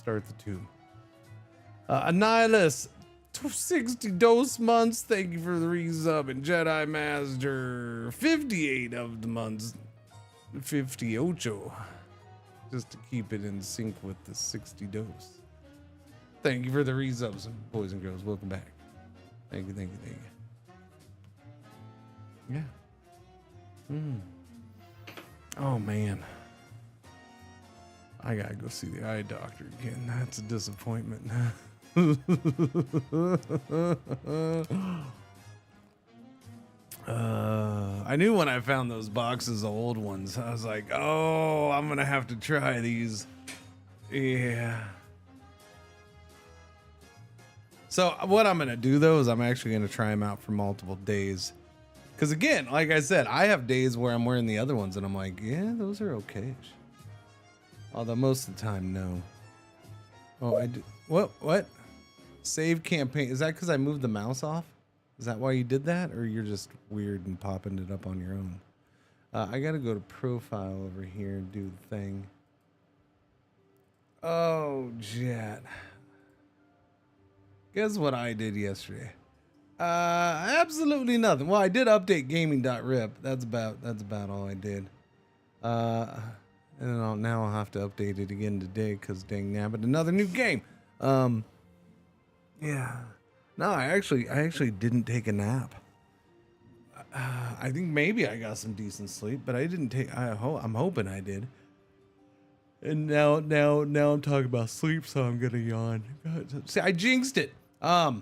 Start the tune. Annihilus, 60 dose months. Thank you for the resub. And Jedi Master, 58 of the months. 58. Just to keep it in sync with the 60 dose. Thank you for the resubs, boys and girls. Welcome back. Thank you, thank you, thank you. Yeah. Oh, man. I gotta go see the eye doctor again. That's a disappointment. I knew when I found those boxes of old ones, I was like, oh, I'm gonna have to try these. Yeah. So what I'm gonna do though is I'm actually gonna try them out for multiple days. Cause again, like I said, I have days where I'm wearing the other ones and I'm like, yeah, those are okay. Although most of the time, no. Oh, I did. What? Save campaign. Is that because I moved the mouse off? Is that why you did that? Or you're just weird and popping it up on your own? I got to go to profile over here and do the thing. Oh, Jet. Guess what I did yesterday? Absolutely nothing. Well, I did update gaming.rip. That's about all I did. And now I'll have to update it again today because dang nabbit, another new game. Yeah. No, I actually didn't take a nap. I think maybe I got some decent sleep, but I didn't take. I'm hoping I did. And now I'm talking about sleep, so I'm gonna yawn. God, see, I jinxed it. Yeah,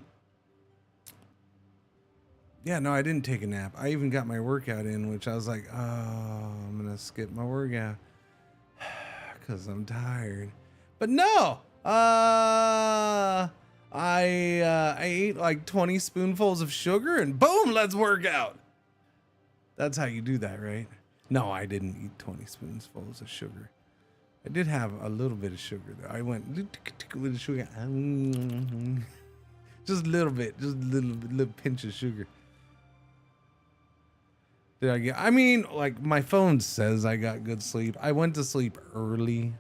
no, I didn't take a nap. I even got my workout in, which I was like, oh, I'm gonna skip my workout because I'm tired. But no, I ate like 20 spoonfuls of sugar and boom, let's work out. That's how you do that, right? No, I didn't eat 20 spoonfuls of sugar. I did have a little bit of sugar though. I went with sugar, just a little bit, just a little pinch of sugar. Did I get? I mean, like my phone says I got good sleep. I went to sleep early,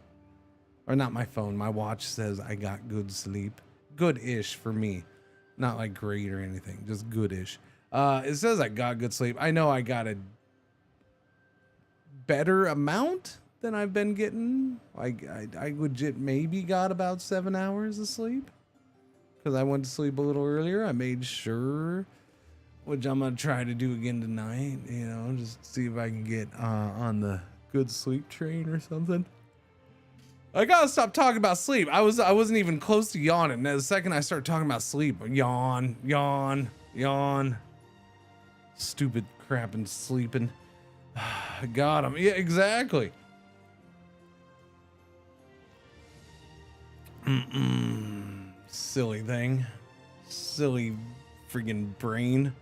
or not my phone. My watch says I got good sleep, good-ish for me, not like great or anything, just good-ish. It says I got good sleep. I know I got a better amount than I've been getting. I legit maybe got about 7 hours of sleep because I went to sleep a little earlier. I made sure. Which I'm going to try to do again tonight, you know, just see if I can get on the good sleep train or something. I got to stop talking about sleep. I wasn't even close to yawning. The second I start talking about sleep, yawn. Stupid crap and sleeping. I got him. Yeah, exactly. Silly thing. Silly friggin' brain.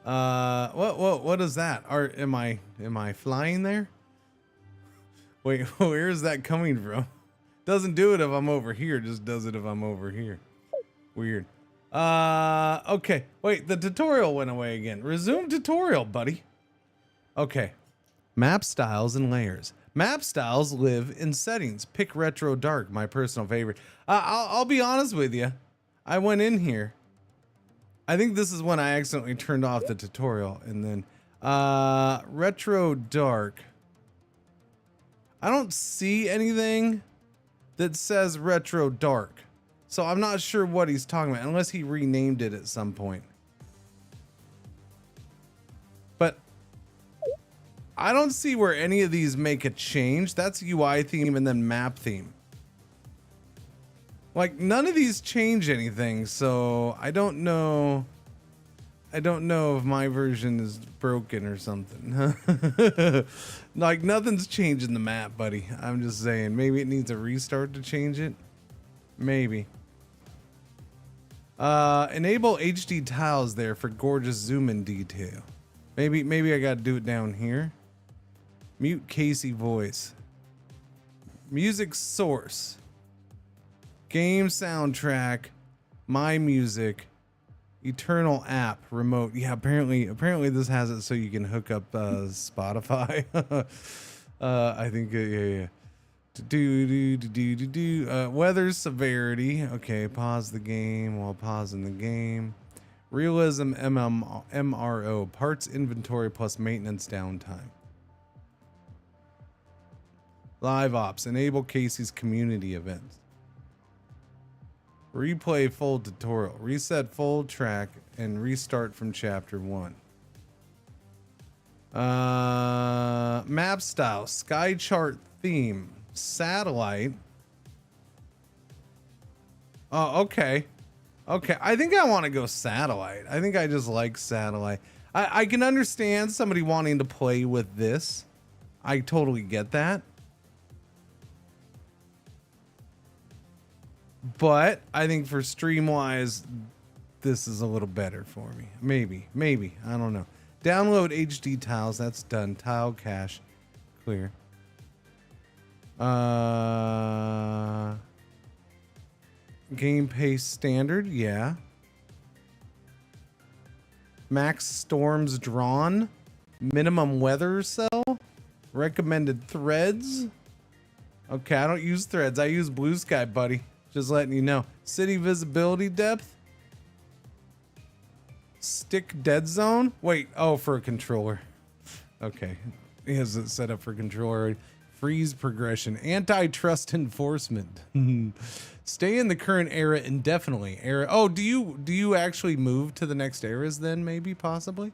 What is that? Am I flying there? Wait, where is that coming from? Doesn't do it if I'm over here, just does it if I'm over here. Weird. Okay. Wait, the tutorial went away again. Resume tutorial, buddy. Okay. Map styles and layers. Map styles live in settings. Pick retro dark, my personal favorite. I'll be honest with you. I went in here. I think this is when I accidentally turned off the tutorial and then retro dark. I don't see anything that says retro dark. So I'm not sure what he's talking about unless he renamed it at some point. But I don't see where any of these make a change. That's UI theme and then map theme. Like none of these change anything, so I don't know if my version is broken or something. Like nothing's changing the map, buddy. I'm just saying, maybe it needs a restart to change it. Maybe. Enable HD tiles there for gorgeous zoom in detail. Maybe I got to do it down here. Mute Casey voice. Music source. Game soundtrack, my music, Eternal app, remote. Yeah, apparently this has it so you can hook up Spotify. I think, yeah. Weather severity. Okay, pause the game while pausing the game. Realism MRO. Parts inventory plus maintenance downtime. Live ops. Enable Casey's community events. Replay full tutorial. Reset full track and restart from chapter 1. Map style. SkyChart theme. Satellite. Oh, okay. Okay, I think I want to go satellite. I think I just like satellite. I can understand somebody wanting to play with this. I totally get that. But I think for stream-wise, this is a little better for me. Maybe. I don't know. Download HD tiles. That's done. Tile cache. Clear. Game pace standard, yeah. Max storms drawn. Minimum weather cell. Recommended threads. Okay, I don't use threads. I use blue sky, buddy. Just letting you know. City visibility depth. Stick dead zone. Wait, oh, for a controller. Okay. He has it set up for controller. Freeze progression. Antitrust enforcement. Stay in the current era indefinitely. Oh, do you actually move to the next eras then, maybe, possibly?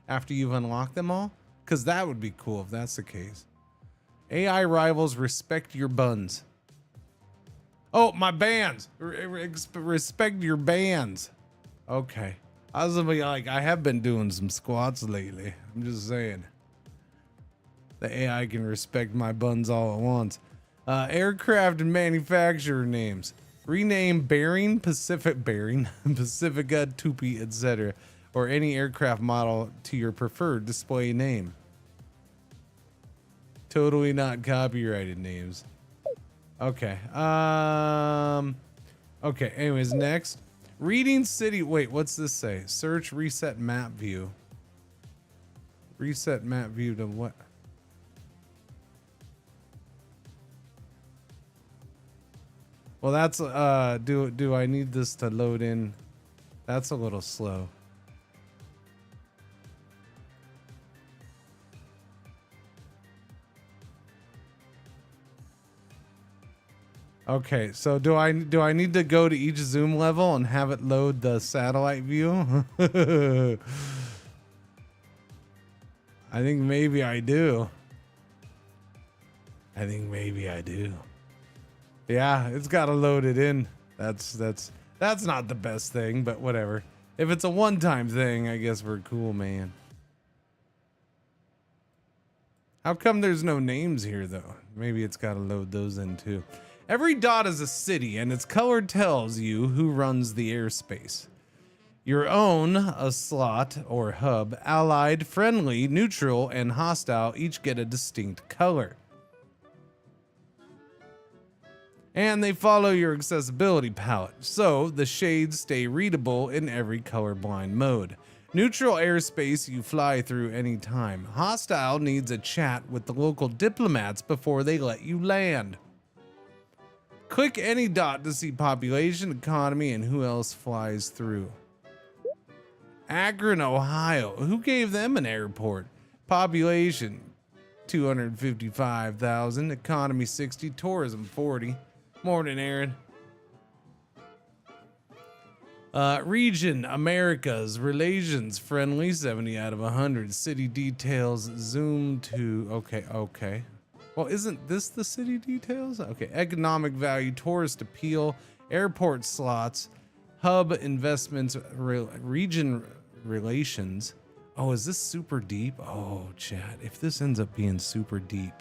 After you've unlocked them all? Because that would be cool if that's the case. AI rivals respect your buns. Oh, my bands. Respect your bands. Okay. I was gonna be like, I have been doing some squats lately. I'm just saying. The AI can respect my buns all at once. Aircraft and manufacturer names. Rename Bearing, Pacifica, Tupi, etc. Or any aircraft model to your preferred display name. Totally not copyrighted names. Okay. Okay, anyways, next. Reading city. Wait, what's this say? Search reset map view. Reset map view to what? Well, that's do I need this to load in? That's a little slow. Okay, so do I need to go to each zoom level and have it load the satellite view? I think maybe I do. Yeah, it's got to load it in. That's not the best thing, but whatever. If it's a one-time thing, I guess we're cool, man. How come there's no names here though? Maybe it's got to load those in too. Every dot is a city, and its color tells you who runs the airspace. Your own, a slot or hub, allied, friendly, neutral, and hostile each get a distinct color. And they follow your accessibility palette, so the shades stay readable in every colorblind mode. Neutral airspace you fly through any time. Hostile needs a chat with the local diplomats before they let you land. Click any dot to see population, economy, and who else flies through. Akron, Ohio. Who gave them an airport? Population, 255,000. Economy, 60. Tourism, 40. Morning, Aaron. Region, Americas. Relations, friendly, 70 out of 100. City details, zoom to... Okay. Well, isn't this the city details? Okay, economic value, tourist appeal, airport slots, hub investments, region relations. Oh, is this super deep? Oh, chat, if this ends up being super deep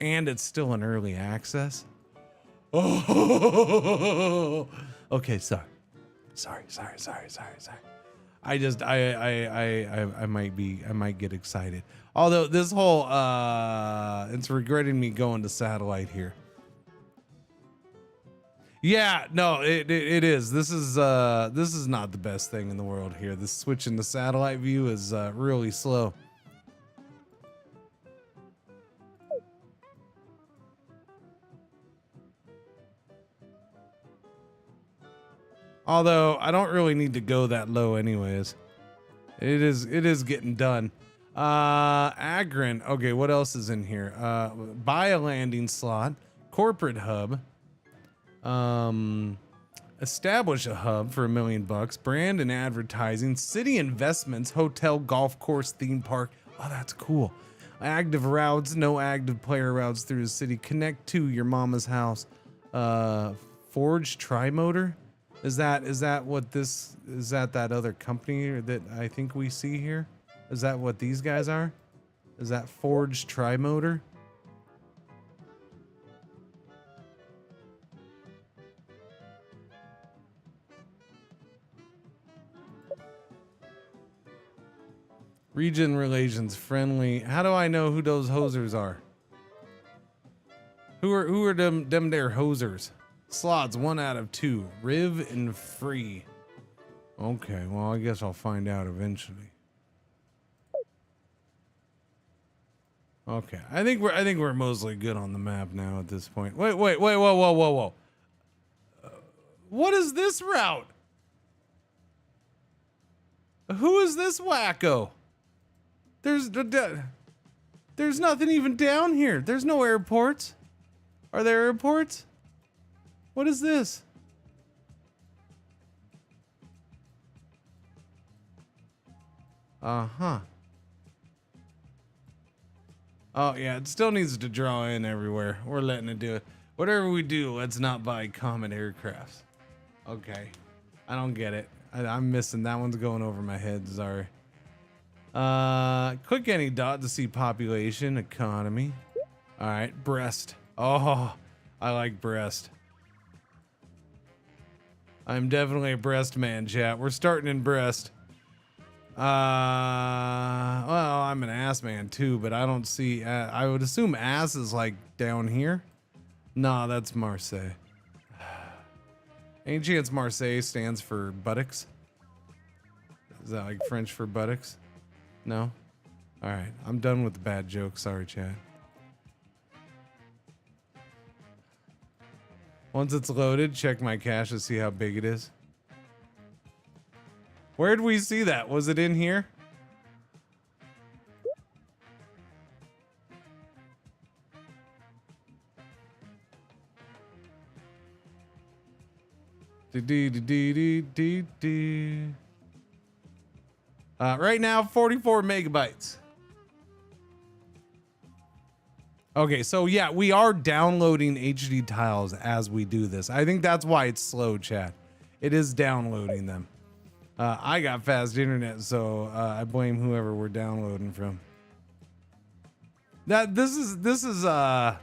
and it's still in early access. Oh, okay, sorry. I might get excited. Although this whole it's regretting me going to satellite here. Yeah, no, it is. This is not the best thing in the world here. This switching to satellite view is really slow. Although I don't really need to go that low anyways. It is getting done. Agrin. Okay, what else is in here? Buy a landing slot, corporate hub. Establish a hub for $1 million, brand and advertising, city investments, hotel, golf course, theme park. Oh, that's cool. Active routes, no active player routes through the city. Connect to your mama's house. Forge Trimotor. Is that what this is? That other company that I think we see here? Is that what these guys are? Is that Forge Trimotor? Region relations friendly. How do I know who those hosers are? Who are them there hosers? Slots 1 out of 2. Riv and free. Okay, well I guess I'll find out eventually. Okay, I think we're mostly good on the map now at this point. Wait, whoa. What is this route? Who is this wacko? There's nothing even down here. There's no airports. Are there airports? What is this? Uh-huh. Oh, yeah, it still needs to draw in everywhere. We're letting it do it. Whatever we do, let's not buy common aircrafts. Okay. I don't get it. I'm missing. That one's going over my head. Sorry. Click any dot to see population, economy. All right, breast. Oh, I like breast. I'm definitely a breast man, chat. We're starting in breast. Well, I'm an ass man too, but I don't see. I would assume ass is like down here. Nah, that's Marseille. Any chance Marseille stands for buttocks? Is that like French for buttocks? No? All right, I'm done with the bad jokes. Sorry, chat. Once it's loaded, check my cache to see how big it is. Where'd we see that? Was it in here? Right now, 44 megabytes. Okay, so yeah, we are downloading HD tiles as we do this. I think that's why it's slow, chat. It is downloading them. I got fast internet, so I blame whoever we're downloading from. This is an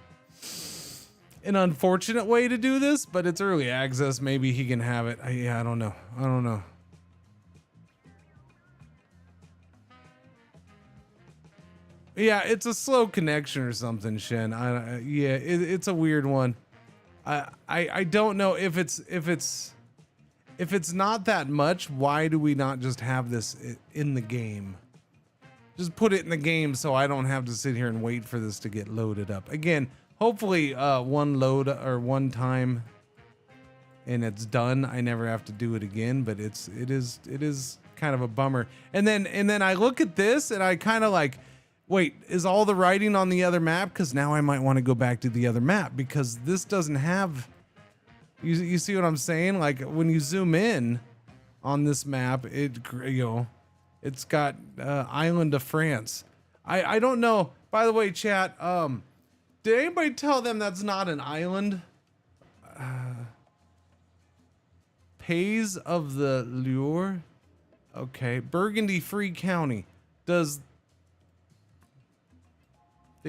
unfortunate way to do this, but it's early access. Maybe he can have it. Yeah, I don't know. Yeah, it's a slow connection or something, Shen. Yeah, it's a weird one. I don't know if it's not that much. Why do we not just have this in the game? Just put it in the game so I don't have to sit here and wait for this to get loaded up. Again, hopefully one load or one time and it's done. I never have to do it again, but it is kind of a bummer. And then I look at this and I kind of like, wait, is all the writing on the other map? Because now I might want to go back to the other map because this doesn't have. You see what I'm saying? Like when you zoom in on this map, it's got Island of France. I don't know. By the way, chat. Did anybody tell them that's not an island? Pays of the Loire. Okay, Burgundy Free County. They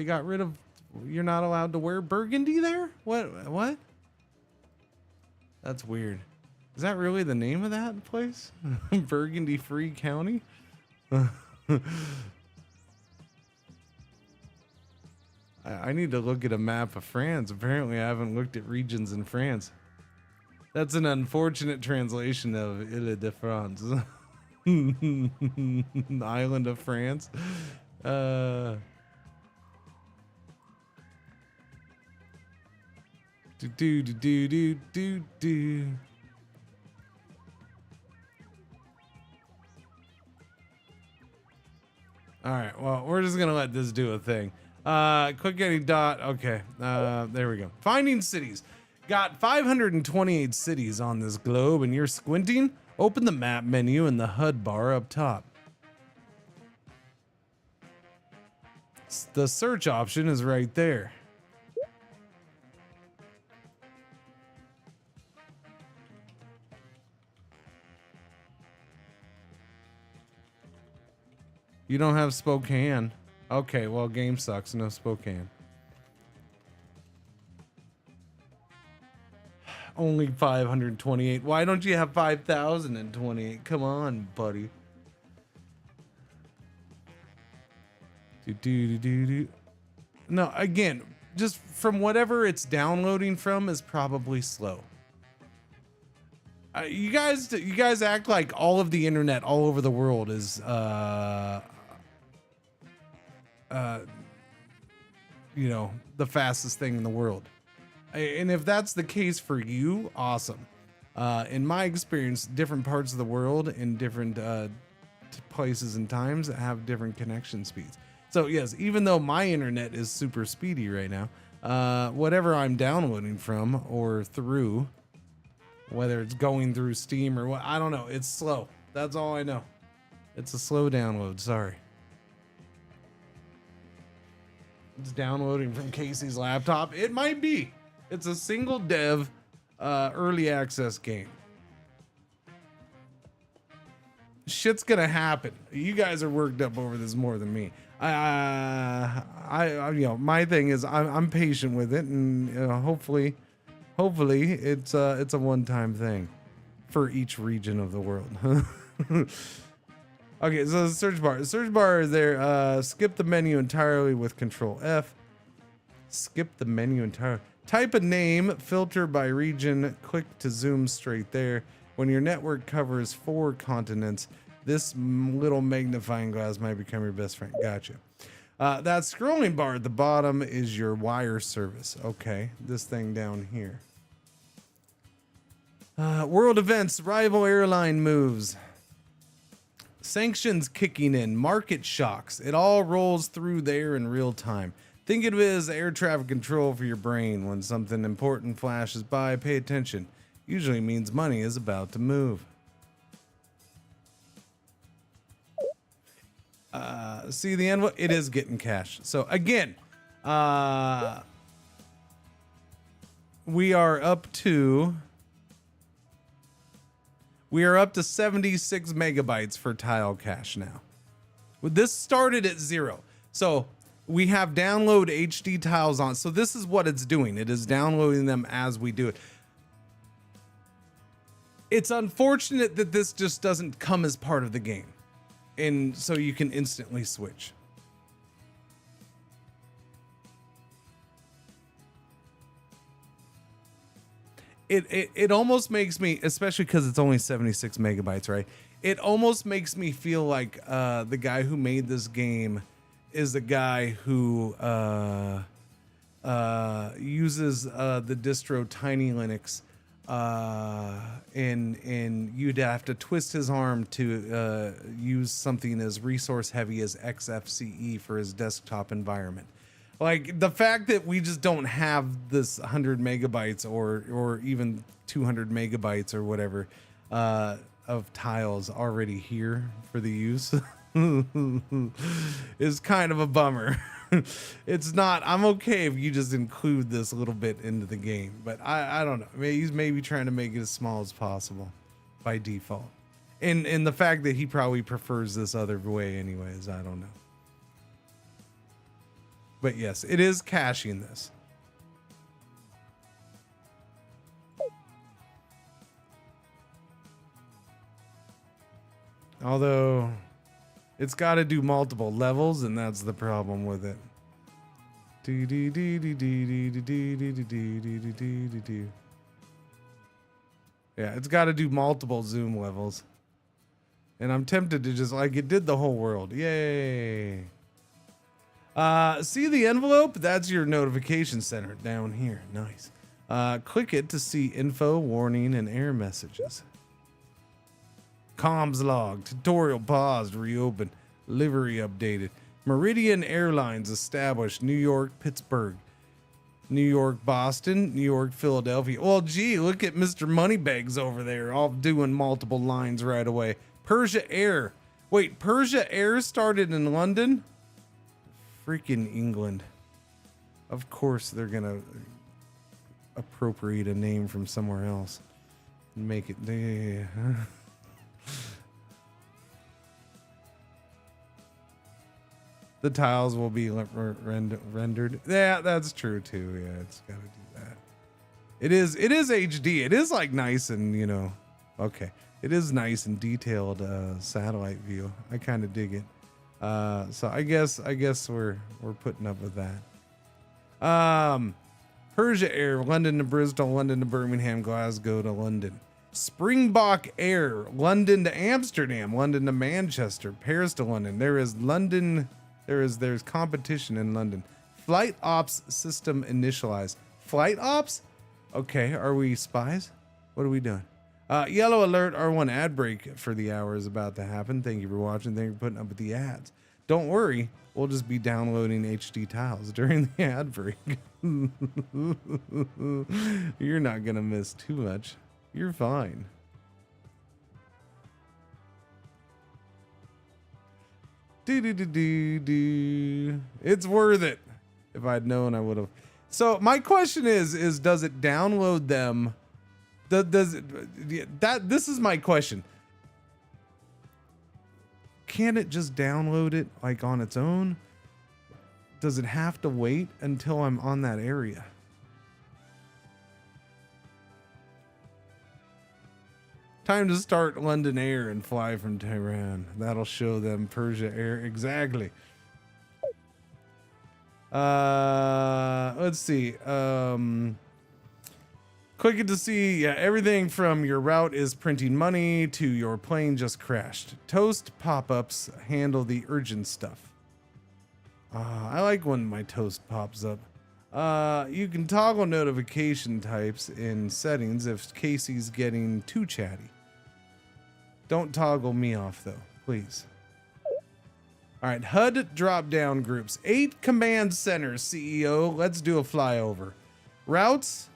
got rid of. You're not allowed to wear burgundy there? What? That's weird. Is that really the name of that place? Burgundy Free County? I need to look at a map of France. Apparently I haven't looked at regions in France. That's an unfortunate translation of Ile-de-France. Island of France. All right, well, we're just gonna let this do a thing. Click any dot. Okay, there we go. Finding cities. Got 528 cities on this globe, and you're squinting. Open the map menu in the HUD bar up top. The search option is right there. You don't have Spokane. Okay, well, game sucks. No Spokane. Only 528. Why don't you have 5,028? Come on, buddy. No, again, just from whatever it's downloading from is probably slow. You guys act like all of the internet all over the world is you know, the fastest thing in the world. And if that's the case for you, awesome. In my experience, different parts of the world in different places and times have different connection speeds. So yes, even though my internet is super speedy right now, whatever I'm downloading from or through, whether it's going through Steam or what, I don't know, it's slow. That's all I know. It's a slow download, sorry. It's downloading from Casey's laptop. It might be. It's a single dev early access game. Shit's gonna happen. You guys are worked up over this more than me. I you know, my thing is I'm patient with it, and hopefully it's a one-time thing for each region of the world. Okay, so the search bar is there. Skip the menu entirely with Control F. Skip the menu entirely. Type a name, filter by region, click to zoom straight there. When your network covers 4 continents, this little magnifying glass might become your best friend. Gotcha. That scrolling bar at the bottom is your wire service. Okay, this thing down here. World events, rival airline moves. Sanctions kicking in, market shocks. It all rolls through there in real time. Think of it as air traffic control for your brain. When something important flashes by, pay attention. Usually means money is about to move. See the envelope? It is getting cash. So again, we are up to 76 megabytes for tile cache now. This started at 0. So we have download HD tiles on. So this is what it's doing. It is downloading them as we do it. It's unfortunate that this just doesn't come as part of the game. And so you can instantly switch. It almost makes me, especially because it's only 76 megabytes, right? It almost makes me feel like the guy who made this game is the guy who uses the distro Tiny Linux, and you'd have to twist his arm to use something as resource heavy as XFCE for his desktop environment. Like the fact that we just don't have this 100 megabytes or even 200 megabytes or whatever of tiles already here for the use is kind of a bummer. It's not. I'm okay if you just include this a little bit into the game, but I don't know. He's maybe trying to make it as small as possible by default, and the fact that he probably prefers this other way anyways. I don't know. But yes, it is caching this. Although it's got to do multiple levels, and that's the problem with it. Yeah, it's got to do multiple zoom levels. And I'm tempted to just, like, it did the whole world. Yay. See the envelope? That's your notification center down here. Nice. Click it to see info, warning, and error messages. Comms log, tutorial paused, reopen. Livery updated. Meridian Airlines established. New York, Pittsburgh. New York, Boston. New York, Philadelphia. Well, gee, look at Mr. Moneybags over there, all doing multiple lines right away. Persia Air. Wait, Persia Air started in London? Freaking England. Of course they're gonna appropriate a name from somewhere else and make it. The tiles will be rendered. Yeah, that's true too. Yeah, it's got to do that. It is HD. It is like nice and, you know, okay. It is nice and detailed satellite view. I kind of dig it. So I guess we're putting up with that. Persia Air, London to Bristol, London to Birmingham, Glasgow to London. Springbok Air, London to Amsterdam, London to Manchester, Paris to London. There is London. There's competition in London. Flight ops system initialized. Flight ops? Okay, are we spies? What are we doing? Yellow alert, R1 ad break for the hour is about to happen. Thank you for watching. Thank you for putting up with the ads. Don't worry, we'll just be downloading HD tiles during the ad break. You're not gonna miss too much. You're fine. It's worth it. If I'd known, I would have. So my question is does it download them? Does it, this is my question. Can it just download it like on its own? Does it have to wait until I'm on that area? Time to start London Air and fly from Tehran. That'll show them Persia Air. Exactly. Let's see. Click it to see. Yeah, everything from your route is printing money to your plane just crashed. Toast pop-ups handle the urgent stuff. I like when my toast pops up. You can toggle notification types in settings if Casey's getting too chatty. Don't toggle me off though, please. All right, HUD drop-down groups. 8 command centers, CEO. Let's do a flyover. Routes.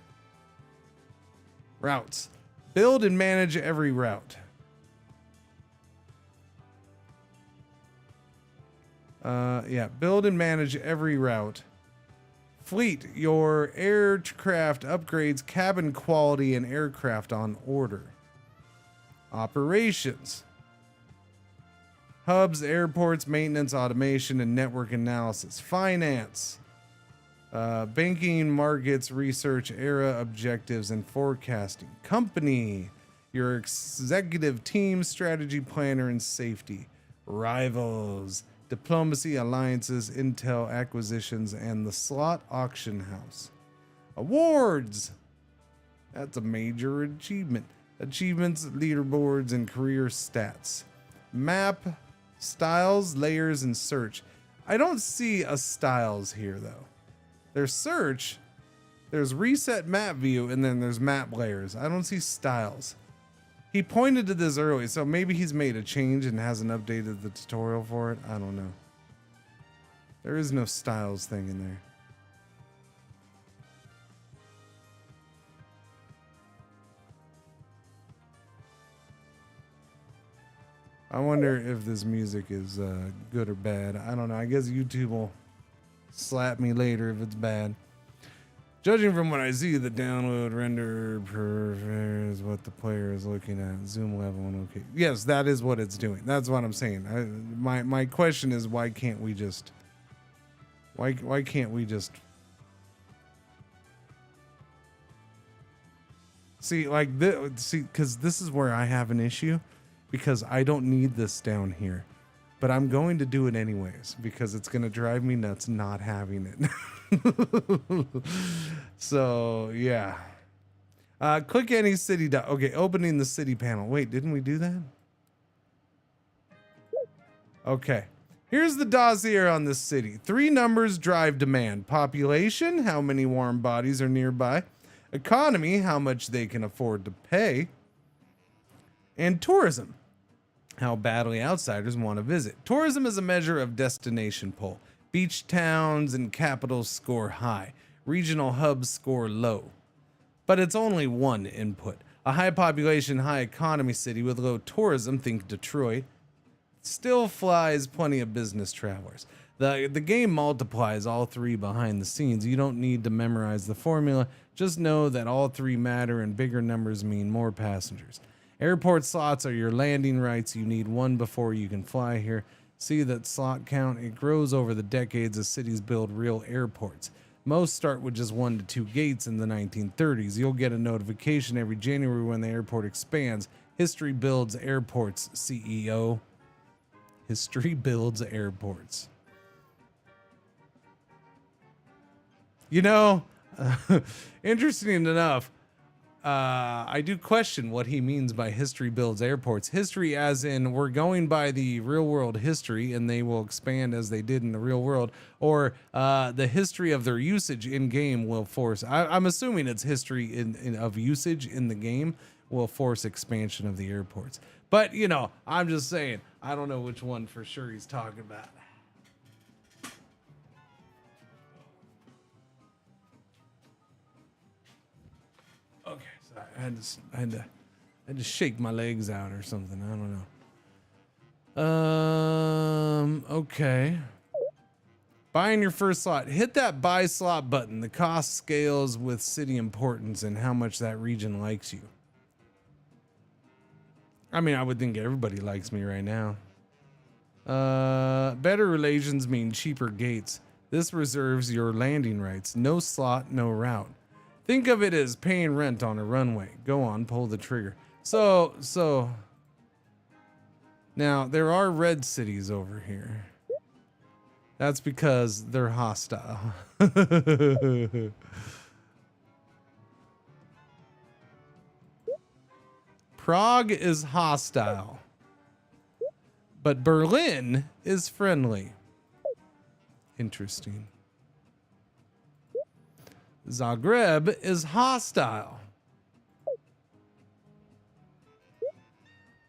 Build and manage every route. Yeah, build and manage every route. Fleet, your aircraft upgrades, cabin quality, and aircraft on order. Operations. Hubs, airports, maintenance, automation, and network analysis. Finance. Banking, markets, research, era, objectives, and forecasting. Company. Your executive team, strategy planner, and safety. Rivals. Diplomacy, alliances, intel, acquisitions, and the slot auction house. Awards. That's a major achievement. Achievements, leaderboards, and career stats. Map, styles, layers, and search. I don't see a styles here though. There's search, there's reset map view, and then there's map layers. I don't see styles. He pointed to this early, so maybe he's made a change and hasn't updated the tutorial for it. I don't know. There is no styles thing in there. I wonder if this music is good or bad. I don't know. I guess YouTube will slap me later if it's bad. Judging from what I see, the download render is what the player is looking at. Zoom level and okay. Yes, that is what it's doing. That's what I'm saying. My question is, why can't we just? Why can't we just? See, like this. See, because this is where I have an issue. Because I don't need this down here, but I'm going to do it anyways because it's going to drive me nuts not having it. So yeah, click any city. Okay, opening the city panel. Wait, didn't we do that? Okay, here's the dossier on this city. 3 numbers drive demand. Population, how many warm bodies are nearby. Economy, how much they can afford to pay. And tourism. how badly outsiders want to visit. Tourism is a measure of destination pull. Beach towns and capitals score high. Regional hubs score low. But it's only one input. A high population, high economy city with low tourism, think Detroit, still flies plenty of business travelers. The game multiplies all three behind the scenes. You don't need to memorize the formula. Just know that all three matter and bigger numbers mean more passengers. Airport slots are your landing rights. You need one before you can fly here. See that slot count? It grows over the decades as cities build real airports. Most start with just 1 to 2 gates in the 1930s. You'll get a notification every January when the airport expands. History builds airports, CEO. History builds airports. You know, interesting enough, I do question what he means by history builds airports. History as in we're going by the real world history and they will expand as they did in the real world, or the history of their usage in game will force, I'm assuming it's history of usage in the game will force expansion of the airports. But, you know, I'm just saying, I don't know which one for sure he's talking about. Okay, sorry. I had to shake my legs out or something. I don't know. Okay. Buying your first slot. Hit that buy slot button. The cost scales with city importance and how much that region likes you. I mean, I would think everybody likes me right now. Better relations mean cheaper gates. This reserves your landing rights. No slot, no route. Think of it as paying rent on a runway. Go on, pull the trigger. So now there are red cities over here. That's because they're hostile. Prague is hostile, but Berlin is friendly. Interesting. Zagreb is hostile,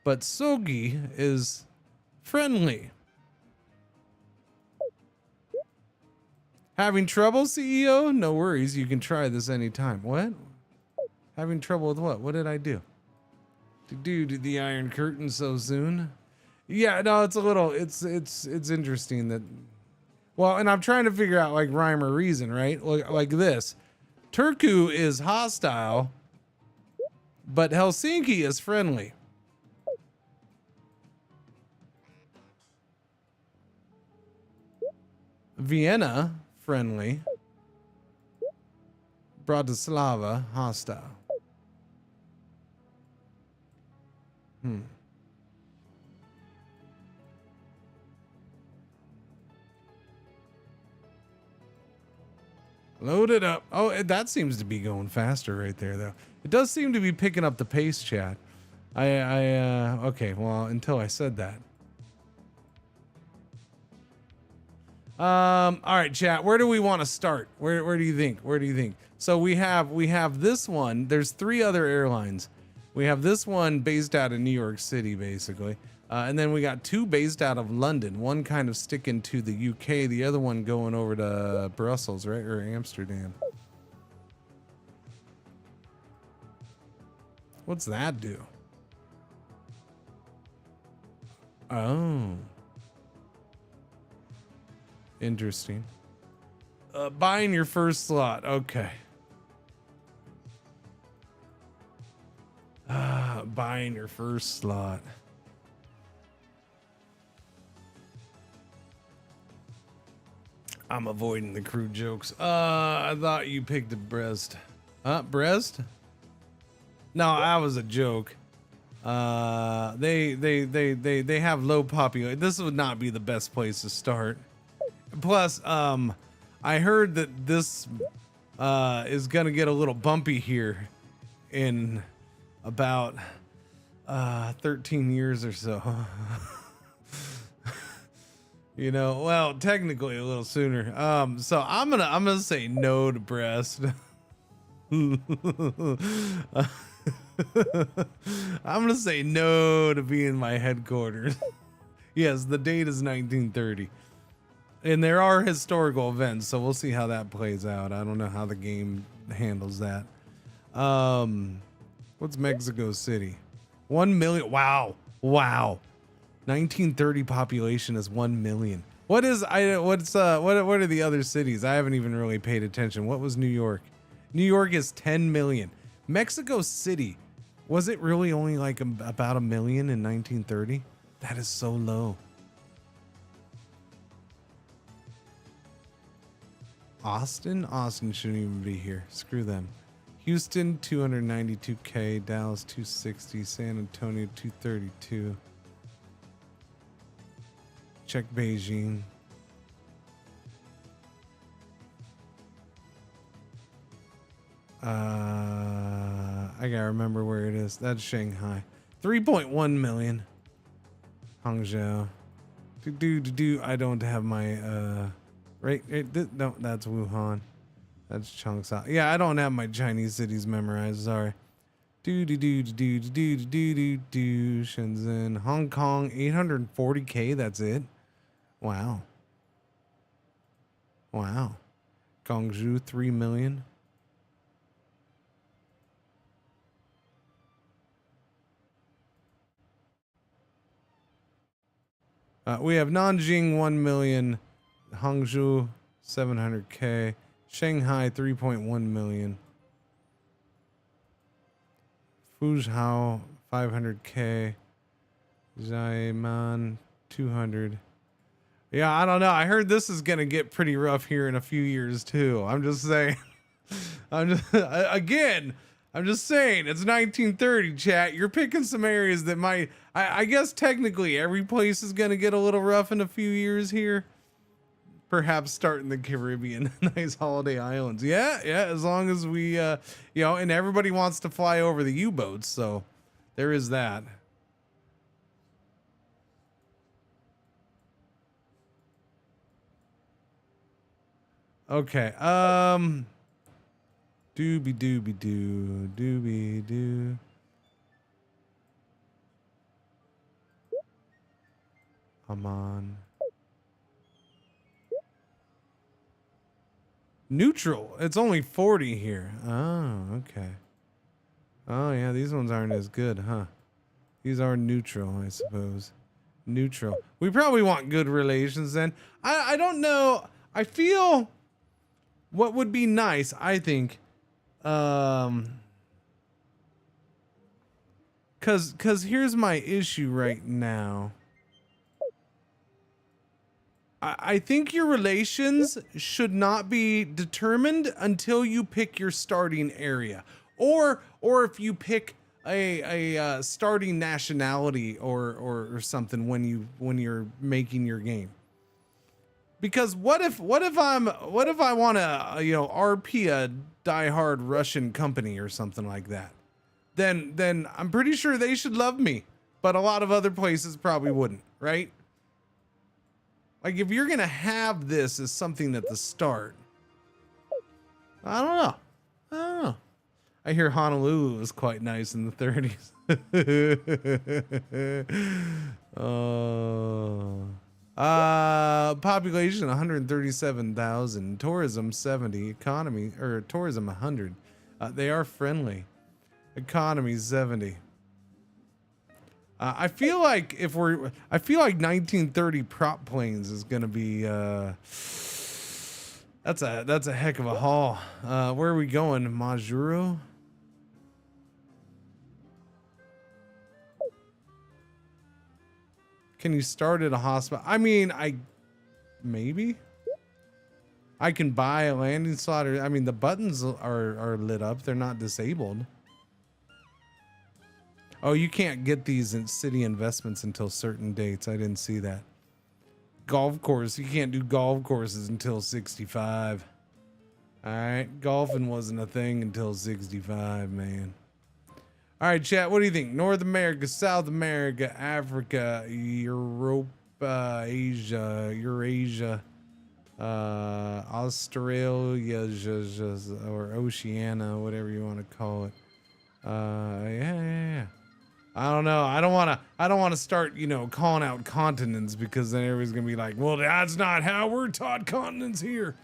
but Sogi is friendly. Having trouble, CEO? No worries, you can try this anytime. What? Having trouble with what? What did I do? Did the Iron Curtain so soon? Yeah, no, it's a little, it's interesting that, well, and I'm trying to figure out like rhyme or reason, right? Like this. Turku is hostile, but Helsinki is friendly. Vienna, friendly. Bratislava, hostile. Load it up. Oh, that seems to be going faster right there, though. It does seem to be picking up the pace, chat. Okay, well, until I said that. All right, chat. Where do we want to start? Where do you think? Where do you think? So we have this one. There's 3 other airlines. We have this one based out of New York City, basically. And then we got 2 based out of London. One kind of sticking to the UK. The other one going over to Brussels, right? Or Amsterdam. What's that do? Oh. Interesting. Buying your first slot. Okay. Buying your first slot. I'm avoiding the crude jokes. I thought you picked a Brest. Brest? No, that was a joke. They have low population. This would not be the best place to start. Plus, I heard that this is gonna get a little bumpy here in about 13 years or so. You know, well, technically a little sooner. So I'm gonna say no to Brest. I'm gonna say no to being my headquarters. Yes, the date is 1930. And there are historical events, so we'll see how that plays out. I don't know how the game handles that. What's Mexico City? 1 million. Wow. Wow. 1930 population is 1 million. What are the other cities? I haven't even really paid attention. What was New York? New York is 10 million. Mexico City, was it really only like about a million in 1930? That is so low. Austin shouldn't even be here. Screw them. Houston 292K, Dallas 260, San Antonio 232. Check Beijing. I gotta remember where it is. That's Shanghai. 3.1 million. Hangzhou. I don't have my no, that's Wuhan. That's Changsha. Yeah, I don't have my Chinese cities memorized. Sorry. Shenzhen, Hong Kong, 840K. That's it. Wow. Wow. Guangzhou, 3 million. We have Nanjing, 1 million. Hangzhou, 700K. Shanghai, 3.1 million. Fuzhou, 500K. Xiamen, 200. Yeah, I don't know. I heard this is going to get pretty rough here in a few years too. I'm just saying. I'm just saying, it's 1930, chat. You're picking some areas that might, I guess technically every place is going to get a little rough in a few years here. Perhaps start in the Caribbean, nice holiday islands. Yeah, as long as we, and everybody wants to fly over the U-boats, so there is that. Okay, doobie-doo. Amman. Neutral. It's only 40 here. Oh, okay. Oh, yeah, these ones aren't as good, huh? These are neutral, I suppose. Neutral. We probably want good relations then. I don't know. I feel what would be nice, I think, cause here's my issue right now. I think your relations should not be determined until you pick your starting area, or if you pick a starting nationality or something when you're making your game. Because what if I want to RP a diehard Russian company or something like that? Then I'm pretty sure they should love me, but a lot of other places probably wouldn't, right? Like, if you're gonna have this as something at the start, I don't know. I hear Honolulu was quite nice in the 30s. Population 137,000, tourism 70, economy or tourism 100. They are friendly. Economy 70. I feel like 1930 prop planes is gonna be that's a heck of a haul. Where are we going? Majuro? Can you start at a hospital? I mean, maybe I can buy a landing slot, or I mean the buttons are lit up, they're not disabled. Oh, you can't get these in city investments until certain dates. I didn't see that. Golf course. You can't do golf courses until 65. All right. Golfing wasn't a thing until 65, man. All right, chat. What do you think? North America, South America, Africa, Europe, Asia, Eurasia, Australia, or Oceania, whatever you want to call it. Yeah. I don't know. I don't wanna start, you know, calling out continents, because then everybody's gonna be like, well, that's not how we're taught continents here.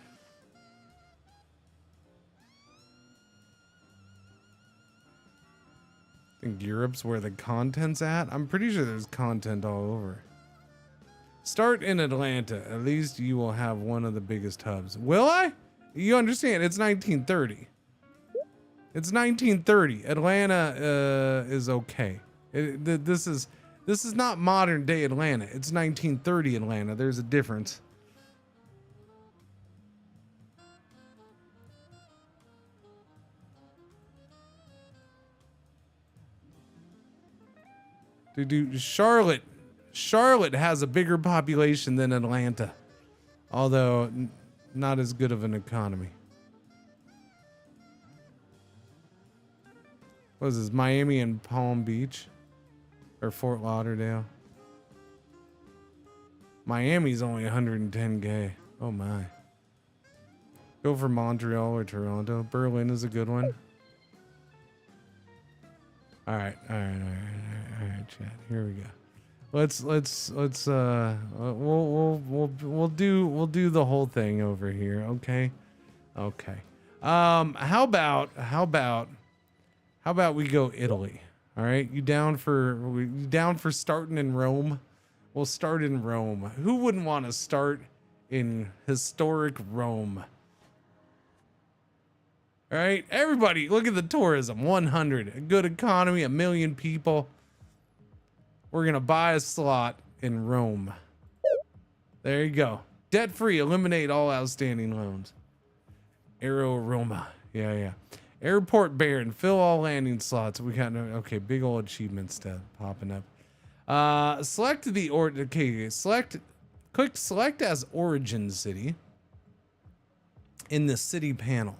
I think Europe's where the content's at. I'm pretty sure there's content all over. Start in Atlanta. At least you will have one of the biggest hubs. Will I? You understand, it's 1930. It's 1930. Atlanta is okay. This is not modern day Atlanta. It's 1930 Atlanta. There's a difference. Dude, Charlotte has a bigger population than Atlanta, although not as good of an economy. What is this, Miami and Palm Beach? Or Fort Lauderdale? Miami's only 110K. Oh my. Go for Montreal or Toronto. Berlin is a good one. All right, chat. Here we go. Let's we'll do the whole thing over here, okay? Okay. How about we go Italy? All right, you down for starting in Rome? We'll start in Rome. Who wouldn't want to start in historic Rome? All right, everybody, look at the tourism. 100, a good economy, 1 million people. We're gonna buy a slot in Rome. There you go. Debt free. Eliminate all outstanding loans. Aero Roma. Yeah. Airport Baron. Fill all landing slots. We got no. Okay, big old achievement stuff popping up. Select the click select as origin city in the city panel.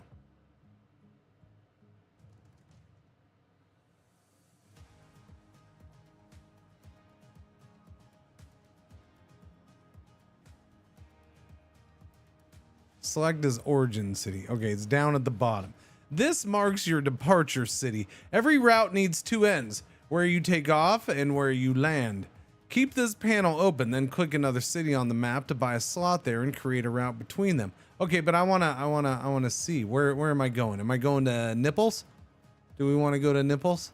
Select as origin city. Okay, it's down at the bottom. This marks your departure city. Every route needs 2 ends, where you take off and where you land. Keep this panel open, then click another city on the map to buy a slot there and create a route between them. Okay, but I wanna see where am I going? Am I going to Nipples? Do we want to go to Nipples?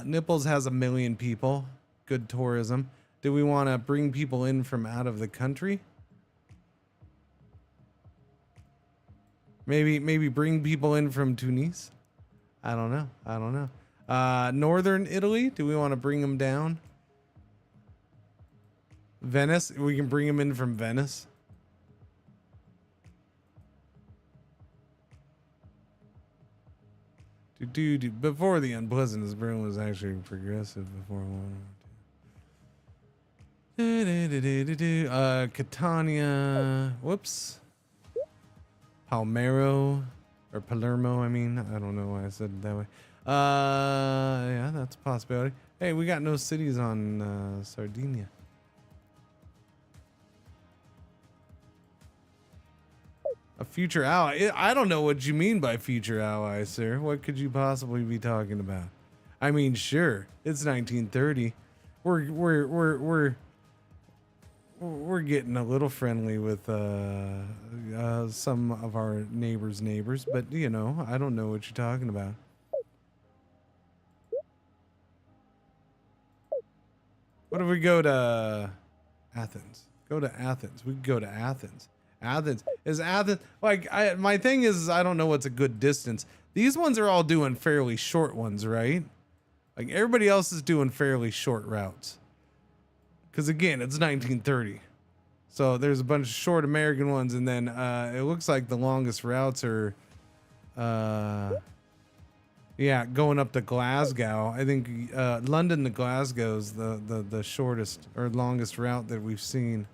Nipples has 1 million people. Good tourism. Do we want to bring people in from out of the country? Maybe bring people in from Tunis. I don't know. Northern Italy. Do we want to bring them down? Venice. We can bring them in from Venice. Before the unpleasantness, Berlin was actually progressive before Catania. Whoops. Palmero or Palermo, I mean. I don't know why I said it that way. Yeah, that's a possibility. Hey, we got no cities on Sardinia. A future ally? I don't know what you mean by future ally, sir. What could you possibly be talking about? I mean, sure, it's 1930. We're getting a little friendly with some of our neighbors, but you know, I don't know what you're talking about. What if we go to Athens? Go to Athens. We can go to Athens. Athens is Athens. Like, my thing is I don't know what's a good distance. These ones are all doing fairly short ones, right? Like everybody else is doing fairly short routes. Because again, it's 1930. So there's a bunch of short American ones, and then it looks like the longest routes are yeah, going up to Glasgow. I think London to Glasgow is the shortest or longest route that we've seen.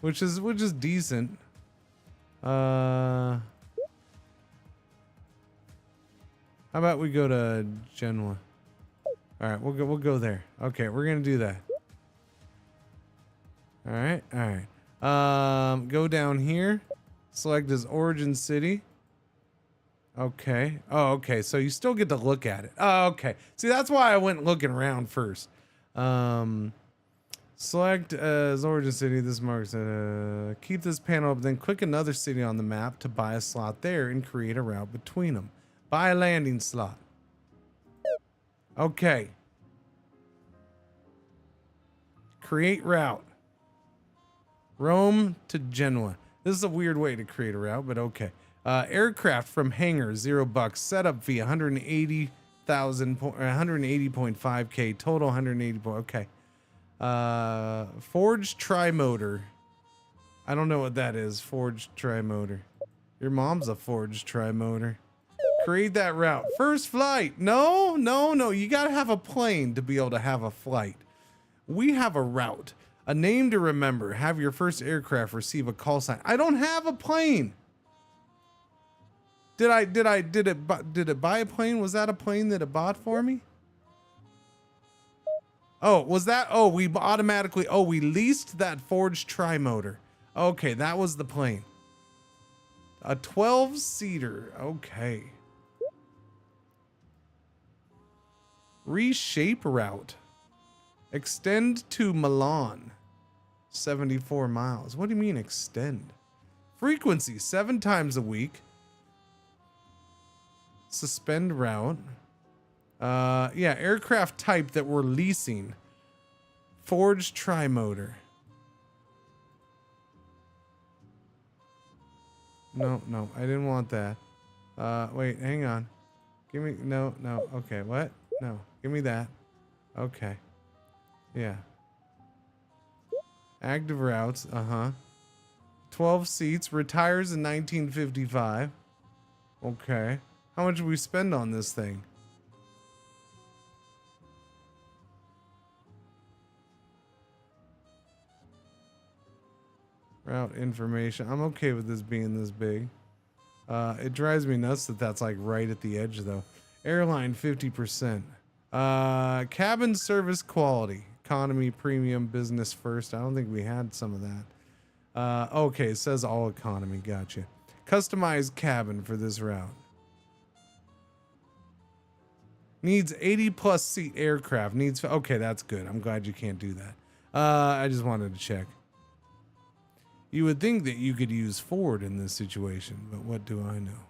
Which is decent. How about we go to Genoa? All right, we'll go there. Okay, we're gonna do that. All right. Go down here. Select as origin city. Okay. Oh, okay. So you still get to look at it. Oh, okay. See, that's why I went looking around first. Select as origin city. This marks keep this panel up, then click another city on the map to buy a slot there and create a route between them. Buy a landing slot. Okay. Create route. Rome to Genoa. This is a weird way to create a route, but okay. Aircraft from hangar, $0. Setup fee, 180.5k. Total 180. Okay. Forged tri-motor. I don't know what that is. Forged tri-motor. Your mom's a forged tri-motor. Create that route. First flight. No. You gotta have a plane to be able to have a flight. We have a route. A name to remember. Have your first aircraft receive a call sign. I don't have a plane. Did it buy a plane? Was that a plane that it bought for me? Oh, was that? Oh, we automatically, we leased that forged tri-motor. Okay, that was the plane. A 12-seater. Okay. Reshape route. Extend to Milan. 74 miles. What do you mean extend? Frequency 7 times a week. Suspend route. Yeah, aircraft type that we're leasing. Forged tri-motor. No, I didn't want that. Wait, hang on. Give me, no, okay, what? No, give me that. Okay. Yeah. Active routes, 12 seats, retires in 1955. Okay. How much do we spend on this thing? Route information. I'm okay with this being this big. It drives me nuts that that's like right at the edge though. Airline 50%. Cabin service quality. Economy, premium, business first. I don't think we had some of that. Okay, it says all economy. Gotcha. Customized cabin for this route. Needs 80+ seat aircraft. Needs. Okay, that's good. I'm glad you can't do that. I just wanted to check. You would think that you could use Ford in this situation, but what do I know?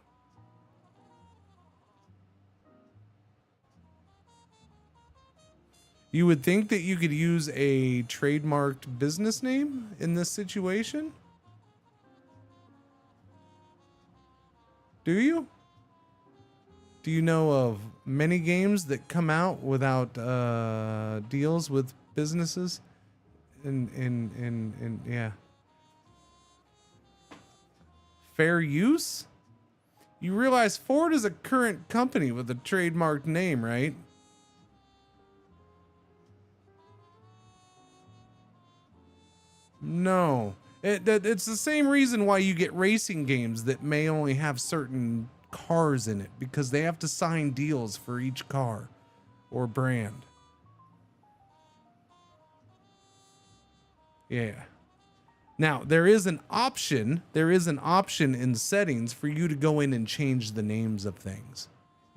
You would think that you could use a trademarked business name in this situation? Do you? Do you know of many games that come out without deals with businesses? Yeah. Fair use? You realize Ford is a current company with a trademarked name, right? No. It's the same reason why you get racing games that may only have certain cars in it, because they have to sign deals for each car or brand. Yeah. Now, there is an option in settings for you to go in and change the names of things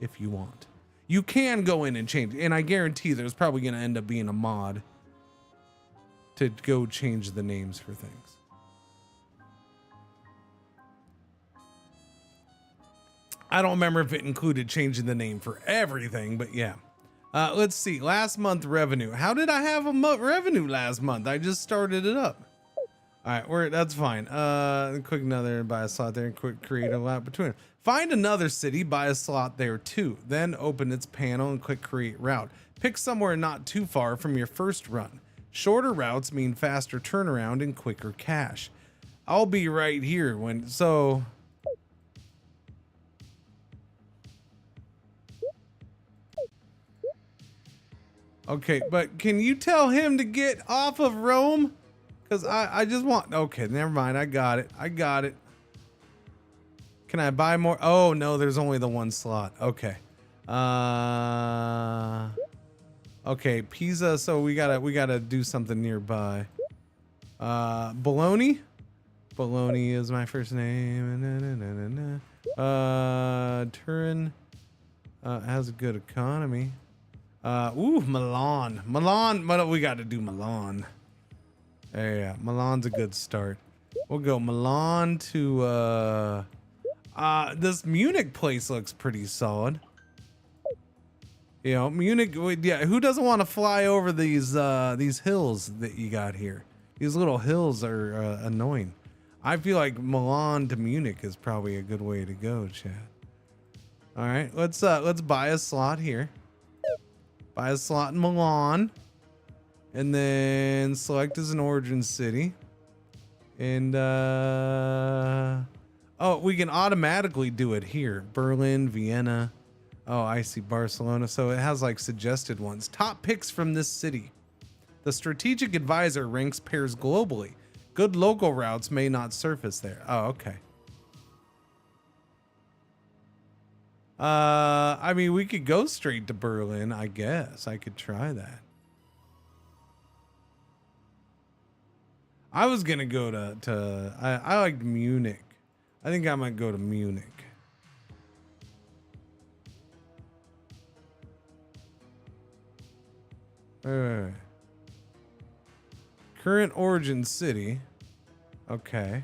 if you want. You can go in and change, and I guarantee there's probably going to end up being a mod to go change the names for things. I don't remember if it included changing the name for everything, but yeah. Let's see. Last month revenue. How did I have a revenue last month? I just started it up. All right, that's fine. Click another, buy a slot there, and quick create a route between them. Find another city, buy a slot there too. Then open its panel and click create route. Pick somewhere not too far from your first run. Shorter routes mean faster turnaround and quicker cash. I'll be right here so. Okay, but can you tell him to get off of Rome? Because I just want... Okay, never mind. I got it. Can I buy more? Oh, no, there's only the one slot. Okay. Okay, Pisa. So we gotta do something nearby. Bologna? Bologna is my first name. Turin has a good economy. Ooh, Milan. We got to do Milan. Yeah, Milan's a good start. We'll go Milan to this Munich place looks pretty solid. You know, Munich, yeah, who doesn't want to fly over these hills that you got here? These little hills are annoying. I feel like Milan to Munich is probably a good way to go, Chad. All right, let's buy a slot here. Buy a slot in Milan, and then select as an origin city. And oh, we can automatically do it here. Berlin, Vienna. Oh, I see, Barcelona. So it has like suggested ones. Top picks from this city. The strategic advisor ranks pairs globally. Good local routes may not surface there. Oh, okay. I mean, we could go straight to Berlin, I guess. I could try that. I was gonna go to I like Munich. I think I might go to Munich. Wait. Current origin city. Okay.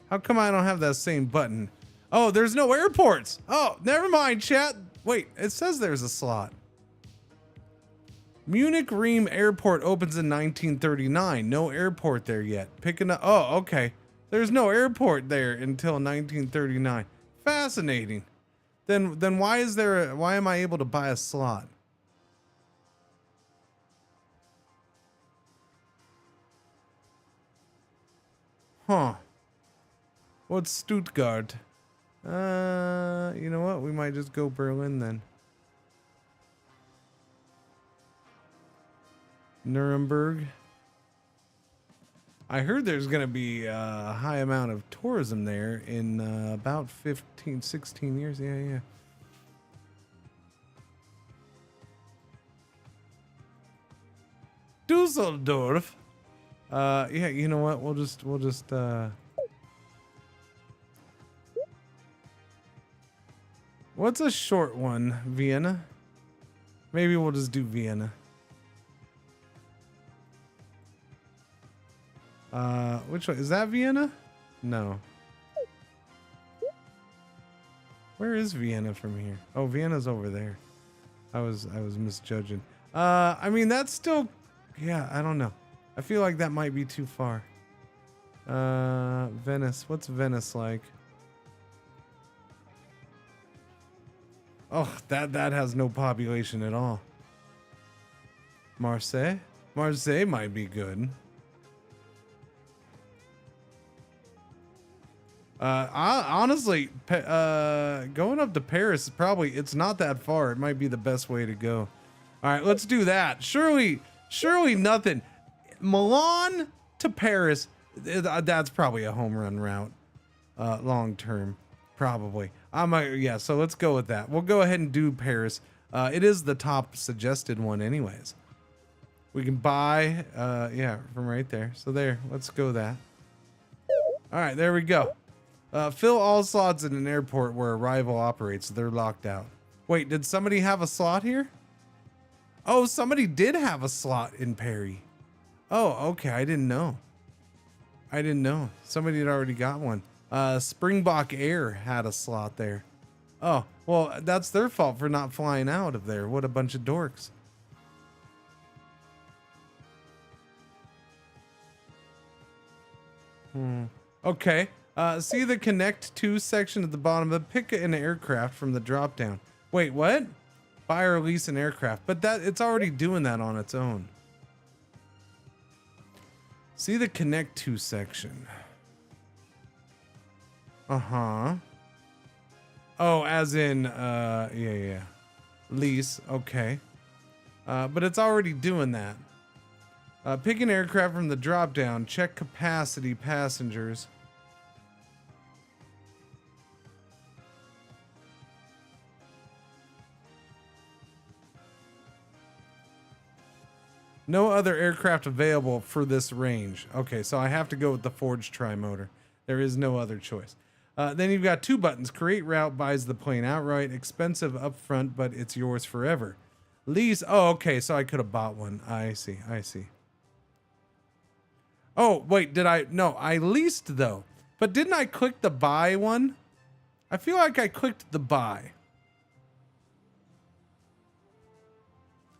How come I don't have that same button? Oh, there's no airports. Oh, never mind, chat. Wait, it says there's a slot. Munich Riem Airport opens in 1939. No airport there yet. Picking up. Oh, okay. There's no airport there until 1939. Fascinating. Then why is there? Why am I able to buy a slot? Huh. What's Stuttgart? You know what? We might just go Berlin then. Nuremberg. I heard there's going to be a high amount of tourism there in about 15, 16 years. Yeah. Dusseldorf. Yeah, you know what? We'll just what's a short one? Vienna? Maybe we'll just do Vienna. Which one? Is that Vienna? No. Where is Vienna from here? Oh, Vienna's over there. I was misjudging. I mean, that's still, yeah, I don't know. I feel like that might be too far. Venice. What's Venice like? Oh, that has no population at all. Marseille? Marseille might be good. Honestly, going up to Paris, probably, it's not that far. It might be the best way to go. All right, let's do that. Surely nothing. Milan to Paris, that's probably a home run route, long term, probably. Yeah, so let's go with that. We'll go ahead and do Paris. It is the top suggested one anyways. We can buy, yeah, from right there. So there, let's go that. All right, there we go. Fill all slots in an airport where arrival operates. They're locked out. Wait, did somebody have a slot here? Oh, somebody did have a slot in Perry. Oh, okay. I didn't know. Somebody had already got one. Springbok Air had a slot there. Oh, well, that's their fault for not flying out of there. What a bunch of dorks. Okay. See the connect to section at the bottom of the pick an aircraft from the drop down. Wait, what? Buy or lease an aircraft, but it's already doing that on its own. See the connect to section. Oh, as in, yeah. Lease, okay. But it's already doing that. Pick an aircraft from the drop down, check capacity passengers. No other aircraft available for this range. Okay, so I have to go with the forged tri-motor. There is no other choice. Then you've got 2 buttons. Create route buys the plane outright. Expensive upfront, but it's yours forever. Lease. Oh, okay, so I could have bought one. I see. I see. Oh, wait, did I? No, I leased though. But didn't I click the buy one? I feel like I clicked the buy.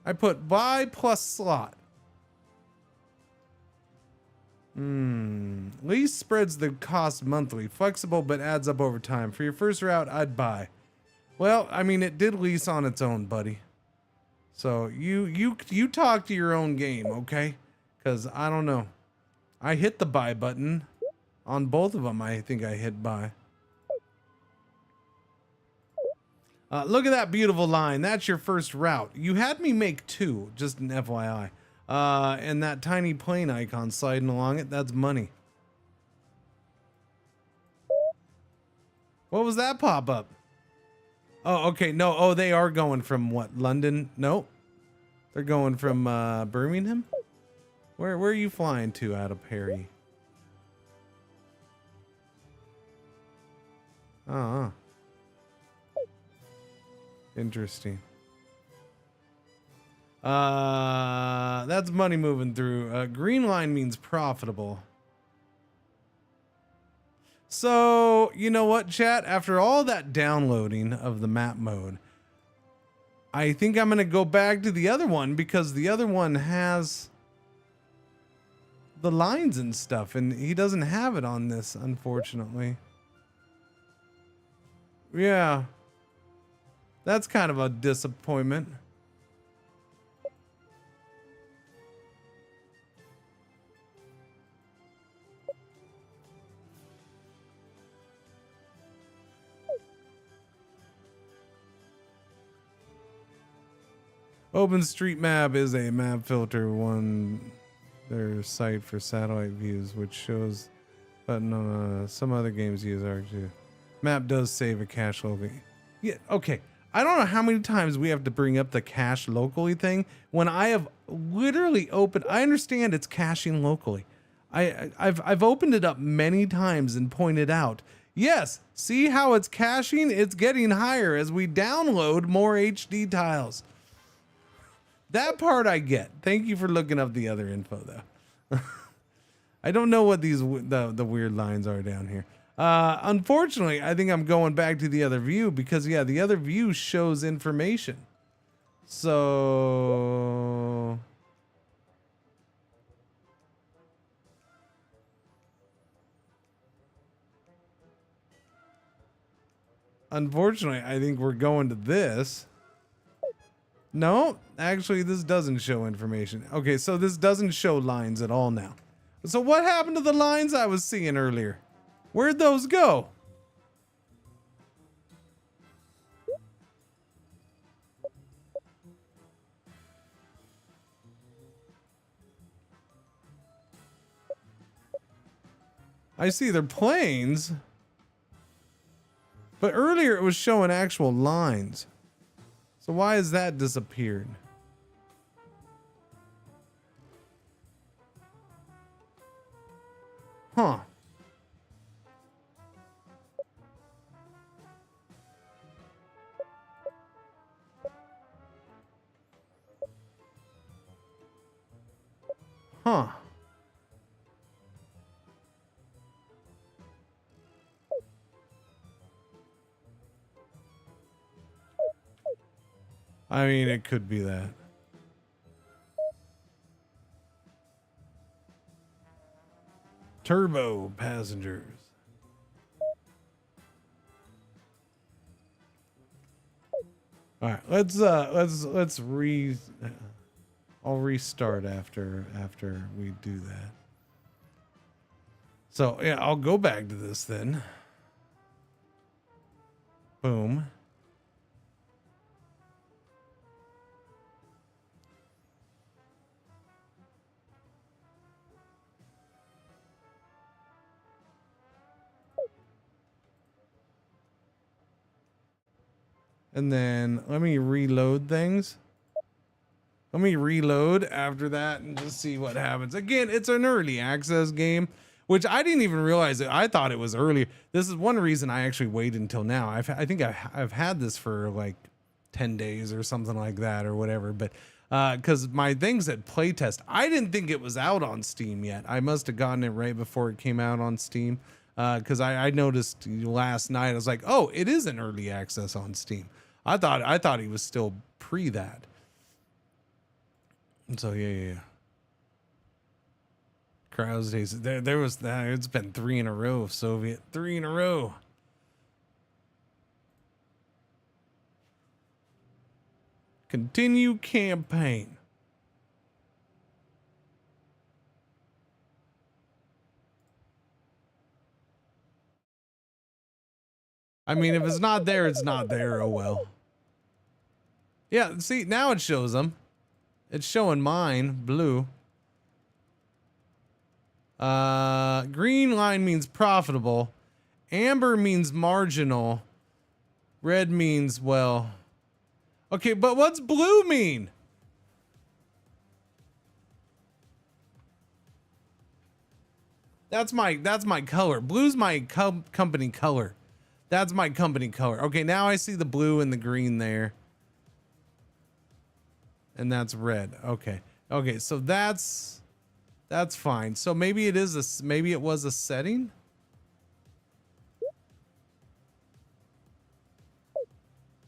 I put buy plus slot. Lease spreads the cost monthly. Flexible, but adds up over time. For your first route, I'd buy. Well, I mean, it did lease on its own, buddy. So you talk to your own game, okay? Because I don't know. I hit the buy button on both of them. I think I hit buy. Look at that beautiful line. That's your first route. You had me make 2, just an FYI. And that tiny plane icon sliding along it, that's money. What was that pop up? Oh, okay. No, oh, they are going from what? London? No. They're going from Birmingham? Where are you flying to out of Perry? Oh. Interesting. That's money moving through. Green line means profitable. So, you know what, chat? After all that downloading of the map mode, I think I'm going to go back to the other one because the other one has the lines and stuff, and he doesn't have it on this, unfortunately. Yeah. That's kind of a disappointment. OpenStreetMap is a map filter one. Their site for satellite views, which shows, but no, some other games use ARC2. Map does save a cache locally. Yeah, okay. I don't know how many times we have to bring up the cache locally thing when I have literally opened. I understand it's caching locally. I've opened it up many times and pointed out, yes, see how it's caching? It's getting higher as we download more HD tiles. That part I get. Thank you for looking up the other info though. I don't know what these the weird lines are down here. Unfortunately, I think I'm going back to the other view because yeah, the other view shows information. So unfortunately, I think we're going to this. No, actually, this doesn't show information. Okay, so this doesn't show lines at all now. So what happened to the lines I was seeing earlier? Where'd those go? I see they're planes. But earlier it was showing actual lines. So why has that disappeared? Huh. Huh. I mean, it could be that. Turbo passengers. All right, let's I'll restart after we do that. So yeah, I'll go back to this then. Boom. And then let me reload things. Let me reload after that and just see what happens. Again, it's an early access game, which I didn't even realize it. I thought it was early. This is one reason I actually waited until now. I think I've had this for like 10 days or something like that or whatever. But because my thing said playtest, I didn't think it was out on Steam yet. I must have gotten it right before it came out on Steam. Because I noticed last night, I was like, oh, it is an early access on Steam. I thought he was still pre that. So yeah. Crowds days. There was that. It's been 3 in a row. Soviet 3 in a row. Continue campaign. I mean, if it's not there, it's not there. Oh well. Yeah. See, now it shows them. It's showing mine, blue. Green line means profitable. Amber means marginal. Red means, well. Okay, but what's blue mean? That's my color. Blue's my company color. That's my company color. Okay, now I see the blue and the green there. And that's red. Okay. Okay, so that's fine. So maybe it is maybe it was a setting.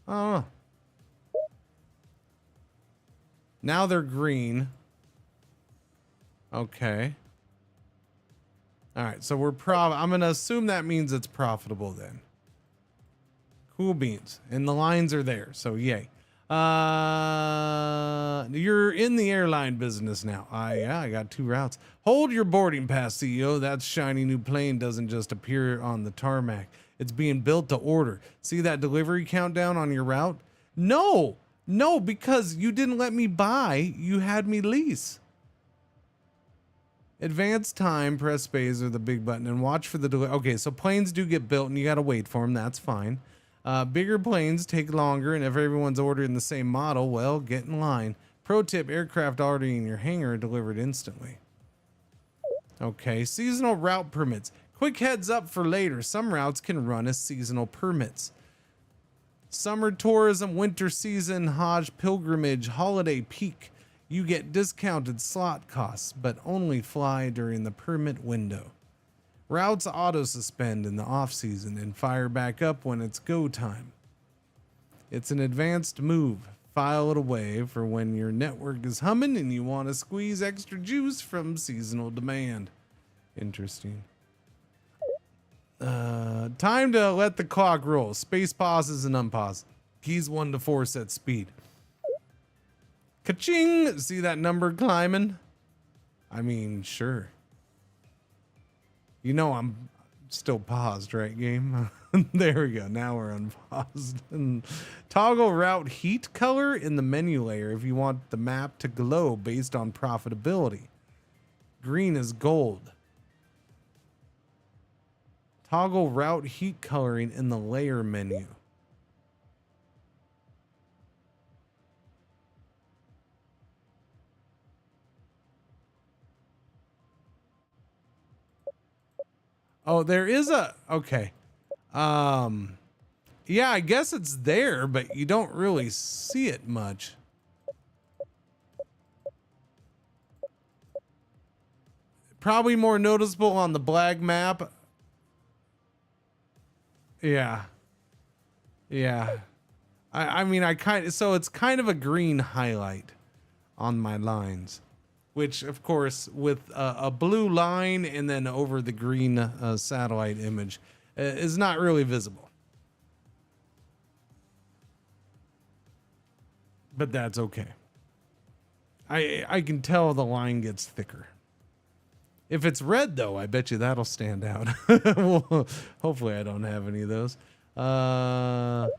Oh. Now they're green. Okay. All right, so I'm going to assume that means it's profitable then. Cool beans. And the lines are there, so yay. You're in the airline business now. Yeah, I got 2 routes. Hold your boarding pass, CEO. That shiny new plane doesn't just appear on the tarmac. It's being built to order. See that delivery countdown on your route? No, because you didn't let me buy. You had me lease. Advance time, press space or the big button and watch for the delay. Okay, so planes do get built and you got to wait for them. That's fine. Bigger planes take longer, and if everyone's ordering the same model, well, get in line. Pro tip, aircraft already in your hangar delivered instantly. Okay, seasonal route permits. Quick heads up for later. Some routes can run as seasonal permits. Summer tourism, winter season, Hajj pilgrimage, holiday peak. You get discounted slot costs, but only fly during the permit window. Routes auto-suspend in the off-season and fire back up when it's go time. It's an advanced move. File it away for when your network is humming and you want to squeeze extra juice from seasonal demand. Interesting. Time to let the clock roll. Space pauses and unpause. Keys 1 to 4 set speed. Ka-ching! See that number climbing? I mean, sure. You know I'm still paused, right, game? There we go. Now we're unpaused. And toggle route heat color in the menu layer if you want the map to glow based on profitability. Green is gold. Toggle route heat coloring in the layer menu. Oh, there is a, okay. Yeah, I guess it's there, but you don't really see it much. Probably more noticeable on the black map. Yeah. Yeah. I mean, so it's kind of a green highlight on my lines. Which, of course, with a blue line and then over the green satellite image is not really visible. But that's okay. I can tell the line gets thicker. If it's red, though, I bet you that'll stand out. Well, hopefully I don't have any of those. The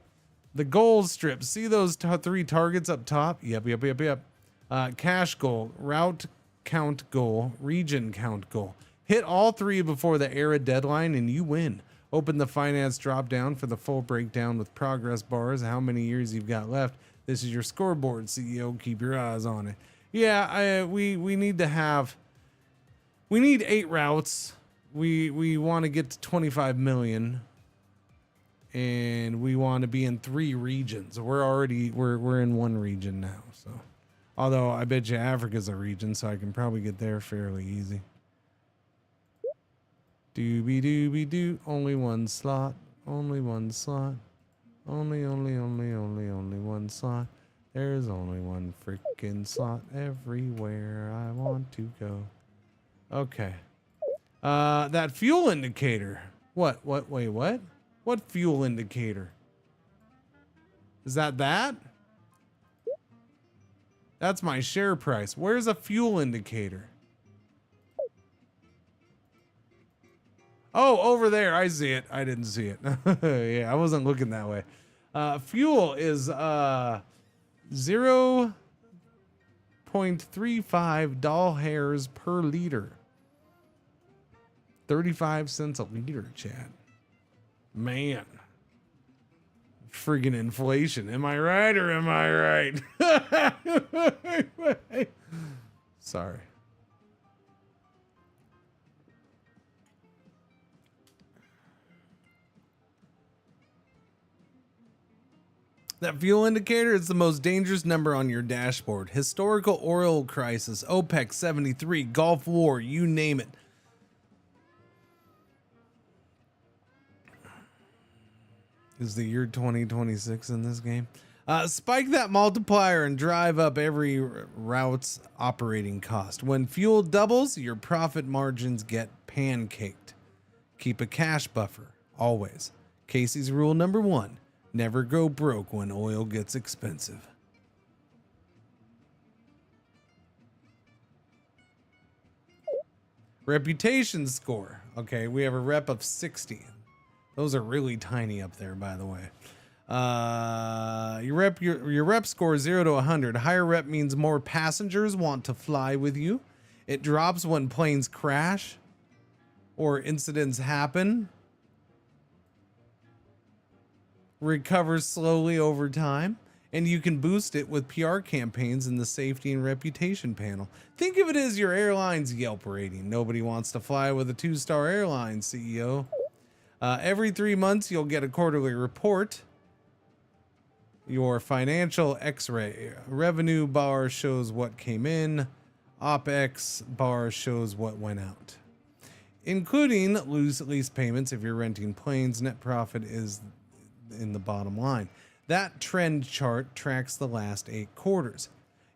goals strip. See those 3 targets up top? Yep. Cash goal, route count goal, region count goal. Hit all 3 before the era deadline and you win. Open the finance drop down for the full breakdown with progress bars, how many years you've got left. This is your scoreboard, CEO. Keep your eyes on it. Yeah, we need to have. We need 8 routes. We want to get to 25 million, and we want to be in 3 regions. We're in 1 region now. So, although I bet you Africa's a region, so I can probably get there fairly easy. Doobie doobie doo. Only 1 slot. Only 1 slot. Only 1 slot. There's only 1 freaking slot everywhere I want to go. Okay. That fuel indicator. Wait, what? What fuel indicator? Is that? That's my share price. Where's a fuel indicator? Oh, over there. I see it. I didn't see it. Yeah, I wasn't looking that way. Fuel is 0.35 doll hairs per liter. 35 cents a liter, Chad. Man. Friggin' inflation. Am I right or am I right? Sorry. That fuel indicator is the most dangerous number on your dashboard. Historical oil crisis, OPEC 73, Gulf War, you name it. Is the year 2026 in this game? Spike that multiplier and drive up every route's operating cost. When fuel doubles, your profit margins get pancaked. Keep a cash buffer, always. Casey's rule number 1. Never go broke when oil gets expensive. Reputation score. Okay, we have a rep of 60. Those are really tiny up there, by the way. Your rep score 0 to 100. Higher rep means more passengers want to fly with you. It drops when planes crash or incidents happen. Recovers slowly over time, and you can boost it with PR campaigns in the safety and reputation panel. Think of it as your airline's Yelp rating. Nobody wants to fly with a 2-star airline, CEO. Every 3 months, you'll get a quarterly report. Your financial X-ray revenue bar shows what came in. OpEx bar shows what went out, including lease payments. If you're renting planes, net profit is in the bottom line. That trend chart tracks the last 8 quarters.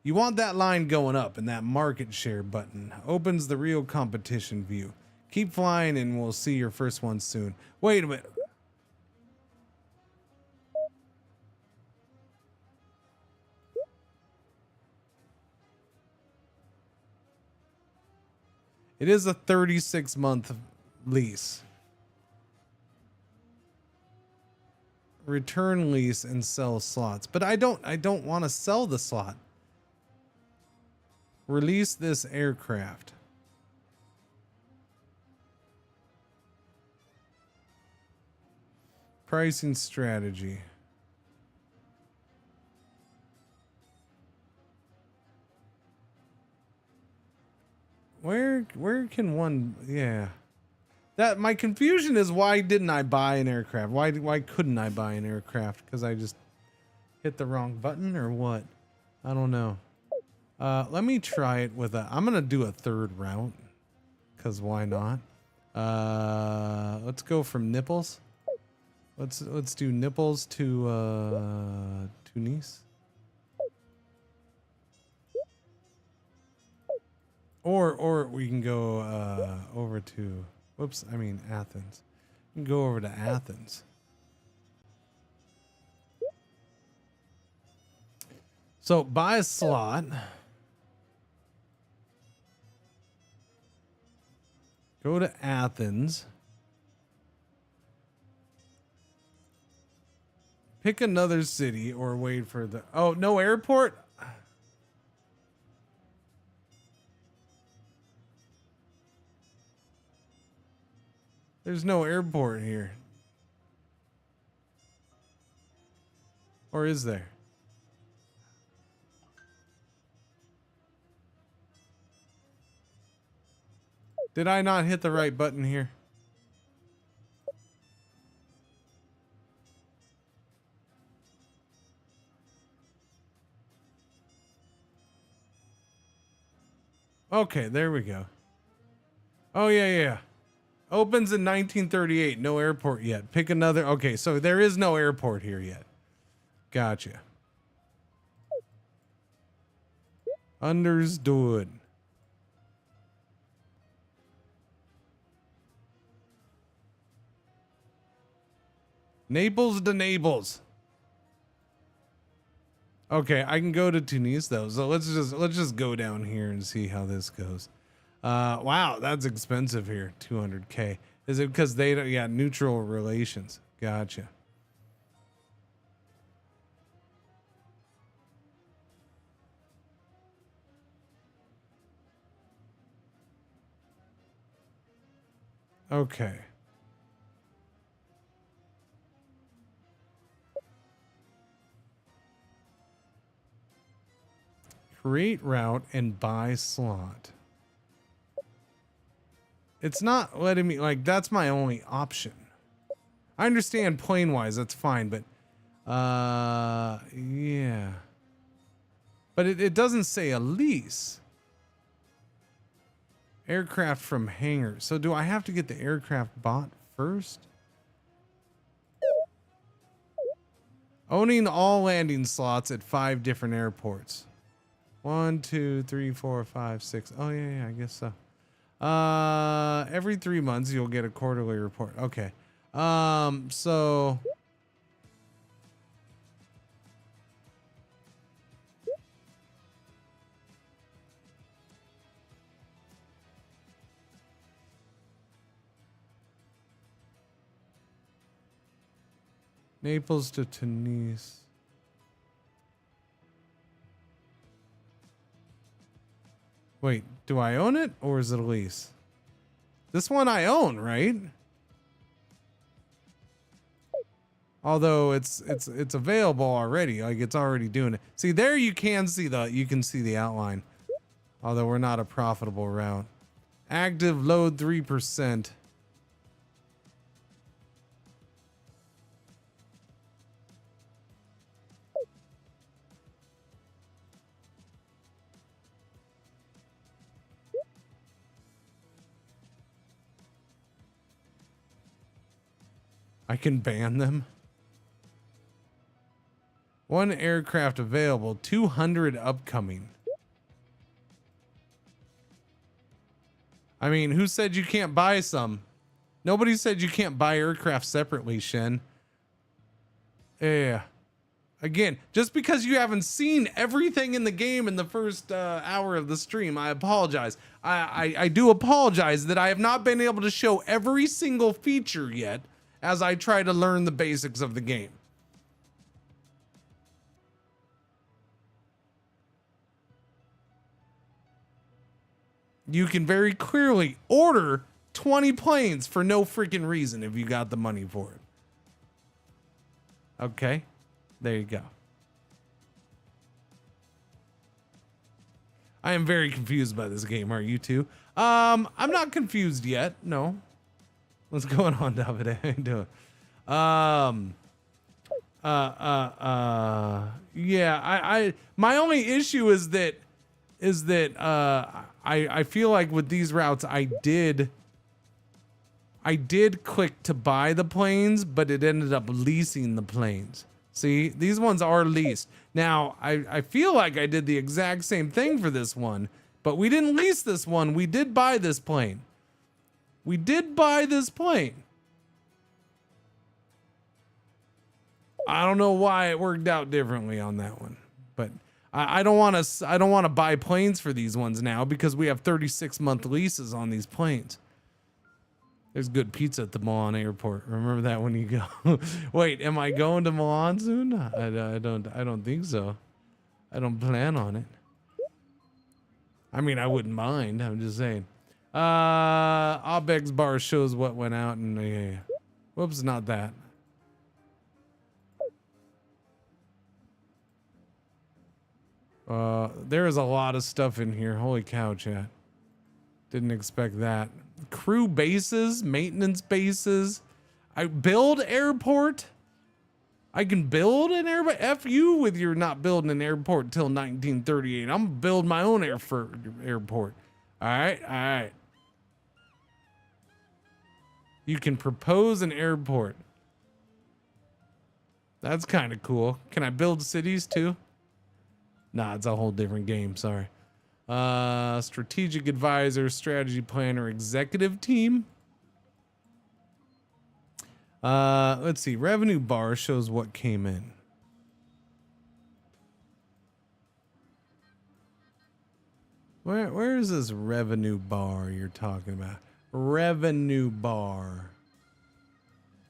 You want that line going up, and that market share button opens the real competition view. Keep flying and we'll see your first one soon. Wait a minute. It is a 36-month lease. Return lease and sell slots, but I don't want to sell the slot. Release this aircraft. Pricing strategy. Where can one, yeah. That my confusion is, why didn't I buy an aircraft? Why couldn't I buy an aircraft? Because I just hit the wrong button or what? I don't know. Let me try it with I'm gonna do a 3rd route, because why not? Let's go from Nipples. Let's do Nipples to Tunis. Or we can go over to Athens. We can go over to Athens. So buy a slot. Go to Athens. Pick another city or wait for the... Oh, no airport? There's no airport here. Or is there? Did I not hit the right button here? Okay, there we go. Oh, yeah. Opens in 1938. No airport yet. Pick another. Okay, so there is no airport here yet. Gotcha. Understood. Naples to Naples. Okay, I can go to Tunis though. So let's just go down here and see how this goes. Wow, that's expensive here. 200K. Is it because they don't, yeah, neutral relations. Gotcha. Okay. Create route and buy slot. It's not letting me, like, that's my only option. I understand plane wise, that's fine, but yeah. But it doesn't say a lease. Aircraft from hangar. So do I have to get the aircraft bought first? Owning all landing slots at 5 different airports. 1, 2, 3, 4, 5, 6. Oh yeah, I guess so. Every 3 months you'll get a quarterly report. Okay. So Naples to Tunis. Wait, do I own it or is it a lease? This one I own, right? Although it's available already, like it's already doing it. See, there you can see the outline. Although we're not a profitable route. Active load 3%. I can ban them. 1 aircraft available, 200 upcoming. I mean, who said you can't buy some? Nobody said you can't buy aircraft separately, Shen. Yeah. Again, just because you haven't seen everything in the game in the first hour of the stream, I apologize. I do apologize that I have not been able to show every single feature yet as I try to learn the basics of the game. You can very clearly order 20 planes for no freaking reason if you got the money for it. Okay, there you go. I am very confused by this game. Are you too? I'm not confused yet. No. What's going on, David? How you doing? Yeah, my only issue is that I feel like with these routes I did click to buy the planes, but it ended up leasing the planes. See, these ones are leased. Now, I feel like I did the exact same thing for this one, but we didn't lease this one. We did buy this plane. We did buy this plane. I don't know why it worked out differently on that one, but I don't want to buy planes for these ones now because we have 36-month leases on these planes. There's good pizza at the Milan airport. Remember that when you go. Wait, am I going to Milan soon? I don't think so. I don't plan on it. I mean, I wouldn't mind. I'm just saying. Obex bar shows what went out and yeah. Whoops, not that. There is a lot of stuff in here. Holy cow, chat. Didn't expect that. crew bases, maintenance bases. I build airport. I can build an airport. F you with your not building an airport until 1938. I'm gonna build my own airport. All right, all right. You can propose an airport. That's kind of cool. Can I build cities too? Nah, it's a whole different game. Sorry. Strategic advisor, strategy planner, executive team. Let's see. Revenue bar shows what came in. Where is this revenue bar you're talking about? Revenue bar.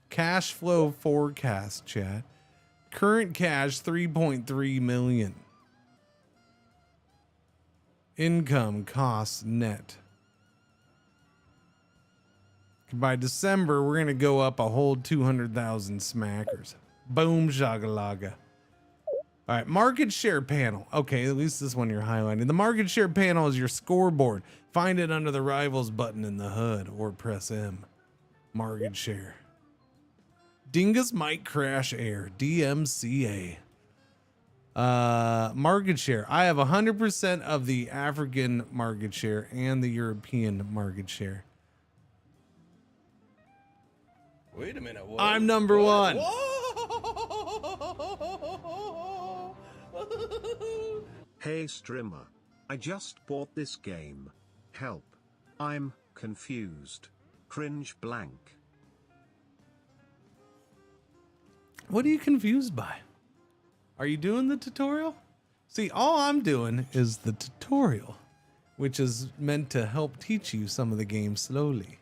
Cash flow forecast, chat. Current cash 3.3 million. Income costs net. By December, we're going to go up a whole 200,000 smackers. Boom shagalaga. All right, market share panel. Okay, at least this one you're highlighting. The market share panel is your scoreboard. Find it under the rivals button in the HUD or press M. Market share. Dingus might crash air. DMCA. Market share. I have 100% of the African market share and the European market share. Wait a minute. What? I'm number one. Hey streamer, I just bought this game. Help. I'm confused. Cringe blank. What are you confused by? Are you doing the tutorial? See, all I'm doing is the tutorial, which is meant to help teach you some of the game slowly.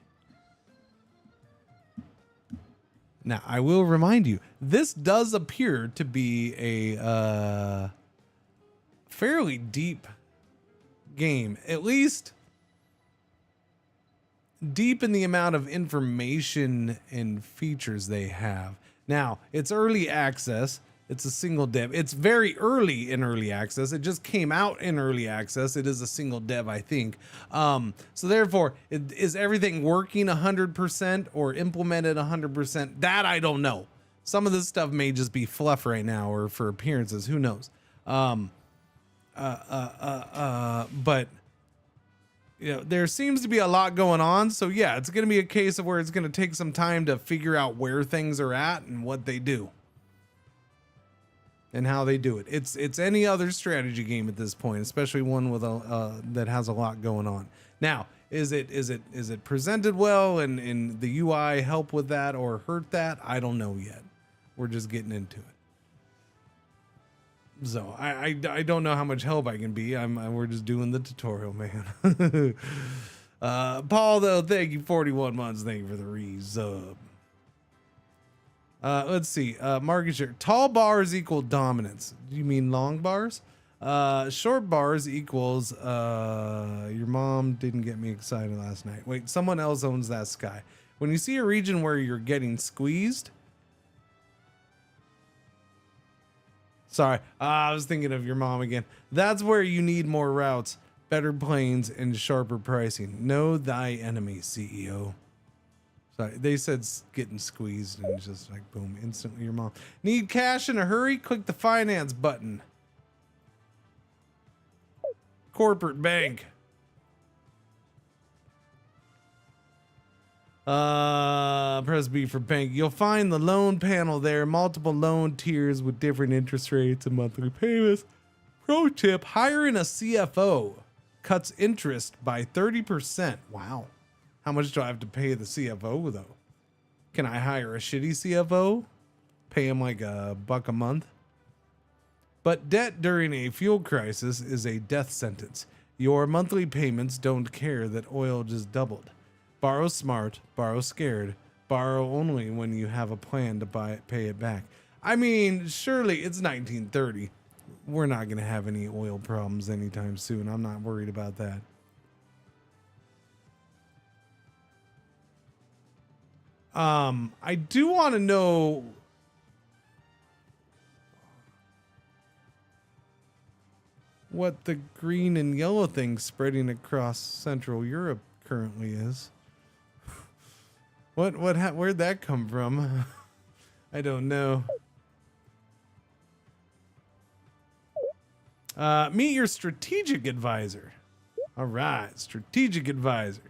Now, I will remind you, this does appear to be a fairly deep game, at least deep in the amount of information and features they have. Now, it's early access. It's a single dev. It's very early in early access. It just came out in early access. It is a single dev, I think. So therefore, is everything working 100% or implemented 100%? That I don't know. Some of this stuff may just be fluff right now or for appearances. Who knows? But you know, there seems to be a lot going on. So yeah, it's going to be a case of where it's going to take some time to figure out where things are at and what they do. And how they do it. It's any other strategy game at this point, especially one with a that has a lot going on. Now, is it presented well and the UI help with that or hurt that? I don't know yet. We're just getting into it. So I don't know how much help I can be. We're just doing the tutorial, man. Paul though, thank you 41 months. Thank you for the resub. Let's see. Market share. Tall bars equal dominance. Do you mean long bars? Short bars equals your mom didn't get me excited last night. Wait, someone else owns that sky. When you see a region where you're getting squeezed. Sorry, I was thinking of your mom again. That's where you need more routes, better planes, and sharper pricing. Know thy enemy, CEO. Sorry, they said getting squeezed and just like boom, instantly your mom. Need cash in a hurry? Click the finance button. Corporate bank. Press B for bank. You'll find the loan panel there. Multiple loan tiers with different interest rates and monthly payments. Pro tip, hiring a CFO cuts interest by 30%. Wow. How much do I have to pay the CFO though? Can I hire a shitty CFO? Pay him like $1 a month? But debt during a fuel crisis is a death sentence. Your monthly payments don't care that oil just doubled. Borrow smart, borrow scared, borrow only when you have a plan to pay it back. I mean, surely it's 1930. We're not going to have any oil problems anytime soon. I'm not worried about that. I do want to know what the green and yellow thing spreading across Central Europe currently is. Where'd that come from? I don't know. Meet your strategic advisor. All right, strategic advisor.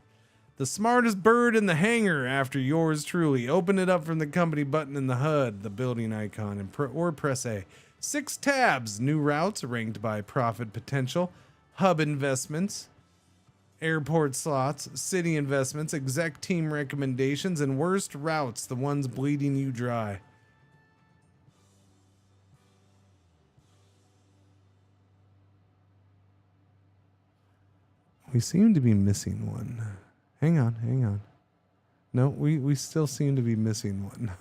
The smartest bird in the hangar after yours truly. Open it up from the company button in the HUD, the building icon, and or press A. 6 tabs, new routes ranked by profit potential, hub investments, airport slots, city investments, exec team recommendations, and worst routes, the ones bleeding you dry. We seem to be missing one. Hang on. No, we still seem to be missing one.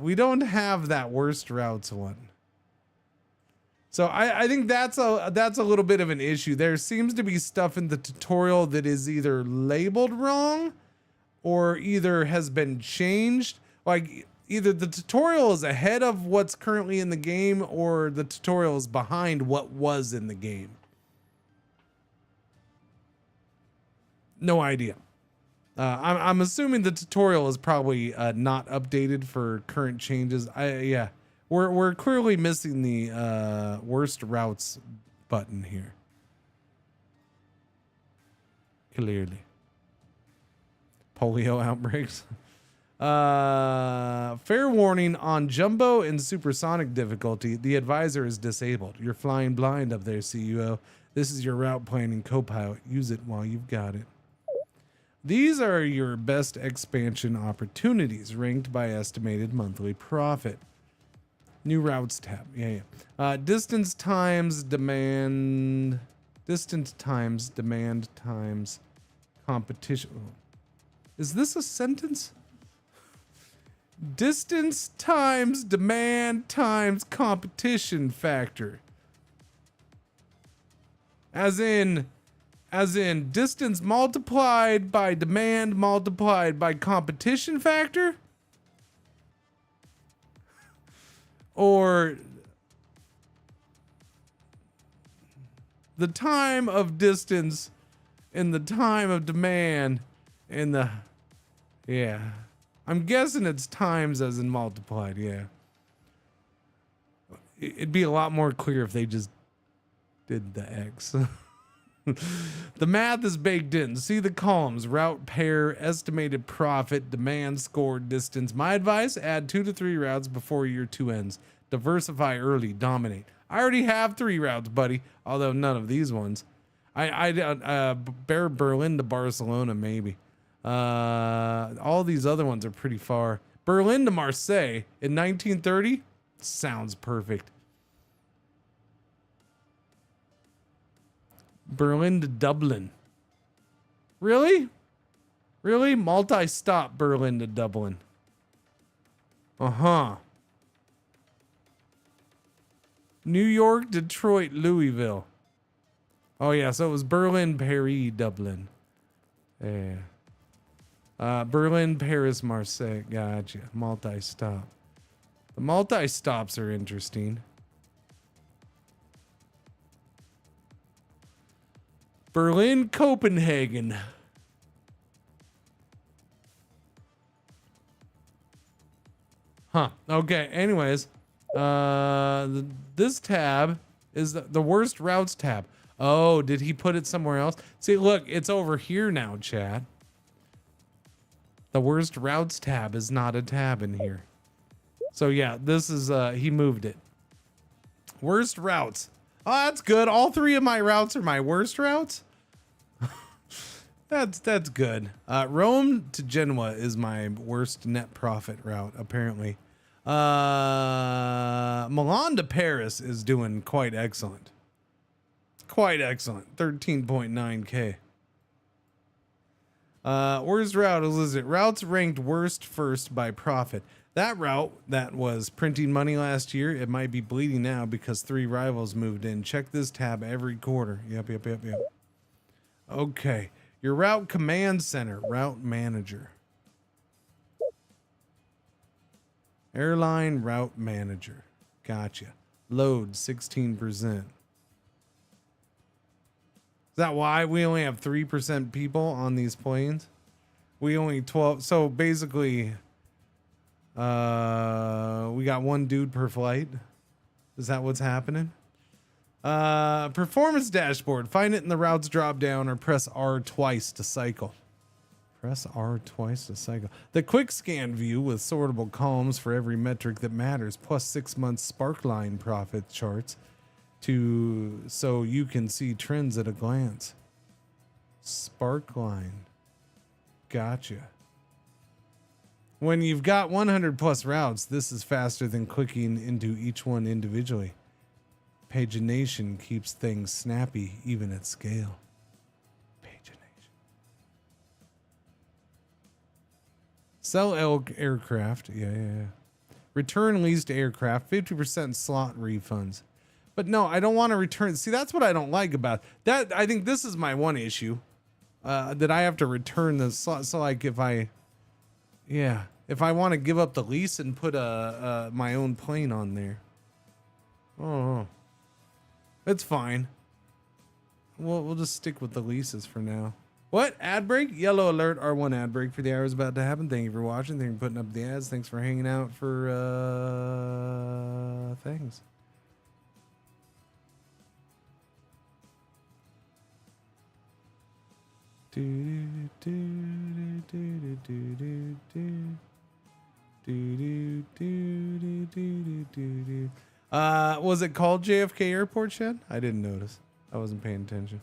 We don't have that worst routes one. So I think that's a little bit of an issue. There seems to be stuff in the tutorial that is either labeled wrong or either has been changed. Like either the tutorial is ahead of what's currently in the game or the tutorial is behind what was in the game. No idea. I'm assuming the tutorial is probably not updated for current changes. Yeah, we're clearly missing the worst routes button here. Clearly. Polio outbreaks. Fair warning, on jumbo and supersonic difficulty, the advisor is disabled. You're flying blind up there, CEO. This is your route planning co-pilot. Use it while you've got it. These are your best expansion opportunities, ranked by estimated monthly profit. New routes tab. Yeah. Distance times demand times competition. Is this a sentence? Distance times demand times competition factor. As in distance multiplied by demand multiplied by competition factor? Or the time of distance and the time of demand and the... Yeah. I'm guessing it's times as in multiplied, yeah. It'd be a lot more clear if they just did the X. The math is baked in. See the columns: route pair, estimated profit, demand, score, distance. My advice: add 2 to 3 routes before year 2 ends. Diversify early, dominate. I already have 3 routes, buddy. Although none of these ones. Berlin to Barcelona, maybe. All these other ones are pretty far. Berlin to Marseille in 1930 sounds perfect. Berlin to Dublin. Really? Really? Multi-stop Berlin to Dublin. Uh-huh. New York, Detroit, Louisville. Oh yeah, so it was Berlin, Paris, Dublin. Yeah. Berlin, Paris, Marseille. Gotcha. Multi-stop. The multi-stops are interesting. Berlin, Copenhagen. Huh. Okay. Anyways, this tab is the worst routes tab. Oh, did he put it somewhere else? See, look, it's over here now, chat. The worst routes tab is not a tab in here. So yeah, this is, he moved it. Worst routes. Oh, that's good. All 3 of my routes are my worst routes. That's good. Rome to Genoa is my worst net profit route, apparently. Milan to Paris is doing quite excellent. Quite excellent. 13.9K. Worst route is it? Routes ranked worst first by profit. That route that was printing money last year, it might be bleeding now because 3 rivals moved in. Check this tab every quarter. Yep. Okay. Your route command center, route manager. Airline route manager. Gotcha. Load 16%. Is that why we only have 3% people on these planes? We only 12. So basically, we got one dude per flight. Is that what's happening? Performance dashboard. Find it in the routes drop down or press R twice to cycle. Press R twice to cycle. The quick scan view with sortable columns for every metric that matters, plus 6 months Sparkline profit charts so you can see trends at a glance. Sparkline. Gotcha. When you've got 100 plus routes, this is faster than clicking into each one individually. Pagination keeps things snappy even at scale. Pagination. Sell aircraft. Yeah. Return leased aircraft. 50% slot refunds. But no, I don't want to return. See, that's what I don't like about that. I think this is my one issue, that I have to return the slot. So like if I want to give up the lease and put my own plane on there. Oh, it's fine. We'll just stick with the leases for now. What? Ad break? Yellow alert. R1 ad break for the hour is about to happen. Thank you for watching. Thank you for putting up the ads. Thanks for hanging out for things. Was it called JFK Airport, Shed? I didn't notice. I wasn't paying attention.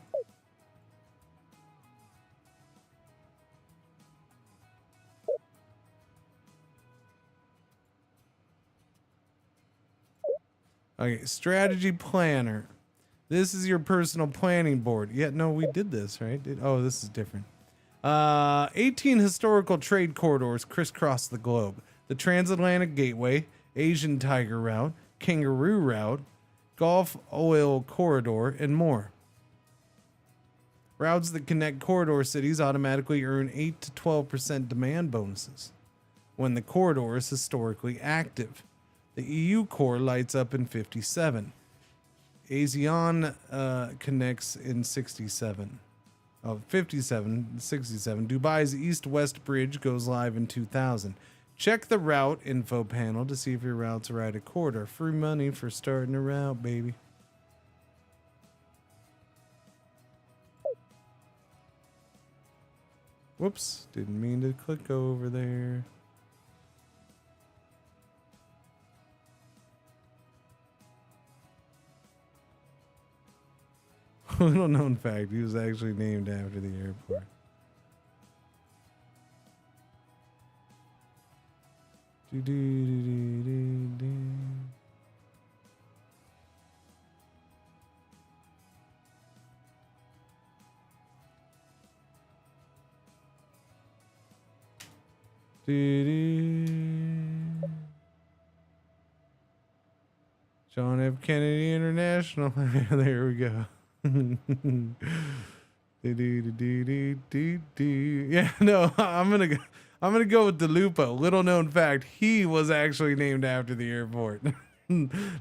Okay, strategy planner. This is your personal planning board. Yeah, no, we did this, right? Oh, this is different. 18 historical trade corridors crisscross the globe. The Transatlantic Gateway, Asian Tiger Route, Kangaroo Route, Gulf Oil Corridor, and more. Routes that connect corridor cities automatically earn 8 to 12% demand bonuses when the corridor is historically active. The EU core lights up in 57. ASEAN connects in 67. Oh, 57, 67. Dubai's east-west bridge goes live in 2000. Check the route info panel to see if your route's right a corridor. Free money for starting a route, baby. Whoops, didn't mean to click over there. Little known fact, he was actually named after the airport. John F. Kennedy International. There we go. Yeah, no, I'm gonna go with DeLupo. Little known fact, he was actually named after the airport.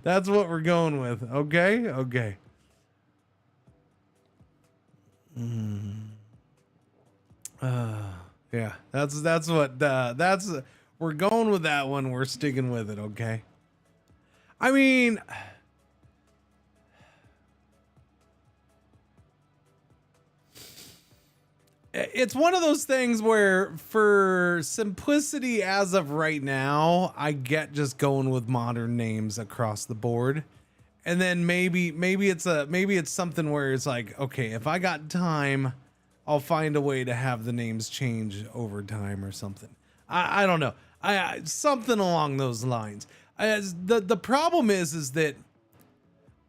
That's what we're going with. Okay. Yeah, that's what we're going with that one. We're sticking with it. Okay. I mean, it's one of those things where for simplicity as of right now, I get just going with modern names across the board. And then maybe it's something where it's like, okay, if I got time, I'll find a way to have the names change over time or something. I don't know. Something along those lines. The problem is that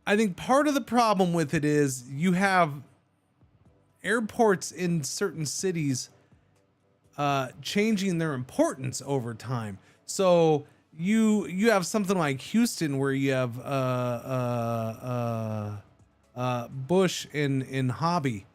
I think part of the problem with it is you have airports in certain cities changing their importance over time. So you have something like Houston where you have Bush in Hobby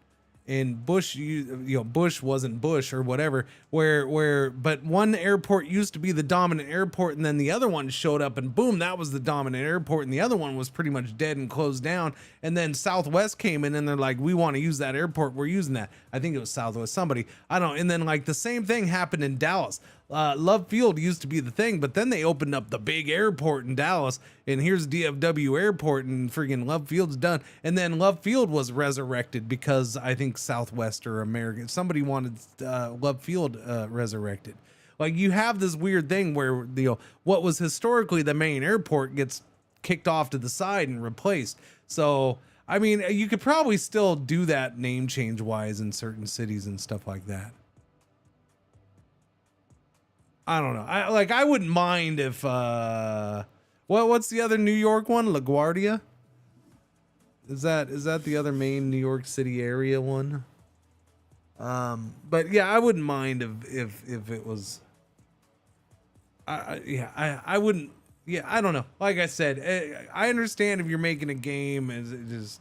and Bush, Bush wasn't Bush or whatever, but one airport used to be the dominant airport, and then the other one showed up, and boom, that was the dominant airport, and the other one was pretty much dead and closed down. And then Southwest came in, and they're like, we want to use that airport, we're using that. I think it was Southwest, somebody, I don't know. And then like the same thing happened in Dallas. Love Field used to be the thing, but then they opened up the big airport in Dallas, and here's DFW Airport, and freaking Love Field's done. And then Love Field was resurrected because I think Southwest or American, somebody wanted Love Field resurrected. Like you have this weird thing where what was historically the main airport gets kicked off to the side and replaced. So I mean, you could probably still do that name change wise in certain cities and stuff like that. I don't know. I wouldn't mind if what's the other New York one? LaGuardia? Is that the other main New York City area one? But yeah, I wouldn't mind if it was I wouldn't. Yeah, I don't know. Like I said, I understand if you're making a game and just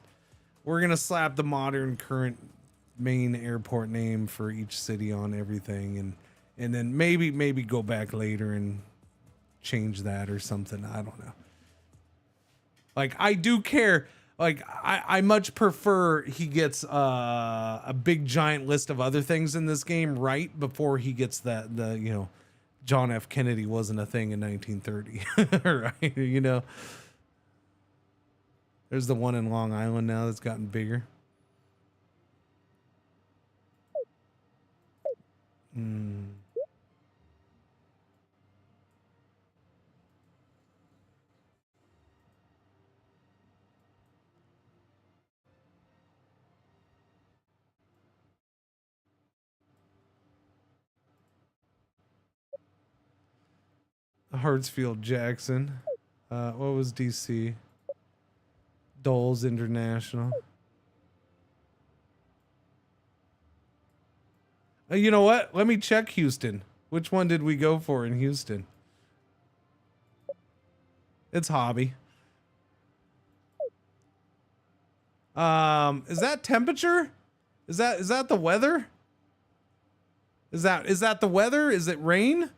we're going to slap the modern current main airport name for each city on everything and then maybe go back later and change that or something. I don't know. Like I do care. Like I much prefer he gets a big giant list of other things in this game right before he gets the John F. Kennedy wasn't a thing in 1930, right? There's the one in Long Island now that's gotten bigger. Hartsfield Jackson. What was DC? Doles International. You know what? Let me check Houston. Which one did we go for in Houston? It's Hobby. Is that temperature? Is that the weather? Is that the weather? Is it rain?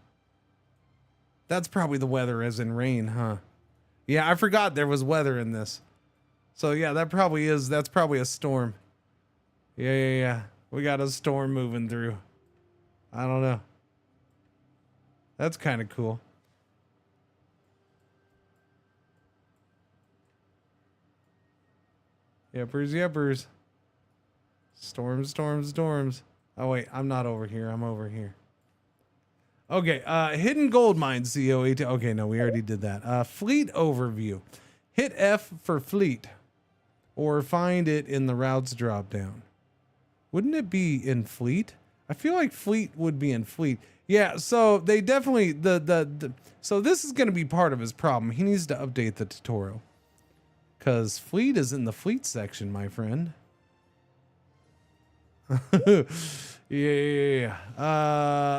That's probably the weather as in rain, huh? Yeah, I forgot there was weather in this. So yeah, that's probably a storm. Yeah. We got a storm moving through. I don't know. That's kind of cool. Yepers. Storms. Oh wait, I'm not over here. I'm over here. Okay, hidden gold mines, CO8. Okay, no, we already did that. Fleet overview. Hit F for fleet, or find it in the routes drop down. Wouldn't it be in fleet? I feel like fleet would be in fleet. Yeah, so they definitely so this is going to be part of his problem. He needs to update the tutorial because fleet is in the fleet section, my friend. Yeah.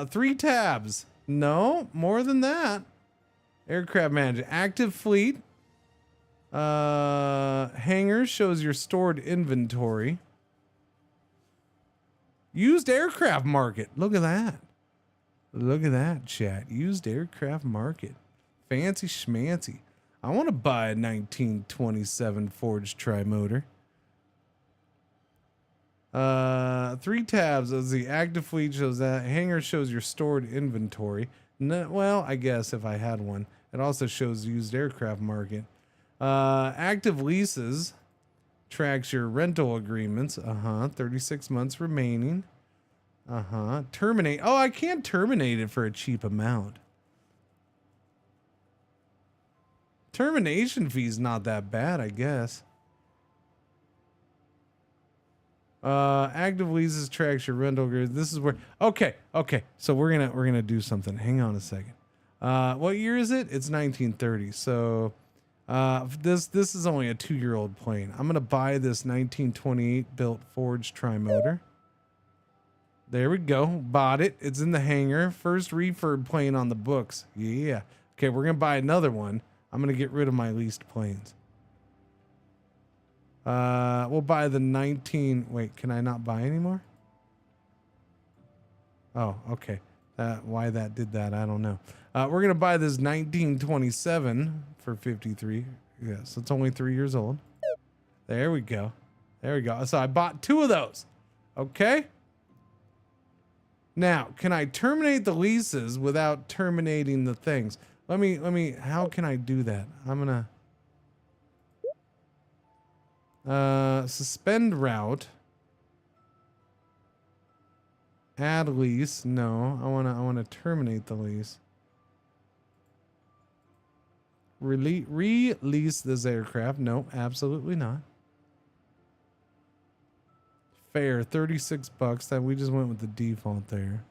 3 tabs. No, more than that. Aircraft manager. Active fleet. Hangar shows your stored inventory. Used aircraft market. Look at that. Look at that, chat. Used aircraft market. Fancy schmancy. I want to buy a 1927 forged tri-motor. 3 tabs as the active fleet shows that. Hangar shows your stored inventory. No, well, I guess if I had one. It also shows used aircraft market. Active leases tracks your rental agreements. 36 months remaining. Terminate. Oh, I can't terminate it for a cheap amount. Termination fee's not that bad, I guess. Active leases tracks your rental agreements. This is where okay. So we're gonna do something. Hang on a second. What year is it? It's 1930. So this is only a 2-year-old plane. I'm gonna buy this 1928 built forged tri-motor. There we go. Bought it. It's in the hangar. First refurb plane on the books. Yeah. Okay, we're gonna buy another one. I'm gonna get rid of my leased planes. We'll buy the 19. Wait, can I not buy anymore? Oh, okay. Why that did that, I don't know. We're gonna buy this 1927 for 53. Yeah, so it's only 3 years old. There we go. There we go. So I bought 2 of those. Okay. Now, can I terminate the leases without terminating the things? Let me, how can I do that? I'm gonna, suspend route. Add lease. No, I wanna terminate the lease. Release this aircraft. No, absolutely not. Fair, 36 bucks. That we just went with the default there.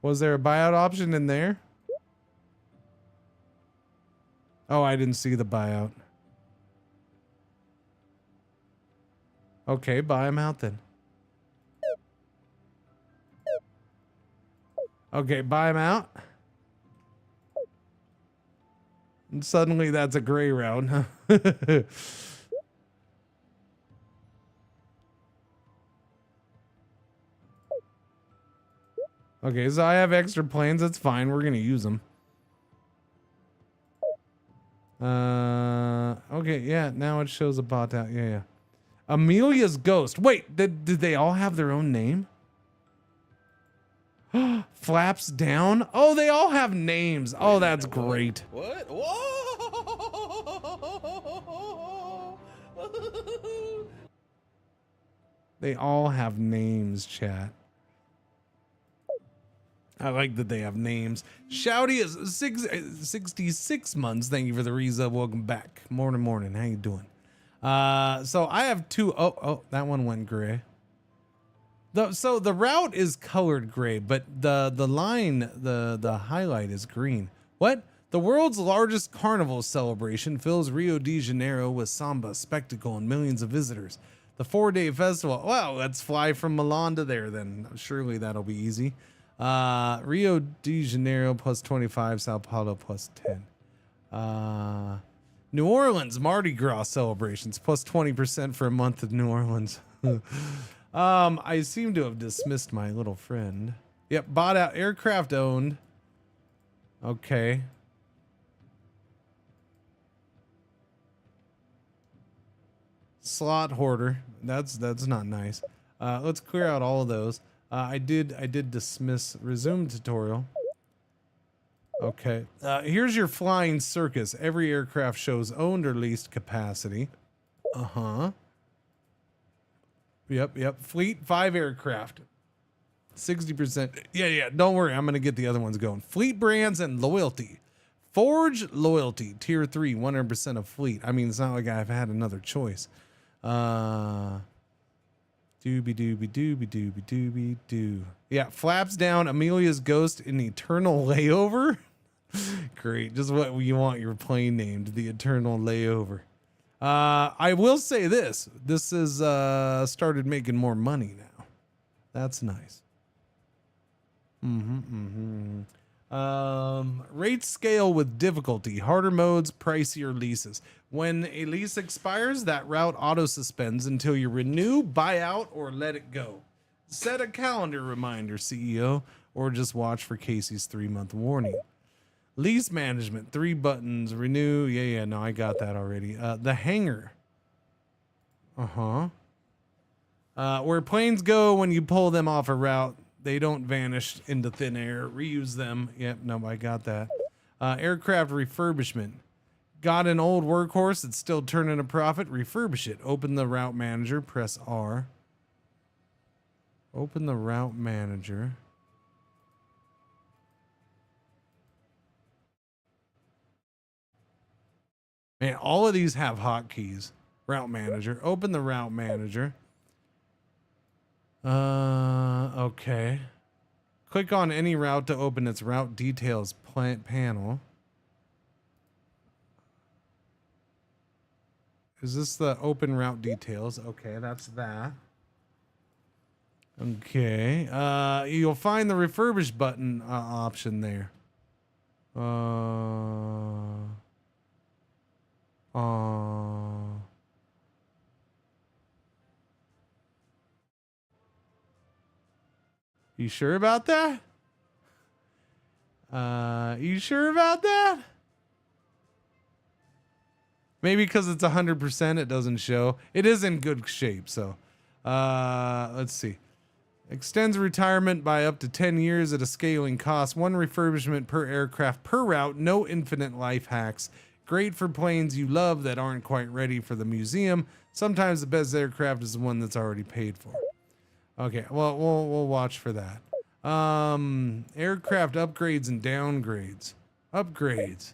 Was there a buyout option in there? Oh, I didn't see the buyout. Okay, buy them out then. Okay, buy them out. And suddenly that's a gray route, huh? Okay, so I have extra planes. That's fine. We're going to use them. Okay, yeah, now it shows a bot out. Yeah. Amelia's Ghost. Wait, did they all have their own name? Flaps down. Oh, they all have names. Oh, that's great. What? Whoa! They all have names, chat. I like that they have names. Shouty is 66 months. Thank you for the resub. Welcome back. Morning. How you doing? So I have 2. Oh, that one went gray. So the route is colored gray, but the line, the highlight is green. What? The world's largest carnival celebration fills Rio de Janeiro with samba, spectacle, and millions of visitors. The 4-day festival. Well, let's fly from Milan to there then. Surely that'll be easy. Rio de Janeiro plus 25, Sao Paulo plus 10. New Orleans Mardi Gras celebrations plus 20% for a month of New Orleans. I seem to have dismissed my little friend. Yep, bought out, aircraft owned. Okay. Slot hoarder. That's not nice. Let's clear out all of those. I did dismiss resume tutorial. Okay. Here's your flying circus. Every aircraft shows owned or leased capacity. Yep. Fleet 5 aircraft. 60%. Yeah. Don't worry. I'm going to get the other ones going. Fleet brands and loyalty. Forge loyalty. Tier 3. 100% of fleet. I mean, it's not like I've had another choice. Doobie-doo. Yeah, flaps down. Amelia's Ghost in Eternal Layover. Great. Just what you want your plane named. The Eternal Layover. I will say this. This is started making more money now. That's nice. Rate scale with difficulty. Harder modes, pricier leases. When a lease expires, that route auto suspends until you renew, buy out, or let it go. Set a calendar reminder, CEO, or just watch for Casey's 3-month warning. Lease management, 3 buttons, renew. Yeah, no, I got that already. The hangar. Where planes go when you pull them off a route, they don't vanish into thin air. Reuse them. Yep, no, I got that. Aircraft refurbishment. Got an old workhorse that's still turning a profit? Refurbish it. Open the route manager. Press R. Open the route manager. Man, all of these have hotkeys. Route manager. Open the route manager. Okay. Click on any route to open its route details panel. Is this the open route details? Okay, that's that. Okay. You'll find the refurbish button option there. You sure about that? You sure about that? Maybe because it's 100%, it doesn't show. It is in good shape, so. Let's see. Extends retirement by up to 10 years at a scaling cost. 1 refurbishment per aircraft per route. No infinite life hacks. Great for planes you love that aren't quite ready for the museum. Sometimes the best aircraft is the one that's already paid for. Okay, well, we'll watch for that. Aircraft upgrades and downgrades. Upgrades.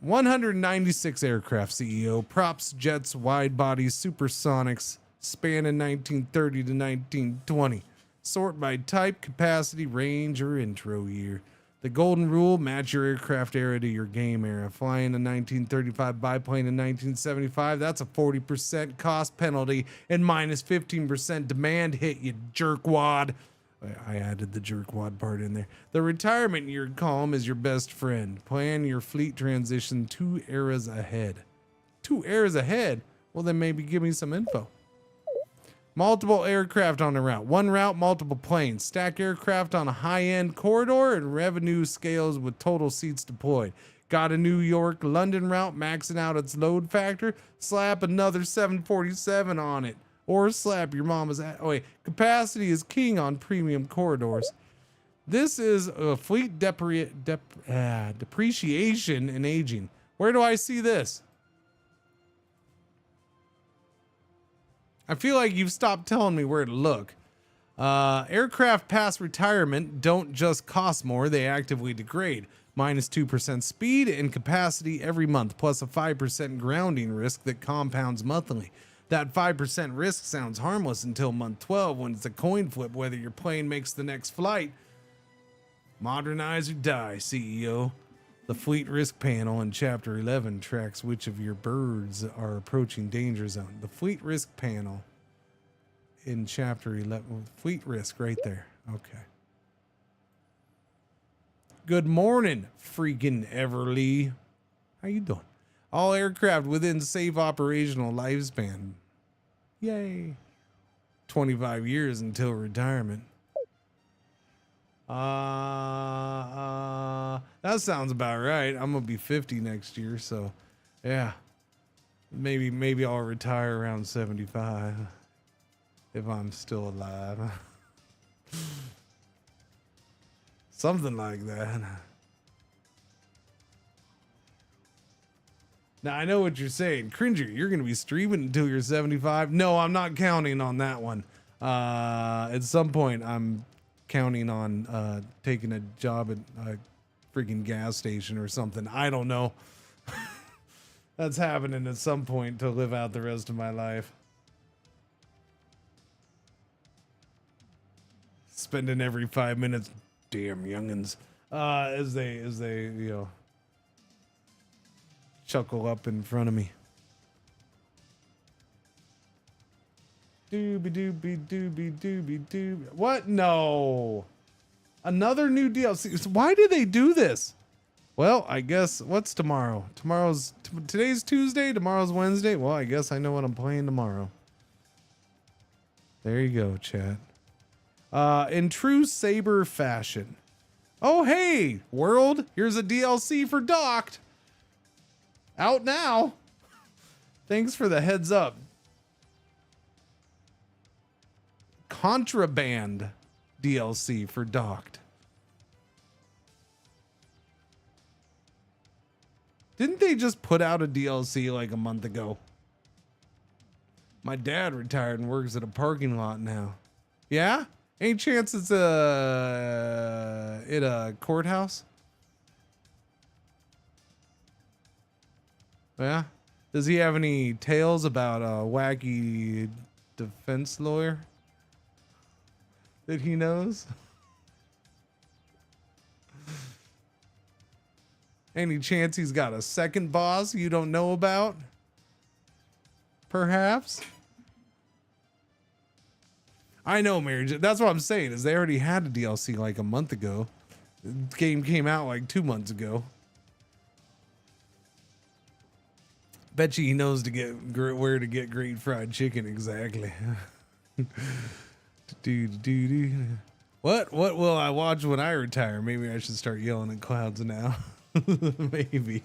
196 aircraft, CEO. Props, jets, wide bodies, supersonics. Span in 1930 to 1920. Sort by type, capacity, range, or intro year. The golden rule, match your aircraft era to your game era. Flying a 1935 biplane in 1975, that's a 40% cost penalty and minus 15% demand hit, you jerkwad. I added the jerkwad part in there. The retirement year column is your best friend. Plan your fleet transition 2 eras ahead. 2 eras ahead? Well, then maybe give me some info. Multiple aircraft on a route. 1 route, multiple planes. Stack aircraft on a high-end corridor and revenue scales with total seats deployed. Got a New York, London route maxing out its load factor? Slap another 747 on it. Or slap your mama's ass. Oh wait, capacity is king on premium corridors. This is a fleet depreciation and aging. Where do I see this? I feel like you've stopped telling me where to look. Aircraft past retirement don't just cost more, they actively degrade. Minus 2% speed and capacity every month, plus a 5% grounding risk that compounds monthly. That 5% risk sounds harmless until month 12 when it's a coin flip whether your plane makes the next flight. Modernize or die, CEO. The fleet risk panel in chapter 11 tracks which of your birds are approaching danger zone. The fleet risk panel in chapter 11, fleet risk right there. Okay. Good morning, freaking Everly. How you doing? All aircraft within safe operational lifespan. Yay. 25 years until retirement. That sounds about right. I'm gonna be 50 next year, so yeah. Maybe I'll retire around 75 if I'm still alive. Something like that. Now I know what you're saying. Cringer, you're gonna be streaming until you're 75. No, I'm not counting on that one. At some point I'm counting on taking a job at a freaking gas station or something. I don't know. That's happening at some point to live out the rest of my life. Spending every 5 minutes, damn youngins, as they you know chuckle up in front of me. Doobie doobie doobie doobie doobie. What? No. Another new DLC. So why do they do this? Well, I guess what's tomorrow? Today's Tuesday, tomorrow's Wednesday. Well, I guess I know what I'm playing tomorrow. There you go, chat. In true Saber fashion. Oh, hey, world, here's a DLC for Docked. Out now. Thanks for the heads up. Contraband DLC for Docked. Didn't they just put out a DLC like a month ago? My dad retired and works at a parking lot now. Yeah? Any chance it's a courthouse? Yeah? Does he have any tales about a wacky defense lawyer that he knows? Any chance he's got a second boss you don't know about? Perhaps? I know, Mary. That's what I'm saying is they already had a DLC like a month ago. The game came out like 2 months ago. Bet you he knows to get where to get great fried chicken exactly. What will I watch when I retire? Maybe I should start yelling at clouds now. Maybe.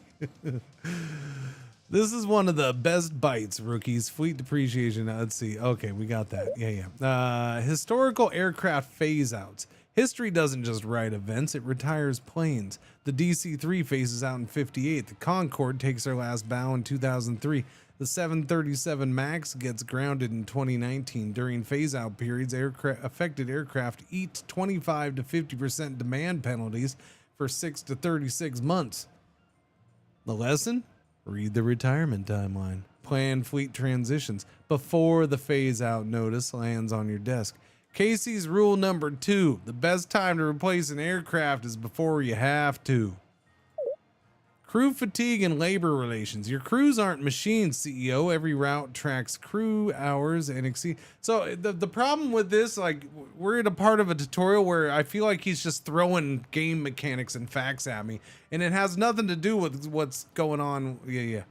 This is one of the best bites, rookies. Fleet depreciation. Let's see. Okay, we got that. Yeah. Historical aircraft phase outs. History doesn't just write events, it retires planes. The DC-3 phases out in 58. The Concorde takes their last bow in 2003. The 737 MAX gets grounded in 2019. During phase-out periods, affected aircraft eat 25 to 50% demand penalties for 6 to 36 months. The lesson? Read the retirement timeline. Plan fleet transitions before the phase-out notice lands on your desk. Casey's rule number 2. The best time to replace an aircraft is before you have to. Crew fatigue and labor relations. Your crews aren't machines, CEO. Every route tracks crew hours and exceed. So the problem with this, like, we're at a part of a tutorial where I feel like he's just throwing game mechanics and facts at me, and it has nothing to do with what's going on. Yeah.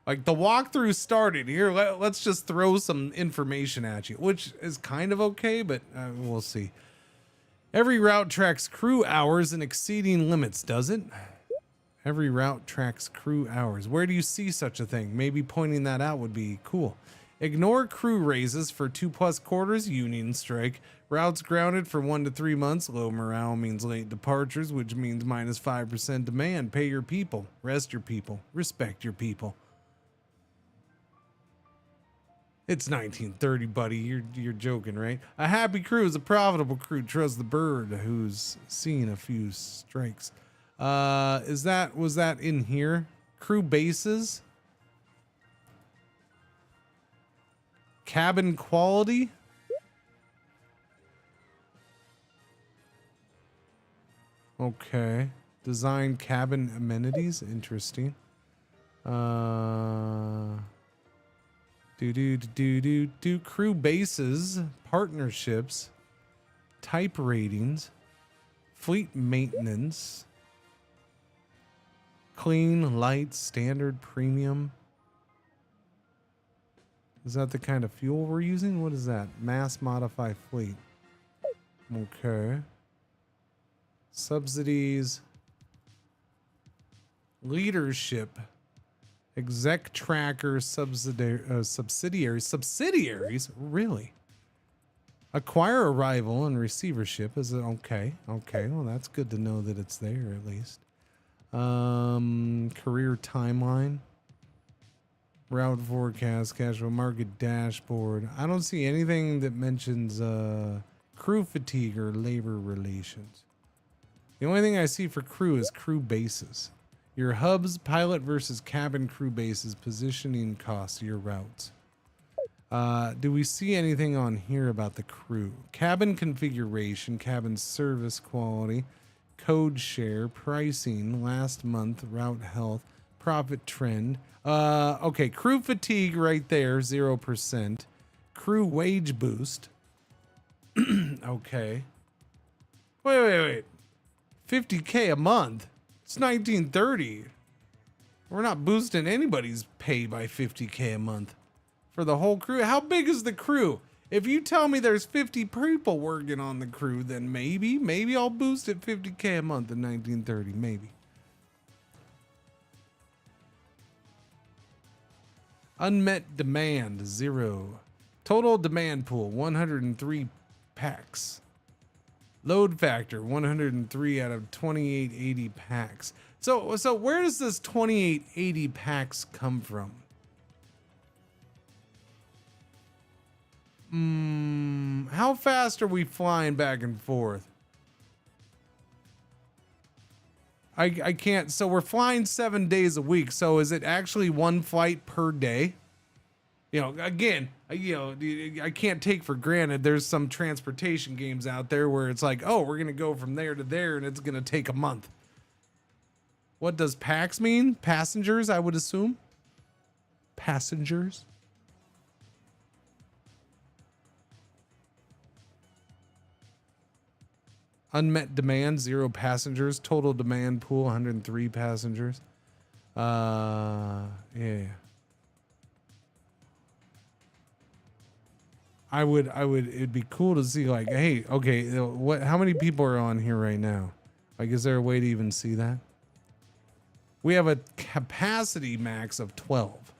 Like the walkthrough started here. Let's just throw some information at you, which is kind of okay, but we'll see. Every route tracks crew hours and exceeding limits, does it? Every route tracks crew hours. Where do you see such a thing? Maybe pointing that out would be cool. Ignore crew raises for 2+ quarters, union strike. Routes grounded for 1 to 3 months. Low morale means late departures, which means minus 5% demand. Pay your people. Rest your people. Respect your people. It's 1930, buddy. You're joking, right? A happy crew is a profitable crew. Trust the bird who's seen a few strikes. Was that in here? Crew bases? Cabin quality? Okay. Design cabin amenities? Interesting. Crew bases, partnerships, type ratings, fleet maintenance, clean, light, standard, premium. Is that the kind of fuel we're using? What is that? Mass modify fleet. Okay. Subsidies. Leadership. Exec tracker subsidiaries. Really? Acquire arrival and receivership. Is it okay? Okay. Well, that's good to know that it's there at least. Career timeline. Route forecast, casual market dashboard. I don't see anything that mentions crew fatigue or labor relations. The only thing I see for crew is crew bases. Your hubs, pilot versus cabin crew bases, positioning costs, your routes. Do we see anything on here about the crew? Cabin configuration, cabin service quality, code share, pricing, last month, route health, profit trend. Okay, crew fatigue right there, 0%. Crew wage boost. Okay. Wait. 50K a month. It's 1930. We're not boosting anybody's pay by 50K a month for the whole crew. How big is the crew? If you tell me there's 50 people working on the crew, then maybe I'll boost it 50K a month in 1930, maybe. Unmet demand, 0. Total demand pool, 103 packs. Load factor, 103 out of 2880 packs. So where does this 2880 packs come from? How fast are we flying back and forth? I can't. So we're flying 7 days a week. So is it actually one flight per day? You know, again, I can't take for granted there's some transportation games out there where it's like, oh, we're going to go from there to there and it's going to take a month. What does PAX mean? Passengers, I would assume. Passengers. Unmet demand, 0 passengers. Total demand pool, 103 passengers. Yeah. It'd be cool to see like, hey, okay, how many people are on here right now? Like, is there a way to even see that? We have a capacity max of 12.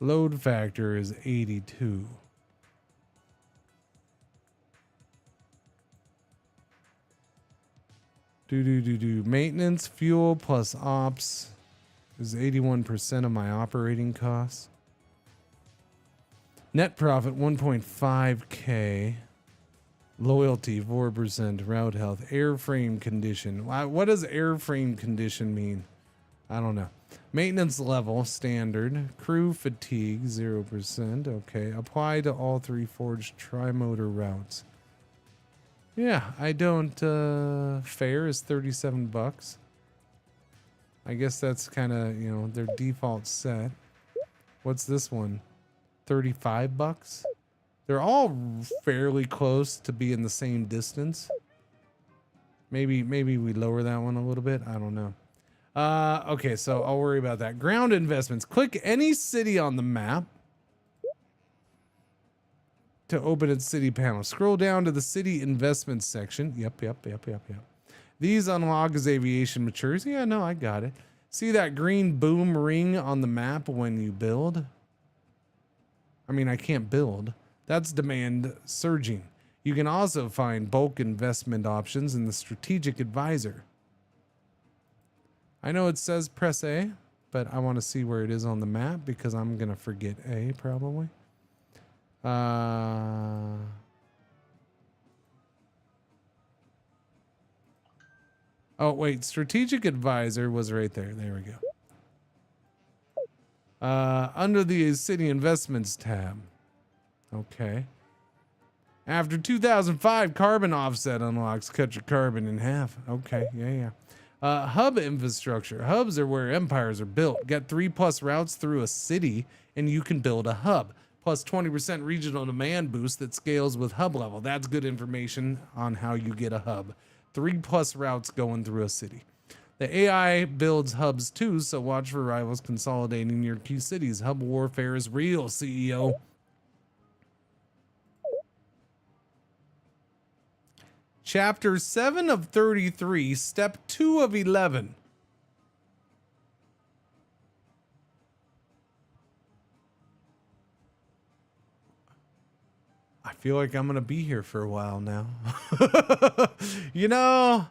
Load factor is 82. Maintenance, fuel plus ops is 81% of my operating costs. Net profit 1.5K. Loyalty 4%. Route health. Airframe condition. What does airframe condition mean? I don't know. Maintenance level standard. Crew fatigue 0%. Okay. Apply to all 3 forged tri-motor routes. Yeah, I don't. Fare is $37. I guess that's kind of, you know, their default set. What's this one? $35. They're all fairly close to be in the same distance. Maybe we lower that one a little bit. I don't know. Okay, so I'll worry about that. Ground investments. Click any city on the map to open its city panel. Scroll down to the city investments section. Yep. These unlock as aviation matures. Yeah, no, I got it. See that green boom ring on the map when you build? I mean, I can't build. That's demand surging. You can also find bulk investment options in the strategic advisor. I know it says press A, but I want to see where it is on the map because I'm going to forget A probably. Oh, wait. Strategic advisor was right there. There we go. Under the city investments tab. Okay. After 2005, carbon offset unlocks. Cut your carbon in half. Okay. Yeah. Hub infrastructure. Hubs are where empires are built. Get 3+ routes through a city and you can build a hub. Plus 20% regional demand boost that scales with hub level. That's good information on how you get a hub. 3+ routes going through a city. The AI builds hubs too, so watch for rivals consolidating your key cities. Hub warfare is real, CEO. Chapter 7 of 33, step 2 of 11. I feel like I'm going to be here for a while now. You know,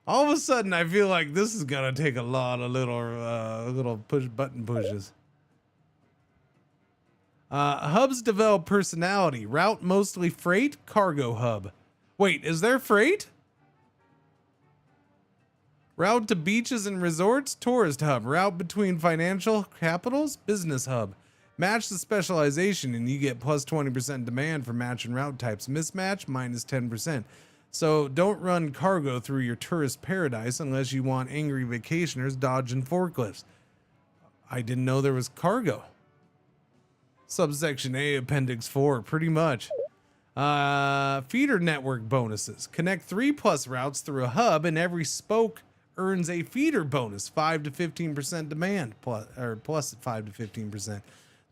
all of a sudden I feel like this is going to take a lot of little push button pushes. Hubs develop personality. Route mostly freight, cargo hub. Wait, is there freight? Route to beaches and resorts, tourist hub. Route between financial capitals, business hub. Match the specialization and you get plus 20% demand for match and route types. Mismatch, minus 10%. So don't run cargo through your tourist paradise unless you want angry vacationers dodging forklifts. I didn't know there was cargo. Subsection A, Appendix 4, pretty much. Feeder network bonuses. Connect 3+ routes through a hub and every spoke earns a feeder bonus, 5 to 15% demand, plus 5 to 15%.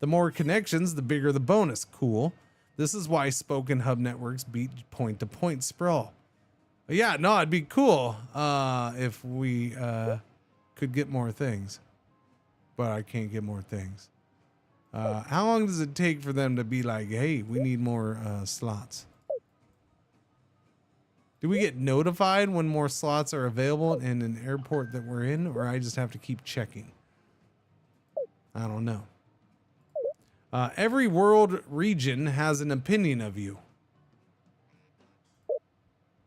The more connections, the bigger the bonus. Cool. This is why spoke and hub networks beat point-to-point sprawl. But yeah, no, it'd be cool if we could get more things. But I can't get more things. How long does it take for them to be like, hey, we need more slots? Do we get notified when more slots are available in an airport that we're in, or I just have to keep checking? I don't know. Every world region has an opinion of you.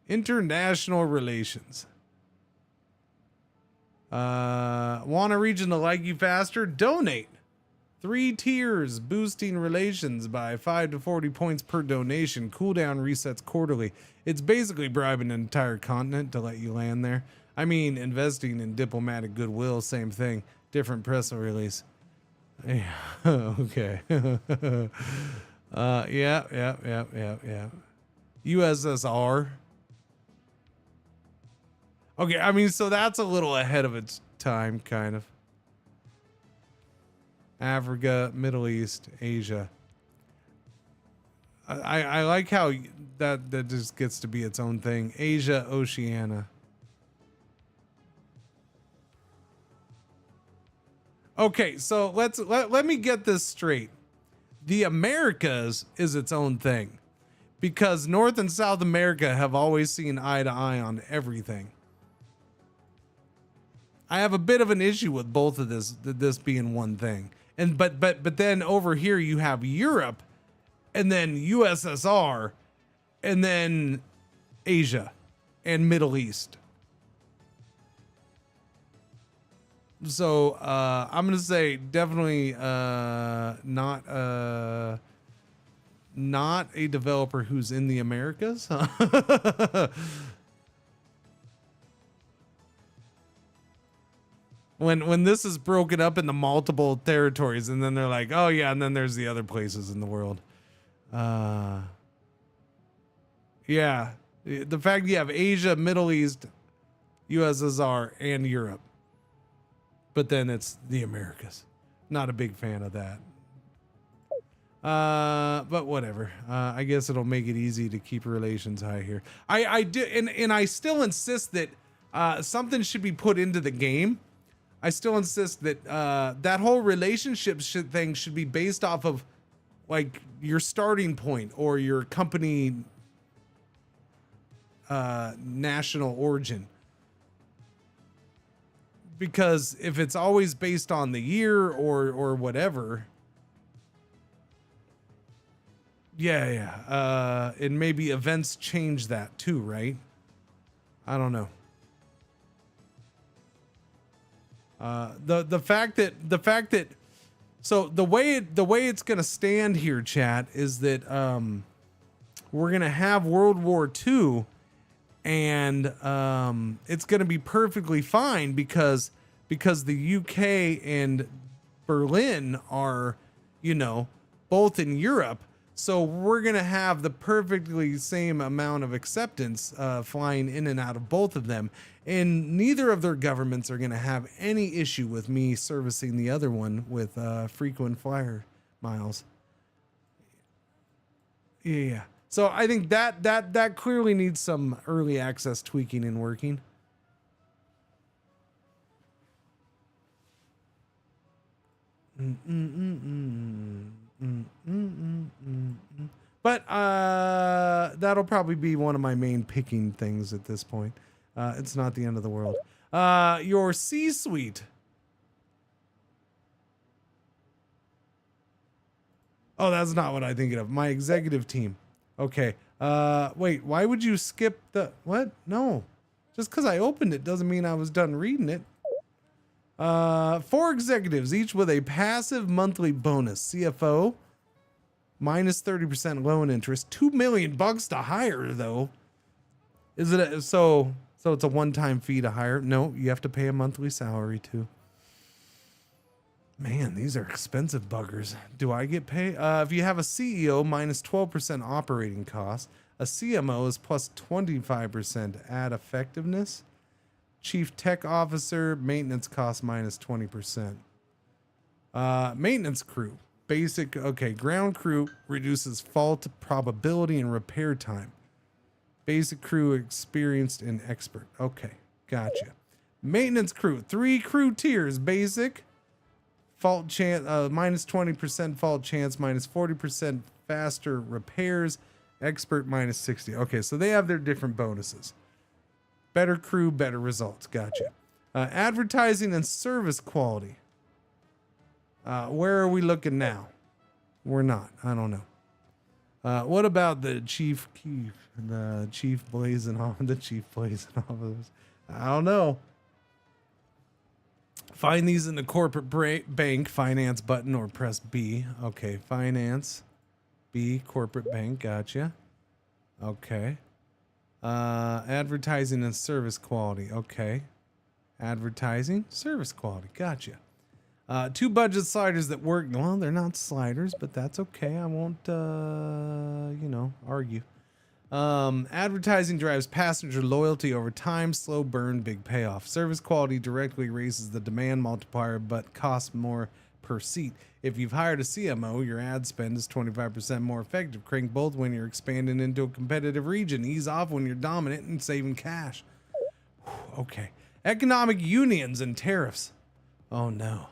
International relations. Want a region to like you faster? Donate. 3 tiers, boosting relations by 5 to 40 points per donation. Cooldown resets quarterly. It's basically bribing an entire continent to let you land there. I mean, investing in diplomatic goodwill, same thing. different press release. Yeah. Okay. Yeah. USSR. Okay, I mean, so that's a little ahead of its time, kind of. Africa, Middle East, Asia. I like how that just gets to be its own thing. Asia, Oceania. Okay, so let me get this straight. The Americas is its own thing because North and South America have always seen eye to eye on everything. I have a bit of an issue with both of this being one thing. And but then over here you have Europe and then USSR and then Asia and Middle East. So I'm gonna say definitely not a developer who's in the Americas. When this is broken up into multiple territories, and then they're like, oh yeah, and then there's the other places in the world. Yeah, the fact you have Asia, Middle East, USSR, and Europe. But then it's the Americas. Not a big fan of that. But whatever. I guess it'll make it easy to keep relations high here. I do, and I still insist that something should be put into the game. I still insist that that whole relationship thing should be based off of like your starting point or your company national origin. Because if it's always based on the year or whatever, and maybe events change that too, right? I don't know. The fact that so the way it's gonna stand here, chat, is that we're gonna have World War II. And it's going to be perfectly fine because the UK and Berlin are, both in Europe. So we're going to have the perfectly same amount of acceptance flying in and out of both of them. And neither of their governments are going to have any issue with me servicing the other one with frequent flyer miles. Yeah. So I think that clearly needs some early access tweaking and working. But that'll probably be one of my main picking things at this point. It's not the end of the world. Your C-suite. Oh, that's not what I'm thinking of. My executive team. Okay. Wait, why would you skip the what? No. Just because I opened it doesn't mean I was done reading it. 4 executives, each with a passive monthly bonus. CFO, minus 30% loan interest. $2 million to hire, though. Is it so it's a one-time fee to hire? No, you have to pay a monthly salary too. Man, these are expensive buggers. Do I get paid? If you have a CEO, minus 12% operating costs. A CMO is plus 25% ad effectiveness. Chief tech officer, maintenance costs minus 20%. Maintenance crew, basic, okay, ground crew reduces fault probability and repair time. Basic crew, experienced and expert. Okay, gotcha. Maintenance crew, 3 crew tiers, basic. Fault chance, minus 20% fault chance, minus 40% faster repairs, expert minus 60. Okay, so they have their different bonuses. Better crew, better results. Gotcha. Advertising and service quality. Where are we looking now? We're not. I don't know. What about the chief blazing officers? I don't know. Find these in the corporate bank finance button or press B. Okay, finance, B, corporate bank. Gotcha. Okay. Advertising and service quality. Okay. Advertising, service quality. Gotcha. Two budget sliders that work. Well, they're not sliders, but that's okay. I won't, argue. Advertising drives passenger loyalty over time. Slow burn, big payoff. Service quality directly raises the demand multiplier, but costs more per seat. If you've hired a CMO, your ad spend is 25% more effective. Crank both when you're expanding into a competitive region. Ease off when you're dominant and saving cash. Okay. Economic unions and tariffs. Oh no.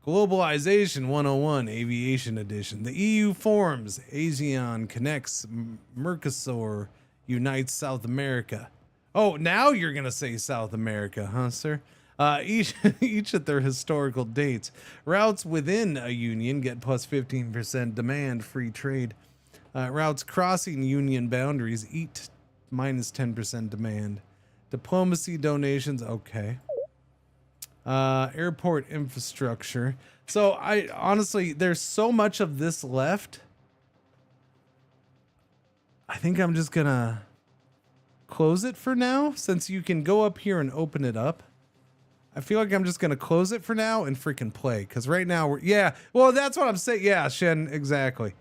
Globalization 101 Aviation Edition. The EU forms. ASEAN connects. Mercosur unites South America. Oh, now you're going to say South America, huh, sir? Each at their historical dates. Routes within a union get plus 15% demand, free trade. Routes crossing union boundaries eat minus 10% demand. Diplomacy donations, okay. Airport infrastructure. So I honestly, there's so much of this left. I think I'm just gonna close it for now, since you can go up here and open it up. I feel like I'm just gonna close it for now and freaking play, because right now well, that's what I'm saying. Yeah, Shen, exactly.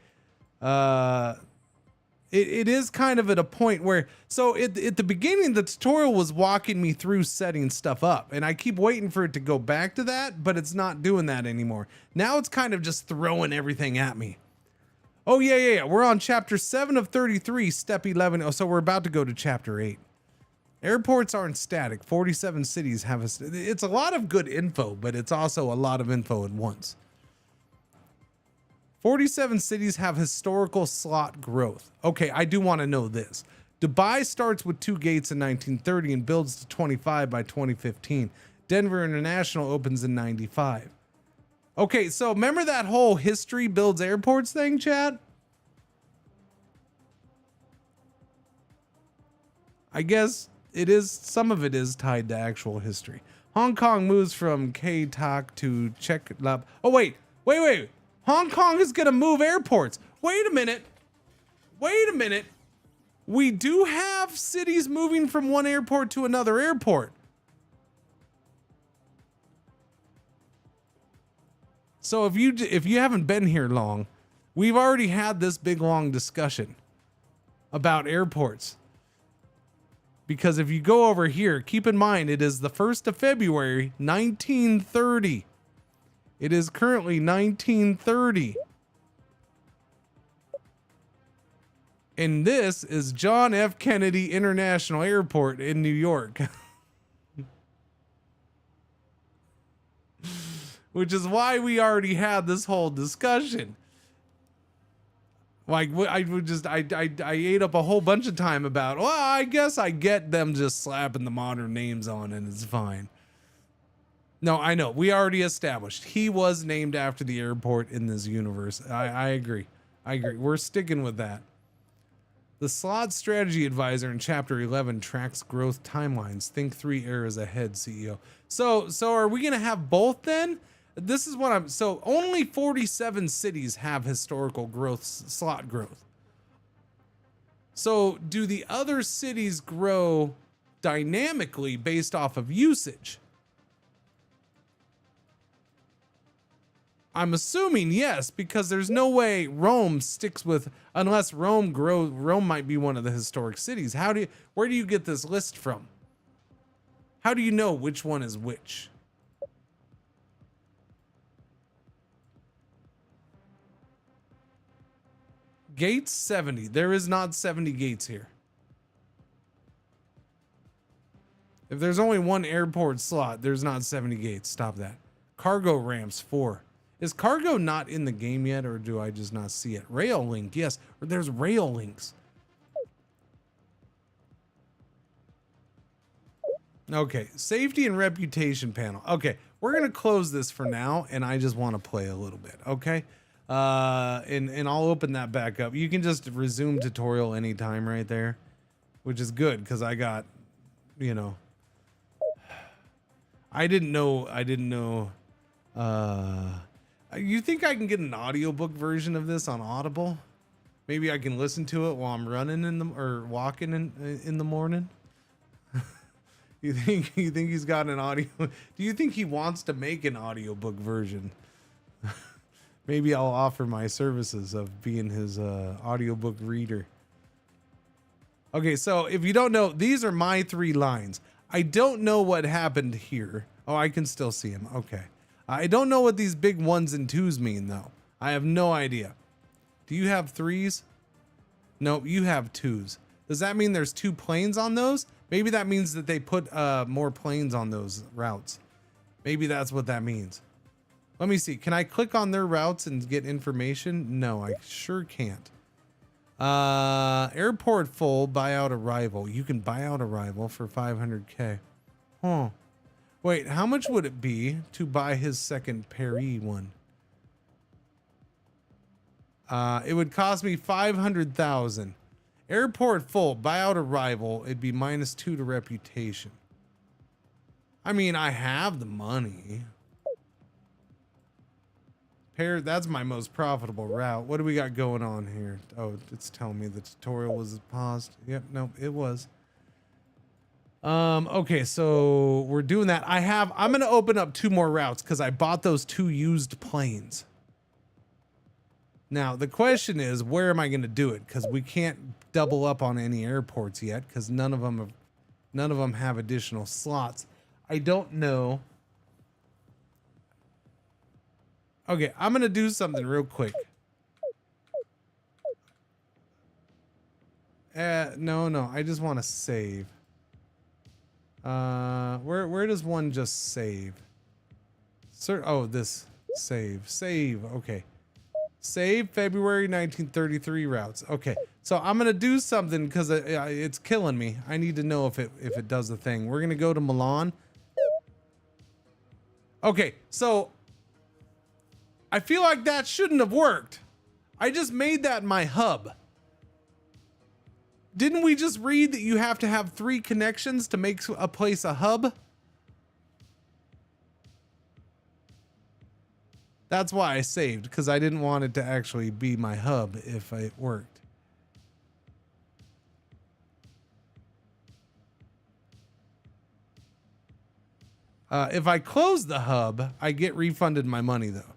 It is kind of at a point where, so at the beginning, the tutorial was walking me through setting stuff up, and I keep waiting for it to go back to that, but it's not doing that anymore. Now it's kind of just throwing everything at me. Oh, yeah. We're on chapter 7 of 33, step 11. Oh, so we're about to go to chapter 8. Airports aren't static. 47 cities have it's a lot of good info, but it's also a lot of info at once. 47 cities have historical slot growth. Okay, I do want to know this. Dubai starts with 2 gates in 1930 and builds to 25 by 2015. Denver International opens in 95. Okay, so remember that whole history builds airports thing, Chad? I guess it is, some of it is tied to actual history. Hong Kong moves from K-Tak to Czech Lab. Oh, wait. Hong Kong is going to move airports. Wait a minute. We do have cities moving from one airport to another airport. So if you haven't been here long, we've already had this big long discussion about airports. Because if you go over here, keep in mind it is the 1st of February, 1930. It is currently 1930. And this is John F. Kennedy International Airport in New York. Which is why we already had this whole discussion. Like, I ate up a whole bunch of time about, well, I guess I get them just slapping the modern names on and it's fine. No, I know. We already established he was named after the airport in this universe. I agree. We're sticking with that. The slot strategy advisor in chapter 11 tracks growth timelines. Think 3 eras ahead, CEO. So are we going to have both then? This is what so only 47 cities have historical growth, slot growth. So do the other cities grow dynamically based off of usage? I'm assuming yes, because there's no way Rome sticks with, unless Rome might be one of the historic cities. Where do you get this list from? How do you know which one is which? Gates 70. There is not 70 gates here. If there's only one airport slot, there's not 70 gates. Stop that. Cargo ramps 4. Is cargo not in the game yet, or do I just not see it? Rail link, yes. Or there's rail links. Okay, safety and reputation panel. Okay, we're gonna close this for now, and I just want to play a little bit. Okay, and I'll open that back up. You can just resume tutorial anytime right there, which is good because I got, I didn't know. You think I can get an audiobook version of this on Audible? Maybe I can listen to it while I'm running or walking in the morning. You think he's got an audio? Do you think he wants to make an audiobook version? Maybe I'll offer my services of being his audiobook reader. Okay, so if you don't know, these are my 3 lines. I don't know what happened here. Oh, I can still see him. Okay. I don't know what these big 1s and 2s mean, though. I have no idea. Do you have 3s? No, you have 2s. Does that mean there's 2 planes on those? Maybe that means that they put more planes on those routes. Maybe that's what that means. Let me see. Can I click on their routes and get information? No, I sure can't. Airport full, buy out arrival. You can buy out arrival for 500K. Huh. Wait, how much would it be to buy his second Paris one? It would cost me 500,000. Airport full, buy out arrival. It'd be -2 to reputation. I mean, I have the money. That's my most profitable route. What do we got going on here? Oh, it's telling me the tutorial was paused. Yep, nope, it was. Okay, so we're doing that. I'm gonna open up 2 more routes because I bought those 2 used planes. Now the question is, where am I gonna do it? Because we can't double up on any airports yet because none of them have additional slots. I don't know. Okay, I'm gonna do something real quick. No, I just want to save. Where does one just save? Oh, this save. Okay, save February 1933 routes. Okay, so I'm gonna do something because it's killing me. I need to know if it does the thing. We're gonna go to Milan. Okay, so I feel like that shouldn't have worked. I just made that my hub. Didn't we just read that you have to have 3 connections to make a place a hub? That's why I saved, because I didn't want it to actually be my hub if it worked. If I close the hub, I get refunded my money though.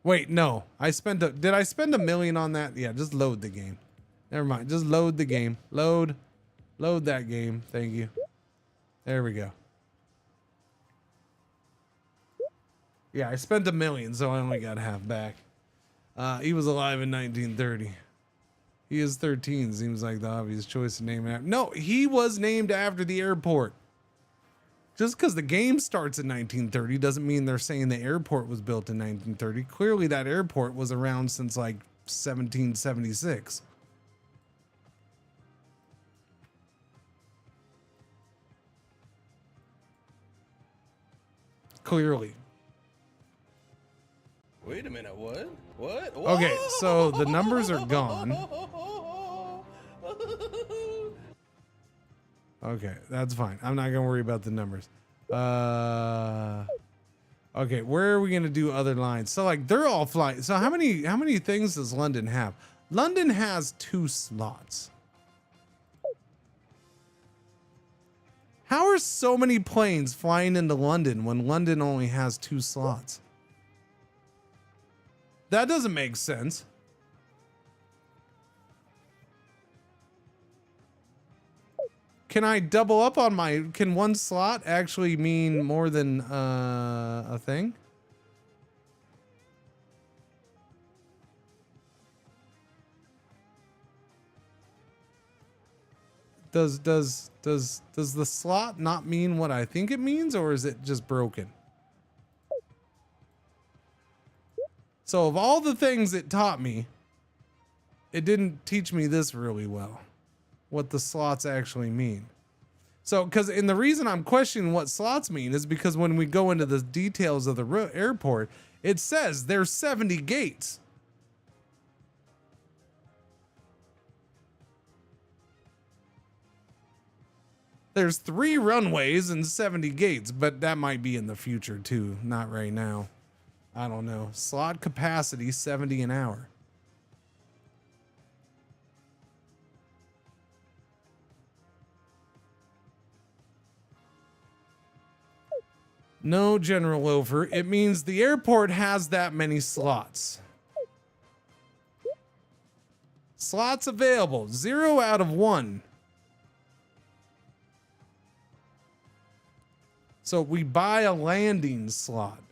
Wait, no. Did I spend $1 million on that? Yeah, just load the game. Never mind. Just load the game. Load that game. Thank you. There we go. Yeah, I spent $1 million, so I only got half back. He was alive in 1930. He is 13. Seems like the obvious choice to name after. No, he was named after the airport. Just because the game starts in 1930 doesn't mean they're saying the airport was built in 1930. Clearly that airport was around since like 1776. Clearly. Wait a minute, what? What? Okay, so the numbers are gone. Okay, that's fine. I'm not gonna worry about the numbers. Okay, where are we gonna do other lines? So like they're all flying. So how many things does London have? London has 2 slots. How are so many planes flying into London when London only has 2 slots? That doesn't make sense. Can I double up on can 1 slot actually mean more than a thing? Does the slot not mean what I think it means, or is it just broken? So of all the things it taught me, it didn't teach me this really well. What the slots actually mean. So, the reason I'm questioning what slots mean is because when we go into the details of the airport, it says there's 70 gates. There's 3 runways and 70 gates, but that might be in the future too, not right now. I don't know. Slot capacity 70 an hour. No, General Loafer. It means the airport has that many slots. Slots available. 0 out of 1. So we buy a landing slot.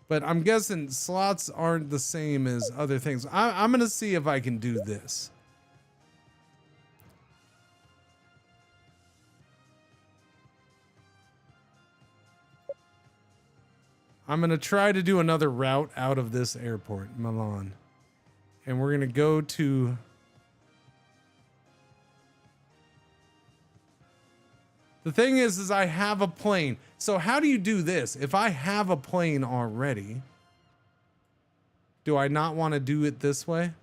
But I'm guessing slots aren't the same as other things. I'm going to see if I can do this. I'm going to try to do another route out of this airport, Milan. And we're going to go to... The thing is I have a plane. So how do you do this? If I have a plane already, do I not want to do it this way?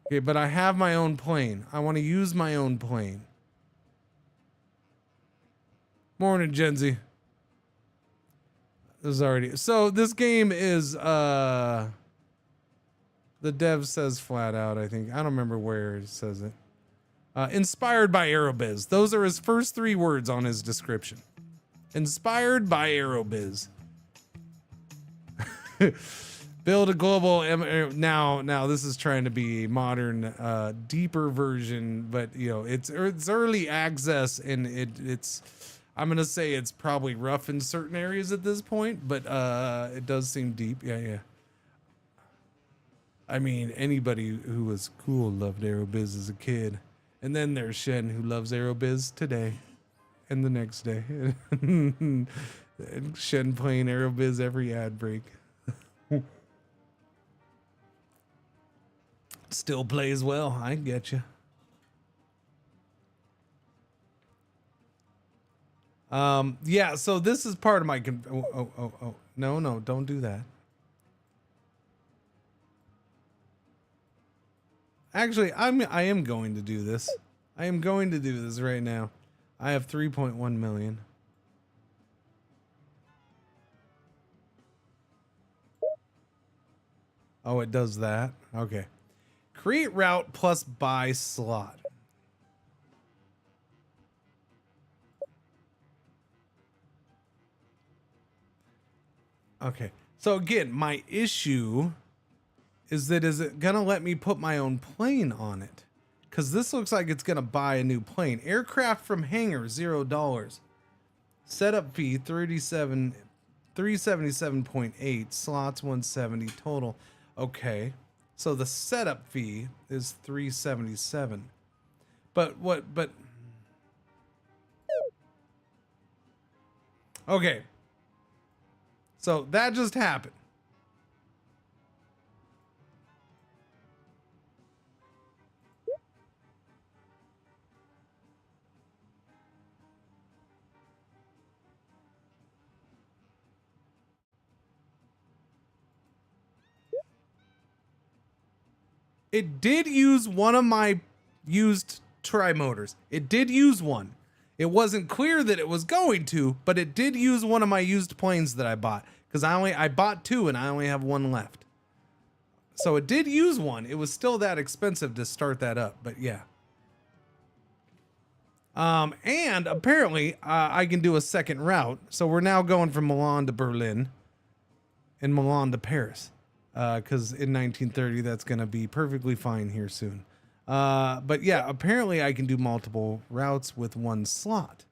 Okay, but I have my own plane. I want to use my own plane. Morning, Genzi. This is already... So this game is, the dev says flat out, I think. I don't remember where it says it. Inspired by Aerobiz. Those are his first 3 words on his description. Inspired by Aerobiz. Build a global... Now this is trying to be a modern, deeper version, but, you know, it's early access, and it's... I'm going to say it's probably rough in certain areas at this point, but it does seem deep. Yeah. I mean, anybody who was cool loved Aerobiz as a kid. And then there's Shen, who loves Aerobiz today and the next day. And Shen playing Aerobiz every ad break. Still plays well. I get you. Yeah, so this is part of my no, don't do that. Actually, I am going to do this. I am going to do this right now. I have 3.1 million. Oh, it does that. Okay. Create route plus buy slot. Okay, so again, my issue is it gonna let me put my own plane on it? Because this looks like it's gonna buy a new plane. Aircraft from hangar, $0. Setup fee, 377.8. Slots, 170 total. Okay, so the setup fee is 377. But okay. So that just happened. It did use one of my used tri-motors. It did use one. It wasn't clear that it was going to, but it did use one of my used planes that I bought. Because I bought 2 and I only have 1 left. So it did use one. It was still that expensive to start that up, but yeah. And apparently I can do a second route. So we're now going from Milan to Berlin and Milan to Paris. Because in 1930, that's going to be perfectly fine here soon. But yeah, apparently I can do multiple routes with 1 slot.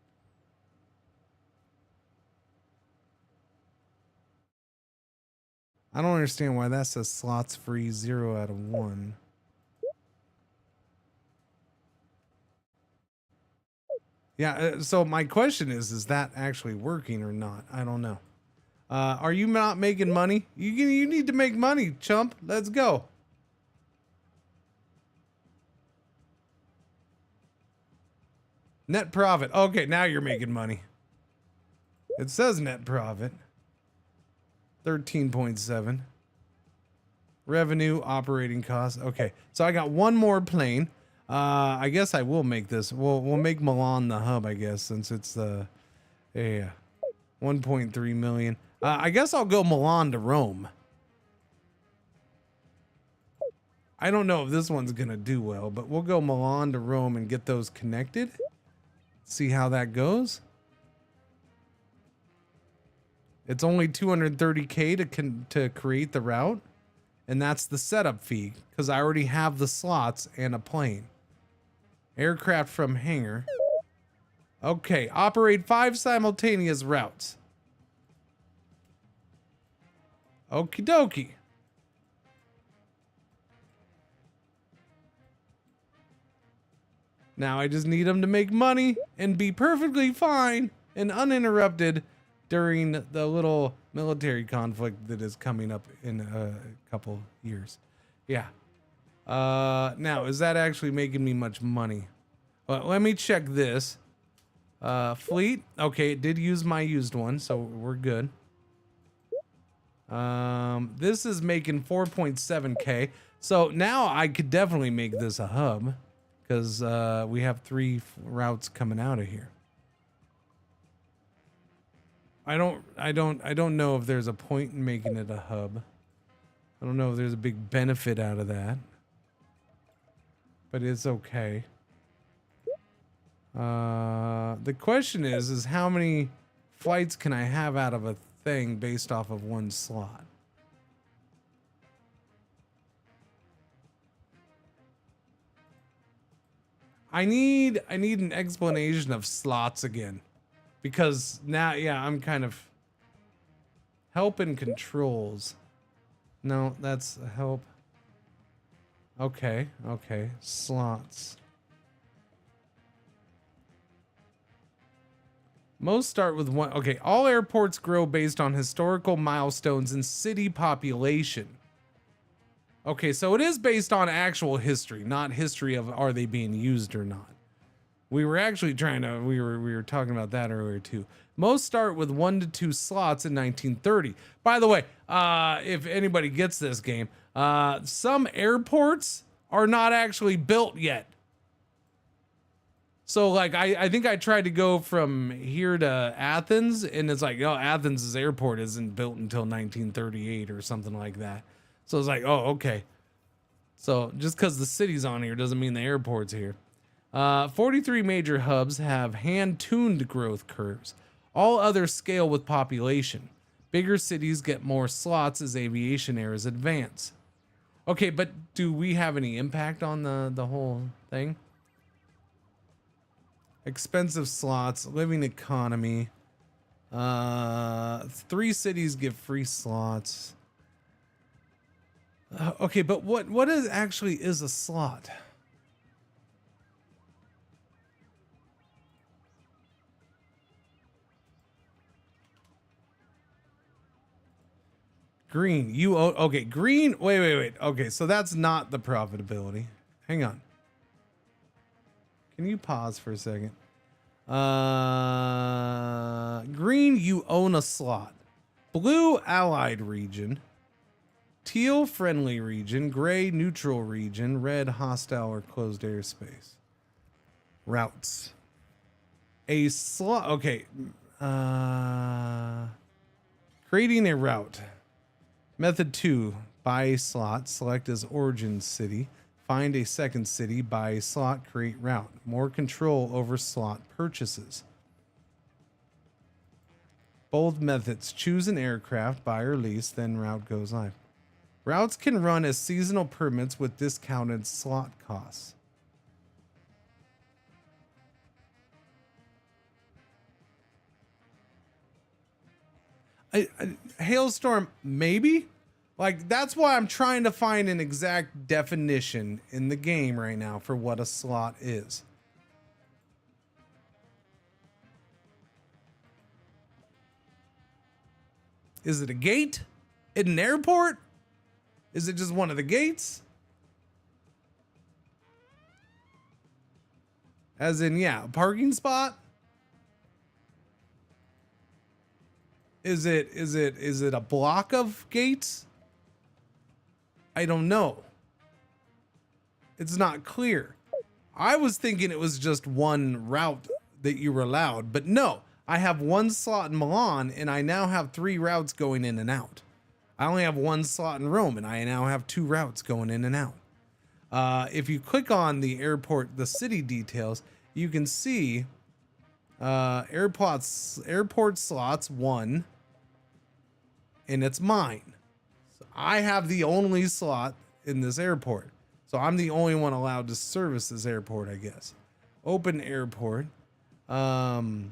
I don't understand why that says slots free 0 out of 1. Yeah, so my question is that actually working or not? I don't know. Are you not making money? You need to make money, chump. Let's go. Net profit. Okay, now you're making money. It says net profit. 13.7. Revenue, operating costs. Okay, so I got 1 more plane. I guess I will make this. We'll make Milan the hub, I guess, since it's the 1.3 million. I guess I'll go Milan to Rome. I don't know if this one's gonna do well, but we'll go Milan to Rome and get those connected. See how that goes. It's only 230K to create the route, and that's the setup fee because I already have the slots and a plane. Aircraft from hangar. Okay, operate 5 simultaneous routes. Okie dokie. Now I just need them to make money and be perfectly fine and uninterrupted during the little military conflict that is coming up in a couple years. Yeah. Now, is that actually making me much money? Well, let me check this. Fleet. Okay, it did use my used one, so we're good. This is making 4.7K. So now I could definitely make this a hub because we have 3 routes coming out of here. I don't know if there's a point in making it a hub. I don't know if there's a big benefit out of that. But it's okay. The question is how many flights can I have out of a thing based off of 1 slot? I need an explanation of slots again. Because now, yeah, I'm kind of help and controls. No, that's help. Okay, slots. Most start with 1. Okay, all airports grow based on historical milestones and city population. Okay, so it is based on actual history, not history of are they being used or not. We were actually we were talking about that earlier too. Most start with 1 to 2 slots in 1930. By the way, if anybody gets this game, some airports are not actually built yet. So like I think I tried to go from here to Athens and it's like, oh, Athens' airport isn't built until 1938 or something like that. So it's like, oh, okay. So just because the city's on here doesn't mean the airport's here. 43 major hubs have hand-tuned growth curves. All others scale with population. Bigger cities get more slots as aviation eras advance. Okay, but do we have any impact on the whole thing? Expensive slots, living economy. 3 cities give free slots. Okay, but what is actually is a slot? Green, you own, okay, green, wait. Okay, so that's not the profitability. Hang on. Can you pause for a second? Green, you own a slot. Blue, allied region. Teal, friendly region. Gray, neutral region. Red, hostile or closed airspace. Routes. A slot, okay. Creating a route. Method 2, buy a slot, select as origin city, find a second city, buy a slot, create route. More control over slot purchases. Both methods, choose an aircraft, buy or lease, then route goes live. Routes can run as seasonal permits with discounted slot costs. Hailstorm, maybe? Like, that's why I'm trying to find an exact definition in the game right now for what a slot is. Is it a gate in an airport? Is it just one of the gates? As in, yeah, a parking spot? Is it a block of gates? I don't know. It's not clear. I was thinking it was just one route that you were allowed, but no. I have 1 slot in Milan and I now have 3 routes going in and out. I only have 1 slot in Rome and I now have 2 routes going in and out. If you click on the airport, the city details, you can see airport slots 1, and it's mine. So I have the only slot in this airport. So I'm the only one allowed to service this airport, I guess. Open airport. And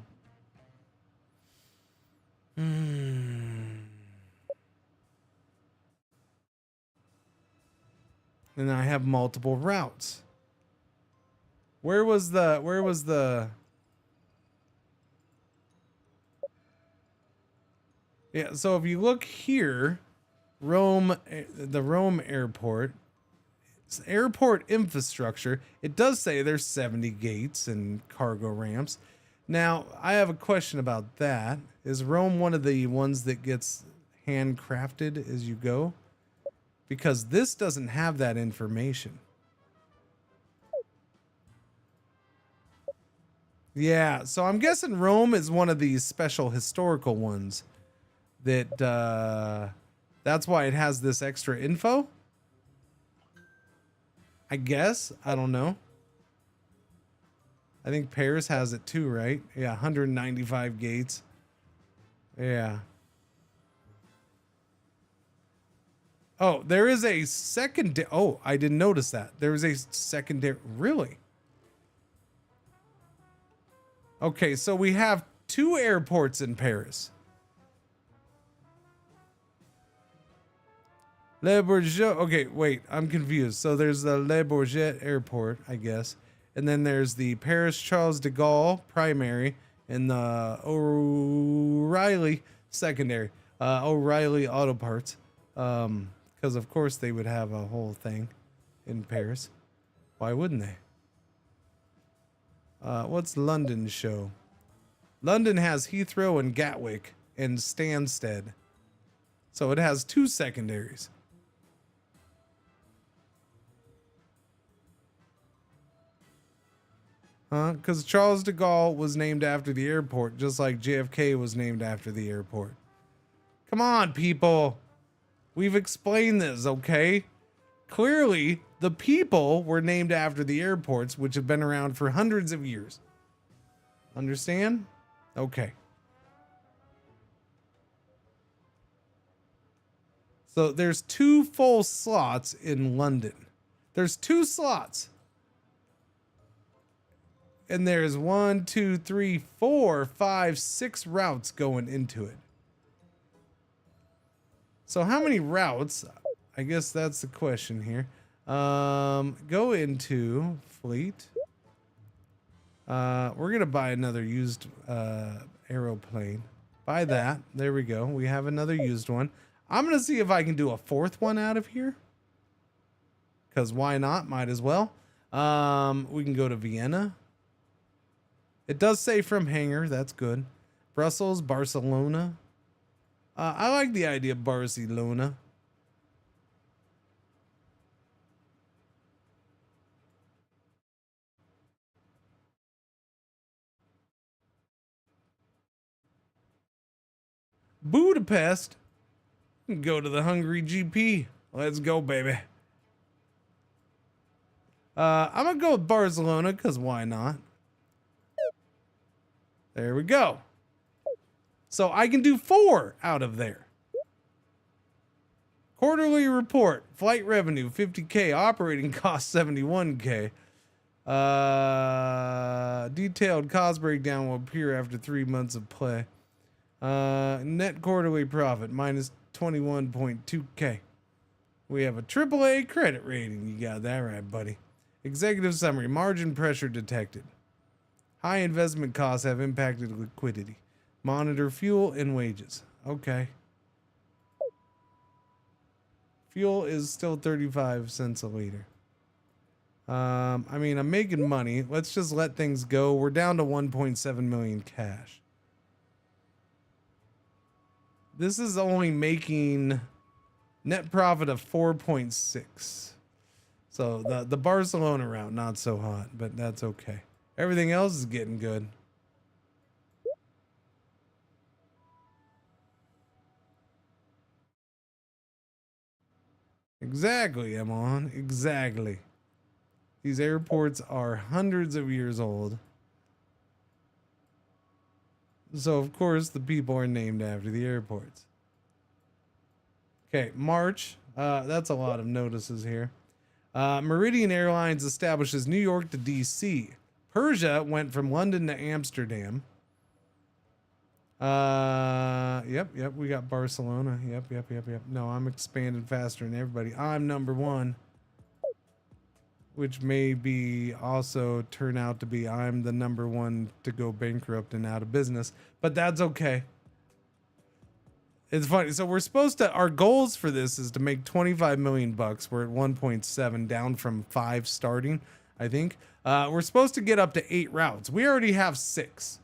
I have multiple routes. Where was the Yeah, so if you look here, the Rome airport, airport infrastructure, it does say there's 70 gates and cargo ramps. Now, I have a question about that. Is Rome one of the ones that gets handcrafted as you go? Because this doesn't have that information. Yeah, so I'm guessing Rome is one of these special historical ones that that's why it has this extra info. I guess. I don't know. I think Paris has it too, right? Yeah, 195 gates. Yeah. Oh, there is a secondary. Oh, I didn't notice that. There is a secondary. Really? Okay, so we have 2 airports in Paris. Le Bourget. Okay, wait, I'm confused. So there's the Le Bourget Airport, I guess. And then there's the Paris Charles de Gaulle primary and the O'Reilly secondary. O'Reilly Auto Parts. Because of course they would have a whole thing in Paris. Why wouldn't they? What's London show? London has Heathrow and Gatwick and Stansted. So it has 2 secondaries. Because Charles de Gaulle was named after the airport, just like JFK was named after the airport. Come on, people. We've explained this, okay? Clearly, the people were named after the airports, which have been around for hundreds of years. Understand? Okay. So there's 2 full slots in London. There's 2 slots. And there's 1, 2, 3, 4, 5, 6 routes going into it. So how many routes? I guess that's the question here. Go into fleet. We're gonna buy another used aeroplane. Buy that. There we go. We have another used one. I'm gonna see if I can do a 4th one out of here. Cause why not? Might as well. We can go to Vienna. It does say from hangar. That's good. Brussels, Barcelona. I like the idea of Barcelona. Budapest. Go to the Hungary GP. Let's go, baby. I'm gonna go with Barcelona because why not? There we go. So I can do 4 out of there. Quarterly report. Flight revenue 50K. Operating cost 71K. Detailed cost breakdown will appear after 3 months of play. Net quarterly profit minus 21.2K. We have a AAA credit rating. You got that right, buddy. Executive summary. Margin pressure detected. High investment costs have impacted liquidity. Monitor fuel and wages. Okay. Fuel is still 35 cents a liter. I mean, I'm making money. Let's just let things go. We're down to 1.7 million cash. This is only making net profit of 4.6. So the Barcelona route, not so hot, but that's okay. Everything else is getting good. Exactly, I'm on. Exactly. These airports are hundreds of years old. So, of course, the people are named after the airports. Okay, March. That's a lot of notices here. Meridian Airlines establishes New York to D.C. Persia went from London to Amsterdam. Yep, we got Barcelona. Yep. No, I'm expanding faster than everybody. I'm number one. Which may be also turn out to be I'm the number one to go bankrupt and out of business. But that's okay. It's funny. So we're supposed to, our goals for this is to make 25 million bucks. We're at 1.7, down from 5 starting, I think. We're supposed to get up to 8 routes. We already have 6.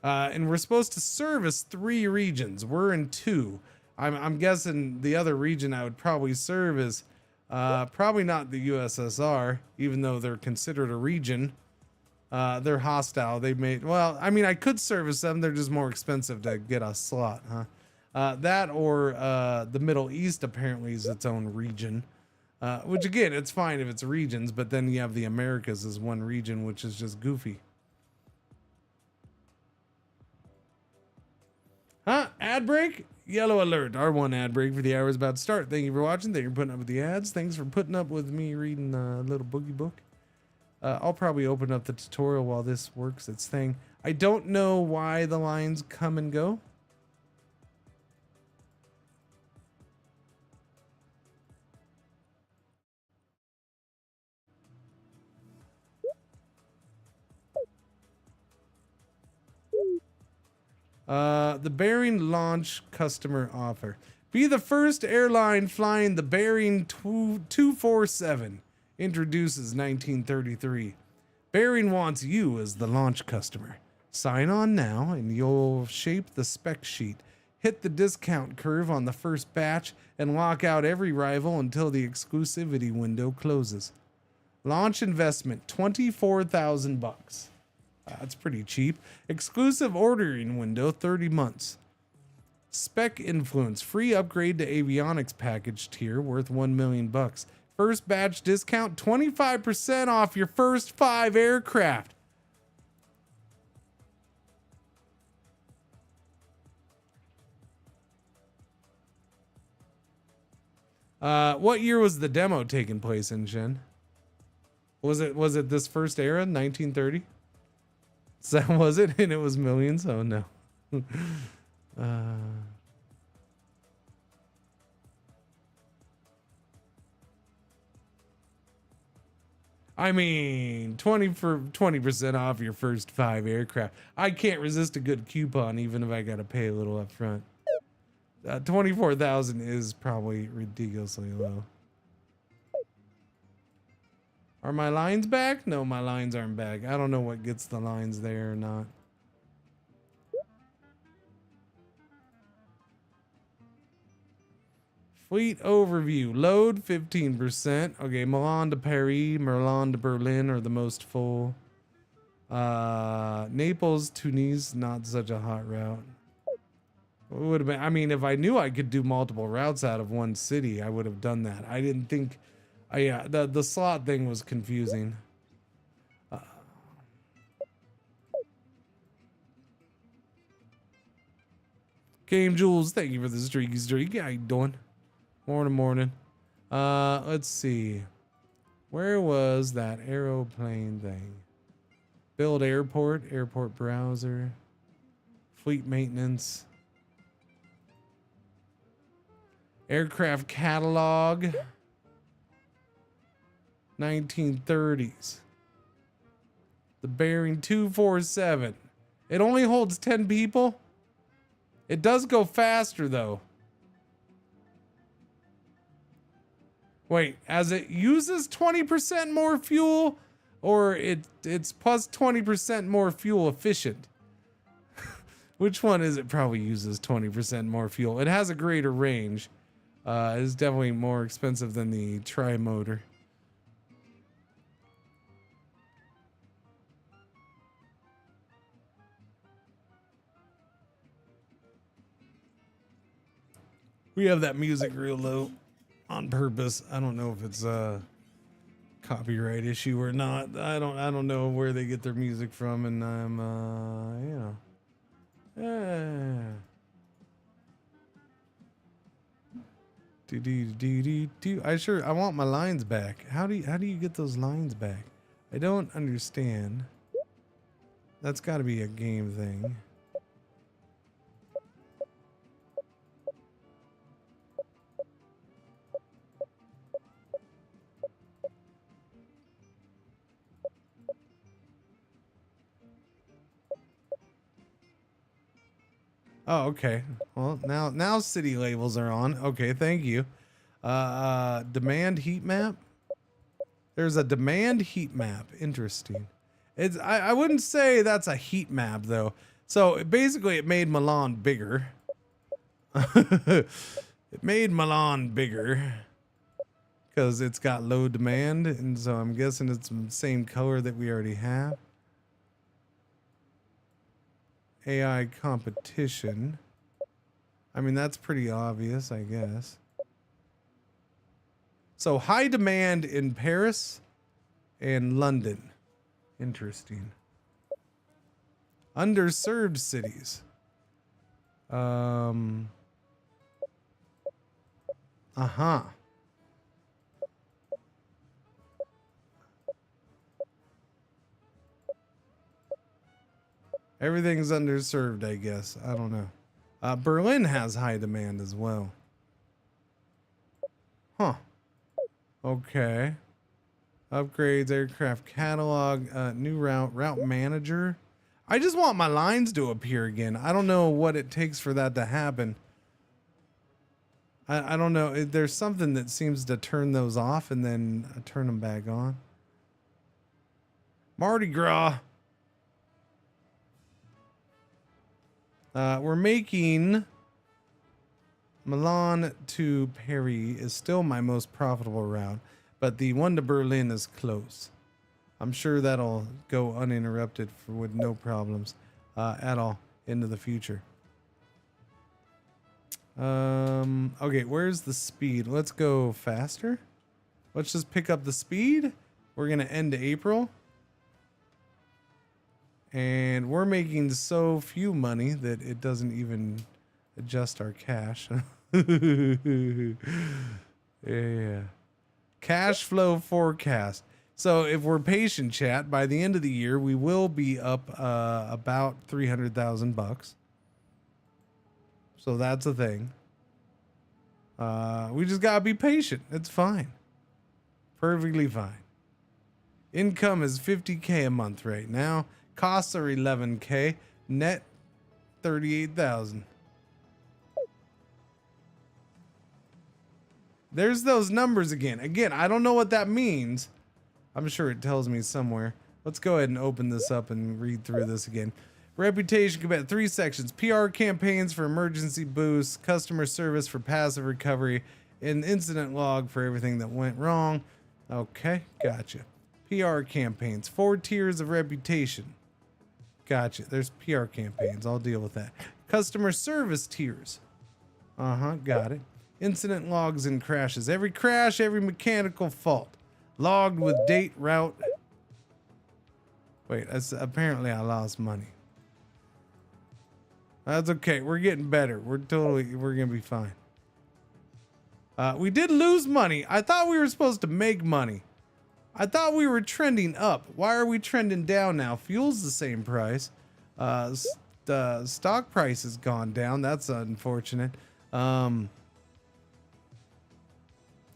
And we're supposed to service 3 regions. We're in 2. I'm guessing the other region I would probably serve is probably not the USSR, even though they're considered a region. They're hostile. They made, well, I mean, I could service them. They're just more expensive to get a slot, huh? That or the Middle East apparently is its own region, which again, it's fine if it's regions, but then you have the Americas as one region, which is just goofy. Huh? Ad break? Yellow alert. R1 ad break for the hour is about to start. Thank you for watching. Thank you for putting up with the ads. Thanks for putting up with me reading a little boogie book. I'll probably open up the tutorial while this works its thing. I don't know why the lines come and go. The Bearing launch customer offer. Be the first airline flying the Bearing 247. Introduces 1933. Bearing wants you as the launch customer. Sign on now and you'll shape the spec sheet. Hit the discount curve on the first batch and lock out every rival until the exclusivity window closes. Launch investment, 24,000 bucks. That's pretty cheap. Exclusive ordering window, 30 months. Spec influence, free upgrade to avionics package tier worth 1 million bucks. First batch discount, 25% off your first 5 aircraft. What year was the demo taking place in, Shen? Was it this first era, 1930? So was it? And it was millions? Oh no. I mean, 20% off your first 5 aircraft. I can't resist a good coupon, even if I got to pay a little up front. 24,000 is probably ridiculously low. Are my lines back? No, my lines aren't back. I don't know what gets the lines there or not. Fleet overview. Load 15%. Okay, Milan to Paris, Milan to Berlin are the most full. Naples, Tunis, not such a hot route. It would have been, I mean, if I knew I could do multiple routes out of one city, I would have done that. I didn't think, yeah, the slot thing was confusing. Game Jules, thank you for the streaky streak. How you doing? Morning. Let's see. Where was that aeroplane thing? Build airport browser, fleet maintenance, aircraft catalog, 1930s. The Bearing 247. It only holds 10 people. It does go faster though. Wait, as it uses 20% more fuel, or it's plus 20% more fuel efficient? Which one is it? Probably uses 20% more fuel. It has a greater range. It's definitely more expensive than the tri-motor. We have that music real low on purpose. I don't know if it's copyright issue or not. I don't know where they get their music from, and I'm I want my lines back. How do you get those lines back? I don't understand. That's got to be a game thing. Oh, okay. Well, now city labels are on. Okay, thank you. Demand heat map. There's a demand heat map. Interesting. I wouldn't say that's a heat map though. So basically it made Milan bigger. It made Milan bigger because it's got low demand, and so I'm guessing it's the same color that we already have. AI competition. I mean, that's pretty obvious, I guess. So high demand in Paris and London. Interesting. Underserved cities. Everything's underserved, I guess. I don't know. Berlin has high demand as well. Huh. Okay. Upgrades, aircraft catalog, new route manager. I just want my lines to appear again. I don't know what it takes for that to happen. I don't know. There's something that seems to turn those off and then turn them back on. Mardi Gras. We're making Milan to Paris is still my most profitable route, but the one to Berlin is close. I'm sure that'll go uninterrupted with no problems at all into the future. Okay, where's the speed? Let's go faster. Let's just pick up the speed. We're gonna end April. And we're making so few money that it doesn't even adjust our cash. Yeah. Cash flow forecast. So if we're patient, chat, by the end of the year, we will be up about 300,000 bucks. So that's a thing. We just gotta be patient. It's fine. Perfectly fine. Income is 50K a month right now. Costs are 11K. Net 38,000. There's those numbers again. Again, I don't know what that means. I'm sure it tells me somewhere. Let's go ahead and open this up and read through this again. Reputation can be at 3 sections. PR campaigns for emergency boosts, customer service for passive recovery, and incident log for everything that went wrong. Okay, gotcha. PR campaigns. 4 tiers of reputation. Gotcha. There's PR campaigns. I'll deal with that. Customer service tiers. Got it. Incident logs and crashes. Every crash, every mechanical fault. Logged with date, route. Wait, apparently I lost money. That's okay. We're getting better. We're gonna be fine. We did lose money. I thought we were supposed to make money. I thought we were trending up. Why are we trending down now? Fuel's the same price. The stock price has gone down. That's unfortunate.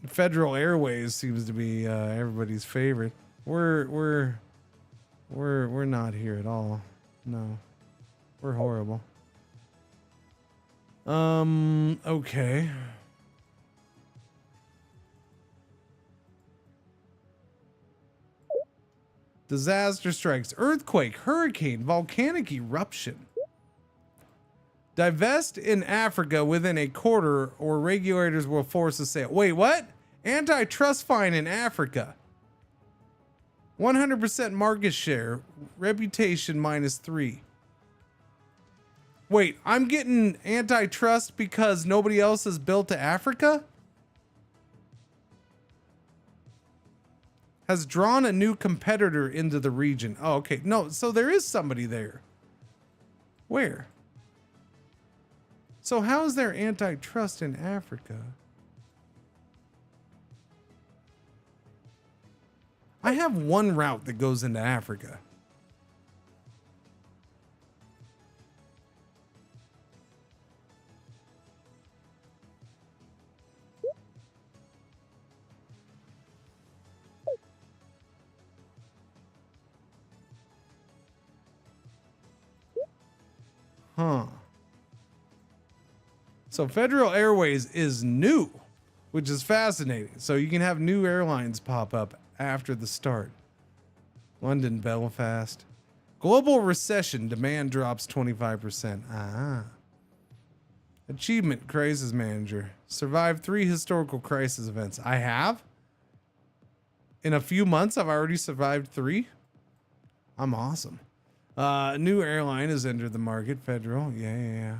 Federal Airways seems to be everybody's favorite. We're not here at all. No. We're horrible. Okay. Disaster strikes, earthquake, hurricane, volcanic eruption. Divest in Africa within a quarter or regulators will force a sale. Wait, what? Antitrust fine in Africa. 100% market share, reputation -3. Wait, I'm getting antitrust because nobody else has built to Africa? has drawn a new competitor into the region. Oh, okay. No, so there is somebody there. Where? So how is there antitrust in Africa? I have one route that goes into Africa. Huh. So Federal Airways is new, which is fascinating. So you can have new airlines pop up after the start. London, Belfast. Global recession, demand drops 25%. Ah. Achievement, crisis manager. Survived 3 historical crisis events. I have? In a few months, I've already survived 3? I'm awesome. New airline has entered the market. Federal. Yeah.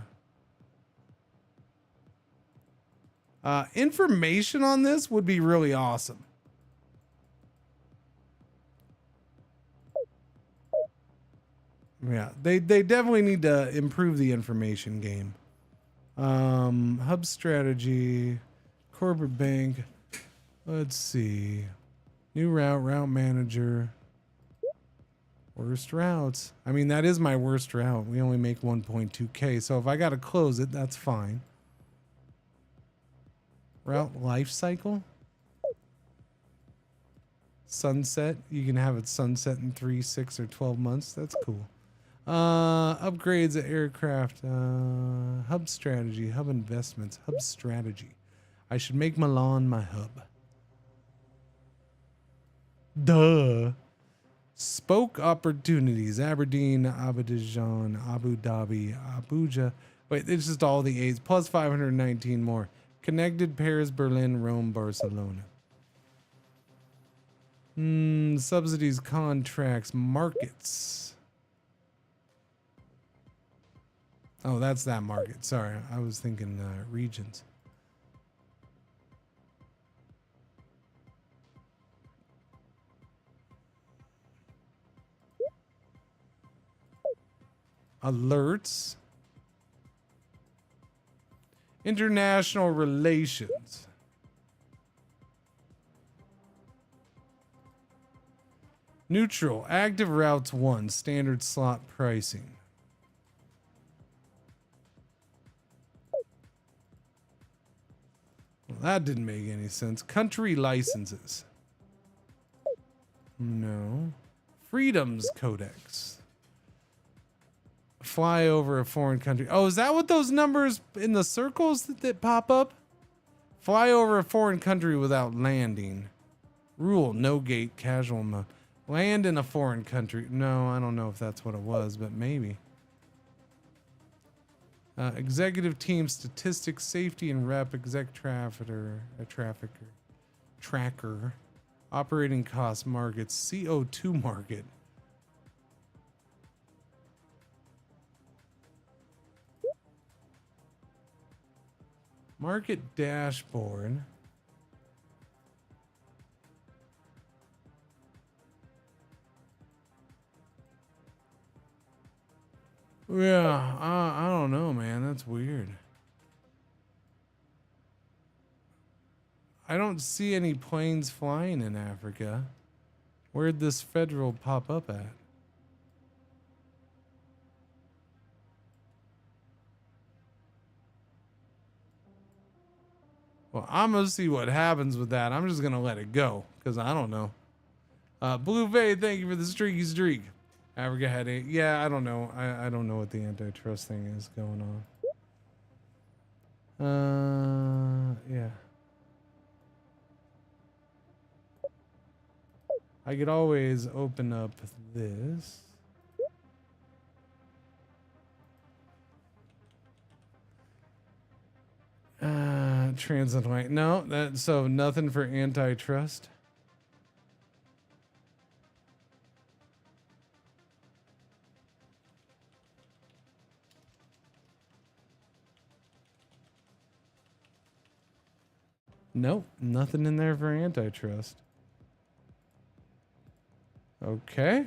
Information on this would be really awesome. Yeah, they definitely need to improve the information game. Hub strategy, corporate bank. Let's see. New route manager. Worst routes. I mean, that is my worst route. We only make 1.2K. So if I got to close it, that's fine. Route life cycle. Sunset. You can have it sunset in 3, 6, or 12 months. That's cool. Upgrades of aircraft. Hub strategy. Hub investments. Hub strategy. I should make Milan my hub. Duh. Spoke opportunities. Aberdeen, Abidjan, Abu Dhabi, Abuja. Wait, it's just all the A's. Plus 519 more. Connected Paris, Berlin, Rome, Barcelona. Subsidies, contracts, markets. Oh, that's that market. Sorry, I was thinking regions. Alerts. International relations. Neutral. Active routes 1. Standard slot pricing. Well, that didn't make any sense. Country licenses. No. Freedoms Codex. Fly over a foreign country. Oh, is that what those numbers in the circles that pop up? Fly over a foreign country without landing. Rule, no gate, casual mode. Land in a foreign country. No, I don't know if that's what it was, but maybe. Executive team, statistics, safety, and rep, exec tracker, operating cost markets, CO2 market. Market dashboard. Yeah, I don't know, man. That's weird. I don't see any planes flying in Africa. Where'd this federal pop up at? Well, I'm gonna see what happens with that. I'm just gonna let it go because I don't know. Blue Bay, thank you for the streaky streak. Africa had 8. Yeah, I don't know. I don't know what the antitrust thing is going on. Yeah. I could always open up this. Transatlantic. No, so nothing for antitrust. Nope, nothing in there for antitrust. Okay.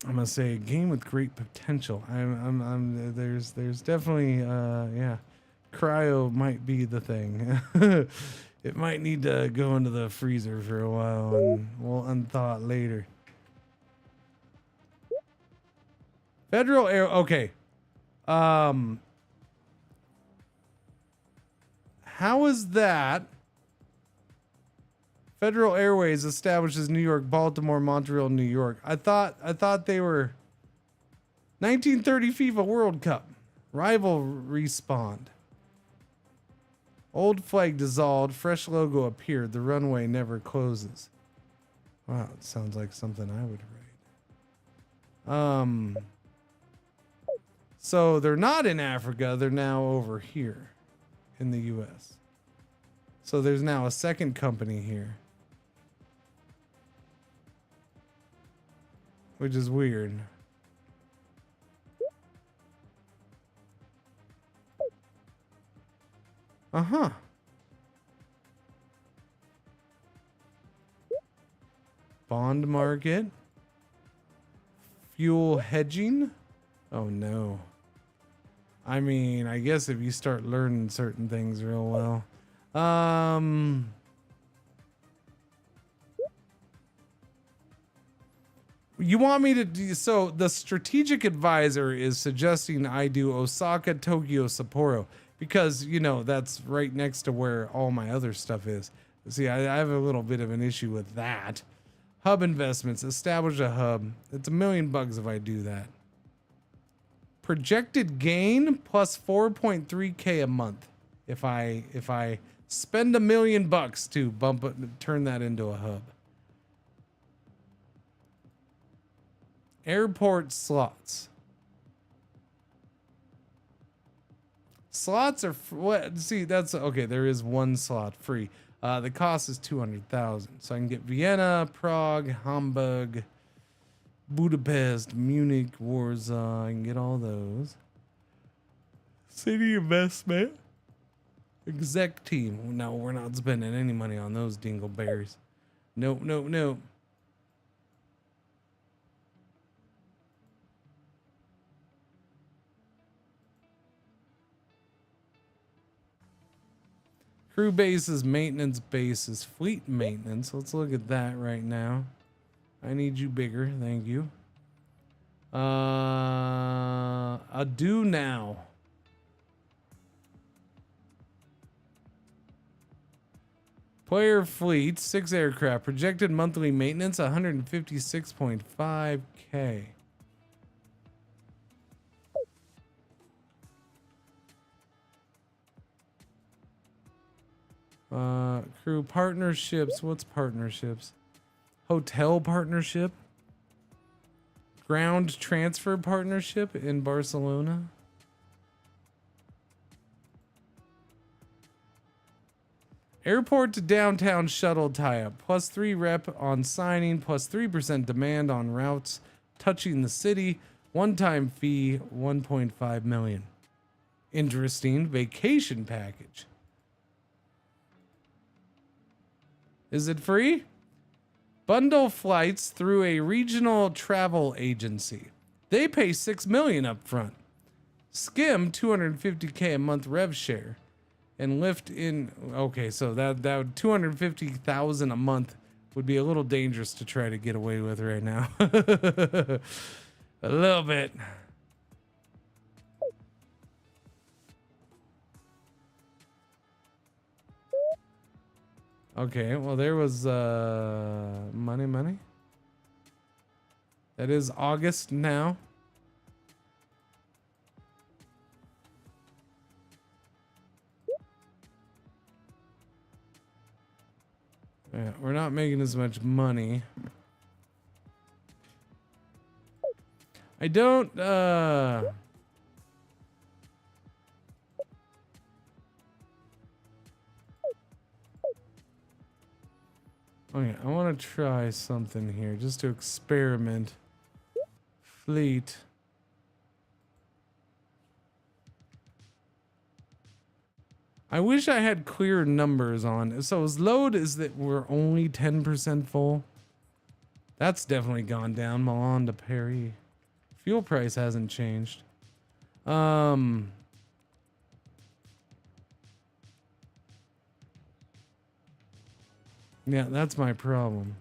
I'm gonna say a game with great potential. There's definitely yeah, cryo might be the thing. It might need to go into the freezer for a while and we'll unthaw it later. Federal Air, okay. How is that? Federal Airways establishes New York, Baltimore, Montreal, New York. I thought they were 1930 FIFA World Cup. Rival respawned. Old flag dissolved, fresh logo appeared. The runway never closes. Wow, it sounds like something I would write. So they're not in Africa, they're now over here in the US. So there's now a second company here. Which is weird. Uh-huh. Bond market. Fuel hedging. Oh no. I mean, I guess if you start learning certain things real well. You want me to do, so the strategic advisor is suggesting I do Osaka, Tokyo, Sapporo, because, you know, that's right next to where all my other stuff is. See, I have a little bit of an issue with that. Hub investments, establish a hub. It's $1 million if I do that. Projected gain plus 4.3K a month. If I spend $1 million to bump it, turn that into a hub. Airport slots. Slots are what? See, that's okay. There is one slot free. The cost is 200,000. So I can get Vienna, Prague, Hamburg, Budapest, Munich, Warsaw. I can get all those. City investment. Exec team. No, we're not spending any money on those dingleberries. Nope, nope, nope. Crew bases, maintenance bases, fleet maintenance. Let's look at that right now. I need you bigger, thank you. Do now. Player fleet, 6 aircraft. Projected monthly maintenance, 156.5K. Crew partnerships. What's partnerships? Hotel partnership. Ground transfer partnership in Barcelona. Airport to downtown shuttle tie-up. +3 rep on signing. +3% demand on routes touching the city. One-time fee, 1.5 million. Interesting vacation package. Is it free? Bundle flights through a regional travel agency. They pay $6 million up front. Skim 250K a month rev share. And lift in, okay, so that 250,000 a month would be a little dangerous to try to get away with right now. A little bit. Okay, well there was money. That is August now. Yeah, we're not making as much money. I don't okay, I want to try something here just to experiment. Fleet. I wish I had clear numbers on. So his load is that we're only 10% full. That's definitely gone down. Milan to Paris. Fuel price hasn't changed. Yeah, that's my problem.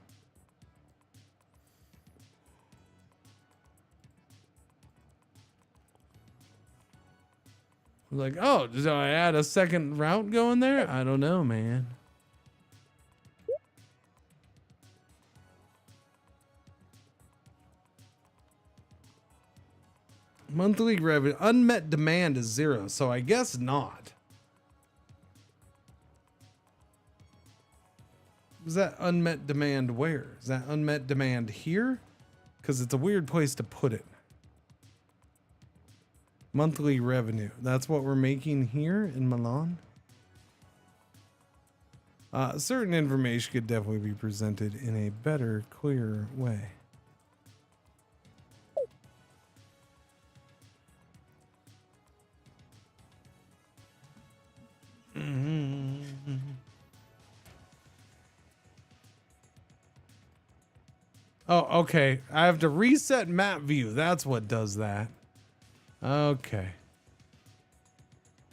Like, oh, did I add a second route going there? I don't know, man. Monthly revenue, unmet demand is 0, so I guess not. Is that unmet demand where? Is that unmet demand here? Because it's a weird place to put it. Monthly revenue. That's what we're making here in Milan. Certain information could definitely be presented in a better, clearer way. Oh, okay. I have to reset map view. That's what does that. Okay.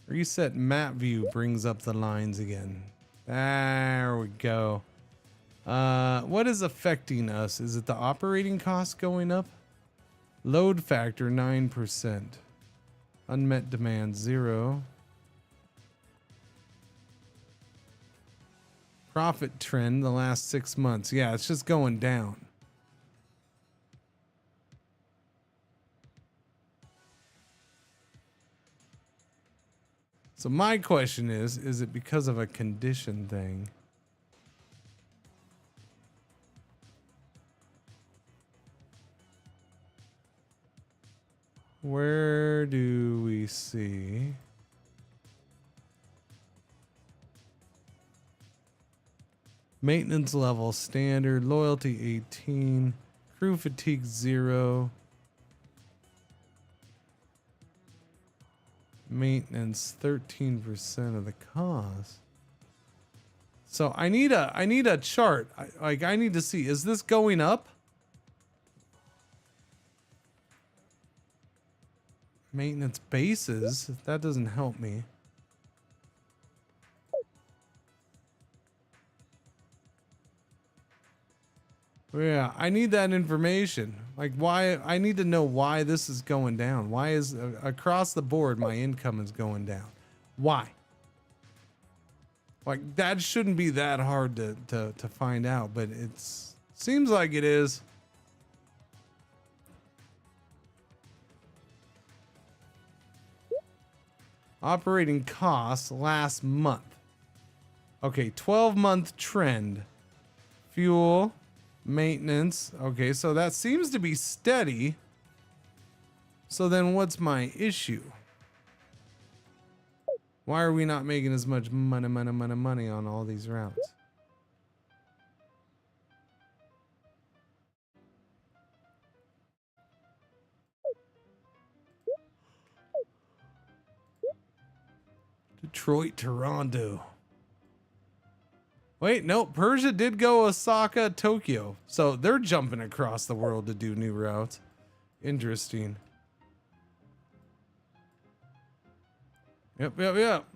Reset map view brings up the lines again. There we go. What is affecting us? Is it the operating cost going up? Load factor 9%. Unmet demand 0. Profit trend the last 6 months. Yeah, it's just going down. So my question is it because of a condition thing? Where do we see? Maintenance level standard, loyalty 18, crew fatigue 0. Maintenance 13% of the cost. So I need a chart. I need to see, is this going up? Maintenance bases, that doesn't help me. Yeah, I need that information. Like why, I need to know why this is going down. Why is across the board my income is going down? Why? Like that shouldn't be that hard to find out, but it's seems like it is. Operating costs last month. Okay, 12-month trend. Fuel, maintenance. Okay, so that seems to be steady. So then what's my issue? Why are we not making as much money on all these routes? Detroit, Toronto. Wait, no, Persia did go Osaka, Tokyo. So they're jumping across the world to do new routes. Interesting. Yep.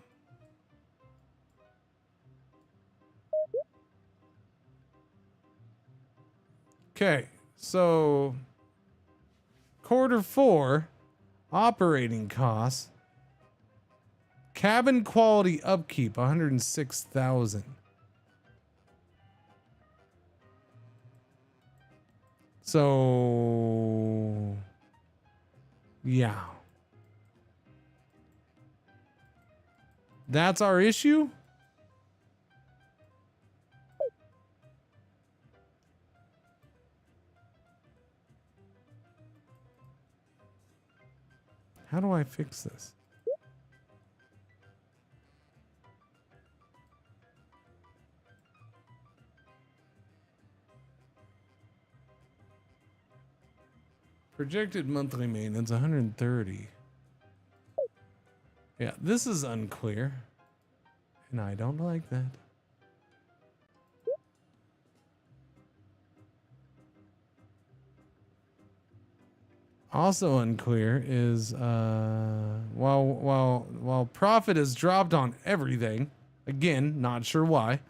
Okay, so Q4 operating costs. Cabin quality upkeep, 106,000. So, yeah. That's our issue? How do I fix this? Projected monthly maintenance, 130. Yeah, this is unclear. and I don't like that. Also unclear is while profit has dropped on everything, again, not sure why.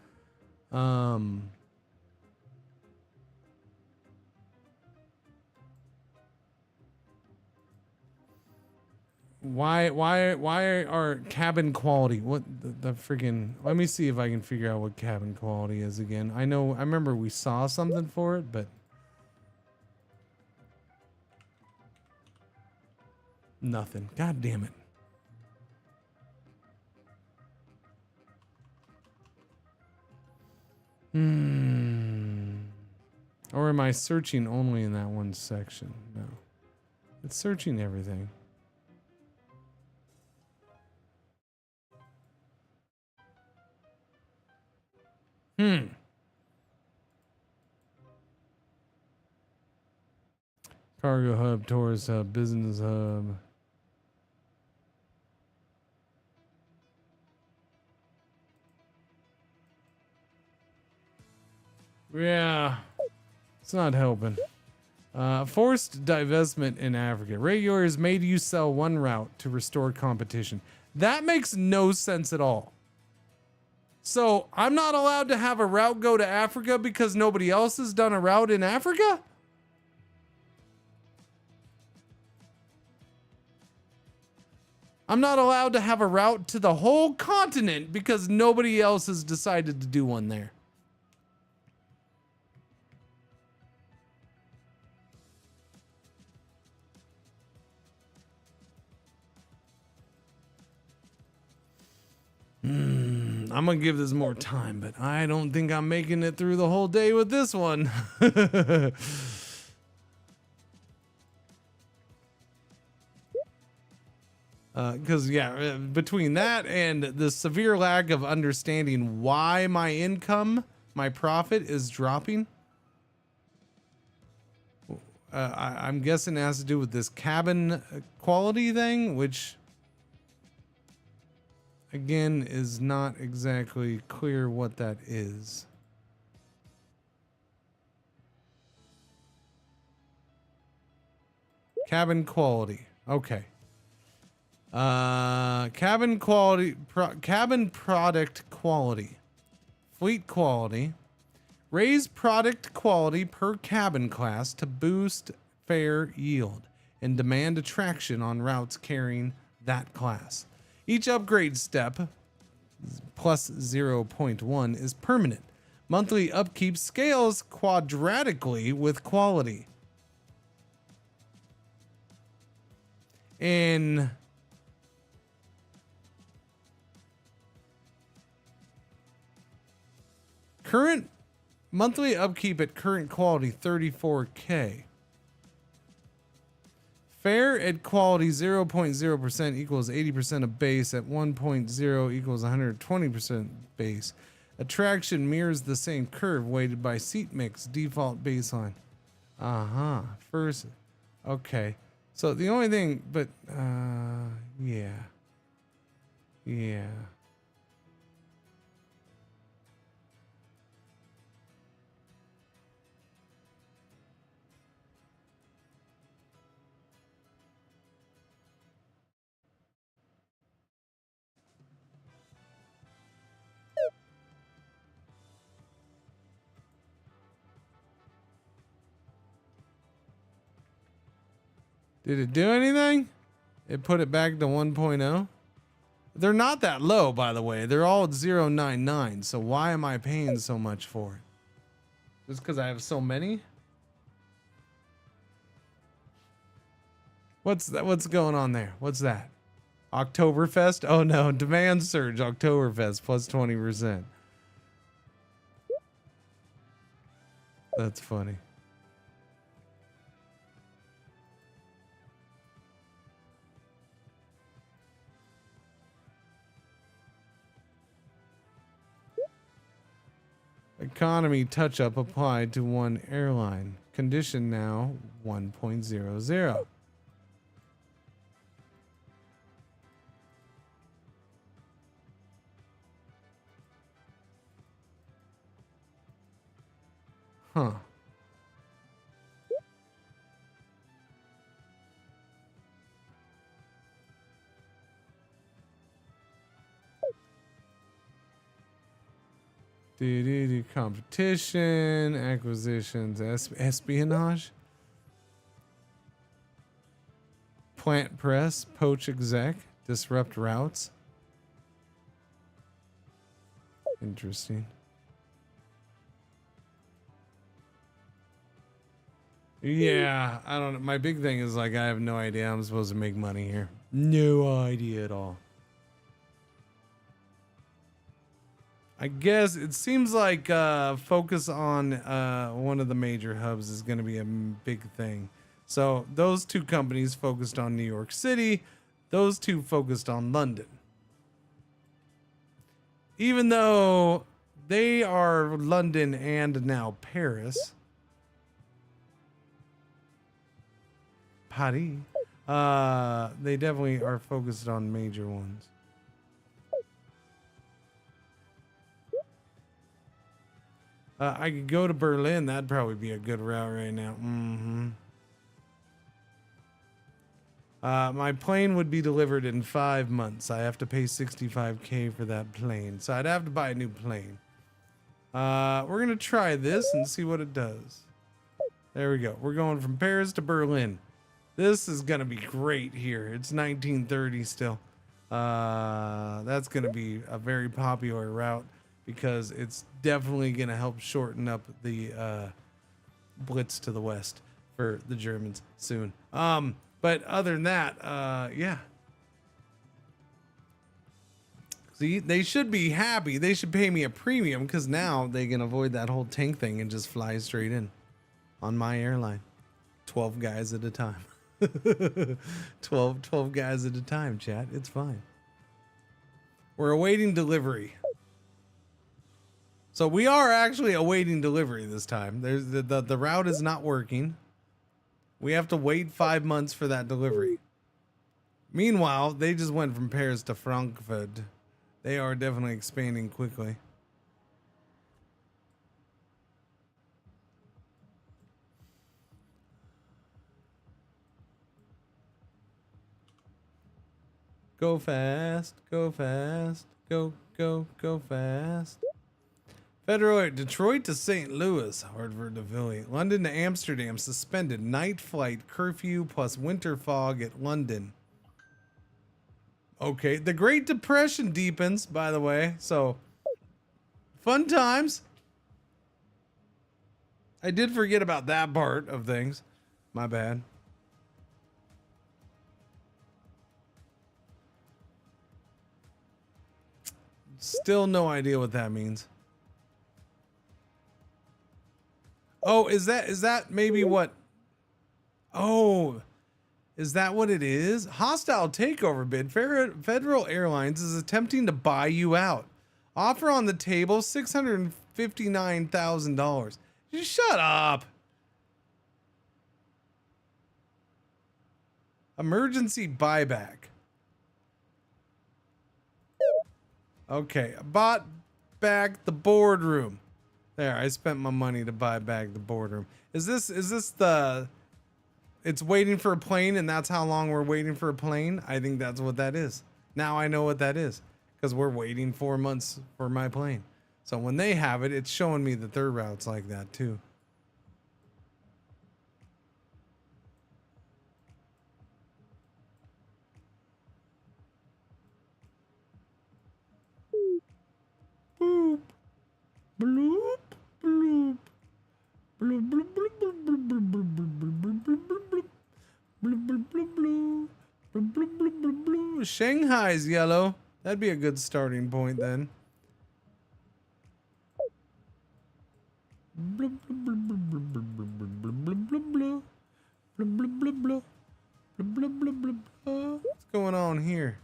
Why are cabin quality? What the freaking? Let me see if I can figure out what cabin quality is again. I remember we saw something for it, but nothing. God damn it. Or am I searching only in that one section? No. It's searching everything. Cargo hub, tourist hub, business hub. Yeah, it's not helping. Forced divestment in Africa. Regulators made you sell one route to restore competition. That makes no sense at all. So I'm not allowed to have a route go to Africa because nobody else has done a route in Africa? I'm not allowed to have a route to the whole continent because nobody else has decided to do one there. I'm gonna give this more time, but I don't think I'm making it through the whole day with this one. Because yeah, between that and the severe lack of understanding why my income, my profit is dropping, I'm guessing it has to do with this cabin quality thing, which again is not exactly clear what that is. Cabin quality. Okay. Cabin quality, cabin product quality, fleet quality, raise product quality per cabin class to boost fare yield and demand attraction on routes carrying that class. Each upgrade step, plus 0.1, is permanent. Monthly upkeep scales quadratically with quality. In current monthly upkeep at current quality, 34K. Fare at quality 0.0% equals 80% of base. At 1.0 equals 120% base. Attraction mirrors the same curve weighted by seat mix, default baseline. First, okay. So the only thing, but yeah. Did it do anything? It put it back to 1.0? They're not that low, by the way. They're all at 0.99. So why am I paying so much for it? Just because I have so many? What's that? What's going on there? What's that? Oktoberfest? Oh no, demand surge. Oktoberfest plus 20%. That's funny. Economy touch-up applied to one airline. Condition now 1.00. Huh. Competition, acquisitions, espionage, plant press, poach exec, disrupt routes. Interesting. Yeah, I don't know. My big thing is like I have no idea how I'm supposed to make money here. No idea at all. I guess it seems like focus on one of the major hubs is going to be a big thing. So those two companies focused on New York City, those two focused on London. Even though they are London and now Paris. Paris. They definitely are focused on major ones. I could go to Berlin. That'd probably be a good route right now. My plane would be delivered in 5 months. I have to pay $65K for that plane. So I'd have to buy a new plane. We're going to try this and see what it does. There we go. We're going from Paris to Berlin. This is going to be great here. It's 1930 still. That's going to be a very popular route because it's definitely going to help shorten up the blitz to the west for the Germans soon. But other than that, yeah. See, they should be happy. They should pay me a premium because now they can avoid that whole tank thing and just fly straight in on my airline. 12 guys at a time. 12 guys at a time, chat. It's fine. We're awaiting delivery. So we are actually awaiting delivery this time. There's the route is not working. We have to wait 5 months for that delivery. Meanwhile, they just went from Paris to Frankfurt. They are definitely expanding quickly. Go fast, go fast, go fast. Federal Detroit to St. Louis, Hartford to Philly, London to Amsterdam, suspended night flight curfew plus winter fog at London. Okay, the Great Depression deepens, by the way, so fun times. I did forget about that part of things. My bad. Still no idea what that means. Oh, is that maybe what? Oh, is that what it is? Hostile takeover bid. Federal Airlines is attempting to buy you out. Offer on the table, $659,000. You shut up. Emergency buyback. Okay, I bought back the boardroom. There, I spent my money to buy back the boardroom. Is this the... It's waiting for a plane and that's how long we're waiting for a plane? I think that's what that is. Now I know what that is. Because we're waiting 4 months for my plane. So when they have it, it's showing me that their route's like that too. Boop. Bloop. Bloop. Bloop. Bloop. Bloop. Bloop. Bloop. Bloop. Bloop. Bloop. Bloop. Shanghai's yellow. That'd be a good starting point then. What's going on here?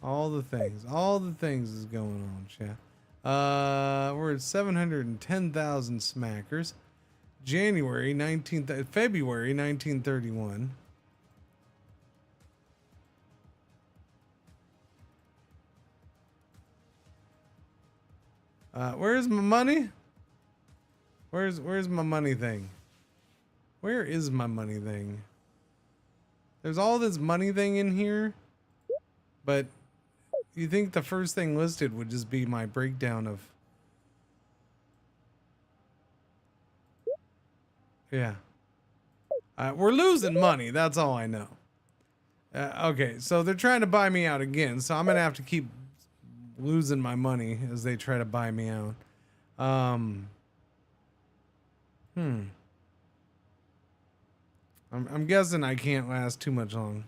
All the things is going on, chat. We're at 710,000 smackers. February 1931. Where's my money? Where's my money thing? Where is my money thing? There's all this money thing in here, but you think the first thing listed would just be my breakdown of... Yeah. We're losing money. That's all I know. Okay, so they're trying to buy me out again, so I'm gonna have to keep losing my money as they try to buy me out. I'm guessing I can't last too much long.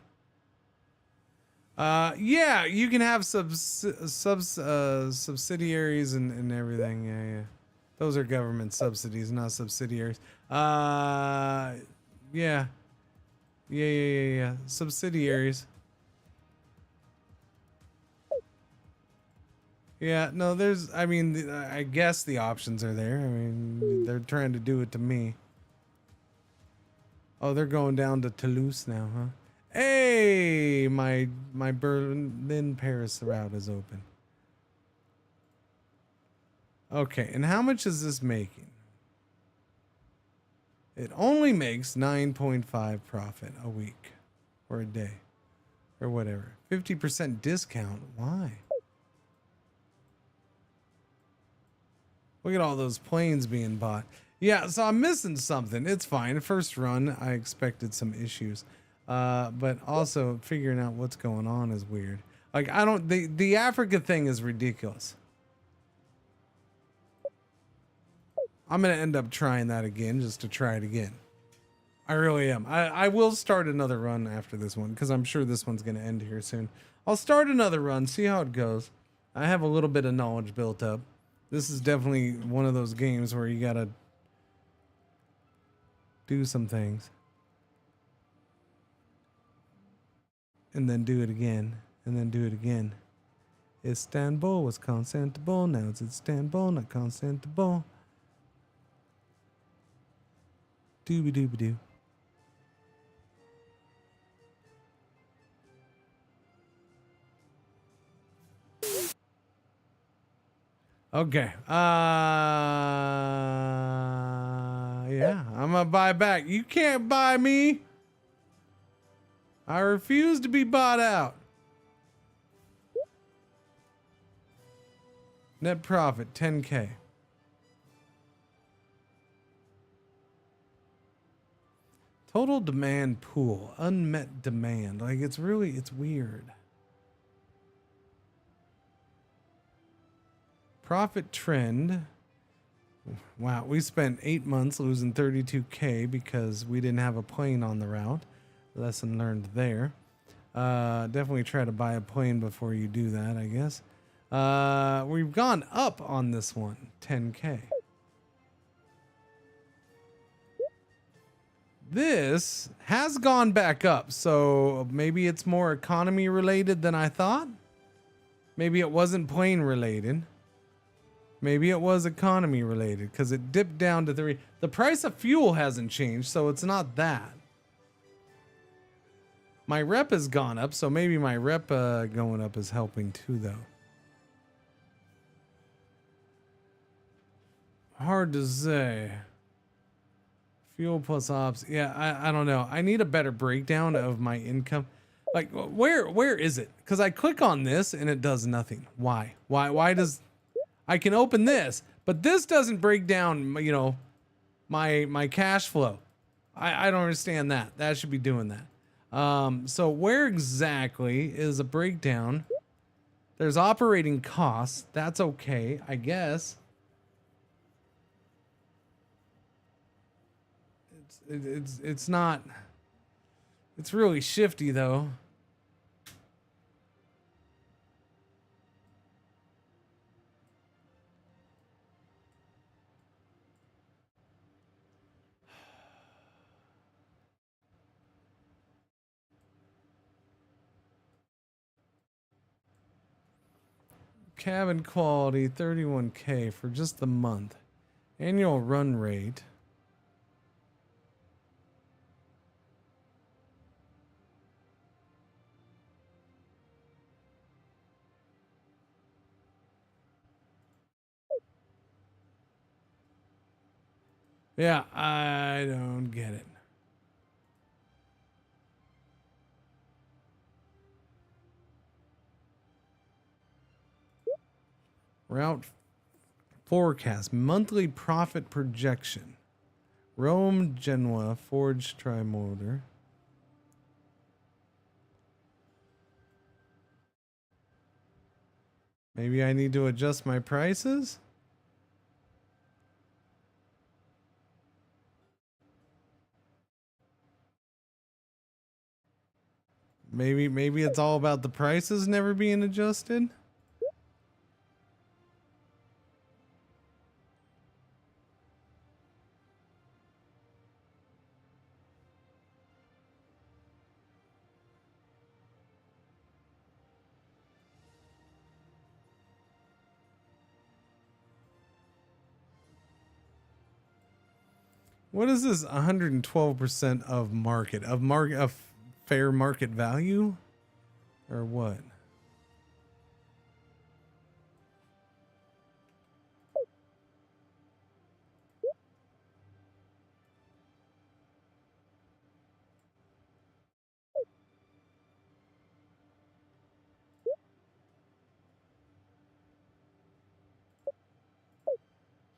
Yeah, you can have subsidiaries and everything. Yeah. Those are government subsidies, not subsidiaries. Yeah. Subsidiaries. Yeah, no, I guess the options are there. I mean, they're trying to do it to me. Oh, they're going down to Toulouse now, huh? Hey, my Berlin Paris route is open. Okay, and how much is this making? It only makes 9.5 profit a week or a day or whatever. 50% discount. Why? Look at all those planes being bought. Yeah, so I'm missing something. It's fine. First run, I expected some issues. But also figuring out what's going on is weird. Like, the Africa thing is ridiculous. I'm going to end up trying that again just to try it again. I really am. I will start another run after this one because I'm sure this one's going to end here soon. I'll start another run, see how it goes. I have a little bit of knowledge built up. This is definitely one of those games where you got to do some things. And then do it again. And then do it again. Istanbul was Constantinople. Now it's Istanbul, not Constantinople. Dooby-dooby-doo. Okay. Yeah, I'm gonna buy back. You can't buy me. I refuse to be bought out. Net profit 10K. Total demand pool, unmet demand. Like it's weird. Profit trend. Wow, we spent 8 months losing 32K because we didn't have a plane on the route. Lesson learned there. Definitely try to buy a plane before you do that, I guess. We've gone up on this one, 10K. This has gone back up, so maybe it's more economy related than I thought. Maybe it wasn't plane related. Maybe it was economy related because it dipped down to 3. The price of fuel hasn't changed, so it's not that. My rep has gone up, so maybe my rep going up is helping too, though. Hard to say. Fuel plus ops. Yeah, I don't know. I need a better breakdown of my income. Like, where is it? Because I click on this and it does nothing. Why? Why does... I can open this, but this doesn't break down, you know, my cash flow. I don't understand that. That should be doing that. So where exactly is a breakdown? There's operating costs. That's okay, I guess. It's not. It's really shifty though. Cabin quality 31K for just the month. Annual run rate. Yeah, I don't get it. Route forecast, monthly profit projection. Rome, Genoa, Forge, Trimotor. Maybe I need to adjust my prices? Maybe it's all about the prices never being adjusted? What is this 112% of fair market value? Or what?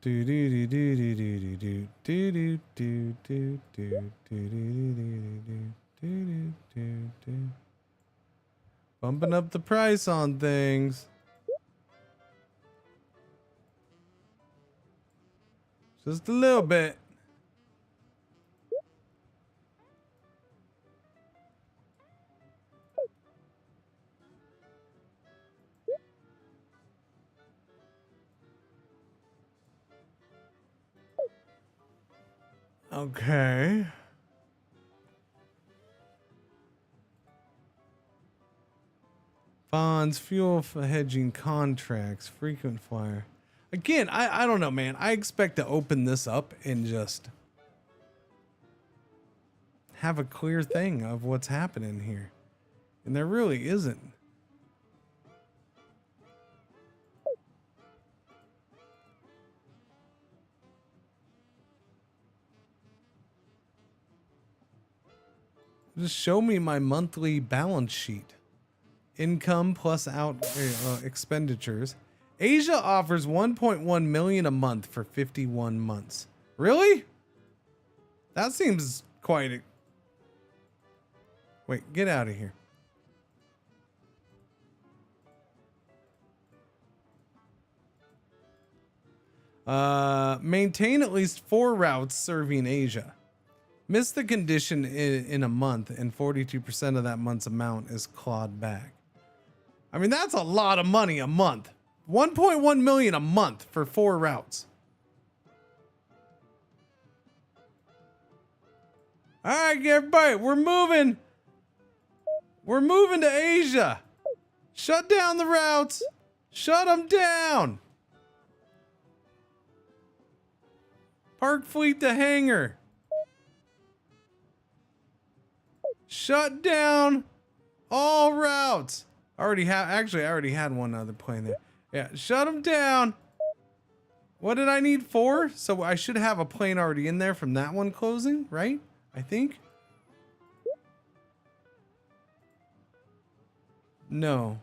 Do do do do do do do do do do do do do. Bumping up the price on things. Just a little bit. Okay. Bonds, fuel for hedging contracts, frequent flyer. Again, I don't know, man. I expect to open this up and just have a clear thing of what's happening here. And there really isn't. Just show me my monthly balance sheet. Income plus expenditures. Asia offers 1.1 million a month for 51 months. Really? That seems quite Wait, get out of here. Maintain at least 4 routes serving Asia. Miss the condition in a month and 42% of that month's amount is clawed back. I mean, that's a lot of money a month. 1.1 million a month for 4 routes. All right, everybody, we're moving. We're moving to Asia. Shut down the routes. Shut them down. Park fleet to hangar. Shut down all routes. I already had one other plane there. Yeah, shut them down. What did I need 4? So I should have a plane already in there from that one closing, right? I think. No.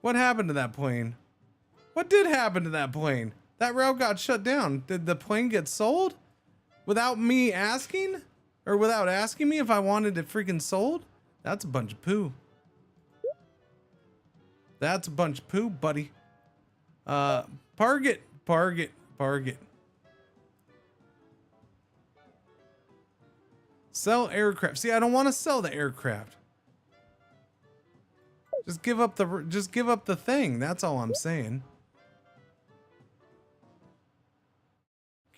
What happened to that plane? What did happen to that plane? That route got shut down. Did the plane get sold? Without me asking? Or without asking me if I wanted it freaking sold? That's a bunch of poo. That's a bunch of poo, buddy. Target. Sell aircraft. See, I don't want to sell the aircraft. Just give up the thing. That's all I'm saying.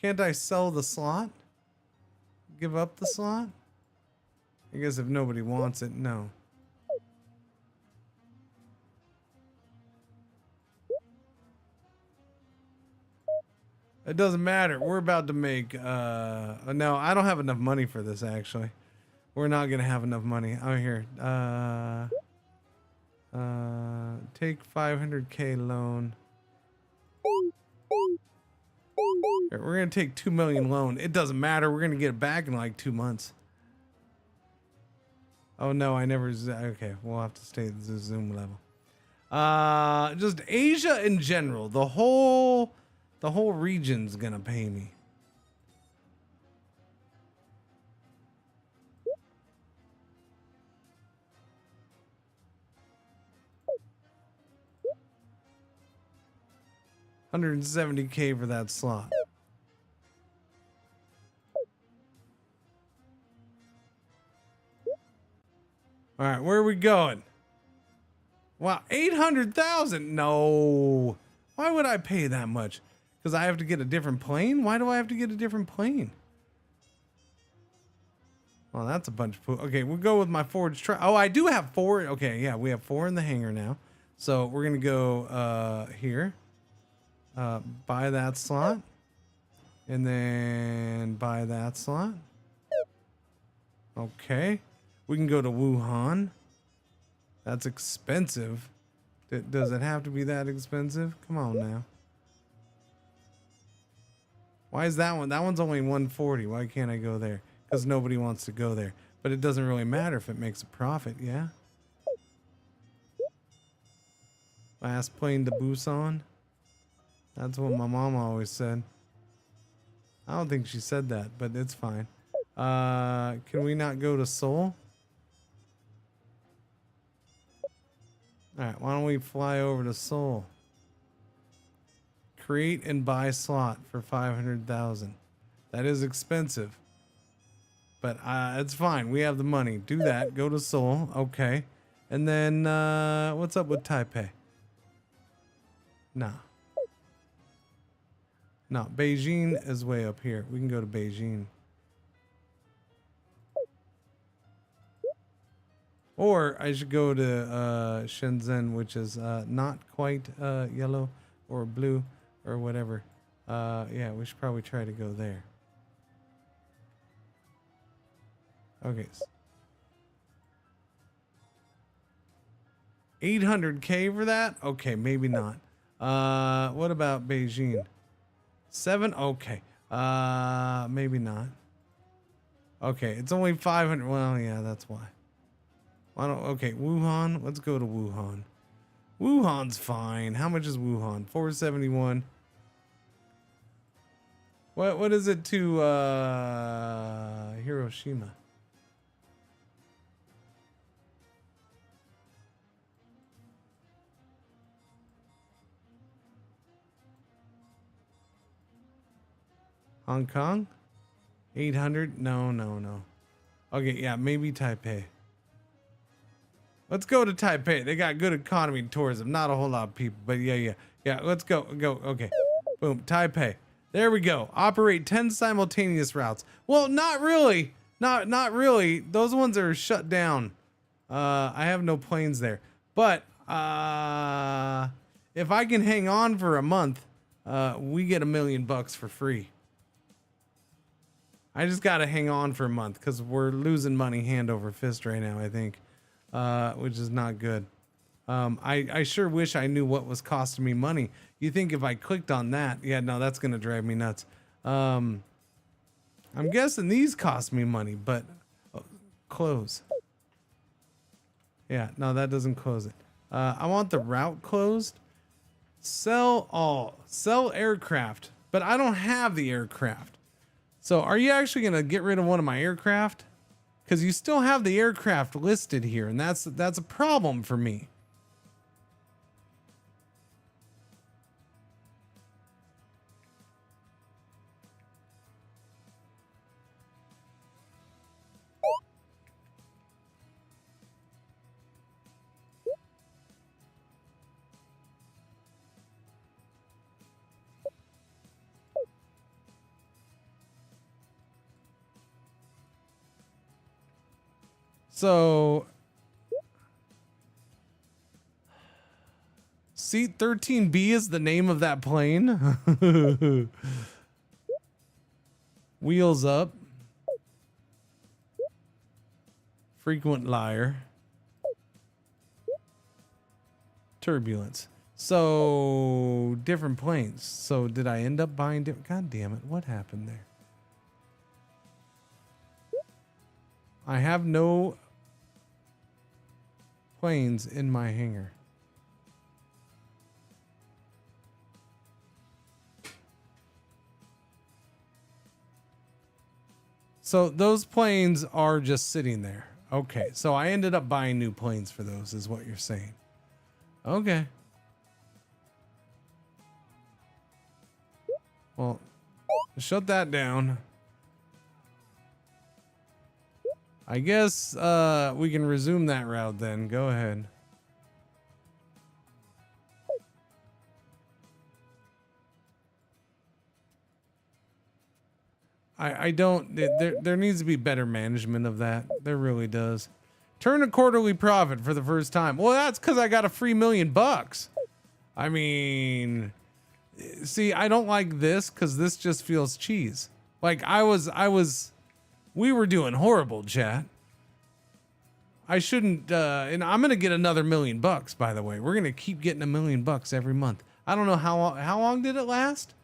Can't I sell the slot? Give up the slot? I guess if nobody wants it, no. It doesn't matter. We're about to make, no, I don't have enough money for this, actually. We're not going to have enough money. Oh, here. Take 500K loan. We're gonna take 2 million loan. It doesn't matter. We're gonna get it back in like 2 months. Oh no, I never. Okay, we'll have to stay at the Zoom level. Just Asia in general. The whole region's gonna pay me. $170K for that slot. All right, where are we going? Wow, 800,000. No. Why would I pay that much? Because I have to get a different plane? Why do I have to get a different plane? Well, that's a bunch of poo. Okay, we'll go with my forwards try. Oh, I do have 4. Okay, yeah, we have 4 in the hangar now. So we're going to go here. Buy that slot. And then buy that slot. Okay. We can go to Wuhan. That's expensive. Does it have to be that expensive? Come on now. Why is that one? That one's only 140. Why can't I go there? Because nobody wants to go there. But it doesn't really matter if it makes a profit, yeah? Last plane to Busan. That's what my mom always said. I don't think she said that, but it's fine. Can we not go to Seoul? Alright, why don't we fly over to Seoul? Create and buy slot for 500,000. That is expensive. But it's fine. We have the money. Do that. Go to Seoul. Okay. And then what's up with Taipei? Nah. No, Beijing is way up here. We can go to Beijing. Or I should go to Shenzhen, which is not quite yellow or blue or whatever. Yeah, we should probably try to go there. Okay. 800K for that? Okay, maybe not. What about Beijing? 7? Okay. Maybe not. Okay, it's only 500. Well, yeah, that's why. Why don't, okay, Wuhan. Let's go to Wuhan. Wuhan's fine. How much is Wuhan? 471. What is it to Hiroshima? Hong Kong? 800? No. Okay, yeah, maybe Taipei. Let's go to Taipei. They got good economy and tourism. Not a whole lot of people, but yeah. Let's go. Okay. Boom. Taipei. There we go. Operate 10 simultaneous routes. Well, not really. Not really. Those ones are shut down. I have no planes there. But if I can hang on for a month, we get $1 million for free. I just gotta hang on for a month because we're losing money hand over fist right now, I think. Which is not good. I sure wish I knew what was costing me money. You think if I clicked on that, yeah, no, that's gonna drive me nuts. I'm guessing these cost me money, but close. Yeah, no, that doesn't close it. I want the route closed. Sell all. Sell aircraft, but I don't have the aircraft. So are you actually gonna get rid of one of my aircraft? Because you still have the aircraft listed here, and that's a problem for me. So, seat 13B is the name of that plane. Wheels up. Frequent liar. Turbulence. So different planes. So did I end up buying different? God damn it. What happened there? I have no planes in my hangar. So those planes are just sitting there. Okay. So I ended up buying new planes for those is what you're saying. Okay. Well, shut that down. I guess we can resume that route then. Go ahead. I don't, there needs to be better management of that. There really does. Turn a quarterly profit for the first time. Well, that's because I got a free $1,000,000. I mean, see, I don't like this because this just feels cheese. Like we were doing horrible, chat. I shouldn't, and I'm going to get another $1,000,000, by the way. We're going to keep getting $1,000,000 every month. I don't know how long did it last?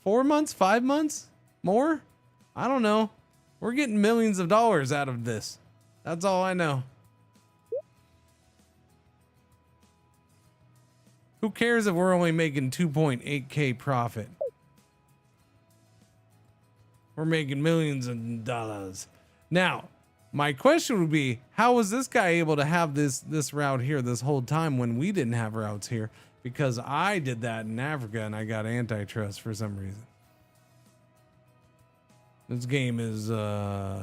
4 months, 5 months, more? I don't know. We're getting millions of dollars out of this. That's all I know. Who cares if we're only making 2.8K profit? We're making millions of dollars. Now, my question would be, how was this guy able to have this route here this whole time when we didn't have routes here? Because I did that in Africa and I got antitrust for some reason. This game is, I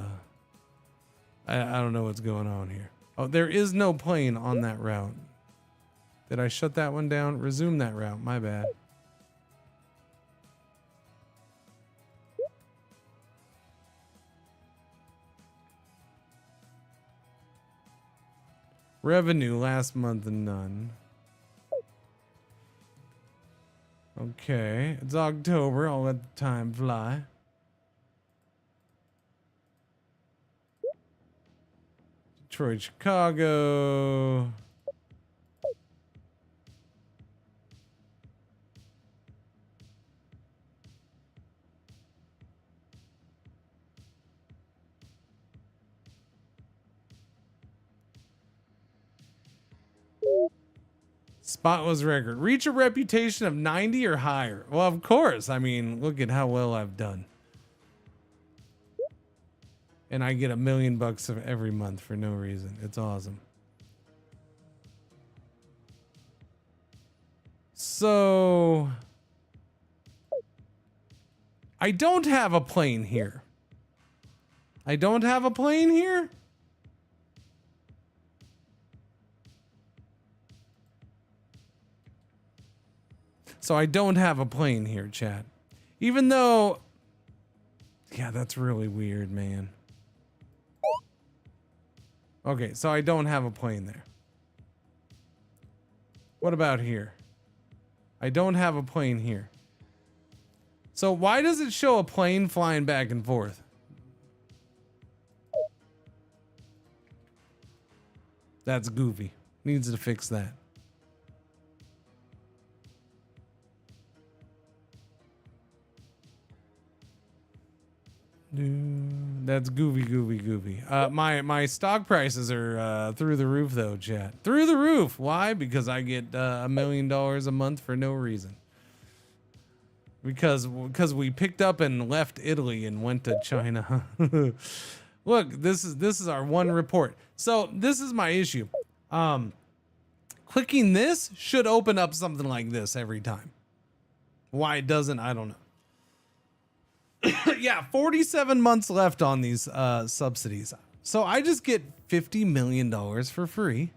don't know what's going on here. Oh, there is no plane on that route. Did I shut that one down? Resume that route. My bad. Revenue last month, none. Okay, it's October. I'll let the time fly. Detroit, Chicago. Spotless record. Reach a reputation of 90 or higher. Well, of course. I mean, look at how well I've done. And I get $1,000,000 of every month for no reason. It's awesome. So I don't have a plane here. I don't have a plane here. So I don't have a plane here, chat. Even though, yeah, that's really weird, man. Okay, so I don't have a plane there. What about here? I don't have a plane here. So why does it show a plane flying back and forth? That's goofy. Needs to fix that. That's goofy. My stock prices are through the roof though, chat. Through the roof. Why? Because I get $1,000,000 a month for no reason. Because we picked up and left Italy and went to China. Look, this is our one report. So this is my issue. Clicking this should open up something like this every time. Why it doesn't, I don't know. Yeah, 47 months left on these subsidies. So I just get $50 million for free.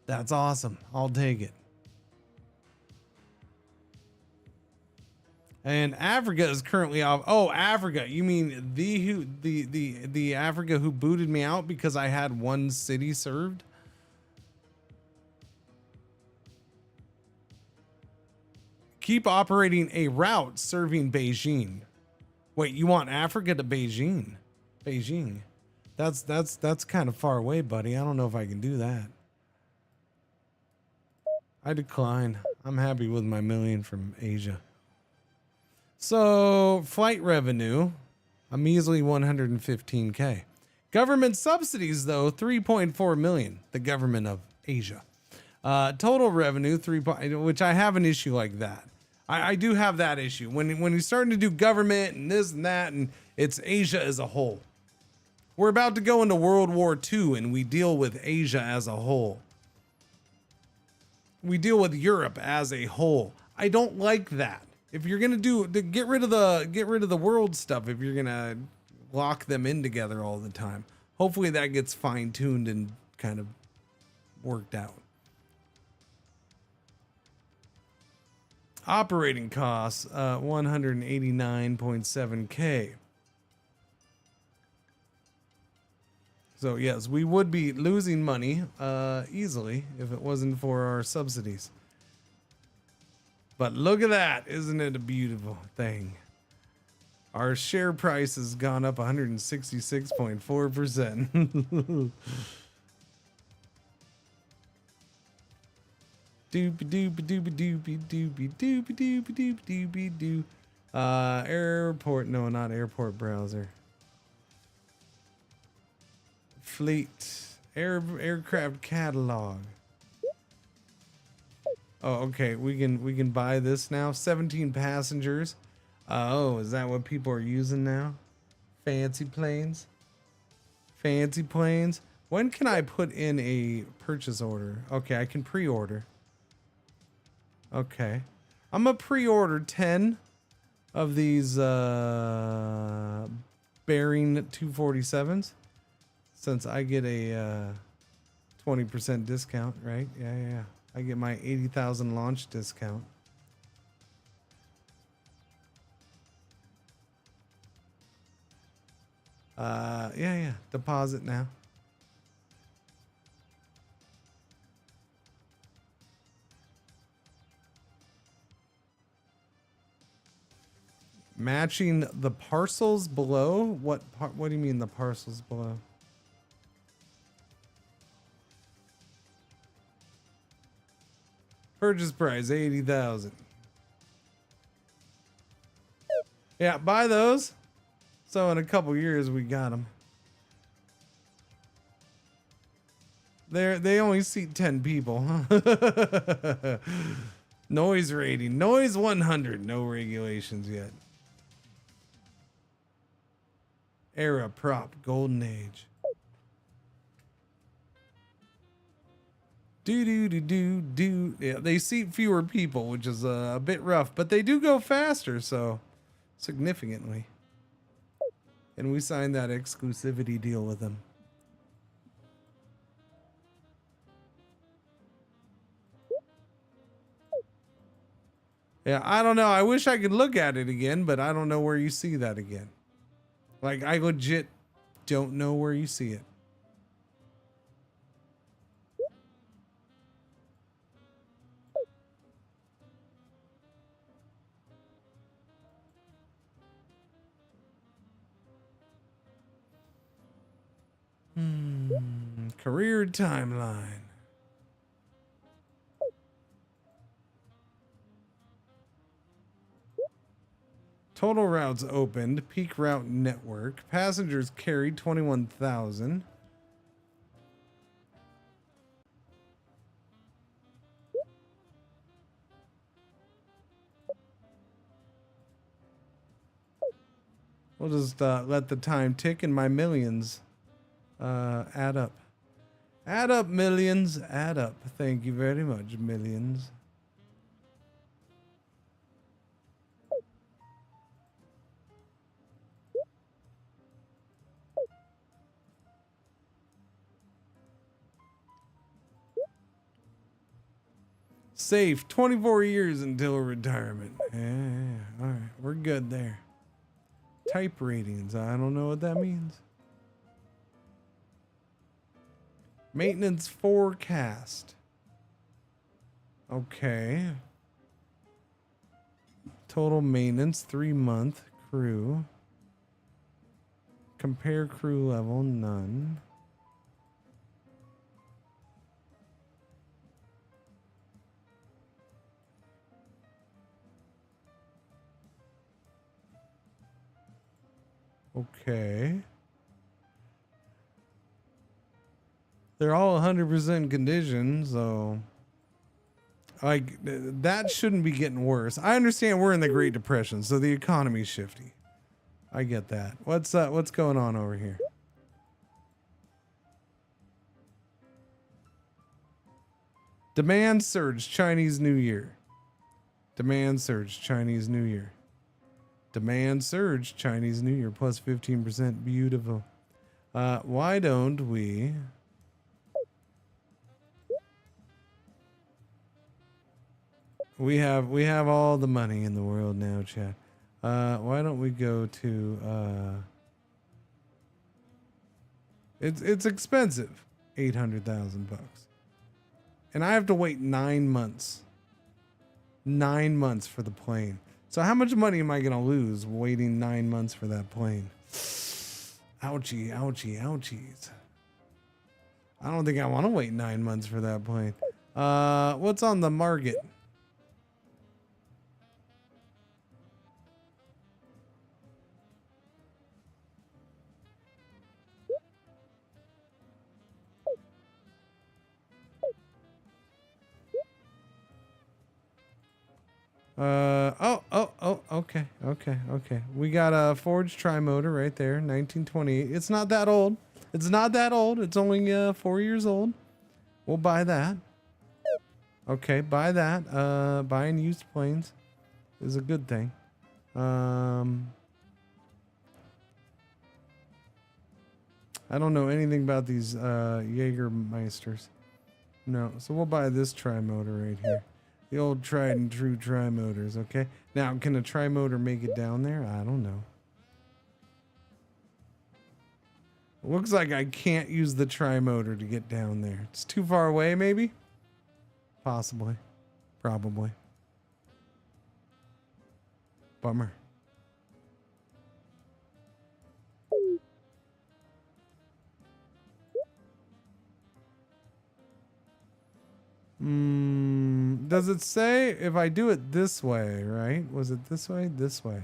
That's awesome. I'll take it. And Africa is currently off. Oh, Africa. You mean the Africa who booted me out because I had one city served? Keep operating a route serving Beijing. Wait, you want Africa to Beijing? Beijing. That's kind of far away, buddy. I don't know if I can do that. I decline. I'm happy with my million from Asia. So flight revenue, a measly 115K. Government subsidies though, 3.4 million. The government of Asia. Total revenue, which I have an issue like that. I do have that issue when you're starting to do government and this and that, and it's Asia as a whole. We're about to go into World War II, and we deal with Asia as a whole. We deal with Europe as a whole. I don't like that. If you're gonna get rid of the world stuff, if you're gonna lock them in together all the time, hopefully that gets fine-tuned and kind of worked out. Operating costs, 189.7K. So yes, we would be losing money easily if it wasn't for our subsidies. But look at that, isn't it a beautiful thing? Our share price has gone up 166.4%. Doopy doopy doopy doopy doopy doopy doopy doopy doopy doo. Airport, no, not airport browser. Fleet, aircraft catalog. Oh, okay, we can buy this now. 17 passengers. Oh, is that what people are using now? Fancy planes. Fancy planes. When can I put in a purchase order? Okay, I can pre-order. Okay, I'm gonna pre-order 10 of these Bearing 247s since I get a 20% discount, right? Yeah. I get my 80,000 launch discount. Yeah. Deposit now. Matching the parcels below? What do you mean the parcels below? Purchase price 80,000. Yeah, buy those. So in a couple years we got them. They only seat 10 people. Noise rating, noise 100. No regulations yet. Era prop, golden age. Do. Yeah, they seat fewer people, which is a bit rough, but they do go faster, so significantly. And we signed that exclusivity deal with them. Yeah, I don't know. I wish I could look at it again, but I don't know where you see that again. Like, I legit don't know where you see it. Career timeline. Total routes opened. Peak route network. Passengers carried 21,000. We'll just let the time tick and my millions add up. Add up, millions. Add up. Thank you very much, millions. Safe, 24 years until retirement. Yeah, all right, we're good there. Type ratings, I don't know what that means. Maintenance forecast. Okay. Total maintenance, 3-month crew. Compare crew level, none. Okay. They're all 100% condition, so like that shouldn't be getting worse. I understand we're in the Great Depression, so the economy's shifty. I get that. What's going on over here? Demand surge, Chinese New Year. Demand surge, Chinese New Year. Demand surge, Chinese New Year, plus 15%. Beautiful. Why don't we... We have all the money in the world now, chat. Why don't we go to it's expensive. 800,000 bucks. And I have to wait 9 months. 9 months for the plane. So how much money am I gonna lose waiting 9 months for that plane? Ouchie, ouchie, ouchies. I don't think I want to wait 9 months for that plane. What's on the market? Okay. We got a forged tri-motor right there, 1928. It's not that old. It's not that old. It's only 4 years old. We'll buy that. Okay, buy that. Buying used planes is a good thing. I don't know anything about these Jägermeisters. No, so we'll buy this tri-motor right here. The old tried and true tri-motors, okay? Now, can a tri-motor make it down there? I don't know. Looks like I can't use the tri-motor to get down there. It's too far away, maybe? Possibly. Probably. Bummer. Does it say if I do it this way, right? Was it this way? This way.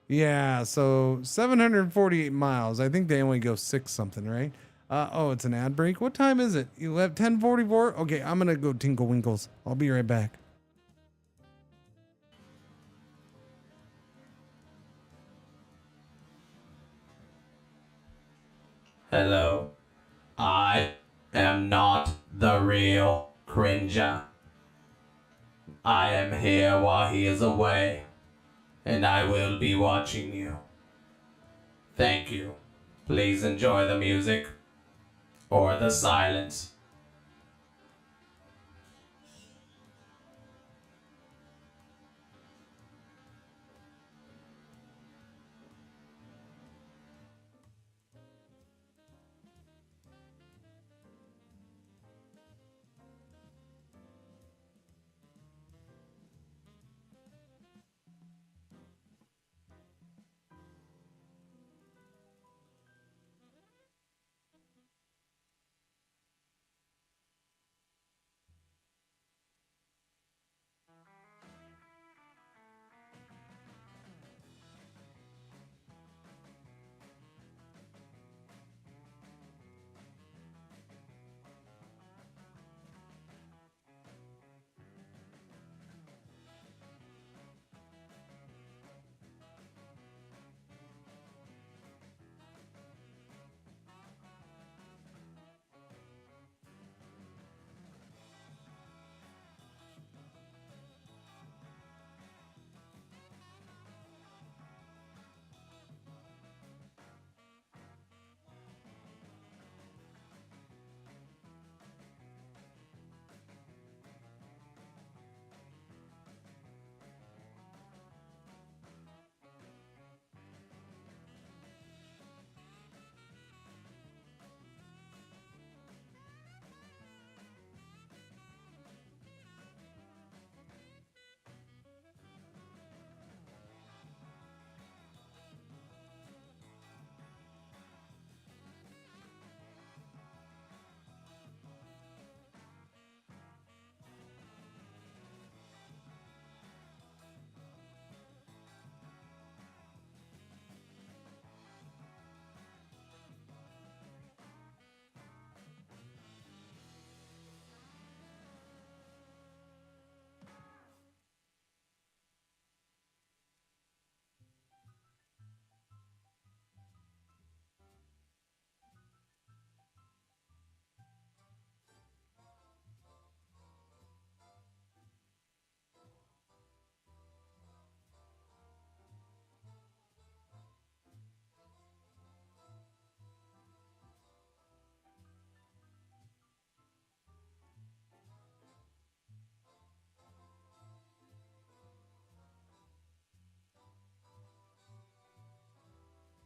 Yeah, so 748 miles. I think they only go 6 something, right? Oh, it's an ad break. What time is it? You have 10:44? Okay, I'm gonna go tinkle winkles. I'll be right back. Hello. I am not the real Cringer. I am here while he is away, and I will be watching you. Thank you. Please enjoy the music or the silence.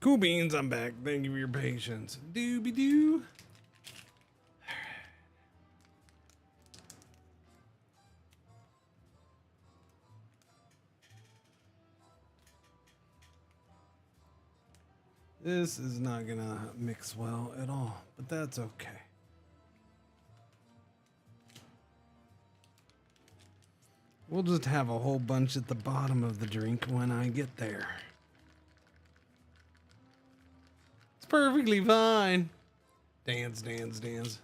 Cool beans, I'm back. Thank you for your patience. Doobie doo. This is not gonna mix well at all, but that's okay. We'll just have a whole bunch at the bottom of the drink when I get there. It's perfectly fine. Dance, dance, dance.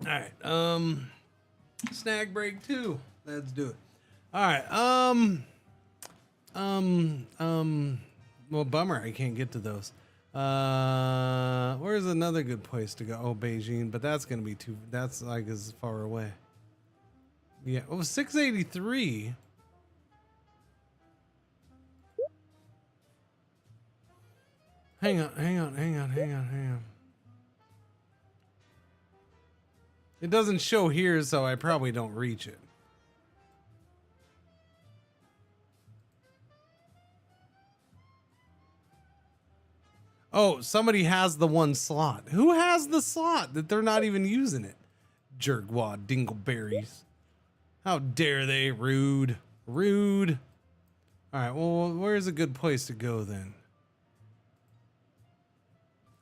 All right, snack break 2. Let's do it. All right, well, bummer, I can't get to those. Where's another good place to go? Oh, Beijing, but that's gonna be too, that's like as far away. Yeah, oh, 683. Hang on. It doesn't show here, so I probably don't reach it. Oh, somebody has the one slot. Who has the slot that they're not even using it? Jerkwad dingleberries. How dare they? Rude. Rude. All right, well, where's a good place to go then?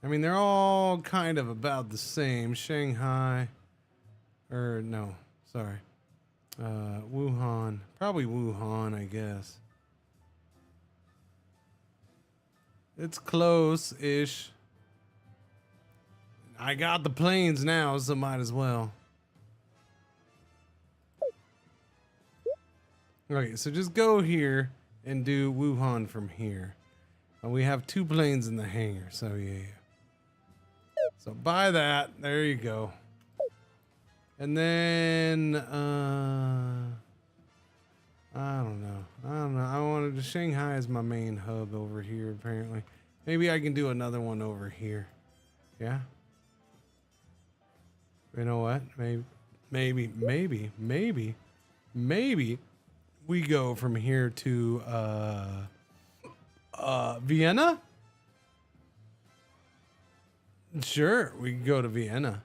I mean, they're all kind of about the same. Shanghai. Or, no, sorry. Wuhan. Probably Wuhan, I guess. It's close-ish. I got the planes now, so might as well. Okay, so just go here and do Wuhan from here. And we have 2 planes in the hangar, so yeah. So buy that. There you go. And then, I don't know. I wanted to, Shanghai is my main hub over here, apparently. Maybe I can do another one over here. Yeah? You know what? Maybe we go from here to, Vienna? Sure, we can go to Vienna.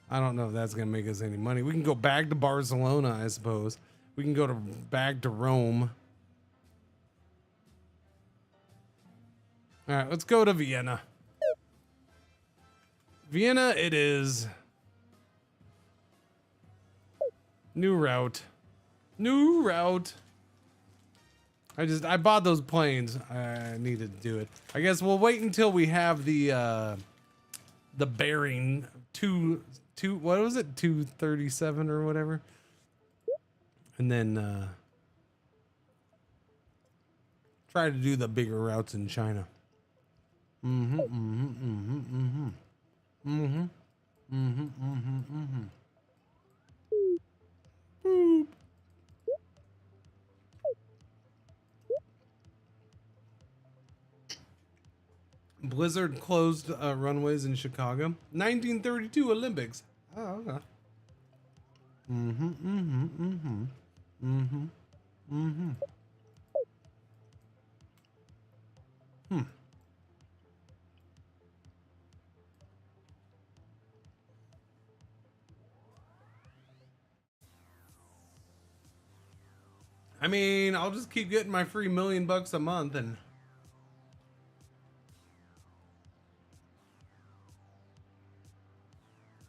I don't know if that's going to make us any money. We can go back to Barcelona, I suppose. We can go back to Rome. All right, let's go to Vienna. Vienna it is. New route. I bought those planes. I needed to do it. I guess we'll wait until we have the bearing what was it? 237 or whatever. And then try to do the bigger routes in China. Boop. Blizzard closed runways in Chicago. 1932 Olympics. Oh, okay. I mean, I'll just keep getting my free $1,000,000 a month and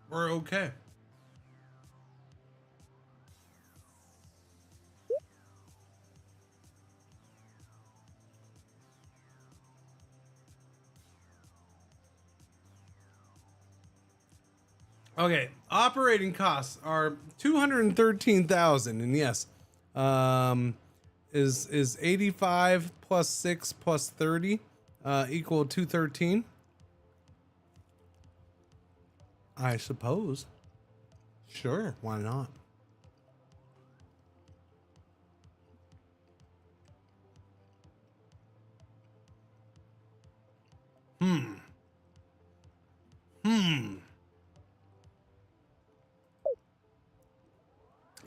we're okay. Okay, operating costs are 213,000, and yes, is 85 plus 6 plus 30 equal 213? I suppose. Sure, why not?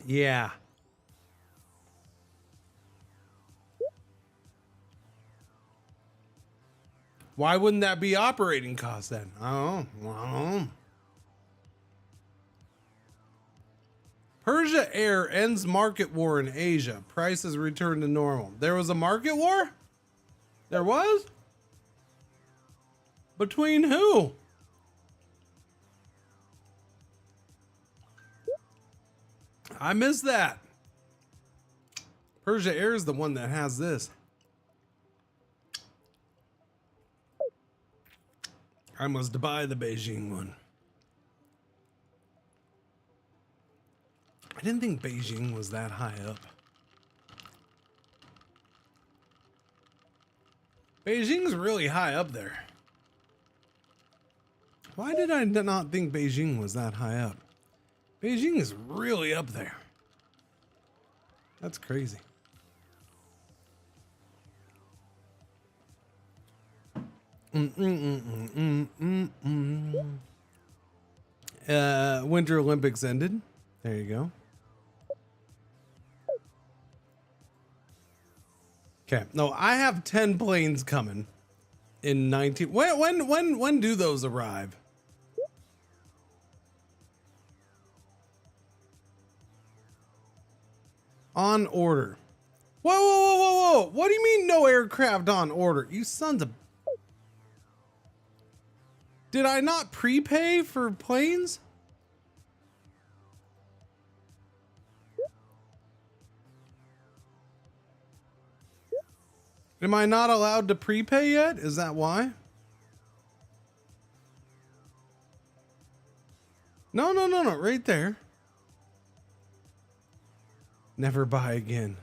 Yeah. Why wouldn't that be operating cost then? I don't know. Persia Air ends market war in Asia. Prices return to normal. There was a market war? There was? Between who? I missed that. Persia Air is the one that has this. I must buy the Beijing one. I didn't think Beijing was that high up. Beijing's really high up there. Why did I not think Beijing was that high up? Beijing is really up there. That's crazy. Winter Olympics ended. There you go. Okay. No, I have 10 planes coming in 19. When do those arrive? On order. Whoa, whoa, whoa, whoa, whoa. What do you mean no aircraft on order? You sons of... Did I not prepay for planes? Am I not allowed to prepay yet? Is that why? No, no, no, no. Right there. Never buy again.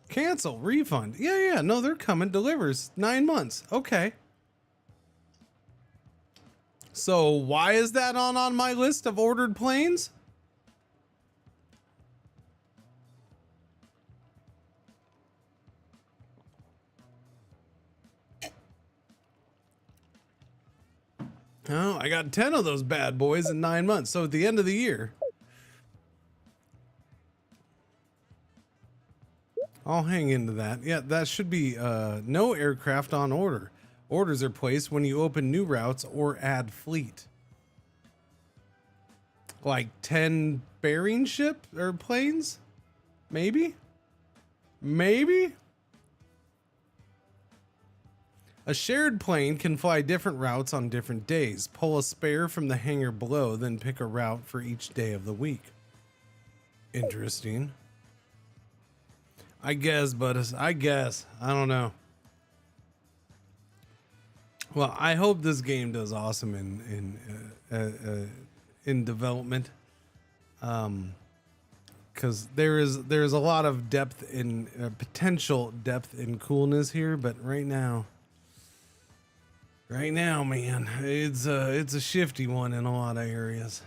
Cancel. Refund. Yeah, yeah. No, they're coming. Delivers 9 months. Okay. So why is that on my list of ordered planes? Oh, I got 10 of those bad boys in 9 months. So at the end of the year, I'll hang into that. Yeah, that should be no aircraft on order. Orders are placed when you open new routes or add fleet. Like 10 bearing ship or planes? Maybe? Maybe? A shared plane can fly different routes on different days. Pull a spare from the hangar below, then pick a route for each day of the week. Interesting. I guess, but I guess. I don't know. Well, I hope this game does awesome in development. Because there's a lot of depth in potential depth and coolness here, but right now, man, it's a shifty one in a lot of areas.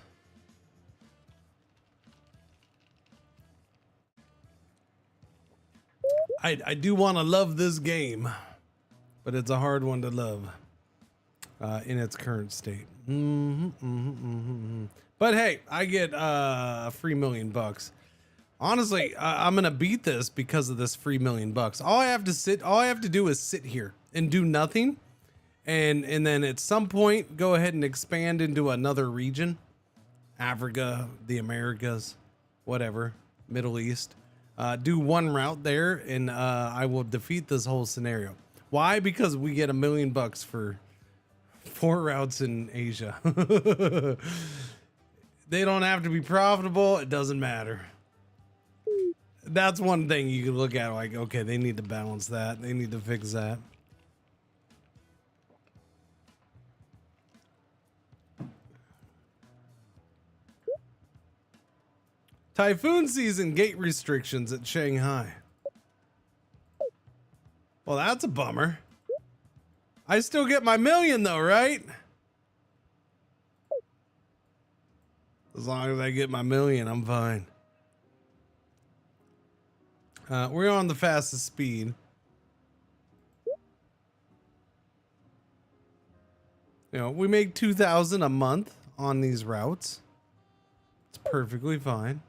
I do want to love this game, but it's a hard one to love in its current state. But hey, I get a free $1 million. Honestly, I'm gonna beat this because of this free $1 million. All I have to do is sit here and do nothing, and then at some point go ahead and expand into another region, Africa, the Americas, whatever, Middle East. Do one route there, and I will defeat this whole scenario. Why? Because we get $1 million for 4 routes in Asia. They don't have to be profitable. It doesn't matter. That's one thing you can look at, like, okay, they need to balance that. They need to fix that. Typhoon season gate restrictions at Shanghai. Well, that's a bummer. I still get my $1 million though, right? As long as I get my $1 million, I'm fine. We're on the fastest speed. You know, we make 2,000 a month on these routes. It's perfectly fine.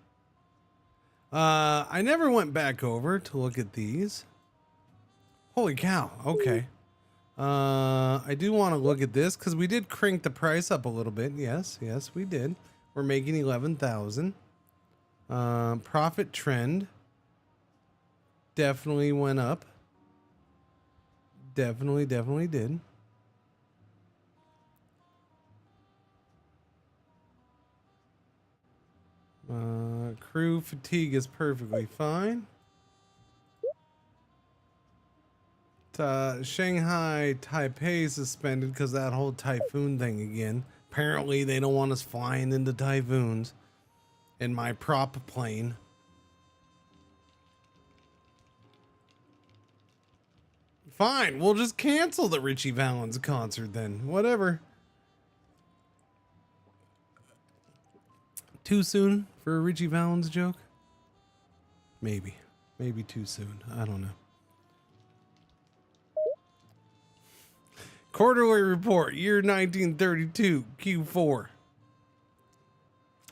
I never went back over to look at these. Holy cow. Okay. I do want to look at this because we did crank the price up a little bit. Yes, we did. We're making 11,000. Profit trend definitely went up. Definitely did. Crew fatigue is perfectly fine. Shanghai Taipei suspended because that whole typhoon thing again. Apparently they don't want us flying into typhoons in my prop plane. Fine, we'll just cancel the Richie Valens concert then. Whatever. Too soon for a Richie Valens joke? Maybe too soon. I don't know. Quarterly report, year 1932, Q4.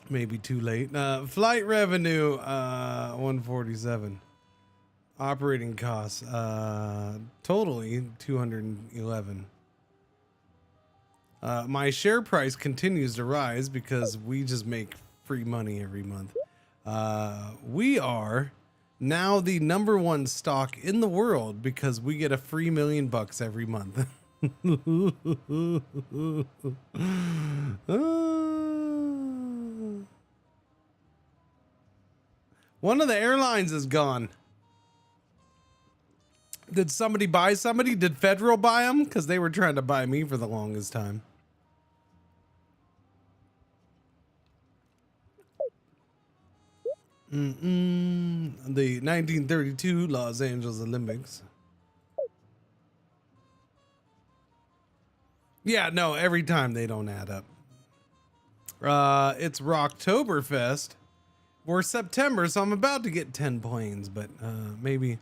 Maybe too late. Flight revenue, 147. Operating costs, totally 211. My share price continues to rise because we just make free money every month. We are now the #1 stock in the world because we get a free $1 million every month. One of the airlines is gone. Did somebody buy somebody? Did Federal buy them? Because they were trying to buy me for the longest time. The 1932 Los Angeles Olympics. Yeah, no, every time they don't add up. It's Rocktoberfest. We're September, so I'm about to get 10 planes, but maybe.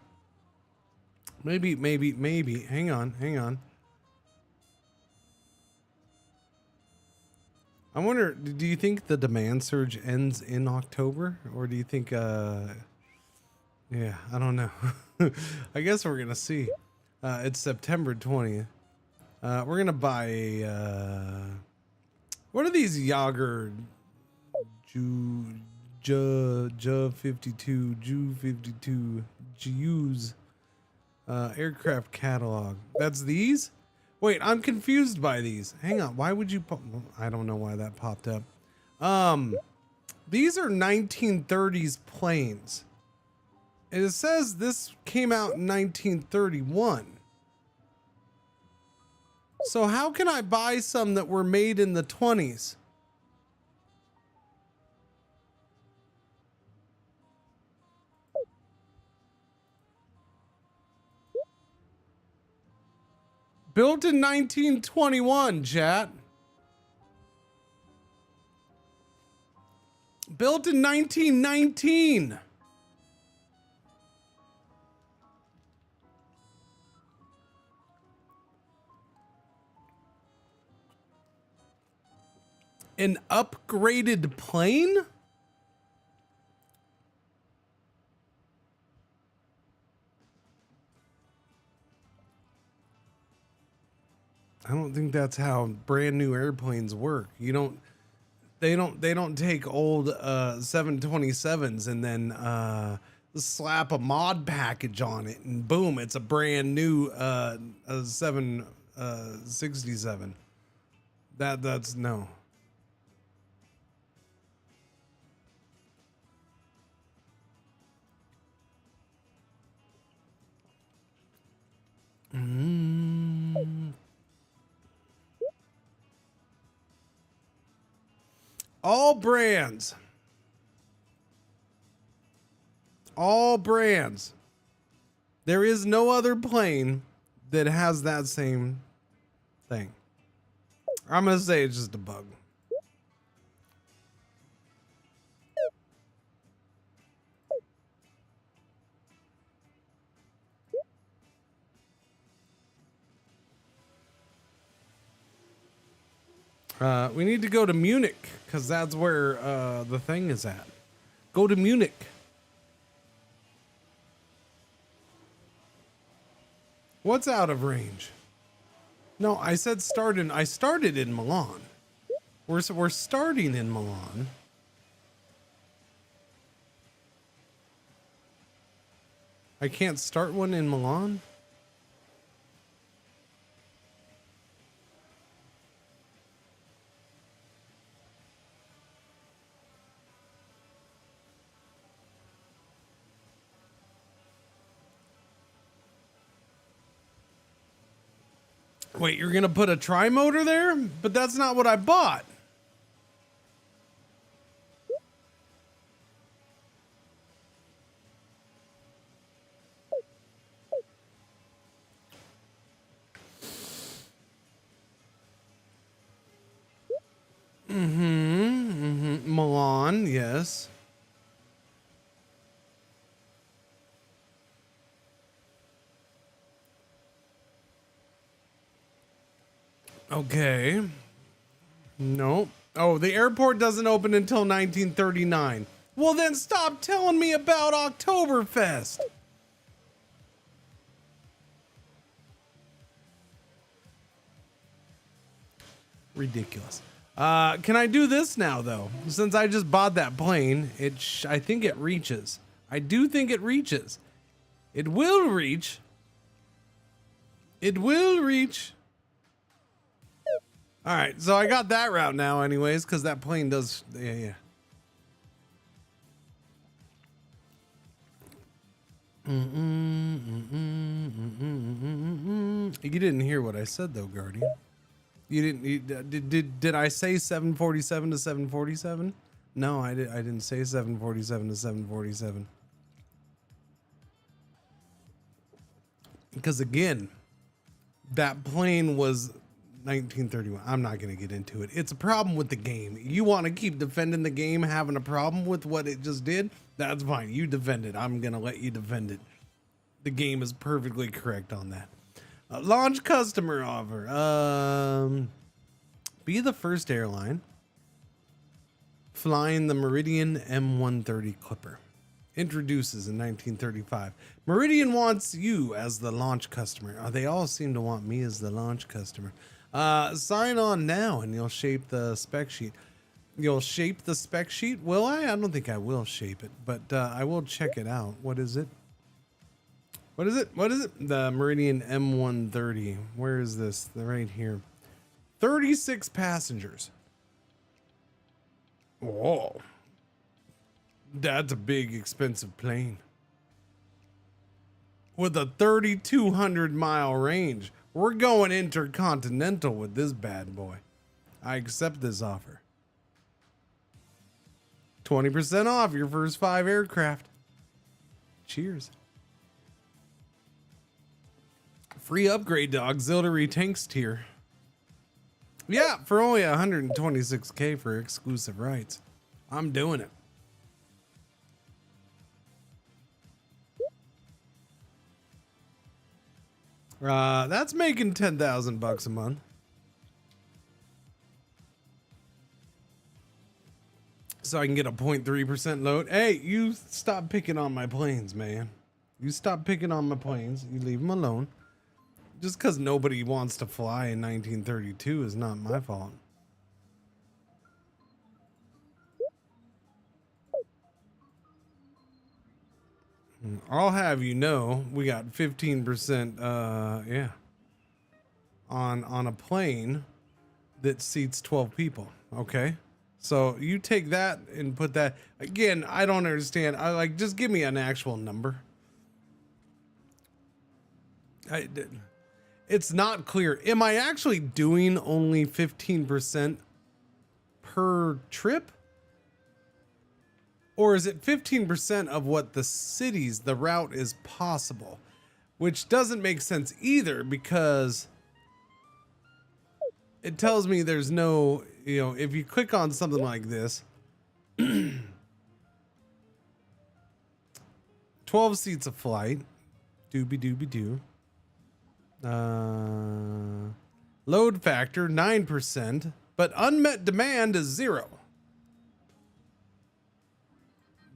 Hang on. I wonder, do you think the demand surge ends in October? Or do you think, yeah, I don't know. I guess we're going to see. It's September 20th. We're going to buy a, what are these Yager Ju 52, Ju 52, Jews, aircraft catalog. That's these? Wait, I'm confused by these. Hang on. Why would you I don't know why that popped up. These are 1930s planes. And it says this came out in 1931. So how can I buy some that were made in the 20s? Built in 1921, chat. Built in 1919. An upgraded plane? I don't think that's how brand new airplanes work. They don't take old 727s and then slap a mod package on it and boom, it's a brand new 767. That's no. All brands. There is no other plane that has that same thing. I'm gonna say it's just a bug. We need to go to Munich because that's where the thing is at. Go to Munich. What's out of range? No, I said I started in Milan. We're starting in Milan. I can't start one in Milan? Wait, you're gonna put a tri-motor there? But that's not what I bought. Milan, yes. Okay. Nope. Oh, the airport doesn't open until 1939. Well, then stop telling me about Oktoberfest. Ridiculous. Can I do this now, though? Since I just bought that plane, I think it reaches. I do think it reaches. It will reach. It will reach. All right, so I got that route now anyways, because that plane does, yeah. You didn't hear what I said though, Guardian. You didn't, did I say 747 to 747? No, I didn't say 747 to 747. Because again, that plane was 1931. I'm not going to get into it. It's a problem with the game. You want to keep defending the game, having a problem with what it just did? That's fine. You defend it. I'm going to let you defend it. The game is perfectly correct on that. Launch customer offer. Be the first airline flying the Meridian M130 Clipper. Introduces in 1935. Meridian wants you as the launch customer. Oh, they all seem to want me as the launch customer. Sign on now and you'll shape the spec sheet. You'll shape the spec sheet? Will I? I don't think I will shape it, but I will check it out. What is it? What is it? What is it? The Meridian M130. Where is this? Right here. 36 passengers. Whoa. That's a big, expensive plane. With a 3,200 mile range. We're going intercontinental with this bad boy. I accept this offer. 20% off your first 5 aircraft. Cheers. Free upgrade to auxiliary tanks tier. Yeah, for only 126K for exclusive rights. I'm doing it. That's making $10,000 a month. So I can get a 0.3% load. Hey, you stop picking on my planes, man. You stop picking on my planes. You leave them alone. Just because nobody wants to fly in 1932 is not my fault. I'll have you know, we got 15%, yeah, on a plane that seats 12 people. Okay, so you take that and put that again. I don't understand. I like, just give me an actual number. It's not clear. Am I actually doing only 15% per trip? Or is it 15% of what the route is possible? Which doesn't make sense either, because it tells me there's no, if you click on something like this, 12 seats a flight, doobie-doobie-doo. Load factor, 9%, but unmet demand is 0.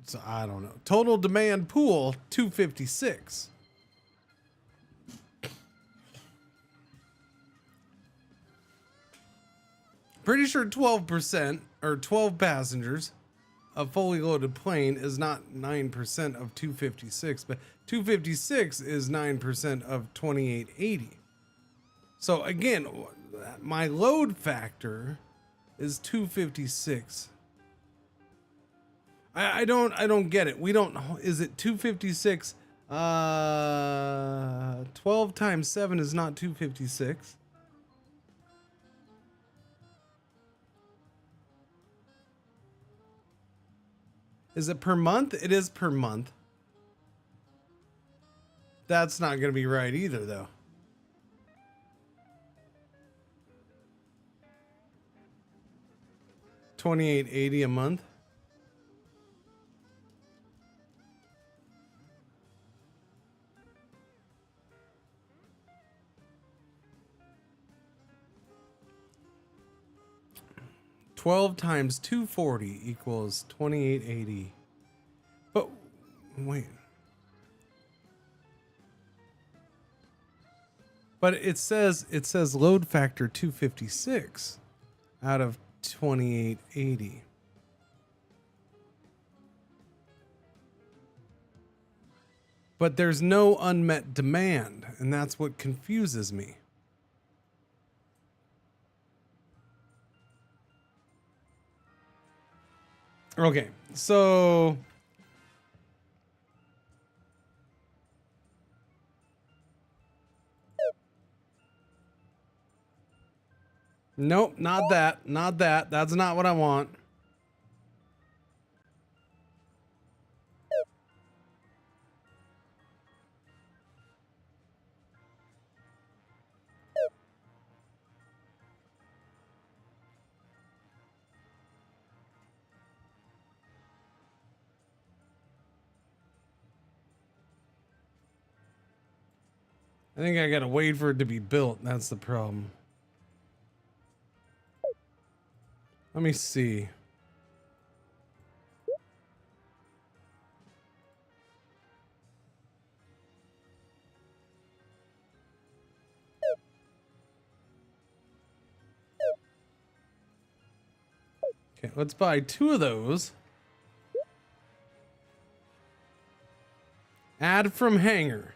So I don't know. Total demand pool 256. Pretty sure 12% or 12 passengers, a fully loaded plane is not 9% of 256, but 256 is 9% of 2880. So again, my load factor is 256. I don't get it. We don't, is it 256? 12 times 7 is not 256. Is it per month? It is per month. That's not going to be right either, though. $28.80 a month. $12 times 240 equals $28.80. But wait. But it says load factor 256 out of 2880. But there's no unmet demand, and that's what confuses me. Okay, so nope, not that. Not that. That's not what I want. I think I gotta wait for it to be built. That's the problem. Let me see. Okay, let's buy 2 of those. Add from hangar.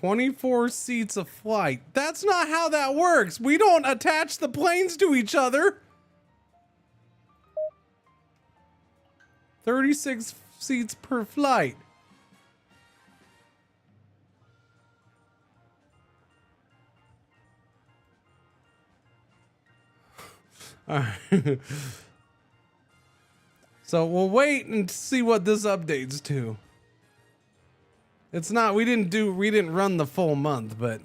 $24 seats a flight. That's not how that works. We don't attach the planes to each other. 36 seats per flight. All right. So we'll wait and see what this updates to. It's not, we didn't run the full month, but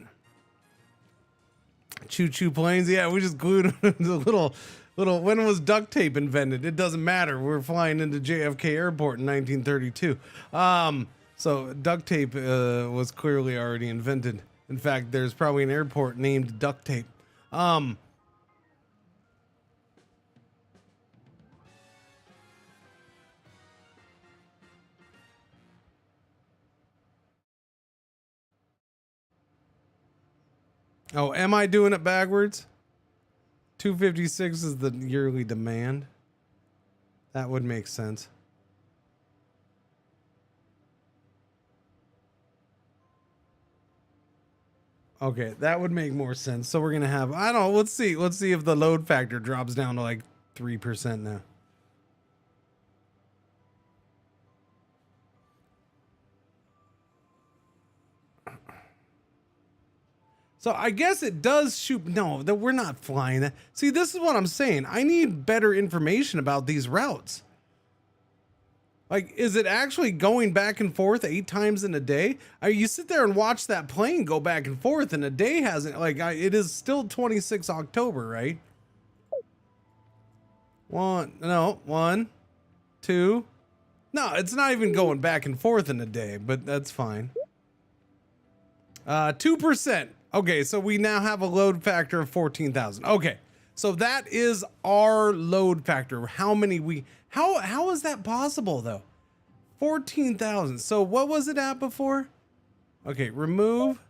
choo-choo planes. Yeah, we just glued the little, when was duct tape invented? It doesn't matter. We're flying into JFK Airport in 1932. So duct tape was clearly already invented. In fact, there's probably an airport named Duct Tape. Oh, am I doing it backwards? 256 is the yearly demand. That would make sense. Okay, that would make more sense. So we're gonna have, I don't know, let's see if the load factor drops down to like 3% now. So I guess it does shoot. No, that we're not flying that. See, this is what I'm saying. I need better information about these routes. Like, is it actually going back and forth 8 times in a day? You sit there and watch that plane go back and forth, and a day hasn't. Like, it is still 26 October, right? 1, 2. No, it's not even going back and forth in a day, but that's fine. 2%. Okay, so we now have a load factor of 14,000. Okay, so that is our load factor. How is that possible though? 14,000. So what was it at before? Okay, remove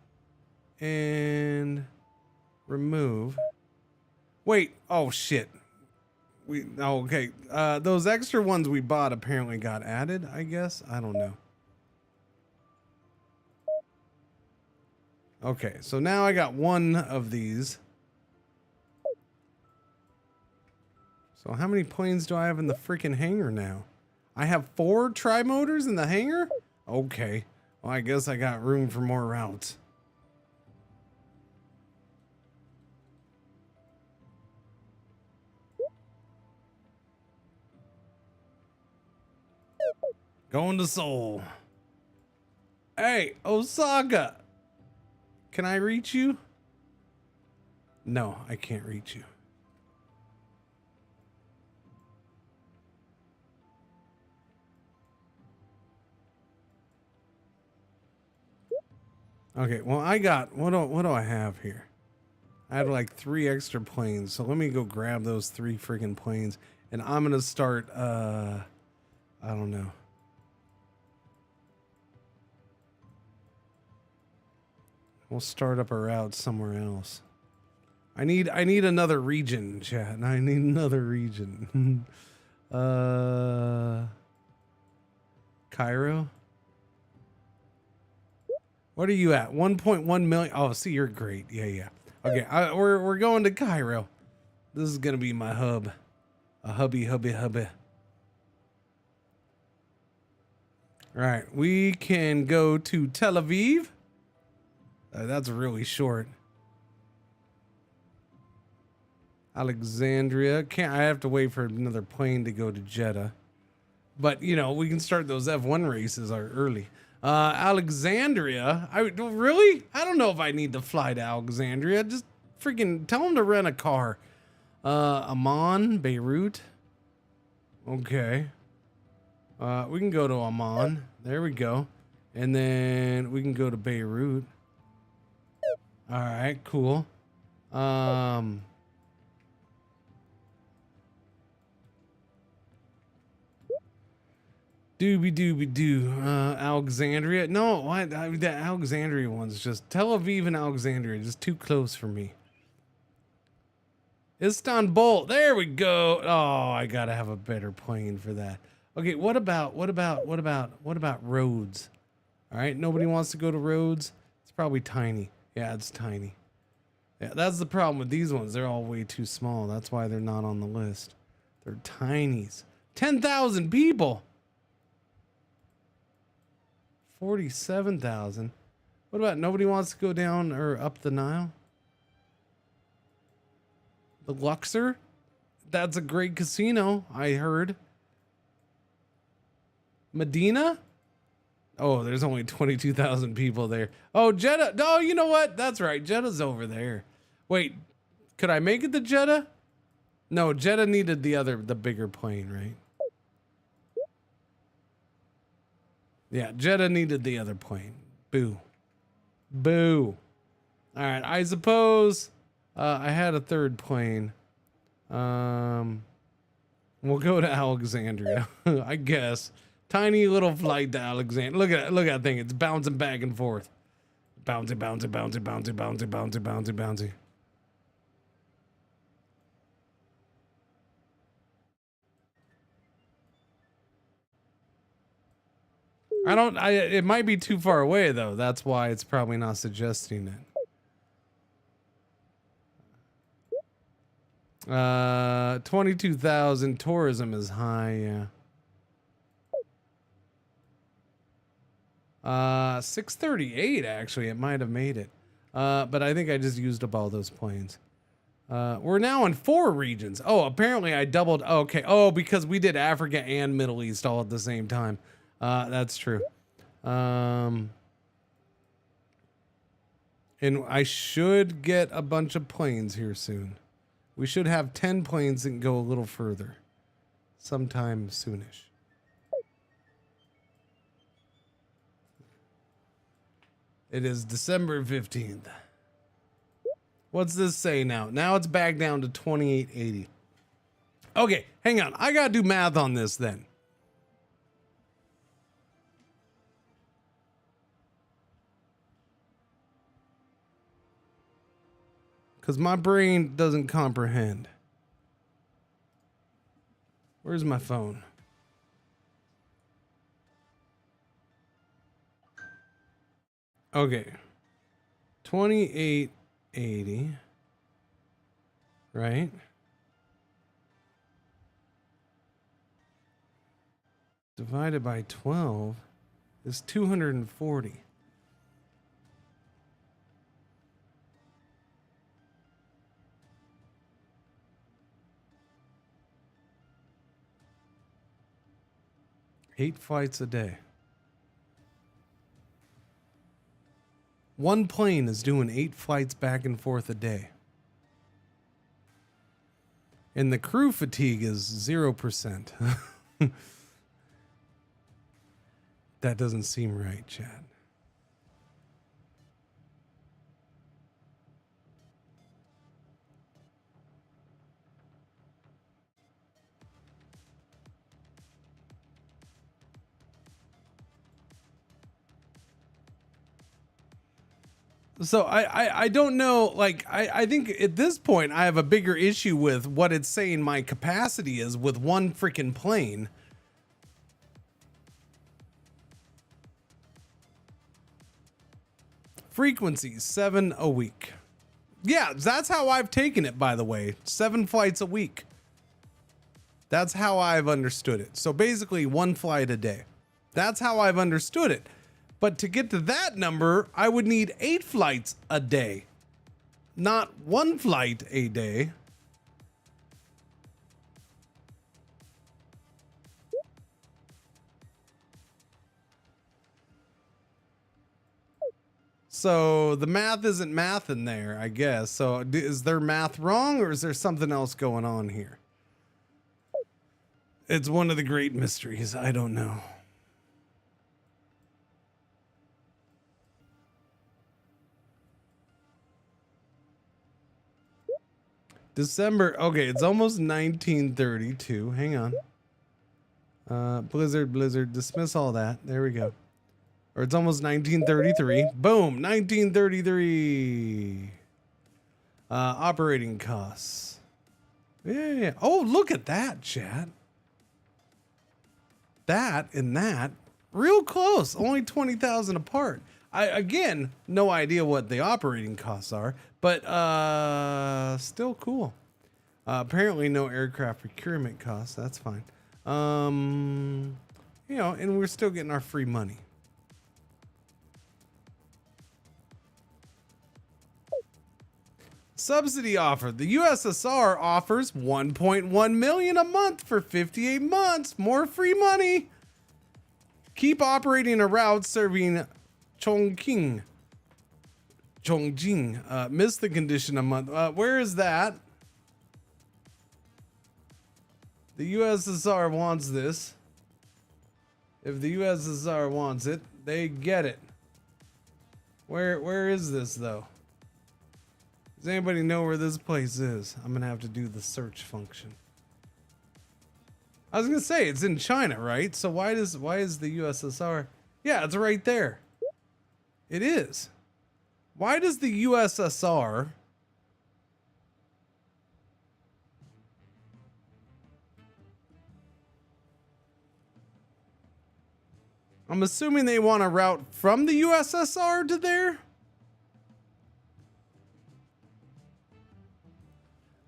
and remove. Wait, oh shit. Okay. Those extra ones we bought apparently got added, I guess. I don't know. Okay, so now I got one of these. So how many planes do I have in the freaking hangar now? I have 4 tri-motors in the hangar? Okay. Well, I guess I got room for more routes. Going to Seoul. Hey, Osaka. Can I reach you? No, I can't reach you. Okay, well, I got, what do I have here? I had like 3 extra planes, so let me go grab those 3 freaking planes, and I'm gonna start, I don't know. We'll start up a route somewhere else. I need another region, chat. I need another region. Cairo? What are you at? 1.1 million. Oh, see, you're great. Yeah. Okay, we're going to Cairo. This is gonna be my hub. A hubby. All right, we can go to Tel Aviv. That's really short. Alexandria. I have to wait for another plane to go to Jeddah. But, you know, we can start those F1 races early. Alexandria. Really? I don't know if I need to fly to Alexandria. Just freaking tell them to rent a car. Amman, Beirut. Okay. We can go to Amman. There we go. And then we can go to Beirut. All right, cool. Doobie-doo. Alexandria. No, what? The Alexandria one's just Tel Aviv and Alexandria, just too close for me. Istanbul. There we go. Oh, I gotta have a better plane for that. Okay, what about Rhodes? All right, nobody wants to go to Rhodes. It's probably tiny. Yeah, it's tiny. Yeah, that's the problem with these ones. They're all way too small. That's why they're not on the list. They're tinies. 10,000 people. 47,000. What about nobody wants to go down or up the Nile? The Luxor? That's a great casino, I heard. Medina? Oh, there's only 22,000 people there. Oh, Jeddah. No, you know what? That's right. Jeddah's over there. Wait, could I make it to Jeddah? No, Jeddah needed the bigger plane, right? Yeah, Jeddah needed the other plane. Boo. All right, I suppose I had a third plane. We'll go to Alexandria, I guess. Tiny little flight to Alexandria. Look at that thing. It's bouncing back and forth. Bouncy. It might be too far away though. That's why it's probably not suggesting it. 22,000 tourism is high, yeah. 638 actually, it might have made it. But I think I just used up all those planes. We're now in 4 regions. Oh, apparently I doubled. Okay. Oh, because we did Africa and Middle East all at the same time. That's true. And I should get a bunch of planes here soon. We should have 10 planes that can go a little further sometime soonish. It is December 15th. What's this say now? Now it's back down to 2880. Okay, hang on. I gotta do math on this then. Because my brain doesn't comprehend. Where's my phone? Okay. 2880. Right? Divided by 12 is 240. Eight flights a day. One plane is doing 8 flights back and forth a day. And the crew fatigue is 0%. That doesn't seem right, Chad. So I don't know, like, I think at this point I have a bigger issue with what it's saying my capacity is with one freaking plane. Frequencies, 7 a week. Yeah, that's how I've taken it, by the way. 7 flights a week. That's how I've understood it. So basically 1 flight a day. That's how I've understood it. But to get to that number, I would need 8 flights a day, not 1 flight a day. So the math isn't math in there, I guess. So is their math wrong, or is there something else going on here? It's one of the great mysteries. I don't know. December. Okay, it's almost 1932. Hang on. Blizzard, dismiss all that. There we go. Or it's almost 1933. Boom, 1933. Operating costs. Yeah. Oh, look at that, chat. That and that, real close. Only 20,000 apart. Again, no idea what the operating costs are, but still cool. Apparently no aircraft procurement costs. That's fine. You know, and we're still getting our free money. Subsidy offer. The USSR offers 1.1 million a month for 58 months. More free money. Keep operating a route serving Chongqing. Miss the condition a month. Where is that? The USSR wants this. If the USSR wants it, they get it. Where is this though? Does anybody know where this place is? I'm gonna have to do the search function. I was gonna say it's in China, right? So why is the USSR? Yeah, it's right there. It is. Why does the USSR I'm assuming they want a route from the USSR to there?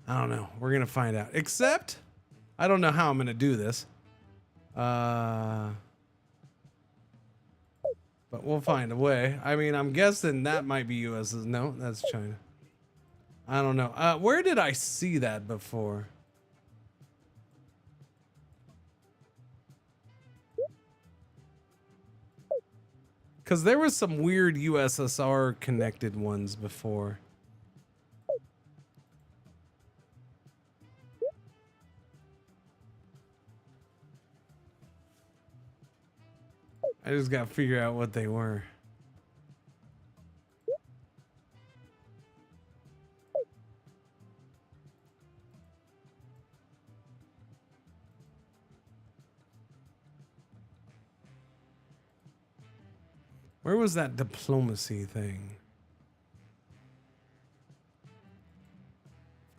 I don't know. We're going to find out. Except, I don't know how I'm going to do this. But we'll find a way. I mean, I'm guessing that might be US. No, that's China. I don't know. Where did I see that before? Because there was some weird USSR connected ones before. I just got to figure out what they were. Where was that diplomacy thing?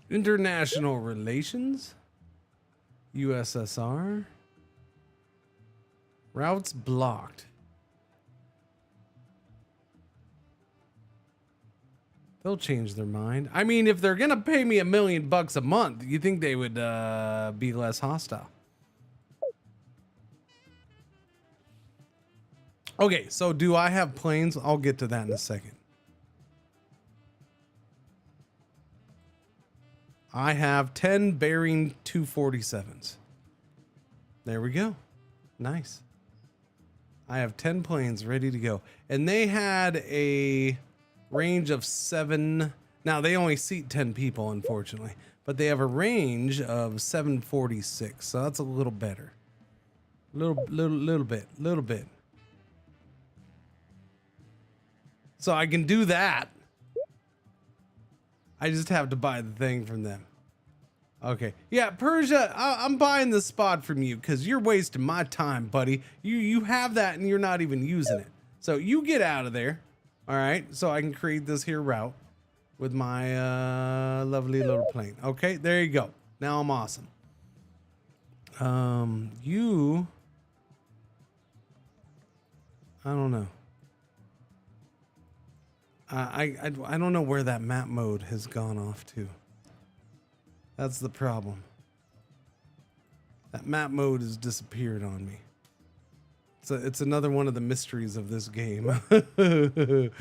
International relations. USSR. Routes blocked. They'll change their mind. I mean, if they're gonna pay me $1 million a month, you think they would be less hostile? Okay, so do I have planes? I'll get to that in a second. I have 10 bearing 247s. There we go. Nice. I have 10 planes ready to go. And they had a range of 7. Now they only seat 10 people, unfortunately, but they have a range of 746. So that's a little better. Little bit. So I can do that. I just have to buy the thing from them. Okay. Yeah, Persia, I'm buying this spot from you because you're wasting my time, buddy. You have that and you're not even using it. So you get out of there. All right. So I can create this here route with my lovely little plane. Okay. There you go. Now I'm awesome. I don't know. I don't know where that map mode has gone off to. That's the problem. That map mode has disappeared on me. It's another one of the mysteries of this game. The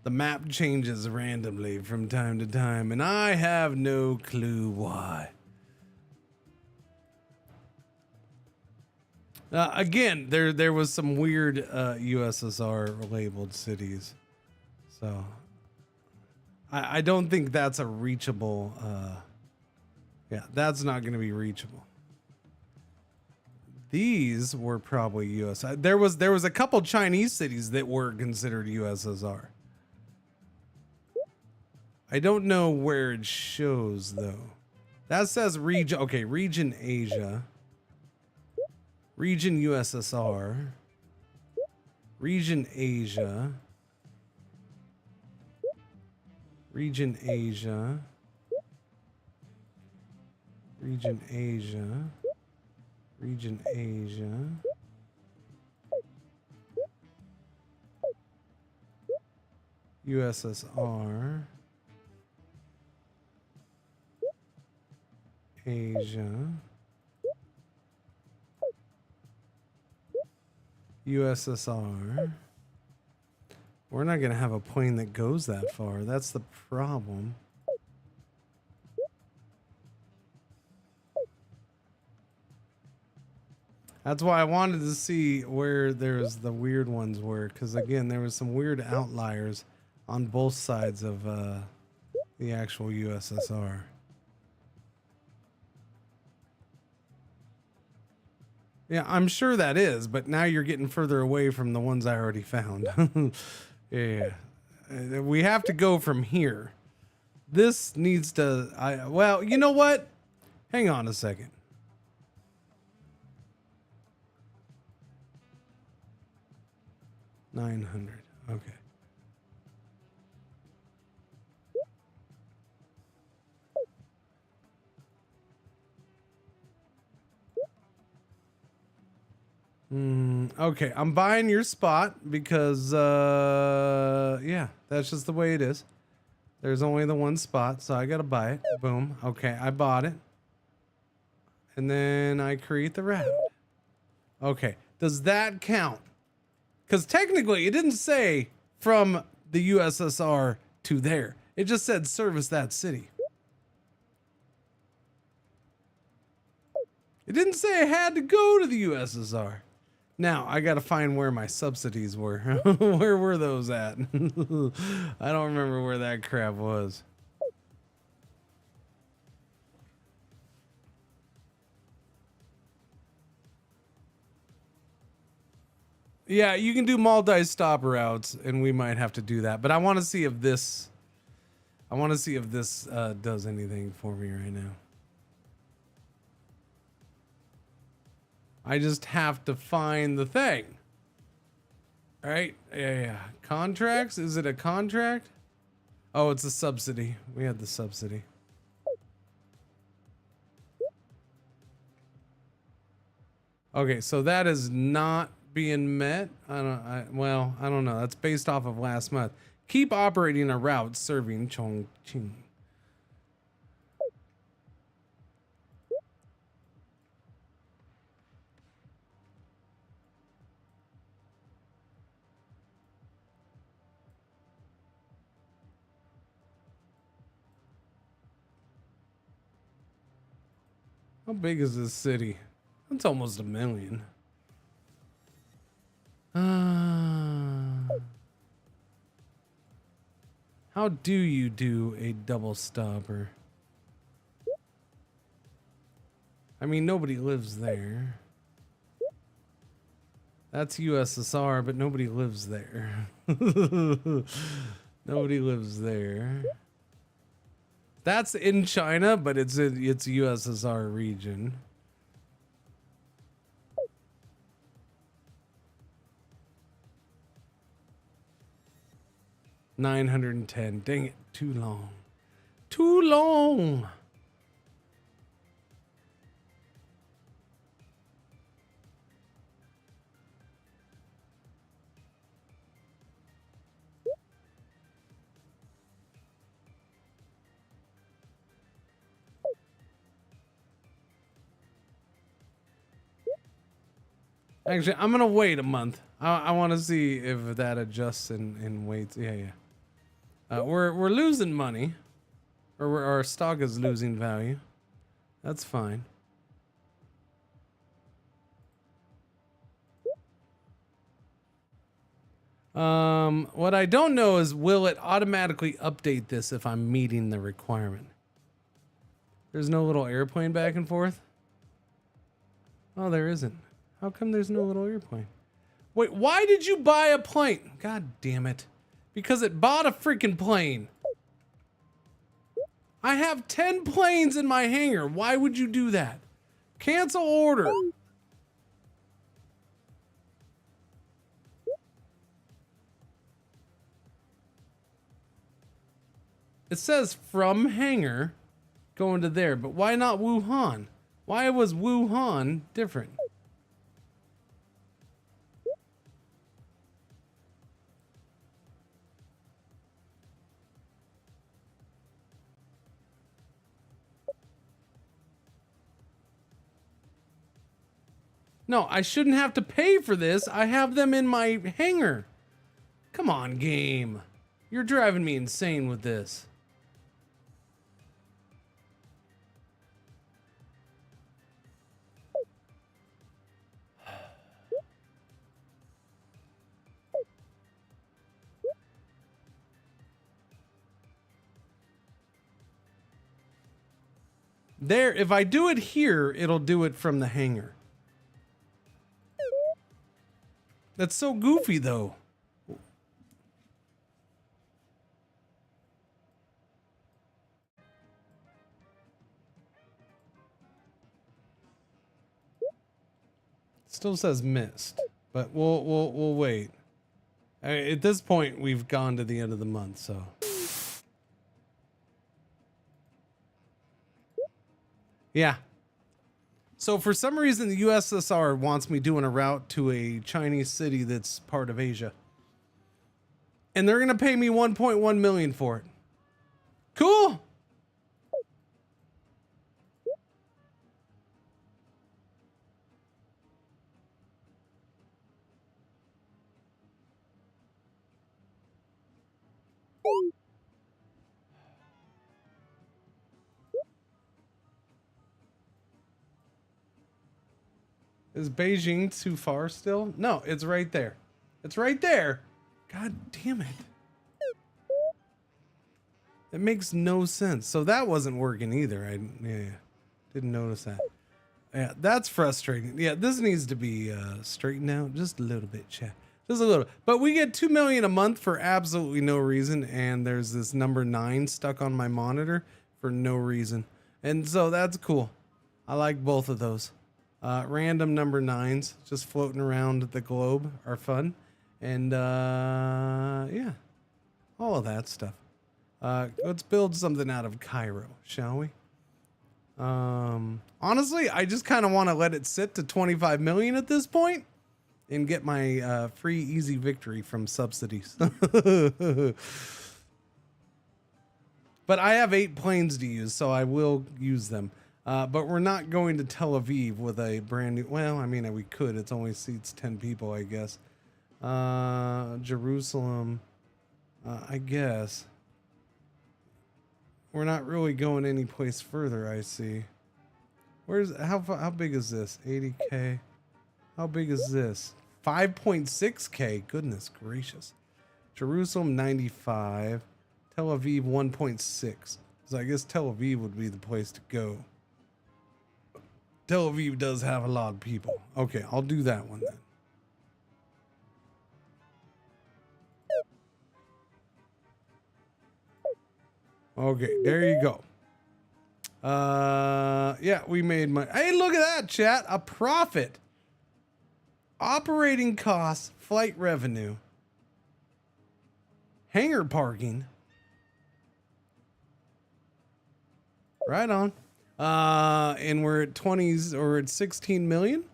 map changes randomly from time to time, and I have no clue why. Again, there was some weird USSR labeled cities, so I don't think that's a reachable. Yeah, that's not going to be reachable. These were probably US. There was a couple Chinese cities that were considered USSR. I don't know where it shows though. That says region. Okay, region Asia. Region USSR, region Asia, region Asia, region Asia, region Asia, USSR, Asia, USSR. We're not going to have a plane that goes that far. That's the problem. That's why I wanted to see where there's the weird ones were, because again, there was some weird outliers on both sides of the actual USSR. Yeah, I'm sure that is, but now you're getting further away from the ones I already found. Yeah. We have to go from here. This needs to, well, you know what? Hang on a second. $900. Okay. Okay, I'm buying your spot because, yeah, that's just the way it is. There's only the one spot, so I gotta buy it. Boom. Okay, I bought it. And then I create the route. Okay, does that count? Because technically, it didn't say from the USSR to there. It just said service that city. It didn't say I had to go to the USSR. Now, I got to find where my subsidies were. Where were those at? I don't remember where that crap was. Yeah, you can do multi-stop routes, and we might have to do that. But I want to see if this... does anything for me right now. I just have to find the thing. All right. Yeah. Contracts. Is it a contract? Oh, it's a subsidy. We had the subsidy. Okay, so that is not being met. I don't know. That's based off of last month. Keep operating a route serving Chongqing. How big is this city? It's almost 1 million. How do you do a double stopper? I mean, nobody lives there. That's USSR, but nobody lives there. Nobody lives there. That's in China, but it's USSR region. $910. Dang it, too long. Too long. Actually, I'm gonna wait a month. I want to see if that adjusts and waits. Yeah. We're losing money, or our stock is losing value. That's fine. What I don't know is, will it automatically update this if I'm meeting the requirement? There's no little airplane back and forth. Oh, there isn't. How come there's no little airplane? Wait, why did you buy a plane? God damn it. Because it bought a freaking plane. I have 10 planes in my hangar. Why would you do that? Cancel order. It says from hangar going to there, but why not Wuhan? Why was Wuhan different? No, I shouldn't have to pay for this. I have them in my hangar. Come on, game. You're driving me insane with this. There, if I do it here, it'll do it from the hangar. That's so goofy, though. Still says missed, but we'll wait. At this point, we've gone to the end of the month, so. Yeah. So for some reason, the USSR wants me doing a route to a Chinese city that's part of Asia. And they're going to pay me 1.1 million for it. Cool. Is Beijing too far still? No, it's right there. It's right there. God damn it. It makes no sense. So that wasn't working either. Didn't notice that. Yeah, that's frustrating. Yeah, this needs to be straightened out just a little bit, chat. Just a little. But we get 2 million a month for absolutely no reason, and there's this number 9 stuck on my monitor for no reason. And so that's cool. I like both of those. Random number 9s just floating around the globe are fun. And yeah, all of that stuff. Let's build something out of Cairo, shall we? Honestly, I just kind of want to let it sit to 25 million at this point and get my free easy victory from subsidies. But I have 8 planes to use, so I will use them. But we're not going to Tel Aviv with a brand new, well, I mean, we could. It's only seats 10 people, I guess. Jerusalem, I guess. We're not really going any place further, I see. How big is this? 80K. How big is this? 5.6K. Goodness gracious. Jerusalem 95. Tel Aviv 1.6. So I guess Tel Aviv would be the place to go. Tel Aviv does have a lot of people. Okay, I'll do that one then. Okay, there you go. Yeah, we made money. Hey, look at that, chat. A profit. Operating costs, flight revenue, hangar parking. Right on. And we're at 20s or at 16 million.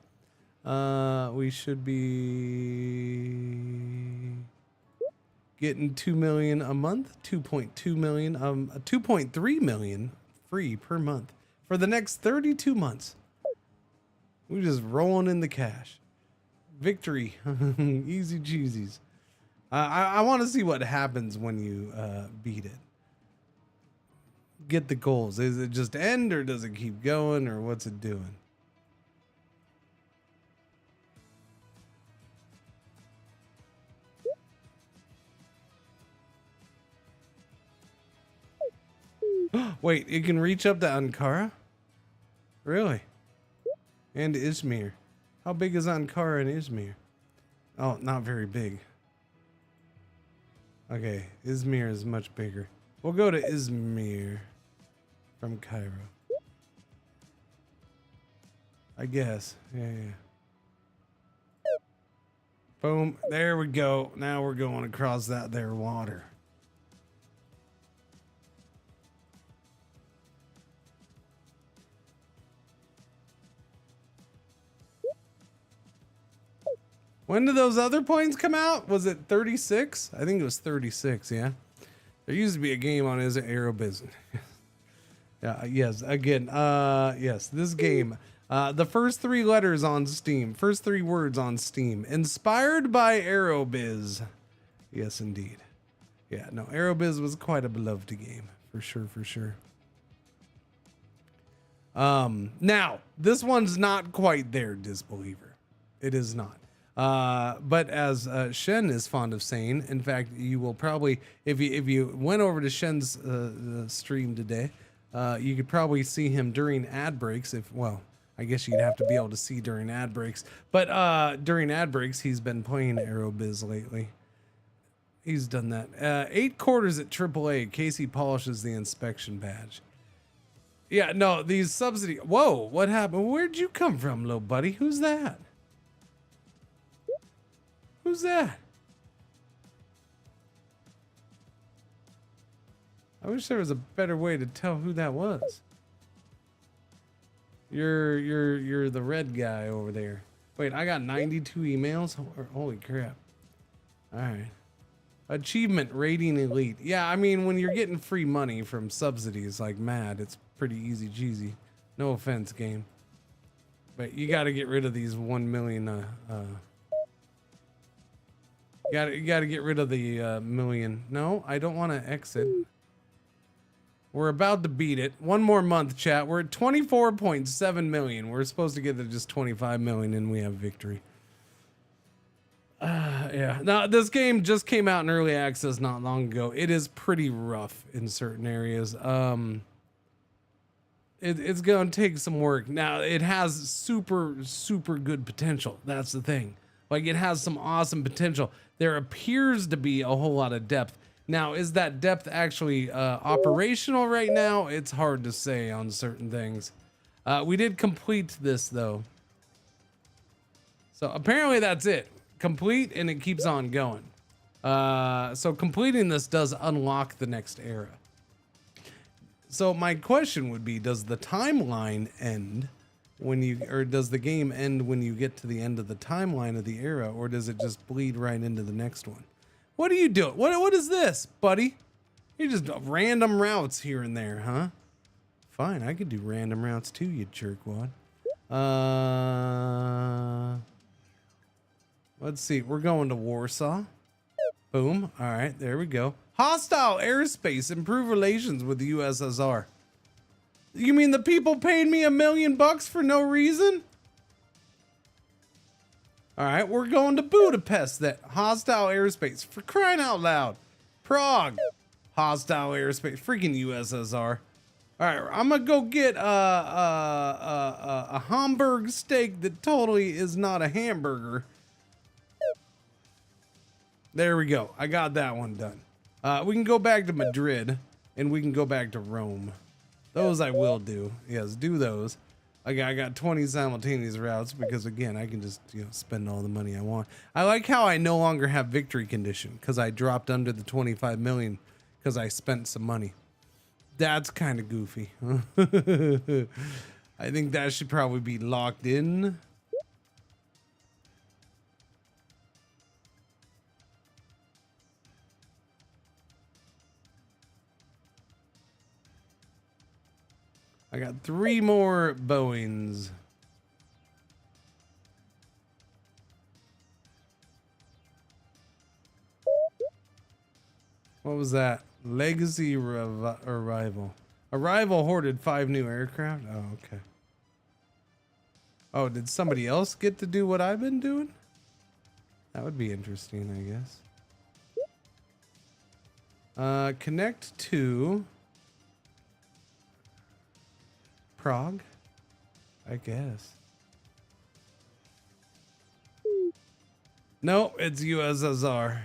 We should be getting 2 million a month, 2.2 million, 2.3 million free per month for the next 32 months. We're just rolling in the cash. Victory. Easy cheesies. I want to see what happens when you beat it. Get the goals. Is it just end or does it keep going or what's it doing? Wait, it can reach up to Ankara? Really? And Izmir. How big is Ankara and Izmir? Oh, not very big. Okay, Izmir is much bigger. We'll go to Izmir from Cairo. I guess. Yeah. Boom. There we go. Now we're going across that there water. When did those other planes come out? Was it 36? I think it was 36, yeah. There used to be a game on Aerobiz. Yeah, yes, again, yes, this game. The first 3 letters on Steam. First 3 words on Steam. Inspired by Aerobiz. Yes, indeed. Yeah, no, Aerobiz was quite a beloved game. For sure. Now, this one's not quite there, Disbeliever. It is not. But as Shen is fond of saying, in fact, you will probably, if you went over to Shen's stream today, you could probably see him during ad breaks. Well, I guess you'd have to be able to see during ad breaks. But during ad breaks, he's been playing Aerobiz lately. He's done that. 8 quarters at AAA. Casey polishes the inspection badge. Yeah, no, these subsidy. Whoa, what happened? Where'd you come from, little buddy? Who's that? Who's that? I wish there was a better way to tell who that was. You're the red guy over there. Wait, I got 92 emails? Holy crap. All right. Achievement rating elite. Yeah, I mean, when you're getting free money from subsidies like mad, it's pretty easy cheesy. No offense, game. But you got to get rid of these 1 million you gotta get rid of the million. No, I don't want to exit. We're about to beat it. One more month, chat. We're at 24.7 million. We're supposed to get to just 25 million and we have victory. Yeah. Now, this game just came out in early access not long ago. It is pretty rough in certain areas. It's going to take some work. Now, it has super good potential. That's the thing. Like, it has some awesome potential. There appears to be a whole lot of depth. Now, is that depth actually operational right now? It's hard to say on certain things. We did complete this, though. So apparently that's it. complete and it keeps on going. So completing this does unlock the next era. So my question would be, does the timeline end when you, or does the game end when you get to the end of the timeline of the era, or does it just bleed right into the next one? What are you doing? What is this, buddy? You're just random routes here and there, huh? Fine, I could do random routes too, you jerkwad. Let's see, we're going to Warsaw. Boom. All right, there we go. Hostile airspace, improve relations with the USSR. You mean the people paid me $1 million for no reason? All right, we're going to Budapest. That hostile airspace, for crying out loud. Prague, hostile airspace, freaking USSR. All right, I'm gonna go get a Hamburg steak that totally is not a hamburger. There we go. I got that one done. We can go back to Madrid and we can go back to Rome. Those I will do. Yes, do those. I got 20 simultaneous routes because again, I can just, you know, spend all the money I want. I like how I no longer have victory condition because I dropped under the 25 million because I spent some money. That's kind of goofy. I think that should probably be locked in. I got 3 more Boeings. What was that? Legacy Arrival. Arrival hoarded 5 new aircraft? Oh, okay. Oh, did somebody else get to do what I've been doing? That would be interesting, I guess. Connect to Prague, I guess. No, it's USSR.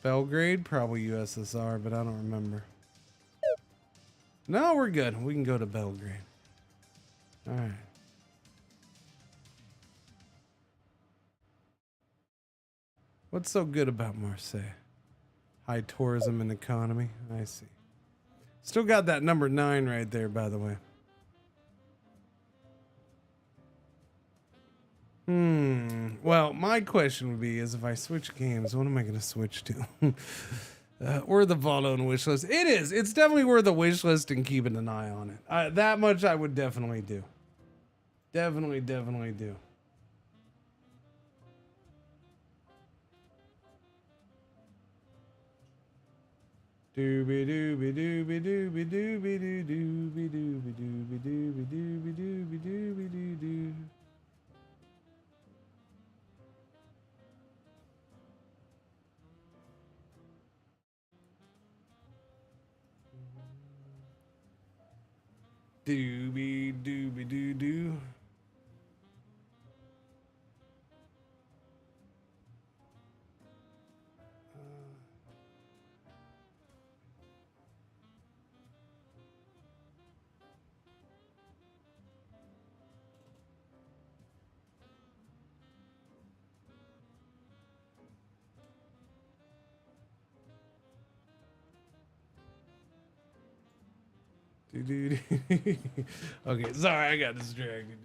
Belgrade, probably USSR, but I don't remember. No, we're good. We can go to Belgrade. All right. What's so good about Marseille? High tourism and economy. I see. Still got that number 9 right there, by the way. Well, my question would be is if I switch games, what am I going to switch to? Or the Valo wish list. It is. It's definitely worth the wish list and keeping an eye on it. That much I would definitely do. Definitely do. Doobie doobie doobie doobie doobie doobie doobie doobie doobie doobie doobie doobie doobie. Doobie doobie doo doo. Okay, sorry, I got distracted.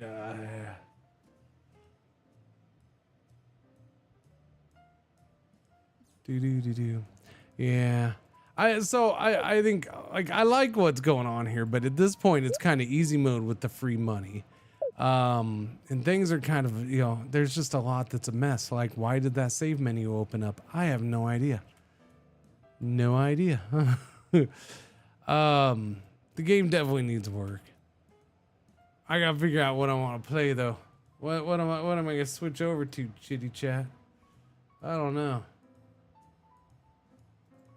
Yeah. I think like I like what's going on here, but at this point it's kind of easy mode with the free money. And things are kind of, you know, there's just a lot that's a mess. Like, why did that save menu open up? I have no idea. No idea. The game definitely needs work. I gotta figure out what I want to play though. What am I gonna switch over to, chitty chat? I don't know.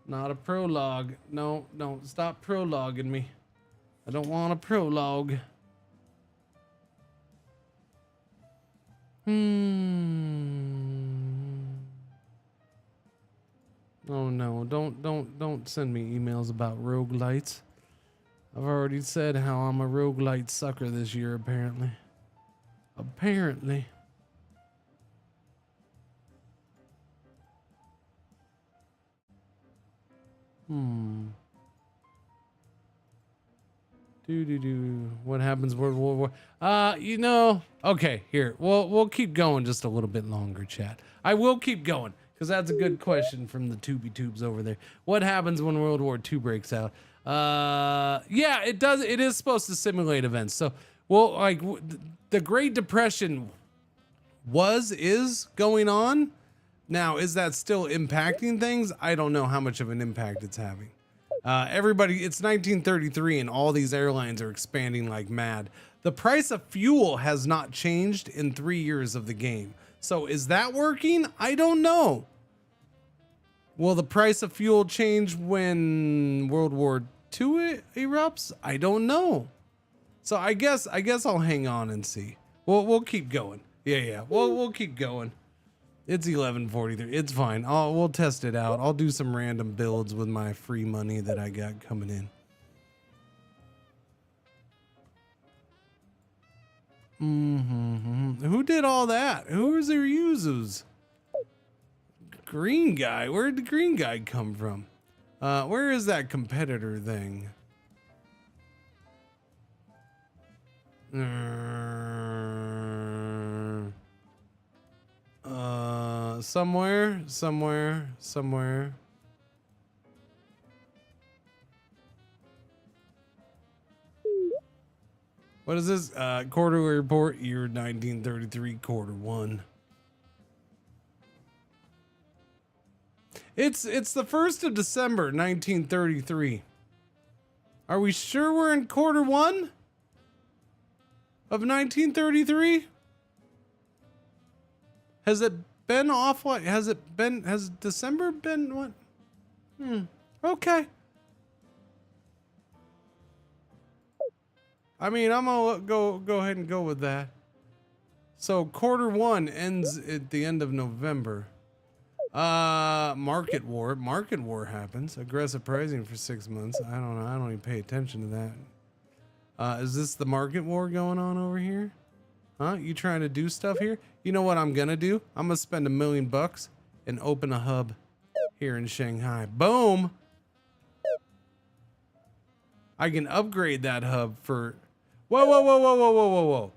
Not a prologue. No, stop prologuing me. I don't want a prologue. Oh no, don't send me emails about roguelites. I've already said how I'm a roguelite sucker this year, apparently. What happens World War War? You know, okay, here. We'll keep going just a little bit longer, chat. I will keep going because that's a good question from the Tubey Tubes over there. What happens when World War II breaks out? Yeah, it does. It is supposed to simulate events. So, well, like the Great Depression is going on. Now, is that still impacting things? I don't know how much of an impact it's having. Everybody, it's 1933 and all these airlines are expanding like mad. The price of fuel has not changed in 3 years of the game. So is that working? I don't know. Will the price of fuel change when World War II erupts? I don't know. So I guess I'll hang on and see. We'll keep going. Yeah. We'll keep going. It's 11:43. It's fine. We'll test it out. I'll do some random builds with my free money that I got coming in. Who did all that? Who is their users? Green guy. Where did the green guy come from? Where is that competitor thing? Somewhere. What is this? Quarterly report, year 1933, quarter one. It's the 1st of December, 1933. Are we sure we're in quarter one of 1933? Has it been offline? Has December been what? Okay. I mean, I'm gonna go ahead and go with that. So quarter one ends at the end of November. Market war happens. Aggressive pricing for 6 months. I don't know. I don't even pay attention to that. Is this the market war going on over here? Huh? You trying to do stuff here? You know what I'm gonna do? I'm gonna spend $1 million and open a hub here in Shanghai. Boom! I can upgrade that hub for... Whoa.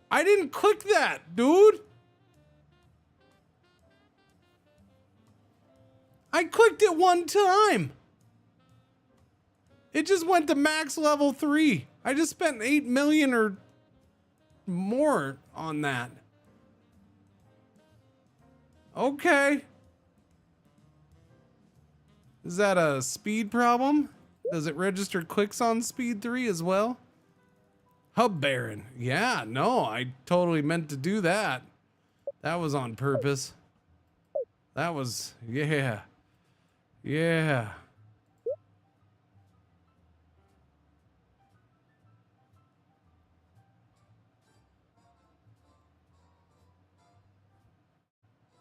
I didn't click that, dude. I clicked it one time. It just went to max level 3. I just spent 8 million or more on that. Okay. Is that a speed problem? Does it register clicks on speed 3 as well? Hub Baron. Yeah, no, I totally meant to do that. That was on purpose. That was, yeah.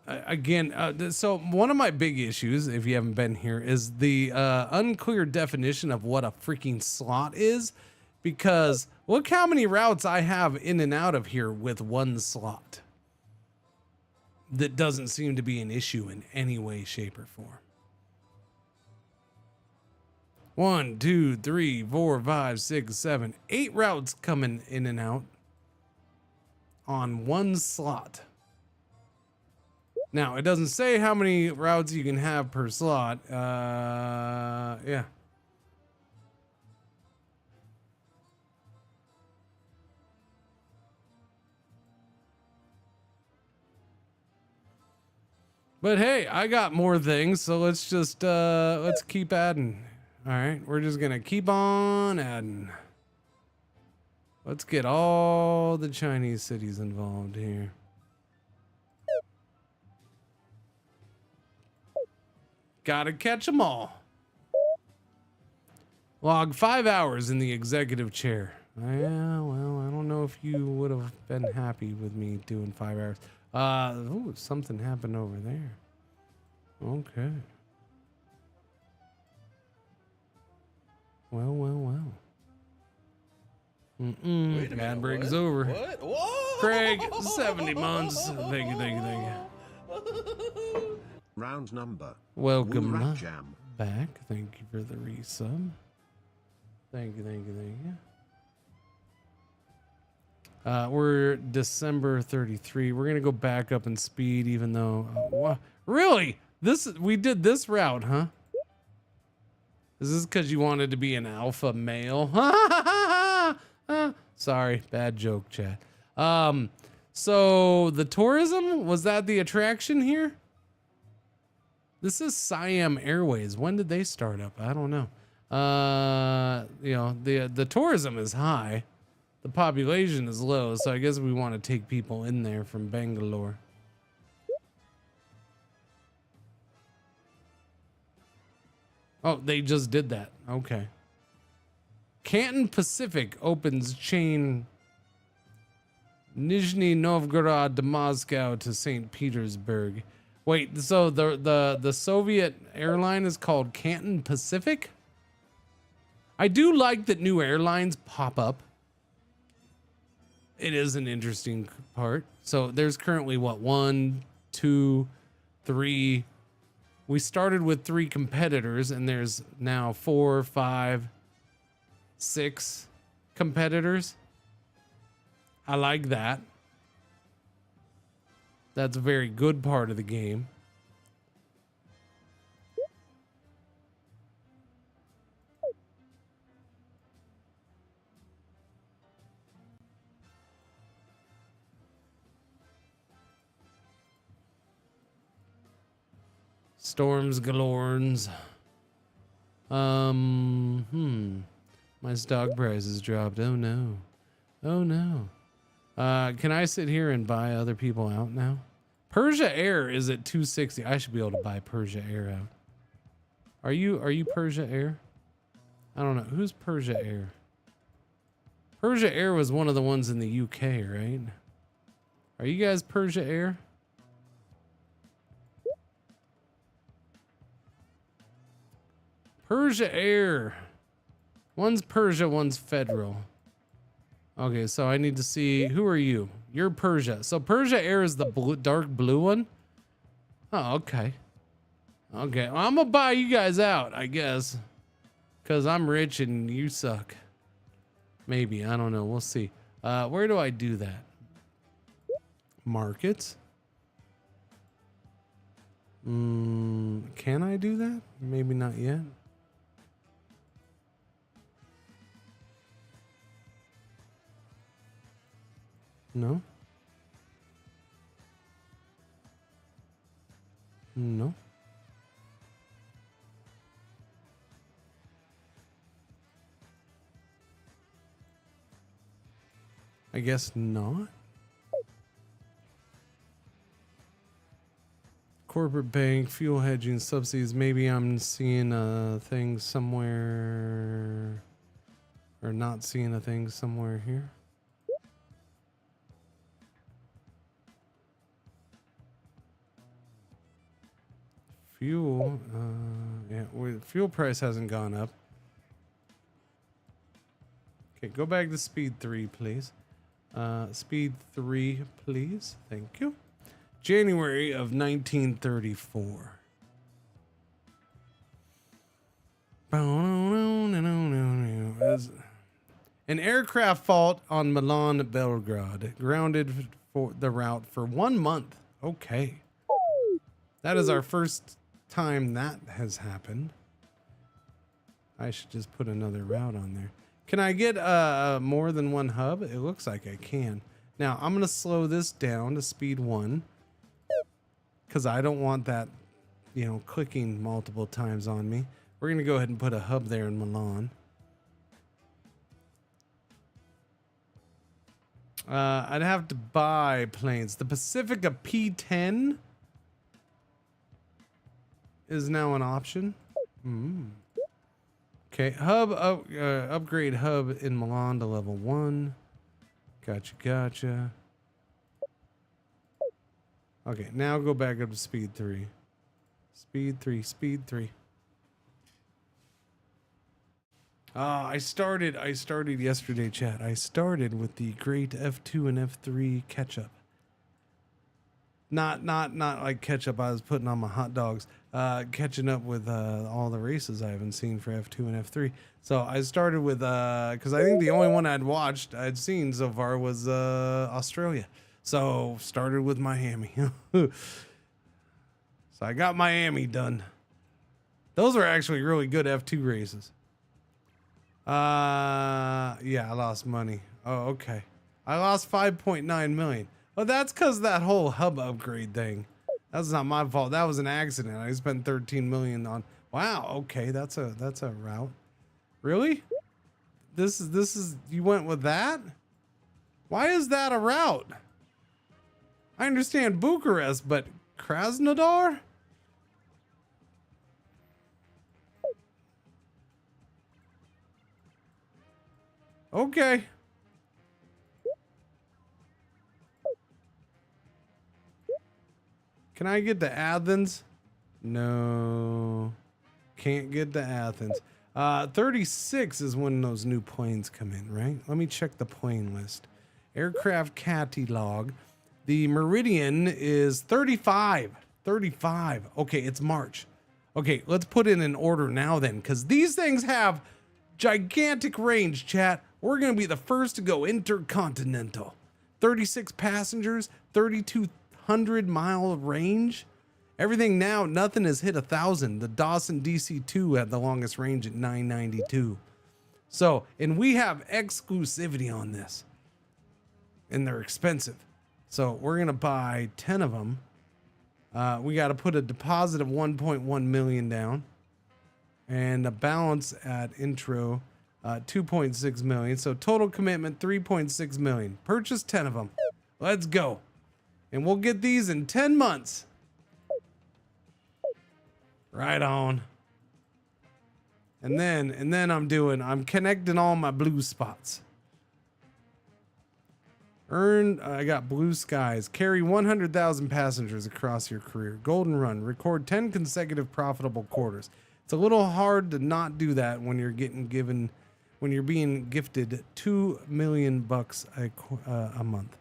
Again, so one of my big issues, if you haven't been here, is the unclear definition of what a freaking slot is, because look how many routes I have in and out of here with one slot. That doesn't seem to be an issue in any way, shape, or form. 1, 2, 3, 4, 5, 6, 7, 8 routes coming in and out on one slot. Now, it doesn't say how many routes you can have per slot. Yeah. But hey, I got more things, so let's just let's keep adding. All right, we're just gonna keep on adding. Let's get all the Chinese cities involved here. Gotta catch them all. Log 5 hours in the executive chair. Yeah, well, I don't know if you would have been happy with me doing 5 hours. Oh, something happened over there. Okay. Well. Wait a minute. Ad break is what? over. What? Whoa! Craig, 70 months. Thank you, thank you, thank you. Round number. Welcome Wool Rat Jam. back. Thank you for the resub. Thank you, thank you, thank you. We're December 33. We're gonna go back up in speed, even though really we did this route, huh? Is this because you wanted to be an alpha male? Sorry, bad joke, chat. So the tourism, was that the attraction here? This is Siam Airways. When did they start up? I don't know. You know, the tourism is high. The population is low, so I guess we want to take people in there from Bangalore. Oh, they just did that. Okay. Canton Pacific opens chain Nizhny Novgorod to Moscow to St. Petersburg. Wait, so the Soviet airline is called Canton Pacific? I do like that new airlines pop up. It is an interesting part. So there's currently what, 1, 2, 3. We started with 3 competitors, and there's now 4, 5, 6 competitors. I like that. That's a very good part of the game. Storms galorns. My stock price has dropped. Oh no. Oh no. Can I sit here and buy other people out now? Persia Air is at 260. I should be able to buy Persia Air out. Are you Persia Air? I don't know. Who's Persia Air? Persia Air was one of the ones in the UK, right? Are you guys Persia Air? Persia Air. One's Persia, one's Federal. Okay, so I need to see, who are you? You're Persia. So Persia Air is the dark blue one? Oh, okay. Okay, well, I'm gonna buy you guys out, I guess. Because I'm rich and you suck. Maybe, I don't know, we'll see. Where do I do that? Markets? Can I do that? Maybe not yet. No. No. I guess not. Corporate bank, fuel hedging, subsidies. Maybe I'm seeing a thing somewhere, or not seeing a thing somewhere here. Fuel, yeah, fuel price hasn't gone up. Okay, go back to speed 3, please. Speed 3, please. Thank you. January of 1934. An aircraft fault on Milan Belgrade grounded for the route for 1 month. Okay. That is our first time that has happened. I should just put another route on there. Can I get more than one hub? It looks like I can. Now I'm gonna slow this down to speed 1 because I don't want that, you know, clicking multiple times on me. We're gonna go ahead and put a hub there in Milan. I'd have to buy planes. The Pacifica P10 is now an option. Okay, upgrade hub in Milan to level 1. Gotcha. Okay, now go back up to speed 3. Speed 3. I started yesterday, chat. I started with the great F2 and F3 ketchup. Not like ketchup I was putting on my hot dogs. Catching up with all the races I haven't seen for F2 and F3. So I started with because I think the only one I'd seen so far was Australia. So started with Miami. So I got Miami done. Those are actually really good F2 races. Yeah, I lost money. Oh, okay. I lost 5.9 million. Well, that's because that whole hub upgrade thing. That's not my fault. That was an accident. I spent 13 million on. Wow. Okay, that's a route. Really? This is you went with that? Why is that a route? I understand Bucharest, but Krasnodar? Okay. Can I get to Athens? No. Can't get to Athens. 36 is when those new planes come in, right? Let me check the plane list. Aircraft catalog. The Meridian is 35. 35. Okay, it's March. Okay, let's put it in order now then, because these things have gigantic range, chat. We're going to be the first to go intercontinental. 36 passengers, 3,200-mile range. Everything now, nothing has hit 1,000. The Dawson DC-2 had the longest range at 992. So, and we have exclusivity on this. And they're expensive. So we're going to buy 10 of them. We got to put a deposit of 1.1 million down. And a balance at intro, 2.6 million. So total commitment, 3.6 million. Purchase 10 of them. Let's go. And we'll get these in 10 months. Right on. And then I'm connecting all my blue spots. I got blue skies. Carry 100,000 passengers across your career. Golden run. Record 10 consecutive profitable quarters. It's a little hard to not do that when you're when you're being gifted $2 million a month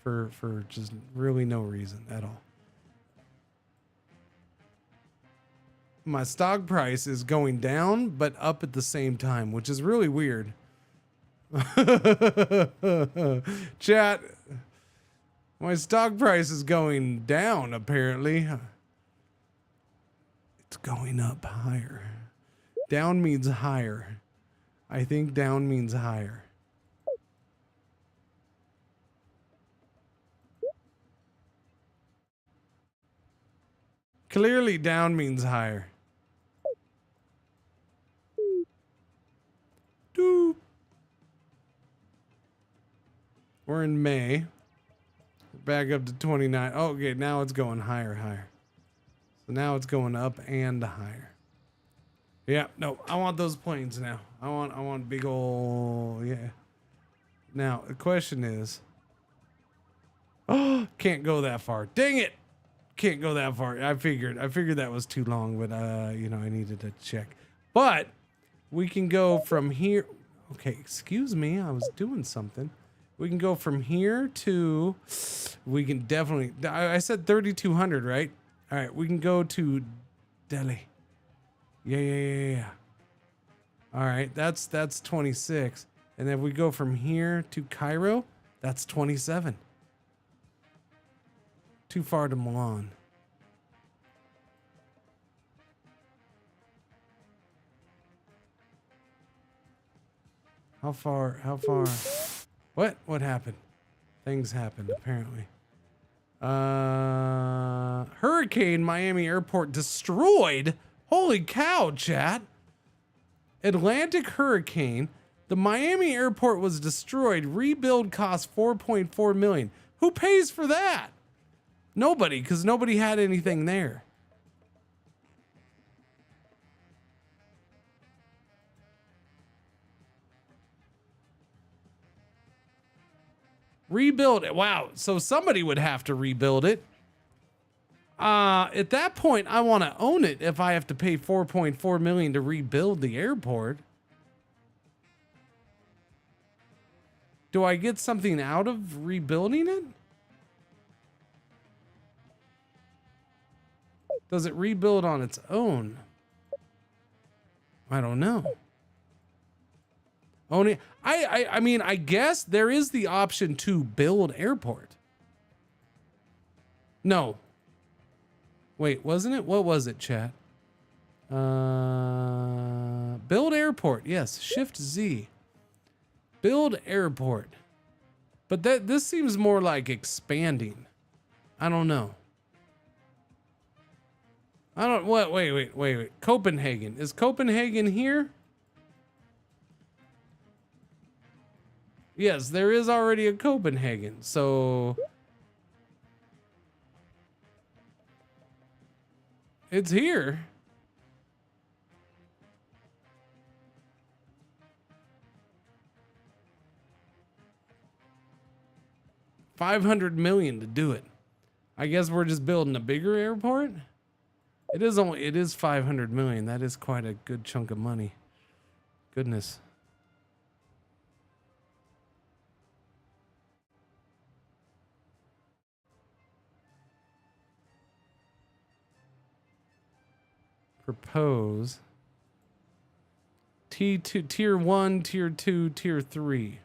for just really no reason at all. My stock price is going down, but up at the same time, which is really weird. Chat, my stock price is going down, apparently. It's going up higher. Down means higher. I think down means higher. Clearly down means higher. Doop. We're in May. We're back up to 29. Oh, okay, now it's going higher. So now it's going up and higher. Yeah, no, I want those planes now. I want big ol', yeah. Now, the question is, oh, can't go that far. Dang it. Can't go that far. I figured that was too long, but you know, I needed to check. But we can go from here. Okay, excuse me. I was doing something. We can go from here to, we can definitely, I said 3,200, right? All right, we can go to Delhi. Yeah. All right, that's 26. And then if we go from here to Cairo, that's 27. Too far to Milan. How far? What happened? Things happened, apparently. Hurricane Miami Airport destroyed. Holy cow, chat. Atlantic hurricane. The Miami airport was destroyed. Rebuild cost 4.4 million. Who pays for that? Nobody, because nobody had anything there. Rebuild it. Wow. So somebody would have to rebuild it. At that point, I want to own it if I have to pay 4.4 million to rebuild the airport. Do I get something out of rebuilding it? Does it rebuild on its own? I don't know. Only I mean, I guess there is the option to build airport. No. Wait, wasn't it? What was it, chat? Build airport. Yes, Shift Z. Build airport. But this seems more like expanding. I don't know. Wait. Copenhagen. Is Copenhagen here? Yes, there is already a Copenhagen. So it's here. $500 million to do it. I guess we're just building a bigger airport. It is 500 million. That is quite a good chunk of money. Goodness. Propose. T2, tier 1, tier 2, tier 3.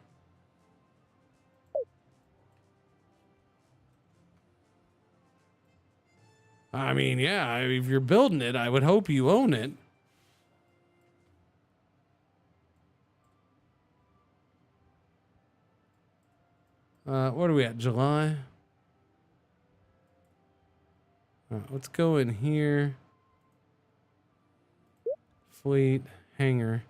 I mean, yeah, if you're building it, I would hope you own it. What are we at? July? Let's go in here. Fleet, hangar.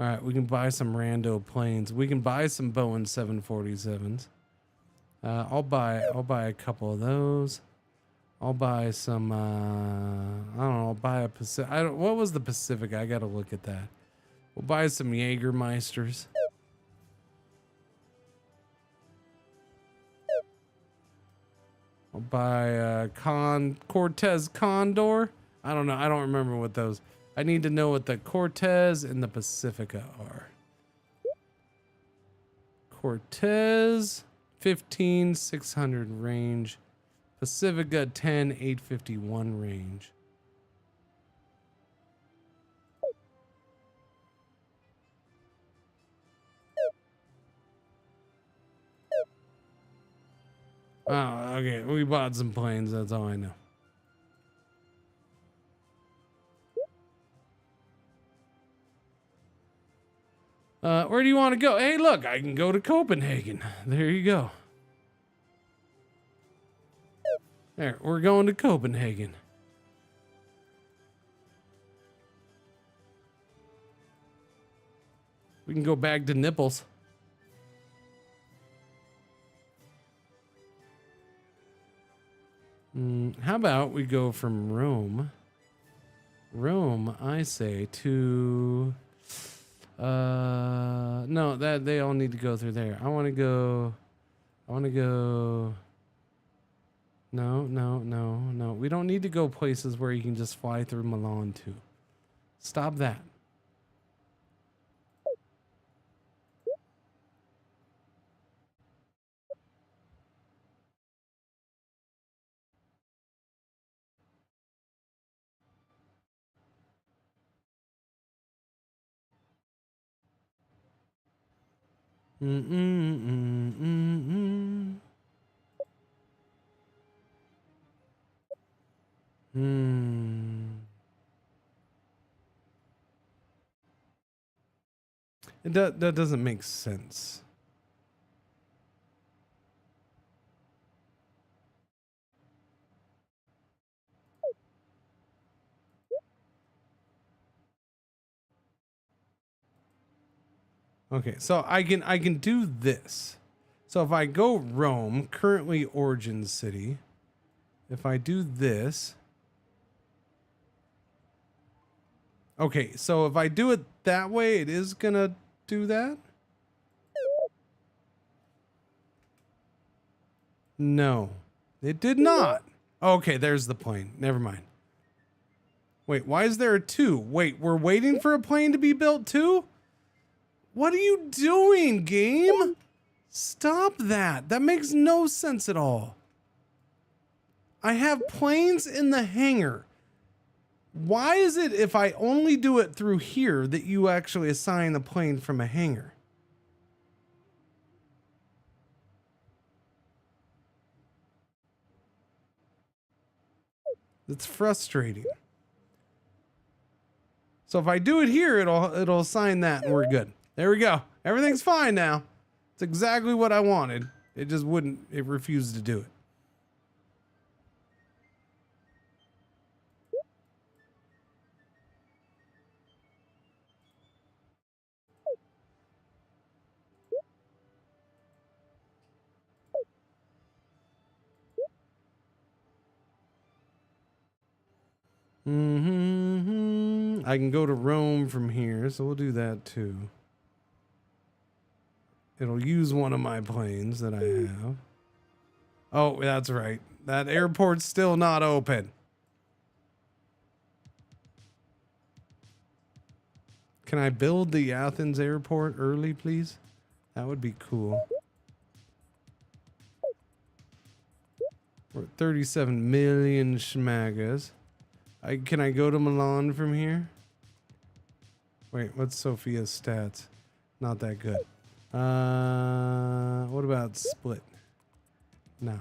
All right, we can buy some rando planes. We can buy some Boeing 747s. I'll buy a couple of those. I'll buy some, I don't know, I'll buy a Pacific. What was the Pacific? I gotta look at that. We'll buy some Jägermeisters. I'll buy Cortez Condor. I don't know. I don't remember what those. I need to know what the Cortez and the Pacifica are. Cortez, 15, 600 range. Pacifica 10, 851 range. Oh, okay. We bought some planes. That's all I know. Where do you want to go? Hey, look, I can go to Copenhagen. There you go. There, we're going to Copenhagen. We can go back to Nipples. How about we go from Rome? Rome, I say, to... no, that they all need to go through there. I want to go... No. We don't need to go places where you can just fly through Milan too. Stop that. That doesn't make sense. Okay, so I can do this. So if I go Rome, currently origin city, if I do this. Okay, so if I do it that way, it is gonna do that? No, it did not. Okay, there's the plane. Never mind. Wait, why is there a 2? Wait, we're waiting for a plane to be built too? What are you doing, game? Stop that. That makes no sense at all. I have planes in the hangar. Why is it if I only do it through here that you actually assign a plane from a hangar? It's frustrating. So if I do it here, it'll assign that and we're good. There we go. Everything's fine now. It's exactly what I wanted. It just wouldn't, it refused to do it. I can go to Rome from here, so we'll do that too. It'll use one of my planes that I have. Oh, that's right. That airport's still not open. Can I build the Athens airport early, please? That would be cool. We're at 37 million schmagas. Can I go to Milan from here? Wait, what's Sophia's stats? Not that good. What about Split? No.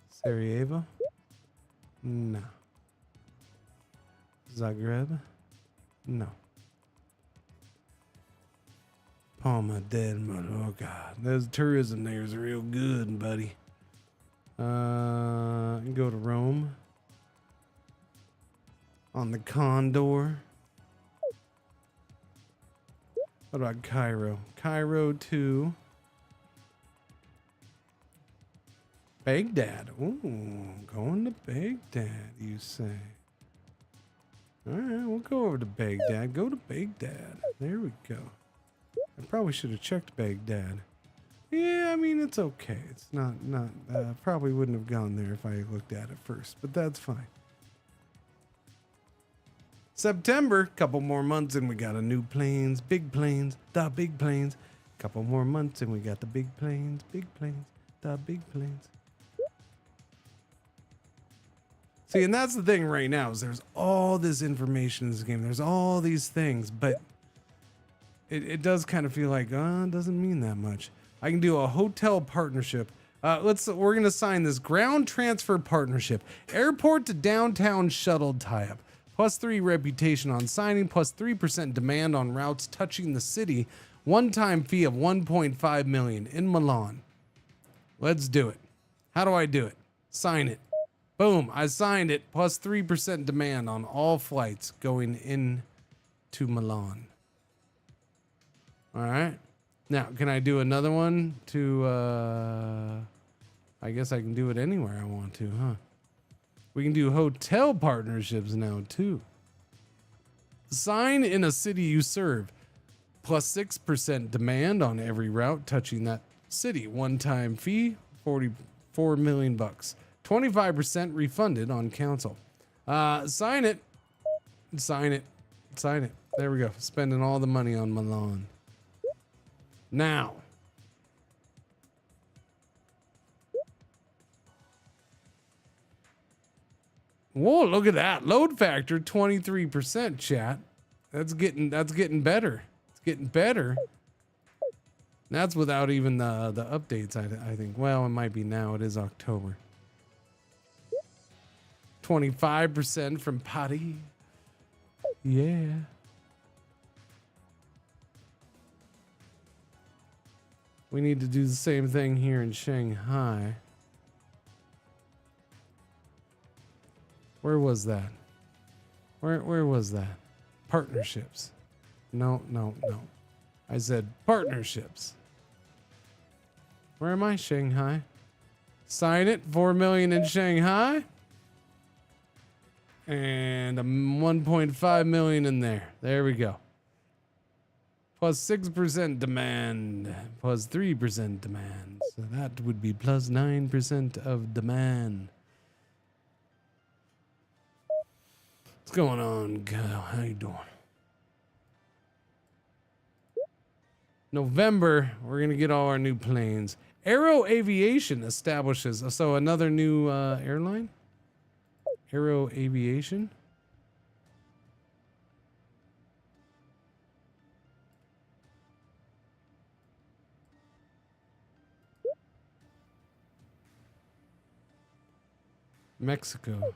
Sarajevo? No. Zagreb? No. Palma del Mallorca. Those tourism there is real good, buddy. Go to Rome. On the Condor. What about Cairo? Cairo to Baghdad. Ooh, going to Baghdad, you say? All right, we'll go over to Baghdad. Go to Baghdad. There we go. I probably should have checked Baghdad. Yeah, I mean, it's okay. It's not, probably wouldn't have gone there if I looked at it first, but that's fine. September, couple more months and we got a new planes, big planes, the big planes. Couple more months and we got the big planes, the big planes. See, and that's the thing right now is there's all this information in this game. There's all these things, but it does kind of feel like, it doesn't mean that much. I can do a hotel partnership. We're gonna sign this ground transfer partnership, airport to downtown shuttle tie-up. +3 reputation on signing, +3% demand on routes touching the city. One-time fee of 1.5 million in Milan. Let's do it. How do I do it? Sign it. Boom, I signed it. +3% demand on all flights going in to Milan. All right. Now, can I do another one to, I guess I can do it anywhere I want to, huh? We can do hotel partnerships now, too. Sign in a city you serve. +6% demand on every route touching that city. One-time fee, 44 million bucks. 25% refunded on council. Sign it. Sign it. Sign it. There we go. Spending all the money on Milan. Now. Whoa, look at that. Load factor, 23%, chat. That's getting better. It's getting better. That's without even the updates, I think. Well, it might be now. It is October. 25% from Paris. Yeah. We need to do the same thing here in Shanghai. Where was that? Where was that? Partnerships. No. I said partnerships. Where am I? Shanghai. Sign it. 4 million in Shanghai. And 1.5 million in there. There we go. +6% demand. +3% demand. So that would be +9% of demand. What's going on, Kyle? How you doing? November, we're gonna get all our new planes. Aero Aviation establishes, so another new airline. Aero Aviation. Mexico.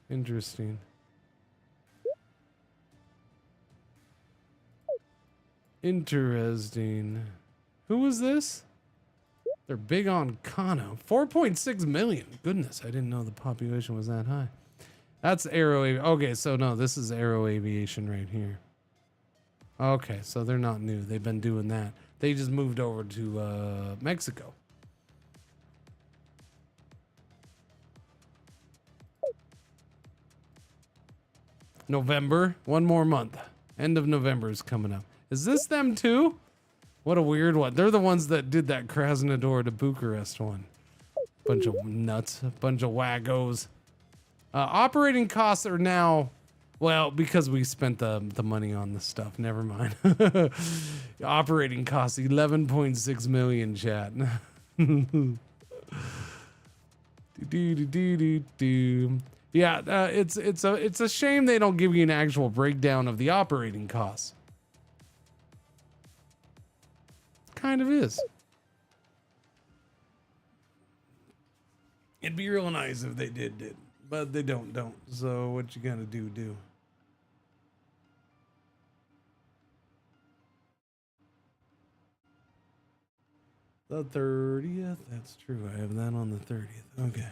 Interesting. Interesting. Who was this? They're big on Kano. 4.6 million. Goodness, I didn't know the population was that high. That's okay, so no, this is Aero Aviation right here. Okay, so they're not new. They've been doing that. They just moved over to Mexico. November, one more month. End of November is coming up. Is this them too? What a weird one. They're the ones that did that Krasnodar to Bucharest one. Bunch of nuts, a bunch of waggos. Operating costs are now, well, because we spent the money on the stuff. Never mind. Operating costs 11.6 million, chat. Yeah, it's a shame they don't give you an actual breakdown of the operating costs. Kind of is. It'd be real nice if they did, but they don't. So what you gotta do. The 30th. That's true. I have that on the 30th. Okay.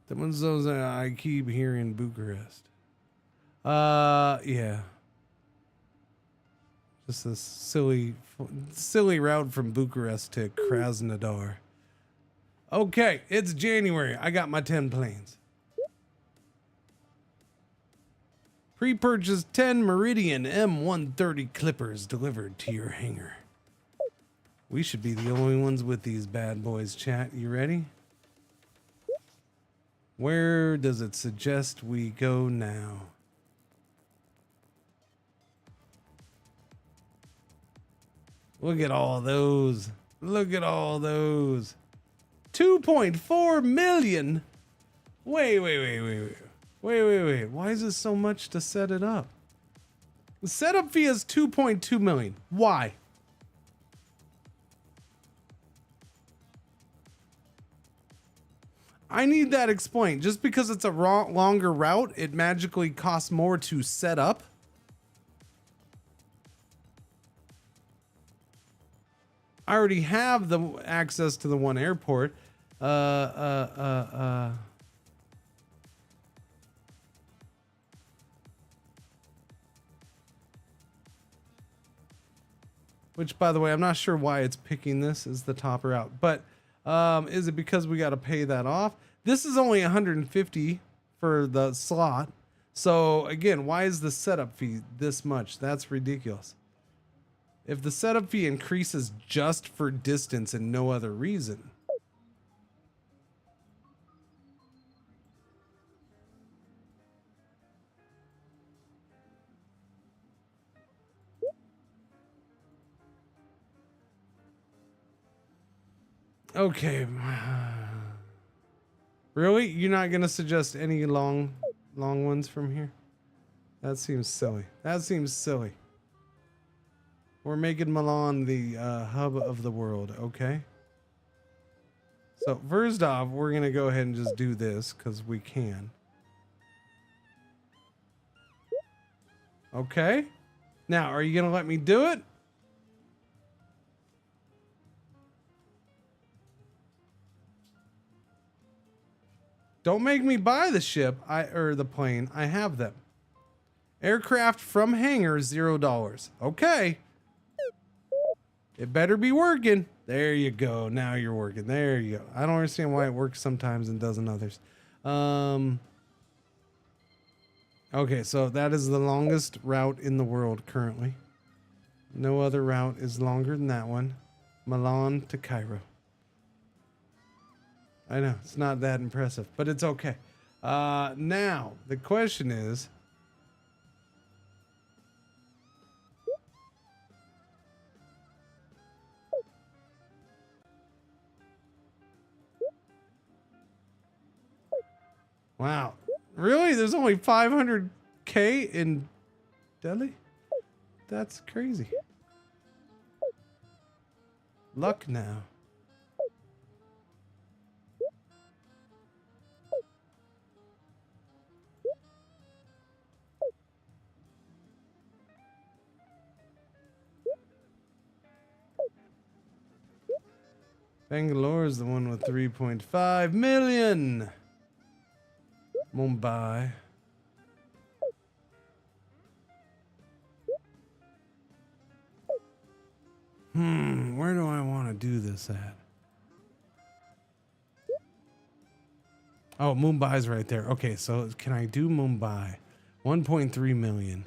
That one's those I keep hearing Bucharest. Yeah. Just a silly route from Bucharest to Krasnodar. Okay, it's January. I got my 10 planes. Pre-purchased 10 Meridian M130 Clippers delivered to your hangar. We should be the only ones with these bad boys, chat. You ready? Where does it suggest we go now? Look at all those. Look at all those. 2.4 million. Wait. Why is it so much to set it up? The setup fee is 2.2 million. Why? I need that explained. Just because it's a longer route, it magically costs more to set up? I already have the access to the one airport. Which, by the way, I'm not sure why it's picking this as the top route, but is it because we got to pay that off? This is only 150 for the slot. So again, why is the setup fee this much? That's ridiculous. If the setup fee increases just for distance and no other reason. Okay. Really? You're not going to suggest any long ones from here? That seems silly. We're making Milan the hub of the world, okay? So first off, we're gonna go ahead and just do this because we can. Okay. Now, are you gonna let me do it? Don't make me buy the ship, or the plane. I have them. Aircraft from hangar, $0. Okay. It better be working. There you go. Now you're working. There you go. I don't understand why it works sometimes and doesn't others. Okay, so that is the longest route in the world currently. No other route is longer than that one. Milan to Cairo. I know, it's not that impressive, but it's okay. Now, the question is... Wow. Really? There's only 500K in Delhi? That's crazy. Lucknow. Bangalore is the one with 3.5 million. Mumbai. Where do I want to do this at? Oh, Mumbai's right there. Okay, so can I do Mumbai? 1.3 million.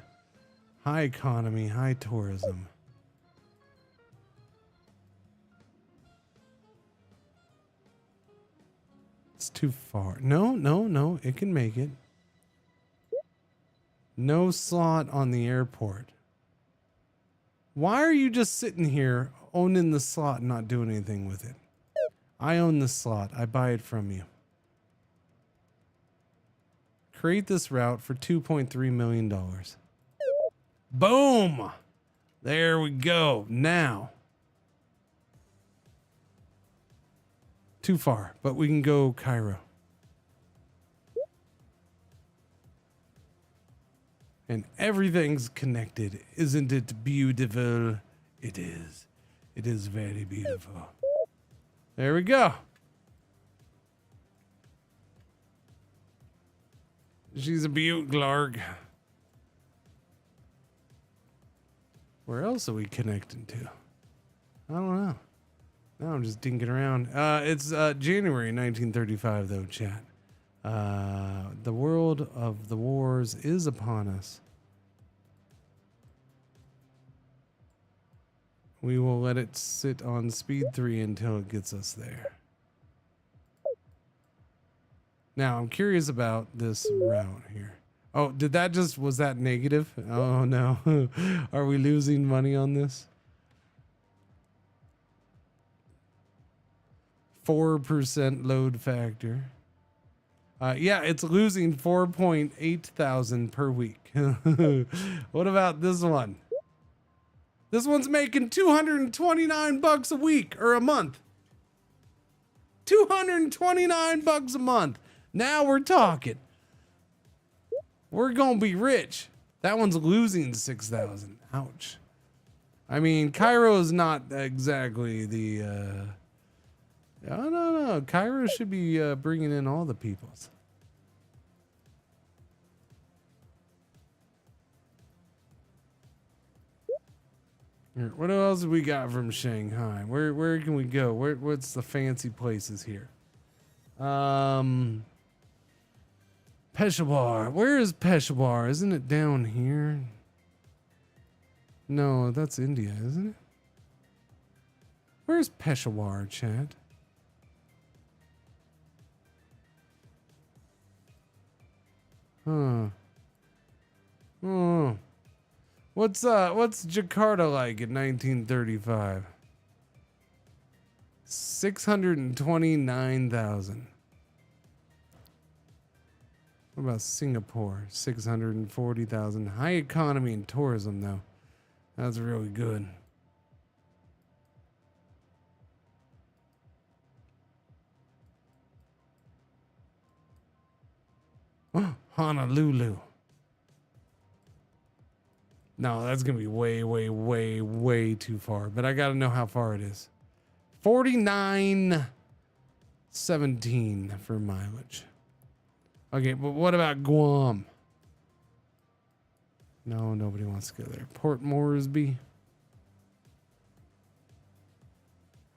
High economy, high tourism. It's too far. No, it can make it. No slot on the airport. Why are you just sitting here owning the slot and not doing anything with it? I own the slot. I buy it from you. Create this route for $2.3 million. Boom! There we go. Now. Too far, but we can go Cairo. And everything's connected. Isn't it beautiful? It is. It is very beautiful. There we go. She's a beaut, Clark. Where else are we connecting to? I don't know. Now I'm just dinking around. It's January 1935, though, chat. The world of the wars is upon us. We will let it sit on speed 3 until it gets us there. Now, I'm curious about this route here. Oh, was that negative? Oh, no. Are we losing money on this? 4% load factor. Yeah, it's losing 4.8 thousand per week. What about this one? This one's making $229 a week or a month. $229 a month. Now we're talking. We're gonna be rich. That one's losing 6,000. Ouch. I mean, Cairo is not exactly the. No. Cairo should be bringing in all the peoples. Here, what else we got from Shanghai? Where can we go? What's the fancy places here? Peshawar. Where is Peshawar? Isn't it down here? No, that's India, isn't it? Where's Peshawar, chat? Huh. Oh. What's Jakarta like in 1935? 629,000. What about Singapore? 640,000. High economy and tourism, though. That's really good. Oh, Honolulu. No, that's going to be way too far. But I got to know how far it is. 49.17 for mileage. Okay, but what about Guam? No, nobody wants to go there. Port Moresby.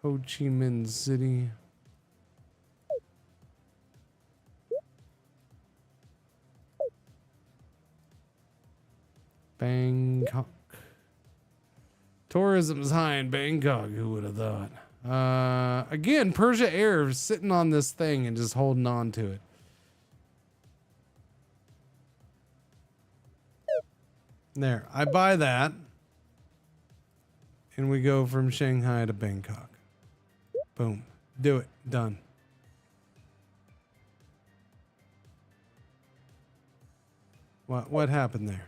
Ho Chi Minh City. Bangkok. Tourism's high in Bangkok. Who would have thought? Again, Persia Air is sitting on this thing and just holding on to it. There, I buy that. And we go from Shanghai to Bangkok. Boom. Do it. Done. What happened there?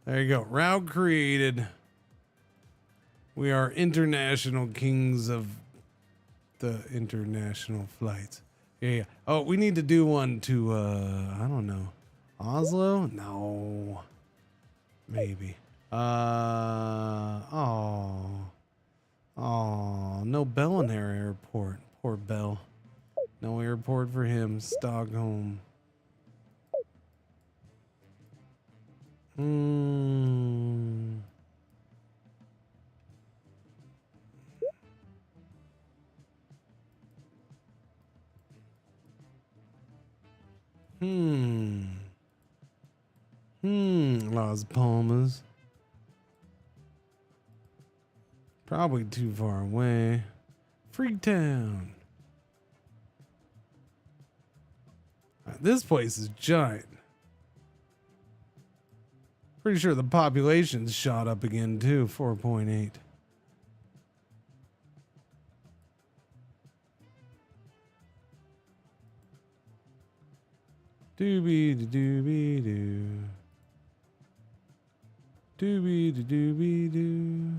There you go. Route created. We are international kings of the international flights. Yeah. Oh, we need to do one to I don't know. Oslo? No. Maybe. No Bell in their airport. Poor Bell. No airport for him. Stockholm. Las Palmas. Probably too far away. Freetown. This place is giant. Pretty sure the population's shot up again too, 4.8. Doobie-doo. Doobie-doo.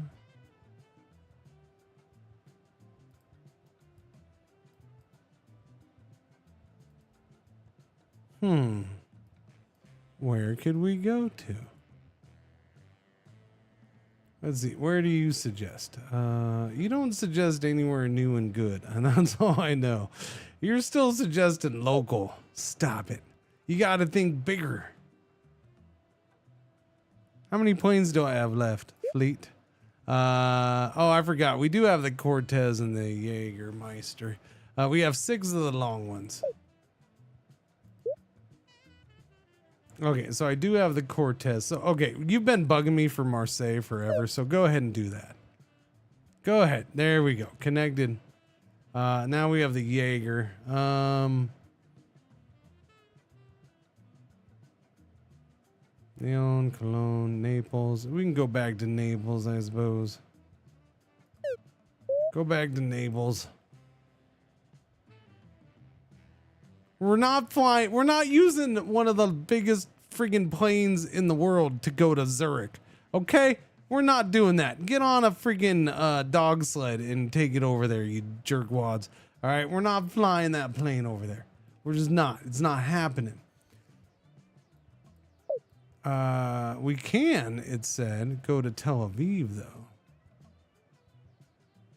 Where could we go to? Let's see. Where do you suggest? You don't suggest anywhere new and good, and that's all I know. You're still suggesting local. Stop it. You got to think bigger. How many planes do I have left? Fleet. Oh, I forgot. We do have the Cortez and the Jägermeister. We have 6 of the long ones. Okay, so I do have the Cortez. So, okay, you've been bugging me for Marseille forever, so go ahead and do that. Go ahead. There we go. Connected. Now we have the Jaeger. Leon, Cologne, Naples. We can go back to Naples, I suppose. Go back to Naples. We're not flying. We're not using one of the biggest friggin' planes in the world to go to Zurich. Okay? We're not doing that. Get on a friggin' dog sled and take it over there, you jerkwads. All right? We're not flying that plane over there. We're just not. It's not happening. We can, it said, go to Tel Aviv though.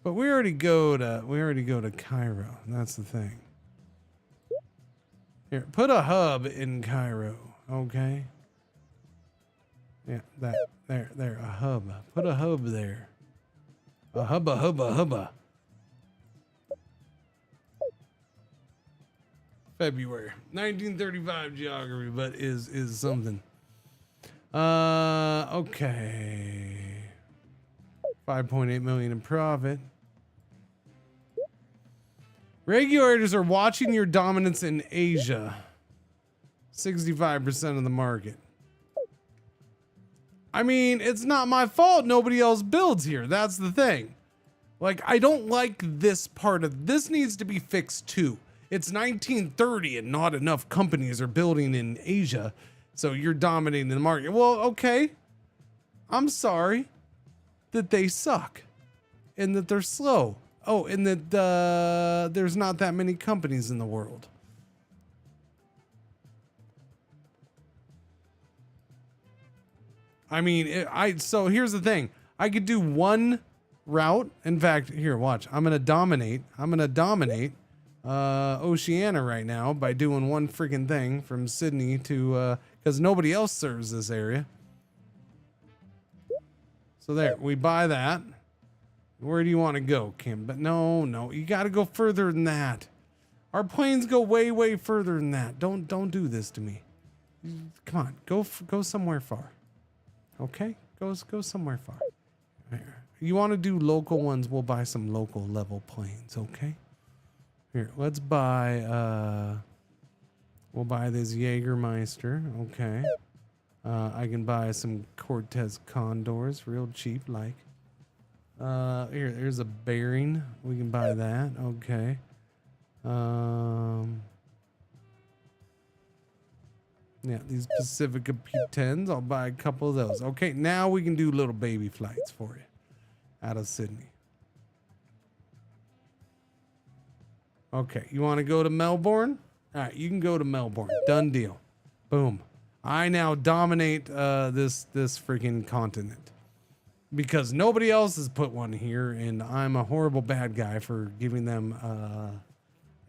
But we already go to Cairo. That's the thing. Here, put a hub in Cairo, okay? Yeah, that there, a hub. Put a hub there. A hubba. February 1935 geography, but is something. Okay. 5.8 million in profit. Regulators are watching your dominance in Asia. 65% of the market. I mean, it's not my fault nobody else builds here. That's the thing. Like, I don't like this part of this needs to be fixed too. It's 1930 and not enough companies are building in Asia. So you're dominating the market. Well, okay. I'm sorry that they suck and that they're slow. Oh, and that there's not that many companies in the world. I mean, so here's the thing. I could do one route. In fact, here, watch. I'm going to dominate Oceania right now by doing one freaking thing from Sydney to, because nobody else serves this area. So there, we buy that. Where do you want to go, Kim? But no, you got to go further than that. Our planes go way further than that. Don't do this to me. Come on, go somewhere far. Okay, go somewhere far. Here. You want to do local ones? We'll buy some local level planes. Okay. Here, let's buy. We'll buy this Jägermeister. Okay. I can buy some Cortez Condors, real cheap, like. Here's a bearing. We can buy that. Okay. Yeah, these Pacifica P10s. I'll buy a couple of those. Okay, now we can do little baby flights for you out of Sydney. Okay, you want to go to Melbourne? All right, you can go to Melbourne. Done deal. Boom. I now dominate this freaking continent because nobody else has put one here, and I'm a horrible bad guy for giving them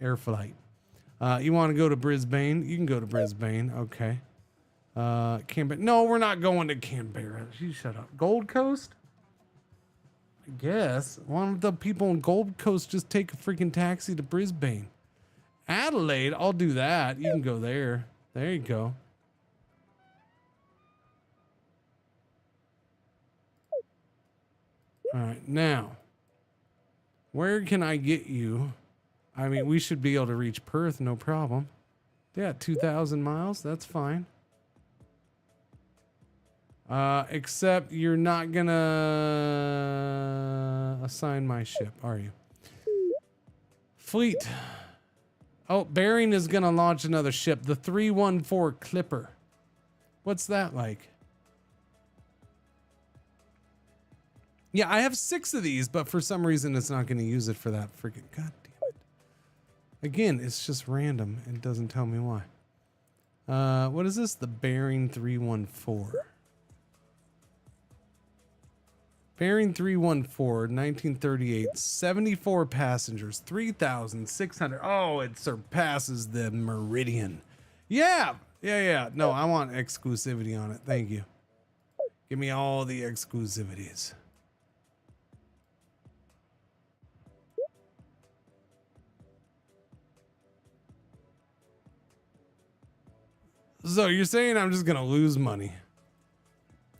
air flight. You want to go to Brisbane? You can go to Brisbane. Okay. Canberra. No, we're not going to Canberra. You shut up. Gold Coast? I guess. Why don't the people in Gold Coast just take a freaking taxi to Brisbane? Adelaide, I'll do that. You can go there. There you go. All right, now, where can I get you? I mean, we should be able to reach Perth, no problem. Yeah, 2,000 miles, that's fine. Except you're not gonna assign my ship, are you? Fleet. Oh, Bering is gonna launch another ship, the 314 Clipper. What's that like? Yeah, I have 6 of these, but for some reason it's not gonna use it for that freaking, god damn it. Again, it's just random and doesn't tell me why. What is this? The Bering 314. Bering 314, 1938, 74 passengers, 3,600. Oh, it surpasses the Meridian. Yeah. No, I want exclusivity on it. Thank you. Give me all the exclusivities. So you're saying I'm just gonna lose money?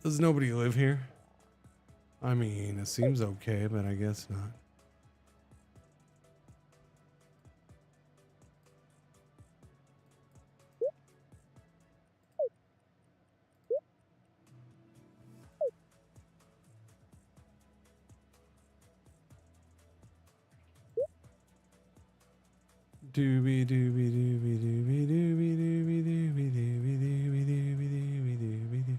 Does nobody live here? I mean, it seems okay, but I guess not. Doobie doobie doobie doobie doobie doobie doobie doobie doobie doobie doobie doobie doo.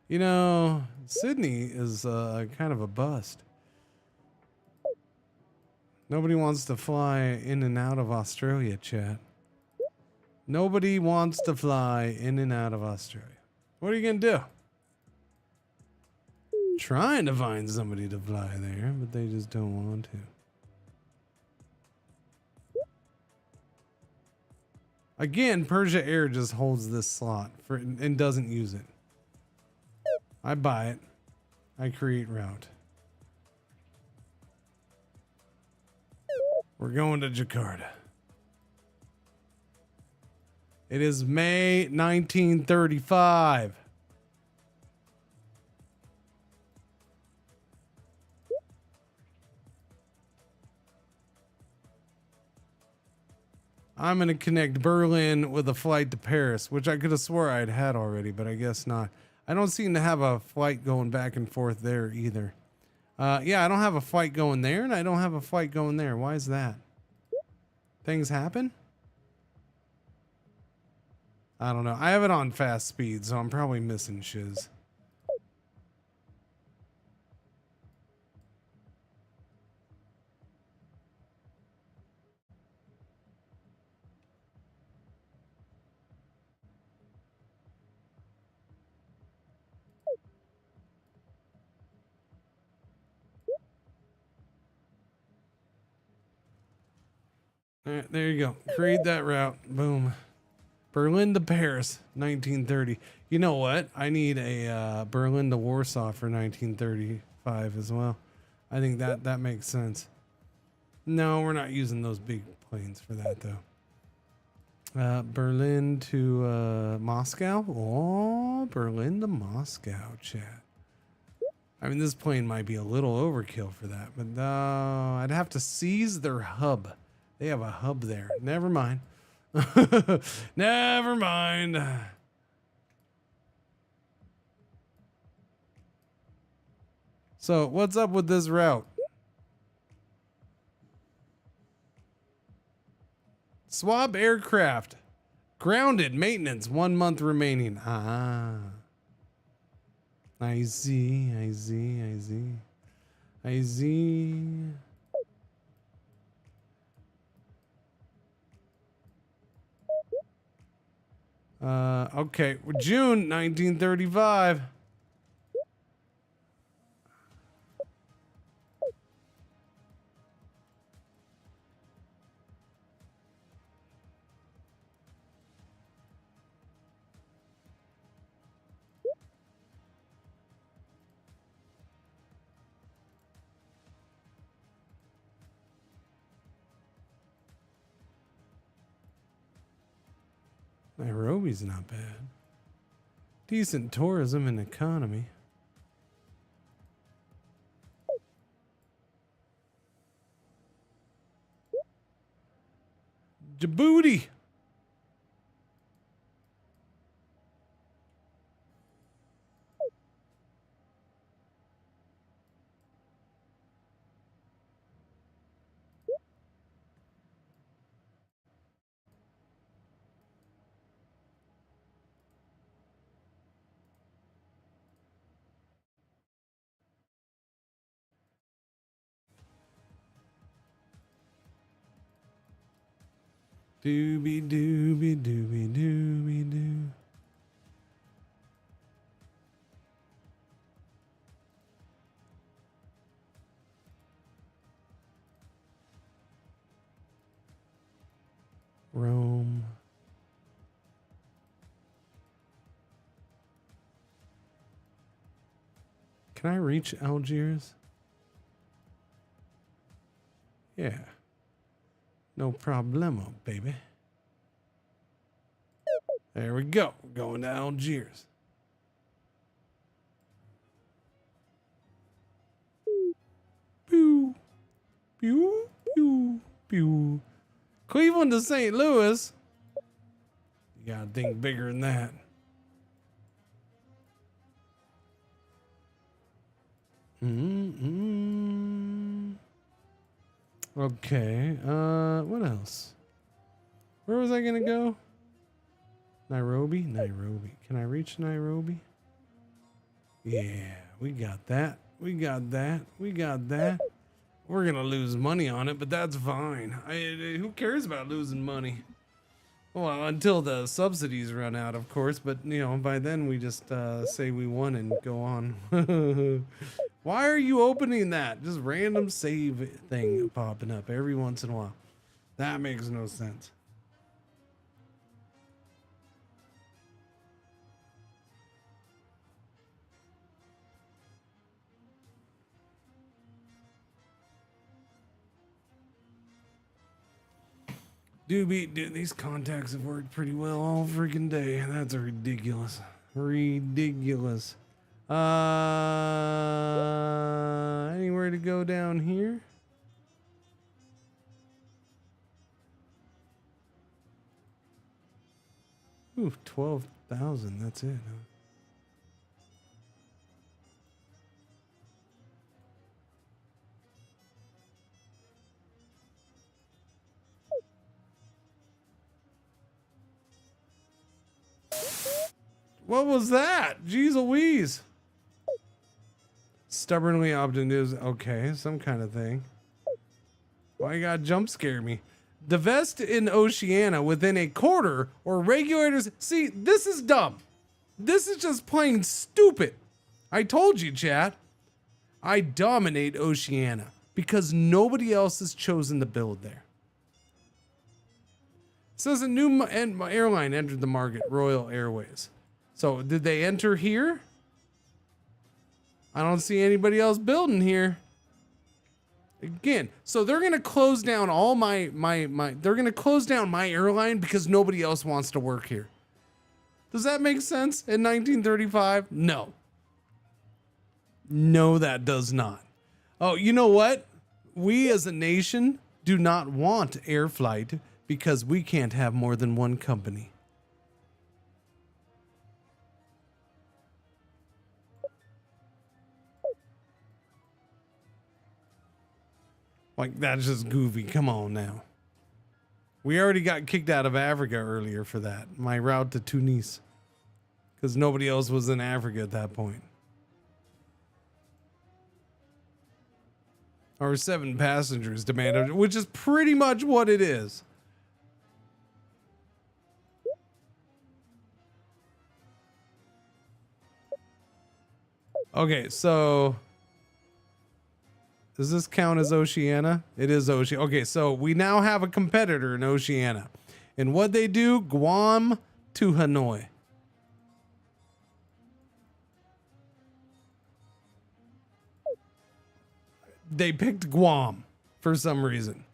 You know, Sydney is kind of a bust. Nobody wants to fly in and out of Australia, chat. Nobody wants to fly in and out of Australia. What are you gonna do? Trying to find somebody to fly there, but they just don't want to. Again, Persia Air just holds this slot for and doesn't use it. I buy it. I create route. We're going to Jakarta. It is May 1935. I'm going to connect Berlin with a flight to Paris, which I could have swore I'd had already, but I guess not. I don't seem to have a flight going back and forth there either. Yeah, I don't have a flight going there, and I don't have a flight going there. Why is that? Things happen? I don't know. I have it on fast speed, so I'm probably missing shiz. All right, there you go. Create that route. Boom. Berlin to Paris, 1930. You know what? I need a Berlin to Warsaw for 1935 as well. I think that makes sense. No, we're not using those big planes for that though. Berlin to Moscow. Oh, Berlin to Moscow, chat. I mean, this plane might be a little overkill for that, but no, I'd have to seize their hub. They have a hub there. Never mind. Never mind. So what's up with this route? Swap aircraft. Grounded. Maintenance. 1 month remaining. Ah. I see. I see. I see. I see. Okay. June 1935. Nairobi's not bad. Decent tourism and economy. Djibouti. Doobie doobie doobie doobie doo. Rome. Can I reach Algiers? Yeah. No problemo, baby. There we go. We're going to Algiers. Pew. Pew. Pew. Pew. Cleveland to St. Louis. You gotta think bigger than that. Okay. What else? Where was I gonna go? Nairobi? Nairobi. Can I reach Nairobi? Yeah, we got that. We got that. We got that. We're gonna lose money on it, but that's fine. Who cares about losing money? Well, until the subsidies run out, of course. But you know, by then we just say we won and go on. Why are you opening that? Just random save thing popping up every once in a while. That makes no sense. Dude, these contacts have worked pretty well all freaking day. That's ridiculous. Ridiculous. Anywhere to go down here? Ooh, 12,000. That's it. Huh? What was that? Jeez Louise. Stubbornly optimistic. Okay, some kind of thing. Why you gotta jump scare me? Divest in Oceania within a quarter or regulators. See, this is dumb. This is just plain stupid. I told you, chat. I dominate Oceania because nobody else has chosen to build there. It says a new airline entered the market, Royal Airways. So did they enter here? I don't see anybody else building here. Again, so they're gonna close down all they're gonna close down my airline because nobody else wants to work here. Does that make sense in 1935? No. No, that does not. Oh, you know what? We as a nation do not want air flight because we can't have more than one company. Like, that's just goofy. Come on now. We already got kicked out of Africa earlier for that. My route to Tunis. Because nobody else was in Africa at that point. Our 7 passengers demanded, which is pretty much what it is. Okay, so does this count as Oceania? It is Oceania. Okay, so we now have a competitor in Oceania. And what they do, Guam to Hanoi. They picked Guam for some reason.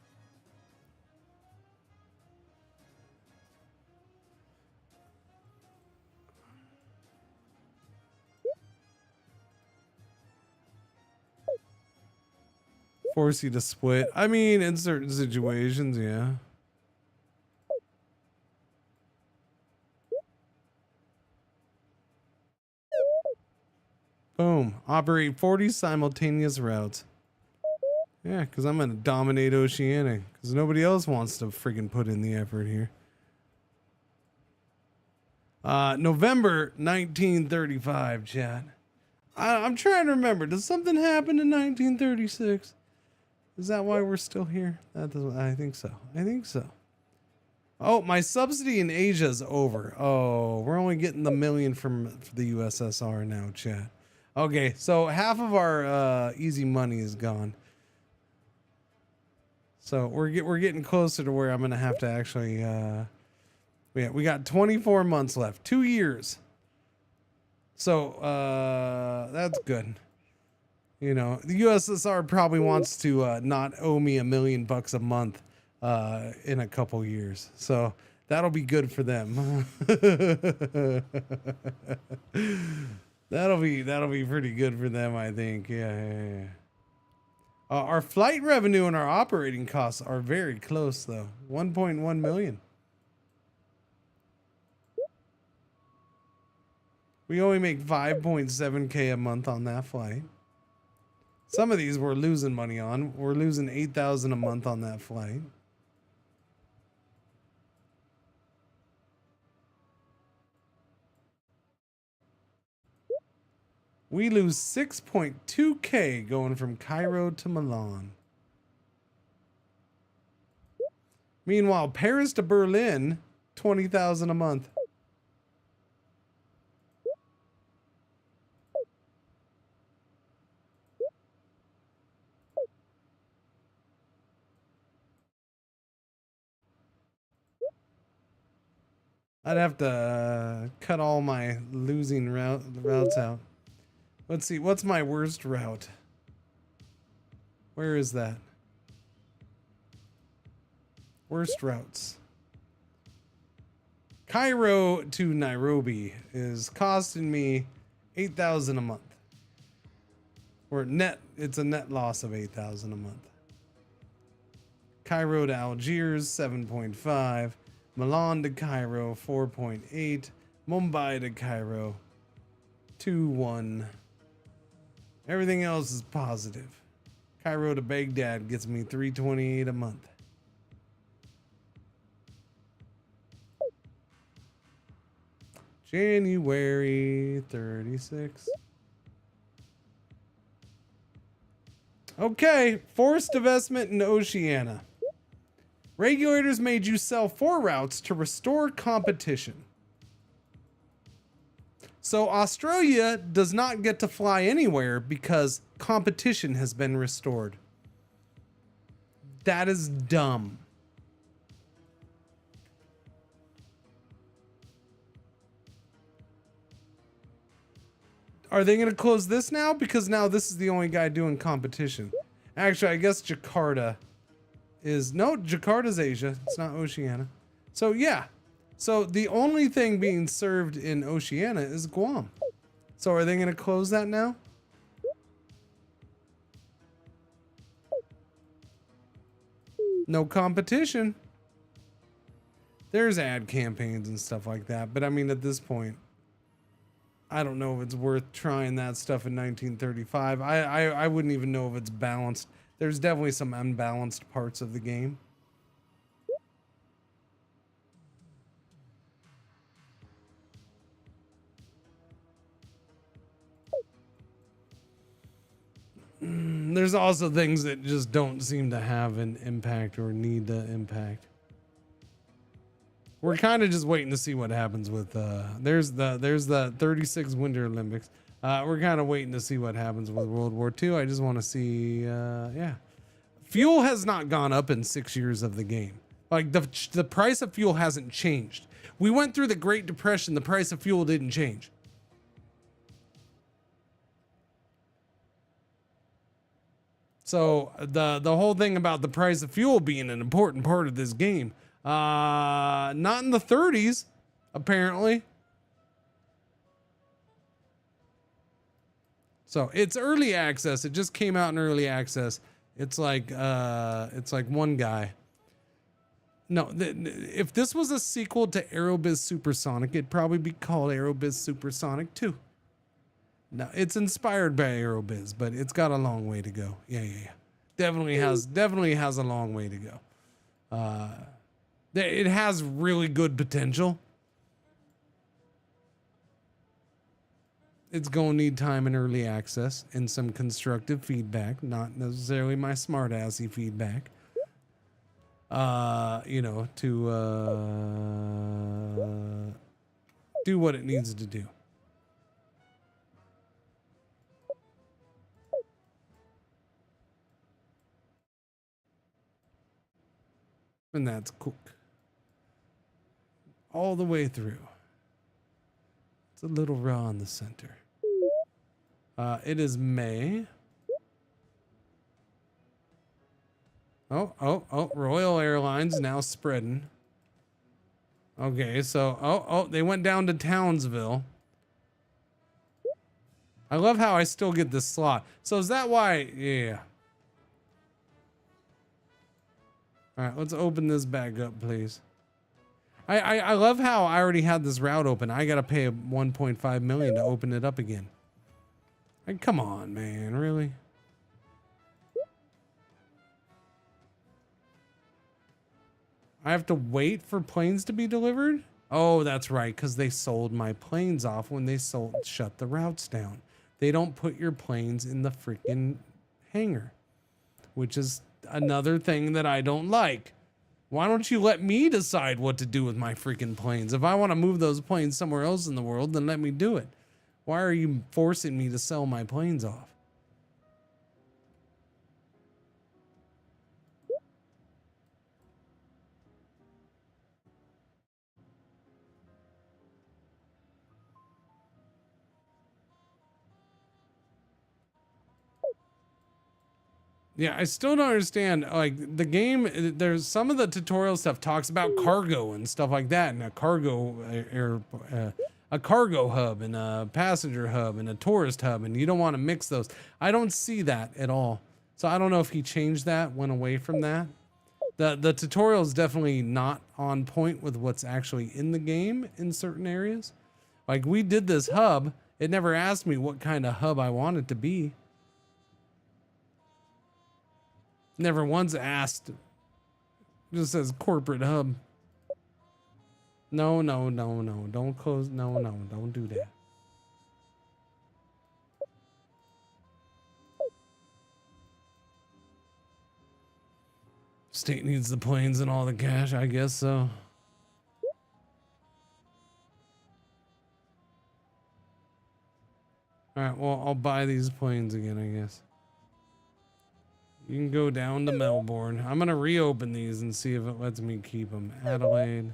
Force you to split. I mean, in certain situations, yeah. Boom. Operate 40 simultaneous routes. Yeah, because I'm going to dominate Oceania. Because nobody else wants to friggin' put in the effort here. November 1935, chat. I'm trying to remember. Does something happen in 1936? Is that why we're still here? That doesn't. I think so. I think so. Oh, my subsidy in Asia is over. Oh, we're only getting the million from the USSR now, chat. Okay, so half of our easy money is gone. So we're getting closer to where I'm gonna have to actually. We got 24 months left, 2 years. So that's good. You know, the USSR probably wants to not owe me $1 million a month in a couple years. So that'll be good for them. That'll be pretty good for them, I think. Yeah. Our flight revenue and our operating costs are very close, though. 1.1 million. We only make 5.7K a month on that flight. Some of these we're losing money on. We're losing 8,000 a month on that flight. We lose 6.2K going from Cairo to Milan. Meanwhile, Paris to Berlin, 20,000 a month. I'd have to cut all my losing routes out. Let's see, what's my worst route? Where is that? Worst routes. Cairo to Nairobi is costing me 8,000 a month. Or net, it's a net loss of 8,000 a month. Cairo to Algiers, 7.5. Milan to Cairo, 4.8. Mumbai to Cairo, 2.1. Everything else is positive. Cairo to Baghdad gets me 328 a month. January 36. Okay, forced divestment in Oceania. Regulators made you sell 4 routes to restore competition. So Australia does not get to fly anywhere because competition has been restored. That is dumb. Are they going to close this now? Because now this is the only guy doing competition. Actually, I guess Jakarta is... No, Jakarta's Asia. It's not Oceania. So, yeah. So, the only thing being served in Oceania is Guam. So, are they going to close that now? No competition. There's ad campaigns and stuff like that. But, I mean, at this point, I don't know if it's worth trying that stuff in 1935. I wouldn't even know if it's balanced. There's definitely some unbalanced parts of the game. There's also things that just don't seem to have an impact or need to impact. We're kind of just waiting to see what happens with there's the 36 Winter Olympics. We're kind of waiting to see what happens with World War II. I just want to see yeah. Fuel has not gone up in 6 years of the game. Like the price of fuel hasn't changed. We went through the Great Depression, the price of fuel didn't change. So the whole thing about the price of fuel being an important part of this game, not in the 30s, apparently. So it's early access. It just came out in early access. It's like one guy. No, if this was a sequel to Aerobiz Supersonic, it'd probably be called Aerobiz Supersonic 2. No, it's inspired by Aerobiz, but it's got a long way to go. Yeah. Definitely has a long way to go. It has really good potential. It's gonna need time in early access and some constructive feedback, not necessarily my smart assy feedback. You know, to do what it needs to do. And that's cool. All the way through. It's a little raw in the center. It is May. Oh, Royal Airlines now spreading. Okay, so, they went down to Townsville. I love how I still get this slot. So is that why? Yeah. All right, let's open this back up, please. I love how I already had this route open. I got to pay 1.5 million to open it up again. Like, come on, man, really? I have to wait for planes to be delivered? Oh, that's right, because they sold my planes off when they shut the routes down. They don't put your planes in the freaking hangar, which is another thing that I don't like. Why don't you let me decide what to do with my freaking planes? If I want to move those planes somewhere else in the world, then let me do it. Why are you forcing me to sell my planes off? Yeah, I still don't understand. Like the game, there's some of the tutorial stuff talks about cargo and stuff like that, and a cargo hub and a passenger hub and a tourist hub, and you don't want to mix those. I don't see that at all. So I don't know if he changed that, went away from that. The tutorial is definitely not on point with what's actually in the game in certain areas. Like we did this hub, it never asked me what kind of hub I want it to be. Never once asked. It just says corporate hub. No. Don't close. No. Don't do that. State needs the planes and all the cash, I guess so. All right, well, I'll buy these planes again, I guess. You can go down to Melbourne. I'm going to reopen these and see if it lets me keep them. Adelaide.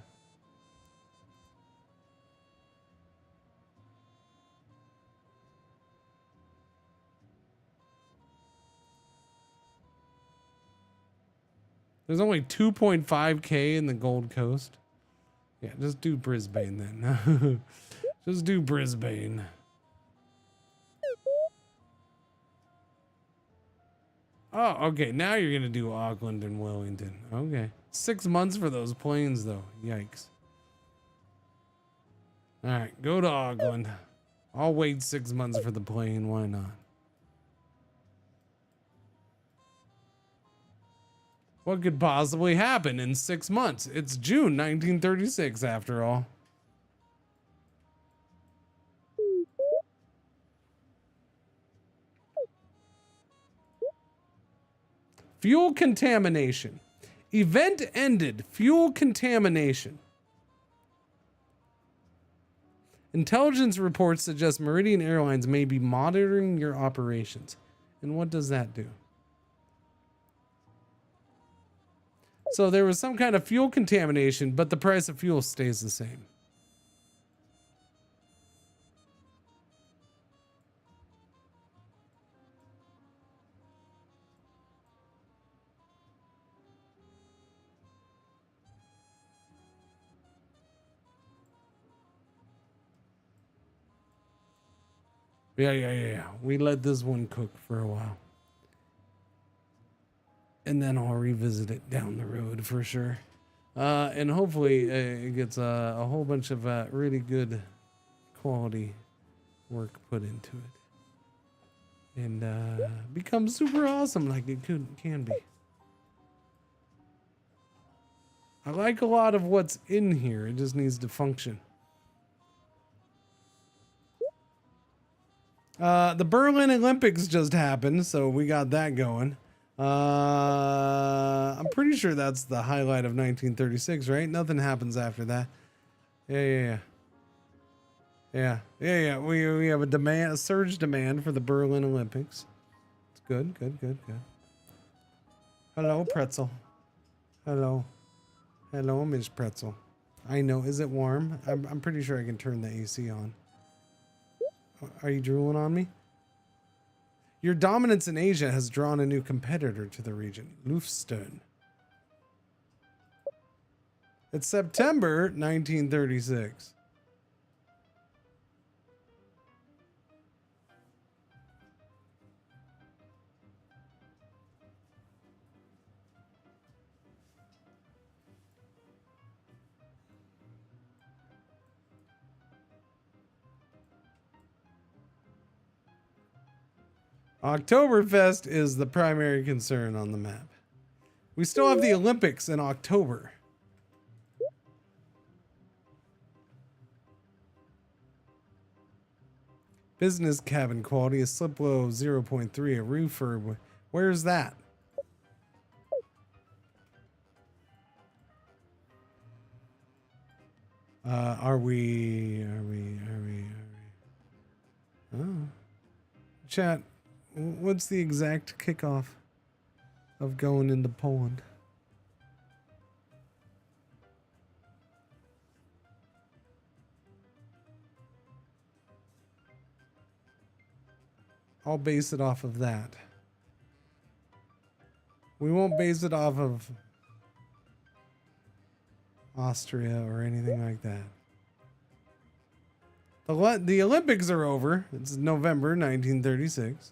There's only 2.5K in the Gold Coast. Yeah, just do Brisbane then. Just do Brisbane. Oh, okay. Now you're going to do Auckland and Wellington. Okay. 6 months for those planes, though. Yikes. All right. Go to Auckland. I'll wait 6 months for the plane. Why not? What could possibly happen in 6 months? It's June 1936, after all. Fuel contamination. Event ended. Fuel contamination. Intelligence reports suggest Meridian Airlines may be monitoring your operations. And what does that do? So there was some kind of fuel contamination, but the price of fuel stays the same. Yeah. We let this one cook for a while. And then I'll revisit it down the road for sure. And hopefully it gets a whole bunch of really good quality work put into it. And becomes super awesome like it can be. I like a lot of what's in here. It just needs to function. The Berlin Olympics just happened, so we got that going. I'm pretty sure that's the highlight of 1936, right? Nothing happens after that. Yeah. We have a surge demand for the Berlin Olympics. It's good. Hello, Pretzel. Hello, Miss Pretzel. I know. Is it warm? I'm pretty sure I can turn the AC on. Are you drooling on me? Your dominance in Asia has drawn a new competitor to the region, Luftstern. It's September 1936. Oktoberfest is the primary concern on the map. We still have the Olympics in October. Business cabin quality is slip low 0.3. A refurb. Where's that? Are we? Oh. Chat. What's the exact kickoff of going into Poland? I'll base it off of that. We won't base it off of Austria or anything like that. The Olympics are over. It's November 1936.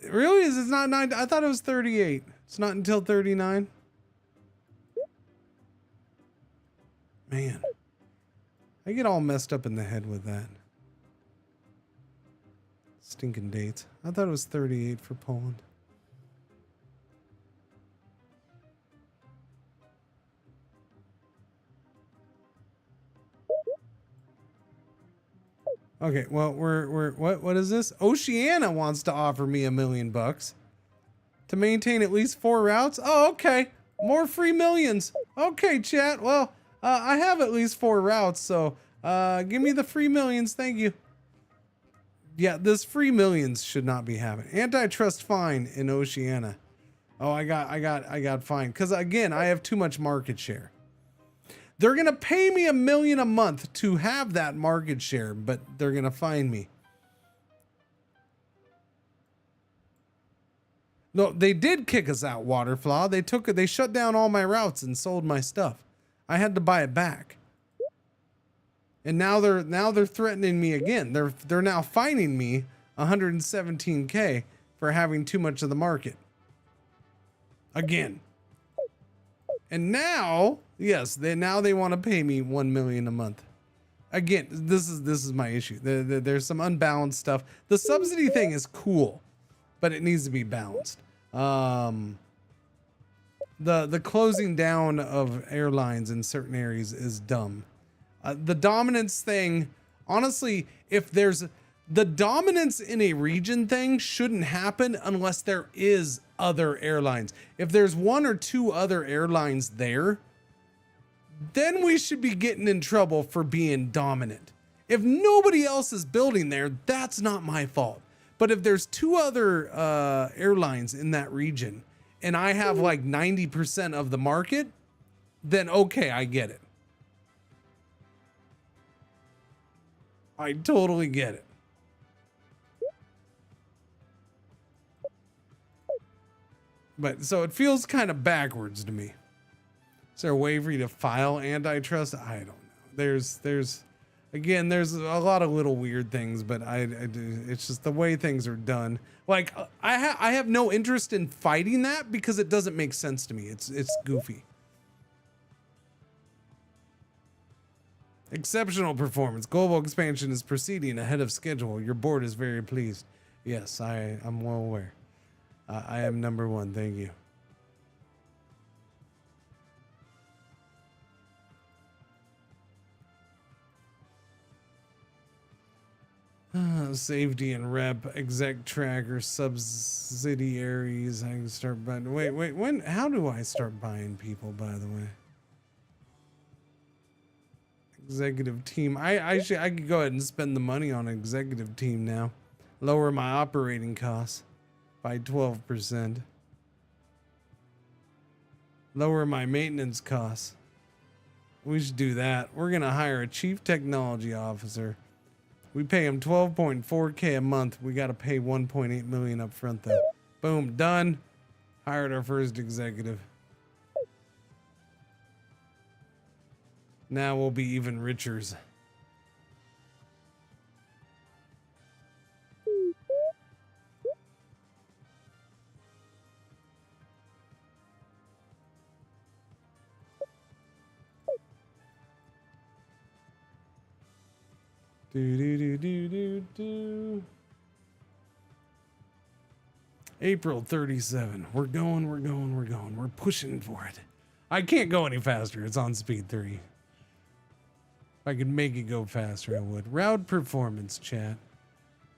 Really? Is it not 9? I thought it was 38. It's not until 39. Man. I get all messed up in the head with that. Stinking dates. I thought it was 38 for Poland. Okay, well, what is this? Oceania wants to offer me $1 million to maintain at least 4 routes. Oh, okay. More free millions. Okay, chat. Well, I have at least 4 routes, so give me the free millions. Thank you. Yeah, this free millions should not be happening. Antitrust fine in Oceania. Oh, I got fined because again, I have too much market share. They're going to pay me $1 million a month to have that market share, but they're going to fine me. No, they did kick us out, Waterflaw. They shut down all my routes and sold my stuff. I had to buy it back. And now they're threatening me again. They're now fining me $117K for having too much of the market. Again. And now, yes, they want to pay me $1 million a month. Again, this is my issue. There's some unbalanced stuff. The subsidy thing is cool, but it needs to be balanced. The closing down of airlines in certain areas is dumb. The dominance thing, honestly, if there's the dominance in a region thing shouldn't happen unless there is other airlines. If there's one or two other airlines there, then we should be getting in trouble for being dominant. If nobody else is building there, that's not my fault. But if there's two other airlines in that region and I have like 90% of the market, then okay, I get it. I totally get it. But so it feels kind of backwards to me. Is there a way for you to file antitrust? I don't know. There's again, there's a lot of little weird things, but it's just the way things are done. Like I have no interest in fighting that because it doesn't make sense to me. It's goofy. Exceptional performance. Global expansion is proceeding ahead of schedule. Your board is very pleased. Yes, I'm well aware. I am number one. Thank you. Safety and rep, exec tracker, subsidiaries. I can start buying. Wait. When? How do I start buying people? By the way, executive team. I could go ahead and spend the money on an executive team now. Lower my operating costs by 12%. Lower my maintenance costs. We should do that. We're gonna hire a chief technology officer. We pay him 12.4K a month. We got to pay 1.8 million up front though. Boom, done. Hired our first executive. Now we'll be even richers. April 37. We're going. We're pushing for it. I can't go any faster. It's on speed 3. If I could make it go faster, I would. Route performance, chat.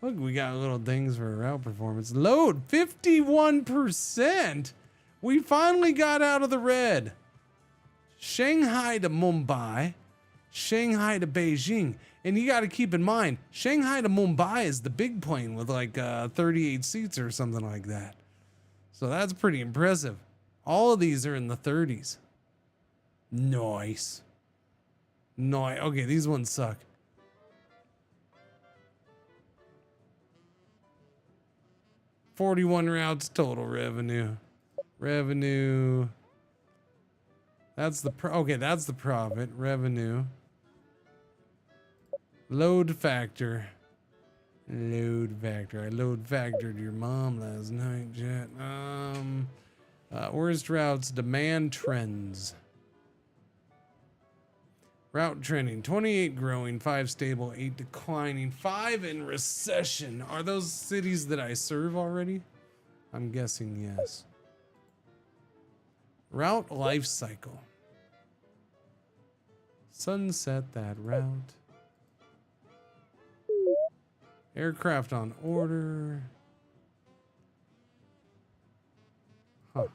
Look, we got little things for route performance. Load 51%. We finally got out of the red. Shanghai to Mumbai. Shanghai to Beijing. And you got to keep in mind, Shanghai to Mumbai is the big plane with like 38 seats or something like that. So that's pretty impressive. All of these are in the 30s. Nice. Nice. Okay, these ones suck. $41 routes total revenue. That's the that's the profit. Revenue. Load factor. I load factored your mom last night, chat. Worst routes, demand trends. Route trending, 28 growing, 5 stable, 8 declining, 5 in recession. Are those cities that I serve already? I'm guessing yes. Route life cycle. Sunset that route. Aircraft on order. Huh.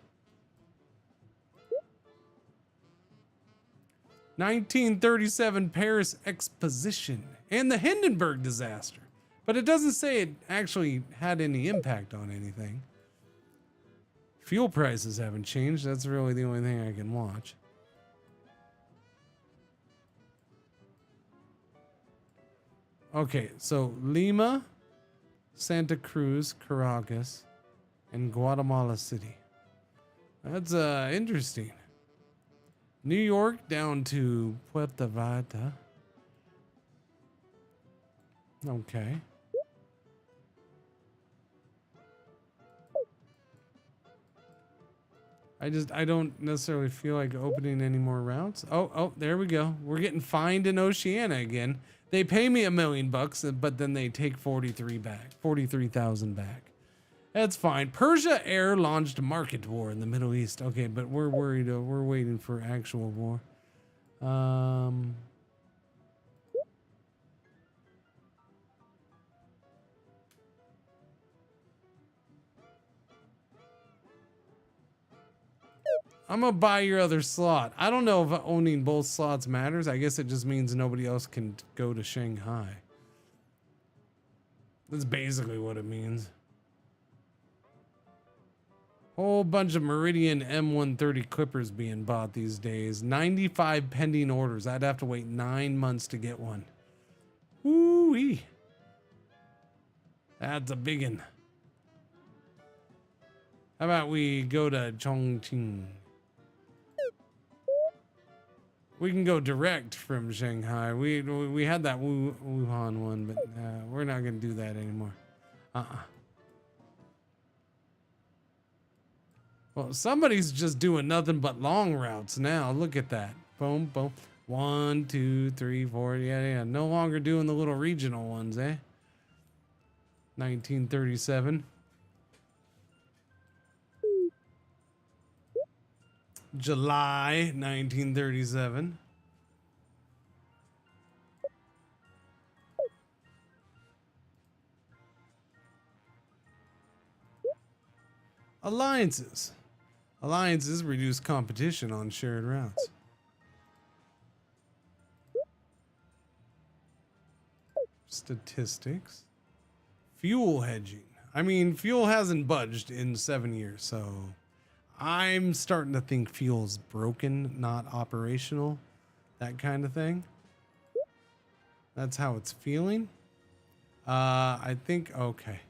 1937 Paris Exposition and the Hindenburg disaster. But it doesn't say it actually had any impact on anything. Fuel prices haven't changed. That's really the only thing I can watch. Okay, so Lima, Santa Cruz, Caracas, and Guatemala City. That's interesting. New York down to Puerto Vallarta. Okay. I don't necessarily feel like opening any more routes. Oh, there we go. We're getting fined in Oceania again. They pay me $1 million, but then they take 43,000 back. That's fine. Persia Air launched a market war in the Middle East. Okay, but we're worried. We're waiting for actual war. I'm gonna buy your other slot. I don't know if owning both slots matters. I guess it just means nobody else can go to Shanghai. That's basically what it means. Whole bunch of Meridian M130 Clippers being bought these days. 95 pending orders. I'd have to wait 9 months to get one. Woo-wee. That's a biggin. How about we go to Chongqing? We can go direct from Shanghai. We had that Wuhan one, but we're not gonna do that anymore. Well, somebody's just doing nothing but long routes now. Look at that. Boom, boom. 1, 2, 3, 4. Yeah. No longer doing the little regional ones, eh? 1937. July 1937. Alliances. Alliances reduce competition on shared routes. Statistics. Fuel hedging. I mean, fuel hasn't budged in 7 years, so I'm starting to think fuel's broken, not operational. That kind of thing. That's how it's feeling. I think, okay.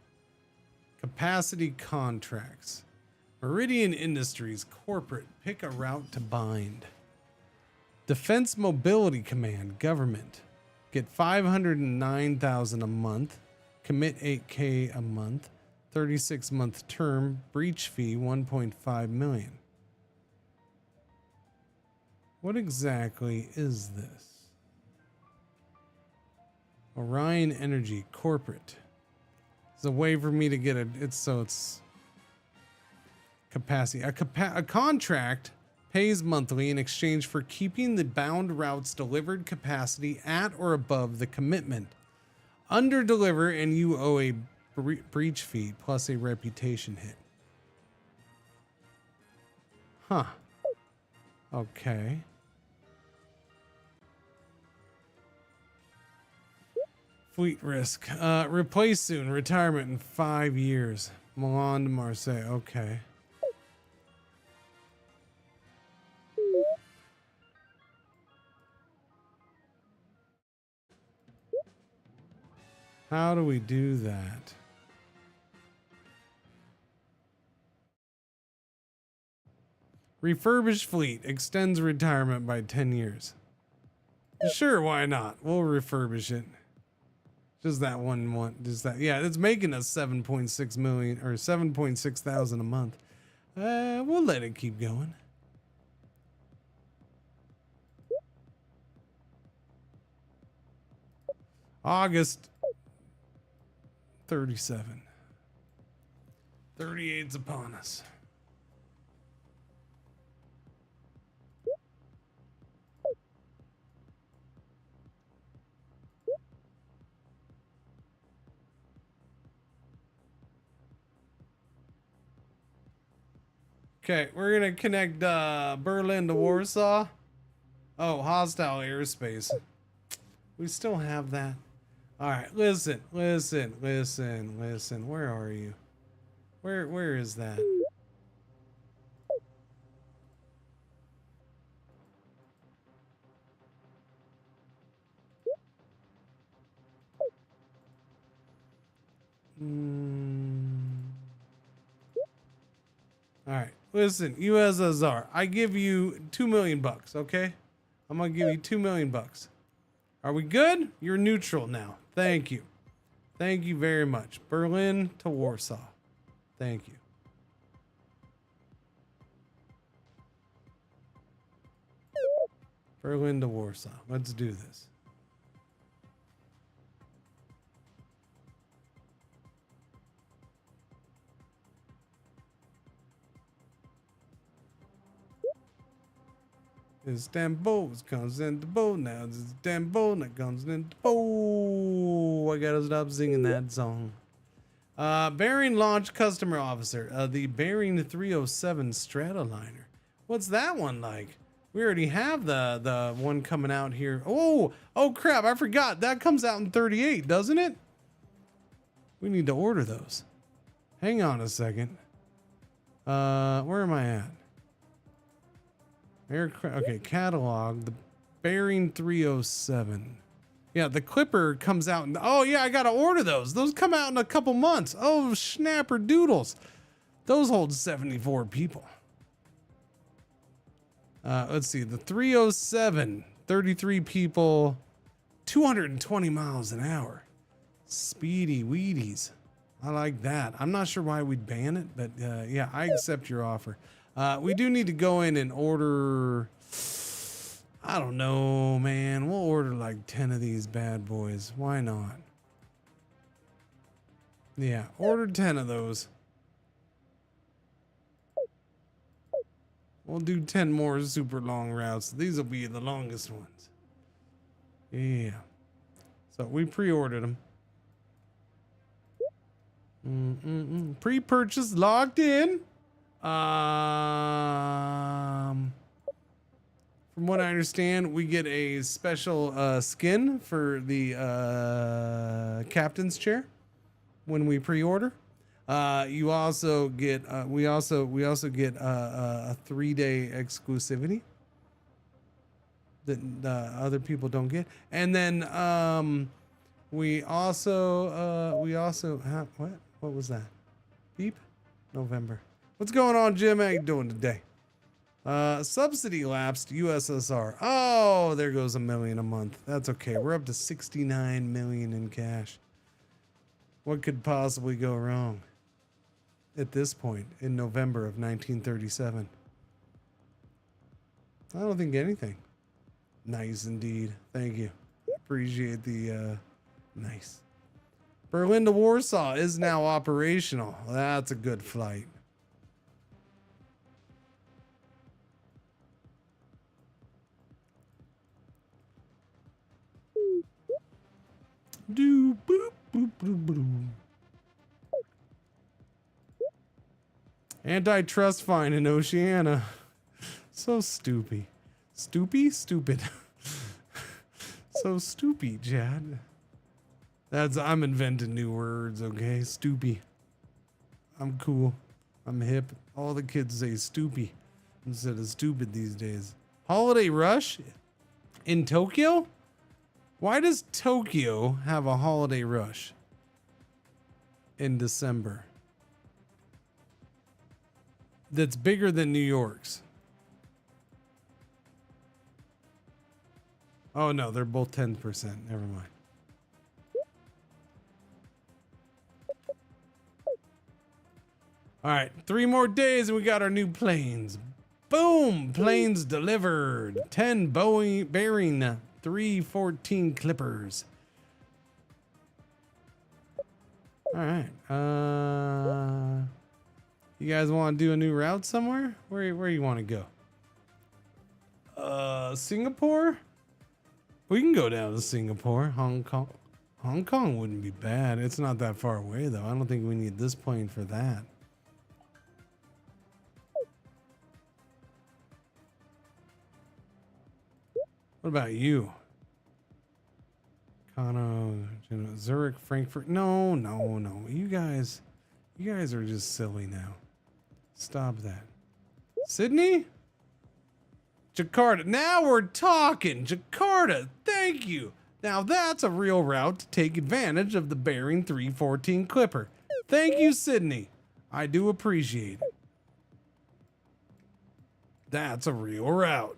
Capacity contracts. Meridian Industries corporate, pick a route to bind. Defense Mobility Command government, get 509,000 a month, commit 8K a month, 36-month term, breach fee 1.5 million. What exactly is this? Orion Energy corporate. It's a way for me to get it's capacity. A contract pays monthly in exchange for keeping the bound route's delivered capacity at or above the commitment. Under deliver and you owe a breach fee plus a reputation hit. Huh. Okay. Fleet risk. Replace soon. Retirement in 5 years. Milan to Marseille. Okay. How do we do that? Refurbished fleet extends retirement by 10 years. Sure, why not? We'll refurbish it. Just that one. Just that. Yeah, it's making us 7.6 million or 7.6 thousand a month. We'll let it keep going. August 37. 38's upon us. Okay, we're gonna connect Berlin to Warsaw. Oh, hostile airspace. We still have that. All right, listen. Where are you? Where is that? All right, listen, USSR. I give you $2 million, okay? I'm gonna give you $2 million. Are we good? You're neutral now. Thank you. Thank you very much. Berlin to Warsaw. Thank you. Berlin to Warsaw. Let's do this. Istanbul comes into boat now. It's Istanbul that comes into boat. I gotta stop singing that song. Bearing launch customer officer. The Bearing 307 Stratoliner. What's that one like? We already have the one coming out here. Oh crap, I forgot. That comes out in 38, doesn't it? We need to order those. Hang on a second. Where am I at? Aircraft, okay, catalog, the Bearing 307. Yeah, the Clipper comes out oh yeah, I gotta order those. Those come out in a couple months. Oh, snapper doodles. Those hold 74 people. Let's see, the 307, 33 people, 220 miles an hour. Speedy Wheaties. I like that. I'm not sure why we'd ban it, but yeah, I accept your offer. We do need to go in and order, I don't know, man. We'll order like 10 of these bad boys. Why not? Yeah, order 10 of those. We'll do 10 more super long routes. These will be the longest ones. Yeah. So we pre-ordered them. Pre-purchase logged in. From what I understand, we get a special skin for the captain's chair when we pre-order. You also get we also get a 3-day exclusivity that other people don't get, and then we also have what was that? Beep. November. What's going on, Jim? How you doing today? Subsidy lapsed USSR. Oh, there goes $1 million a month. That's okay. We're up to 69 million in cash. What could possibly go wrong at this point in November of 1937? I don't think anything. Nice indeed. Thank you. Appreciate the nice. Berlin to Warsaw is now operational. That's a good flight. Do boop boop boop boop. Antitrust fine in Oceania. So stupid. Stupid. So stupid, Chad. I'm inventing new words, okay? Stupid. I'm cool. I'm hip. All the kids say stupid instead of stupid these days. Holiday rush in Tokyo? Why does Tokyo have a holiday rush in December that's bigger than New York's? Oh no, they're both 10%. Never mind. All right, 3 more days and we got our new planes. Boom! Planes delivered. 10 Bearing 314 Clippers. All right. You guys want to do a new route somewhere? Where you want to go? Singapore? We can go down to Singapore. Hong Kong. Hong Kong wouldn't be bad. It's not that far away though. I don't think we need this plane for that. What about you? Kano, Zurich, Frankfurt. No. You guys are just silly now. Stop that. Sydney? Jakarta. Now we're talking. Jakarta. Thank you. Now that's a real route to take advantage of the Bearing 314 Clipper. Thank you, Sydney. I do appreciate it. That's a real route.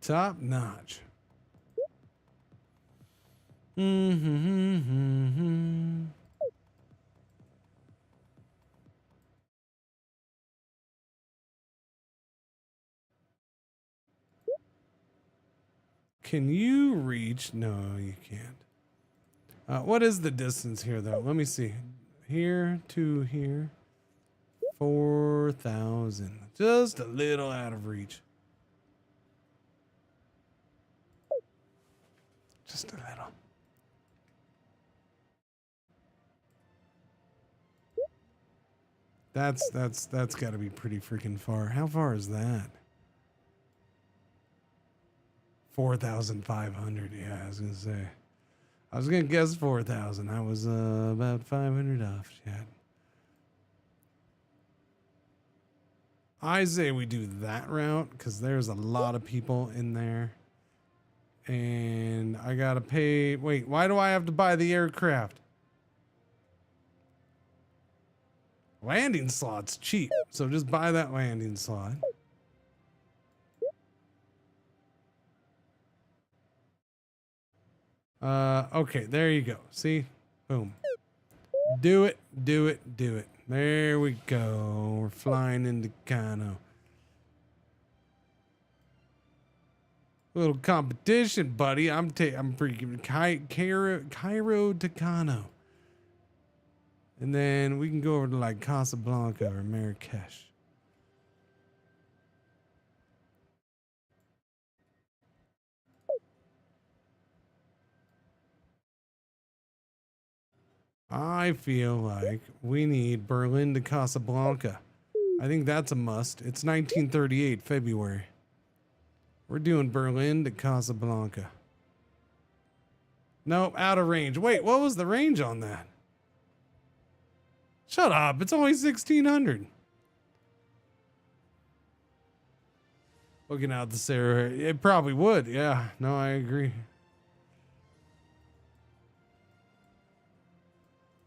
Top notch. Can you reach? No, you can't. What is the distance here, though? Let me see. Here to here. 4,000. Just a little out of reach. Just a little. That's got to be pretty freaking far. How far is that? 4,500. Yeah, I was gonna say. I was gonna guess 4,000. I was about 500 off, chat. I say we do that route because there's a lot of people in there, and I gotta pay. Wait, why do I have to buy the aircraft? Landing slot's cheap, so just buy that landing slot. Okay, there you go. See? Boom. Do it, do it, do it. There we go. We're flying into Kano. Little competition, buddy. I'm freaking Cairo to Kano. And then we can go over to like Casablanca or Marrakesh. I feel like we need Berlin to Casablanca. I think that's a must. It's 1938, February. We're doing Berlin to Casablanca. Nope, out of range. Wait, what was the range on that? Shut up, it's only 1,600. Looking out the Sarah, it probably would. Yeah, no, I agree.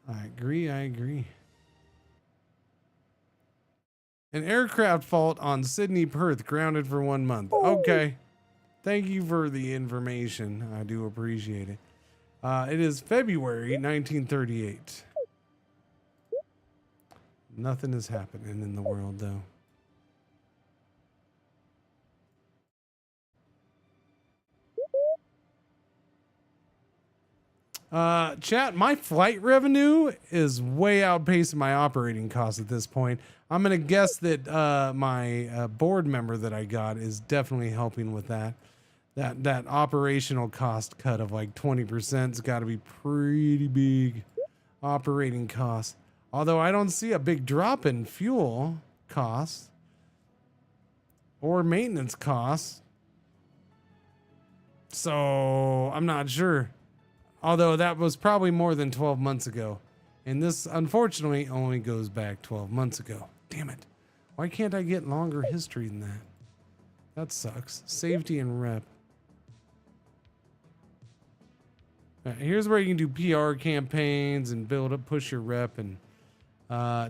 I agree. An aircraft fault on Sydney Perth grounded for 1 month. Okay. Thank you for the information. I do appreciate it. It is February 1938. Nothing is happening in the world though. Chat, my flight revenue is way outpacing my operating costs at this point. I'm going to guess that my board member that I got is definitely helping with that. That operational cost cut of like 20% has got to be pretty big operating costs. Although I don't see a big drop in fuel costs or maintenance costs. So I'm not sure. Although that was probably more than 12 months ago. And this, unfortunately, only goes back 12 months ago. Damn it. Why can't I get longer history than that? That sucks. Safety and rep. Here's where you can do PR campaigns and build up, push your rep and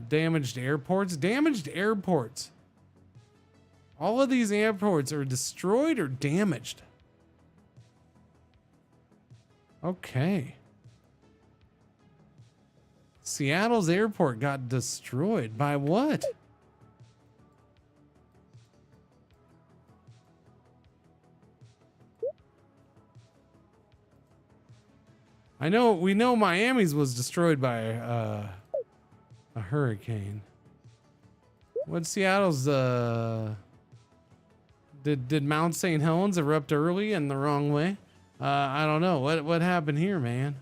damaged airports. Damaged airports. All of these airports are destroyed or damaged. Okay. Seattle's airport got destroyed by what? We know Miami's was destroyed by a hurricane. What Seattle's did Mount St. Helens erupt early and the wrong way? I don't know. What happened here, man?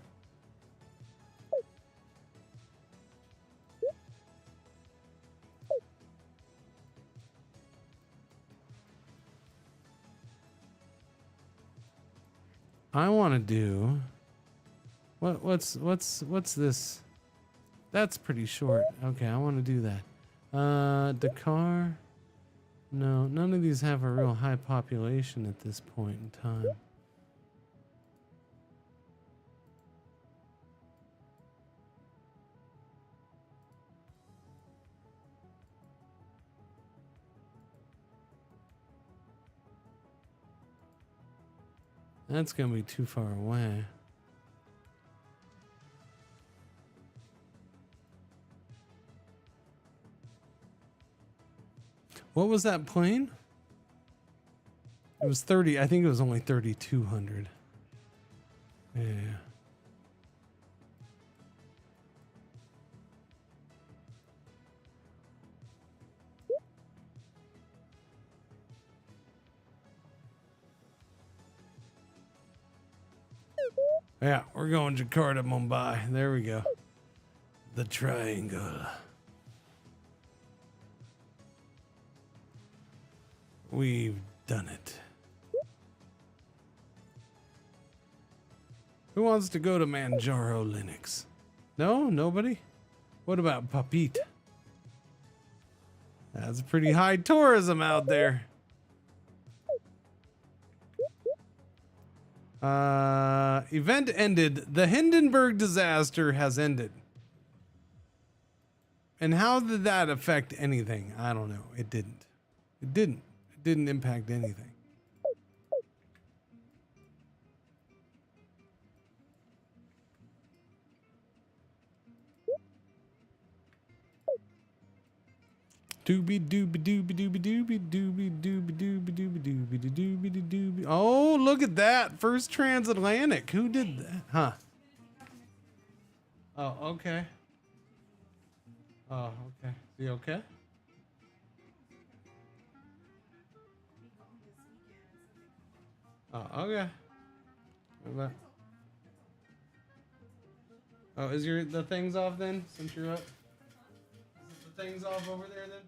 I want to do what's this? That's pretty short. Okay, I want to do that. Dakar. No, none of these have a real high population at this point in time. That's gonna be too far away. What was that plane? It was 30. I think it was only 3,200. Yeah. Yeah, we're going Jakarta, Mumbai. There we go. The triangle. We've done it. Who wants to go to Manjaro Linux? No? Nobody? What about Papit? That's pretty high tourism out there. Event ended. The Hindenburg disaster has ended. And how did that affect anything? I don't know. It didn't. It didn't. It didn't impact anything. Doobie doobie doobie doobie doobie doobie doobie doobie doobie doobie doobie doobie. Oh, look at that. First transatlantic. Who did that? Huh. Oh, okay. Oh, okay. You okay? Oh, okay. What about? Oh, is the things off then? Since you're up? Is the things off over there then?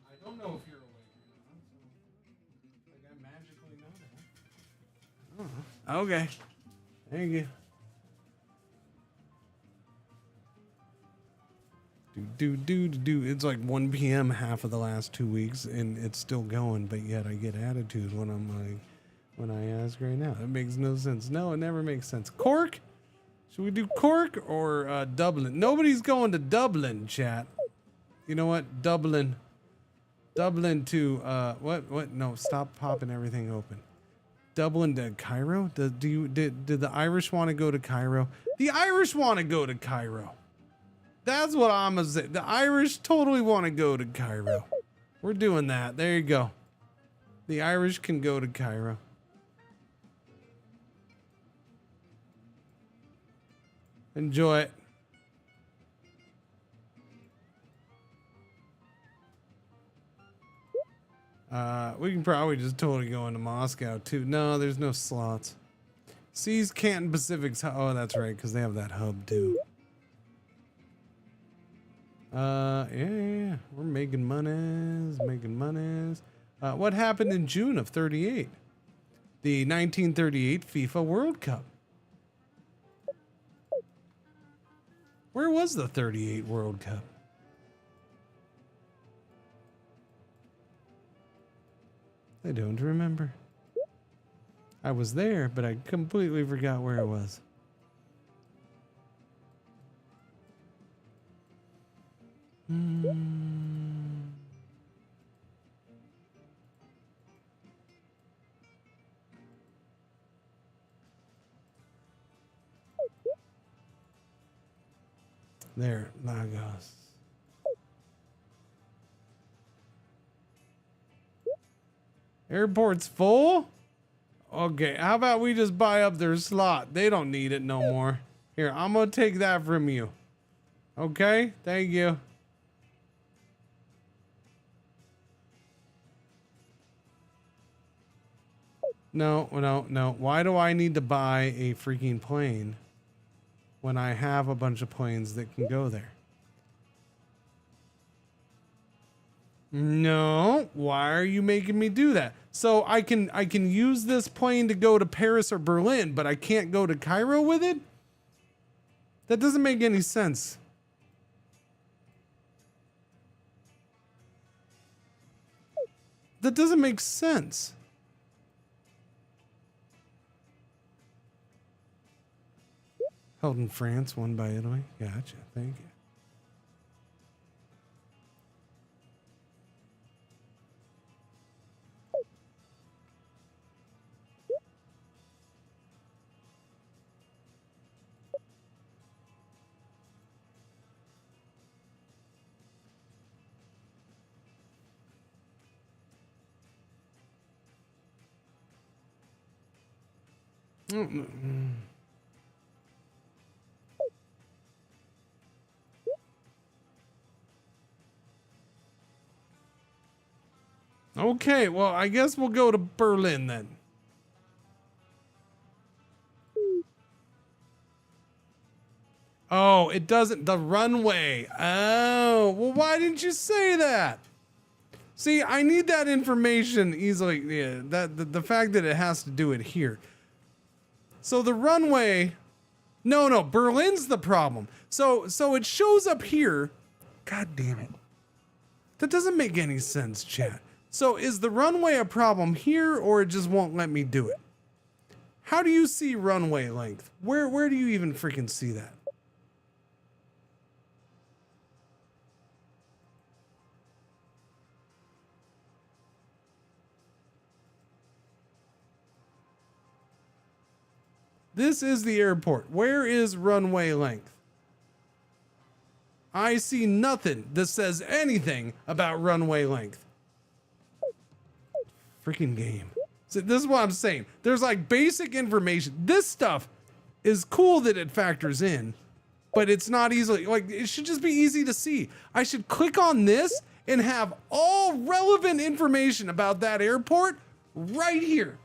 I don't know if you're awake or not. So, like I magically know that. Oh, okay. Thank you. Do. It's like 1 p.m. half of the last 2 weeks, and it's still going. But yet I get attitude when I'm like, when I ask right now. It makes no sense. No, it never makes sense. Cork? Should we do Cork or Dublin? Nobody's going to Dublin, chat. You know what? Dublin to what? No, stop popping everything open. Dublin to Cairo? Did the Irish want to go to Cairo? The Irish want to go to Cairo. That's what I'm gonna say. The Irish totally want to go to Cairo. We're doing that. There you go. The Irish can go to Cairo. Enjoy it. We can probably just totally go into Moscow too. No, there's no slots. Seas, Canton, Pacific's. Oh, that's right, because they have that hub too. Yeah. We're making monies. What happened in June of 38? The 1938 FIFA World Cup. Where was the 38 World Cup? I don't remember. I was there, but I completely forgot where it was. There, Lagos. Airport's full? Okay, how about we just buy up their slot? They don't need it no more. Here, I'm gonna take that from you. Okay, thank you. No. Why do I need to buy a freaking plane when I have a bunch of planes that can go there? No, why are you making me do that? So I can use this plane to go to Paris or Berlin, but I can't go to Cairo with it? That doesn't make any sense. That doesn't make sense. Held in France, won by Italy. Gotcha. Thank you. Okay, well, I guess we'll go to Berlin then. Oh, it doesn't, the runway. Oh, well, why didn't you say that? See, I need that information easily. Yeah, the fact that it has to do it here. So the runway, no, Berlin's the problem. So it shows up here. God damn it. That doesn't make any sense, chat. So is the runway a problem here, or it just won't let me do it? How do you see runway length? Where do you even freaking see that? This is the airport. Where is runway length? I see nothing that says anything about runway length. Freaking game. So this is what I'm saying. There's like basic information. This stuff is cool that it factors in, but it's not easily, like, it should just be easy to see. I should click on this and have all relevant information about that airport right here.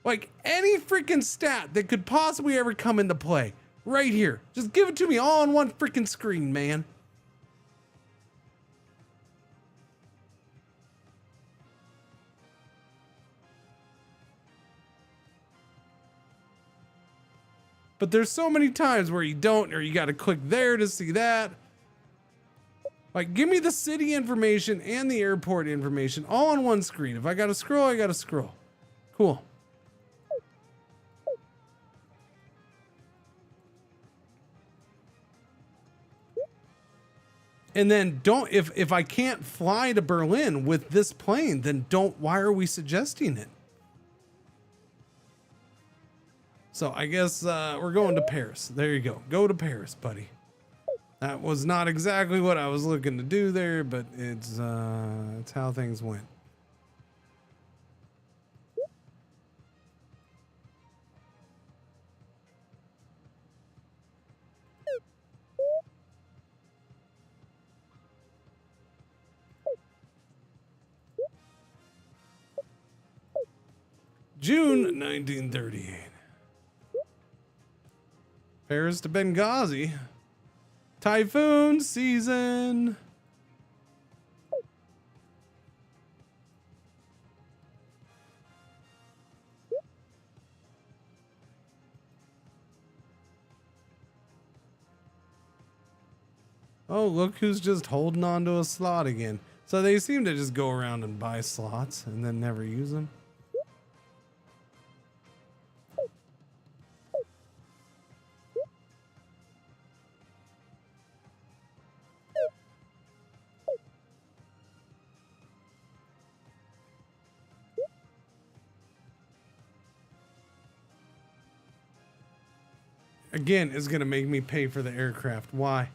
Like any freaking stat that could possibly ever come into play right here. Just give it to me all on one freaking screen, man. But there's so many times where you don't, or you got to click there to see that. Like, give me the city information and the airport information all on one screen. If I got to scroll, I got to scroll. Cool. And then don't, if I can't fly to Berlin with this plane, then why are we suggesting it? So I guess we're going to Paris. There you go. Go to Paris, buddy. That was not exactly what I was looking to do there, but it's how things went. June 1938. Paris to Benghazi. Typhoon season. Oh, look who's just holding on to a slot again. So they seem to just go around and buy slots and then never use them. Again, is going to make me pay for the aircraft. Why?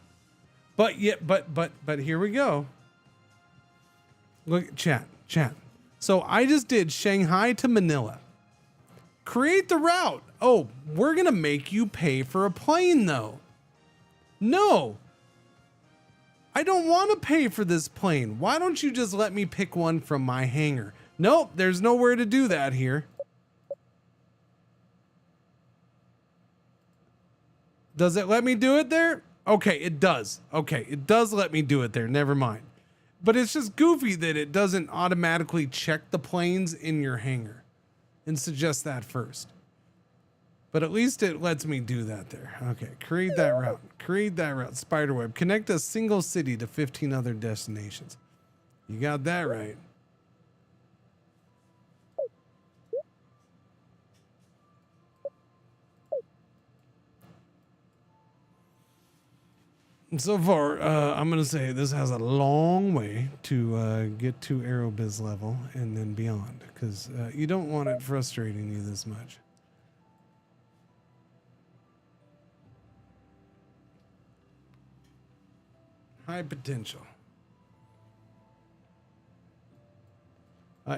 But here we go. Look, chat. So I just did Shanghai to Manila. Create the route. Oh, we're going to make you pay for a plane though. No. I don't want to pay for this plane. Why don't you just let me pick one from my hangar? Nope, there's nowhere to do that here. Does it let me do it there? Okay, it does. Okay, it does let me do it there. Never mind. But it's just goofy that it doesn't automatically check the planes in your hangar and suggest that first. But at least it lets me do that there. Okay, create that route. Create that route. Spiderweb. Connect a single city to 15 other destinations. You got that right. So far, I'm going to say this has a long way to get to Aerobiz level and then beyond, because you don't want it frustrating you this much. High potential.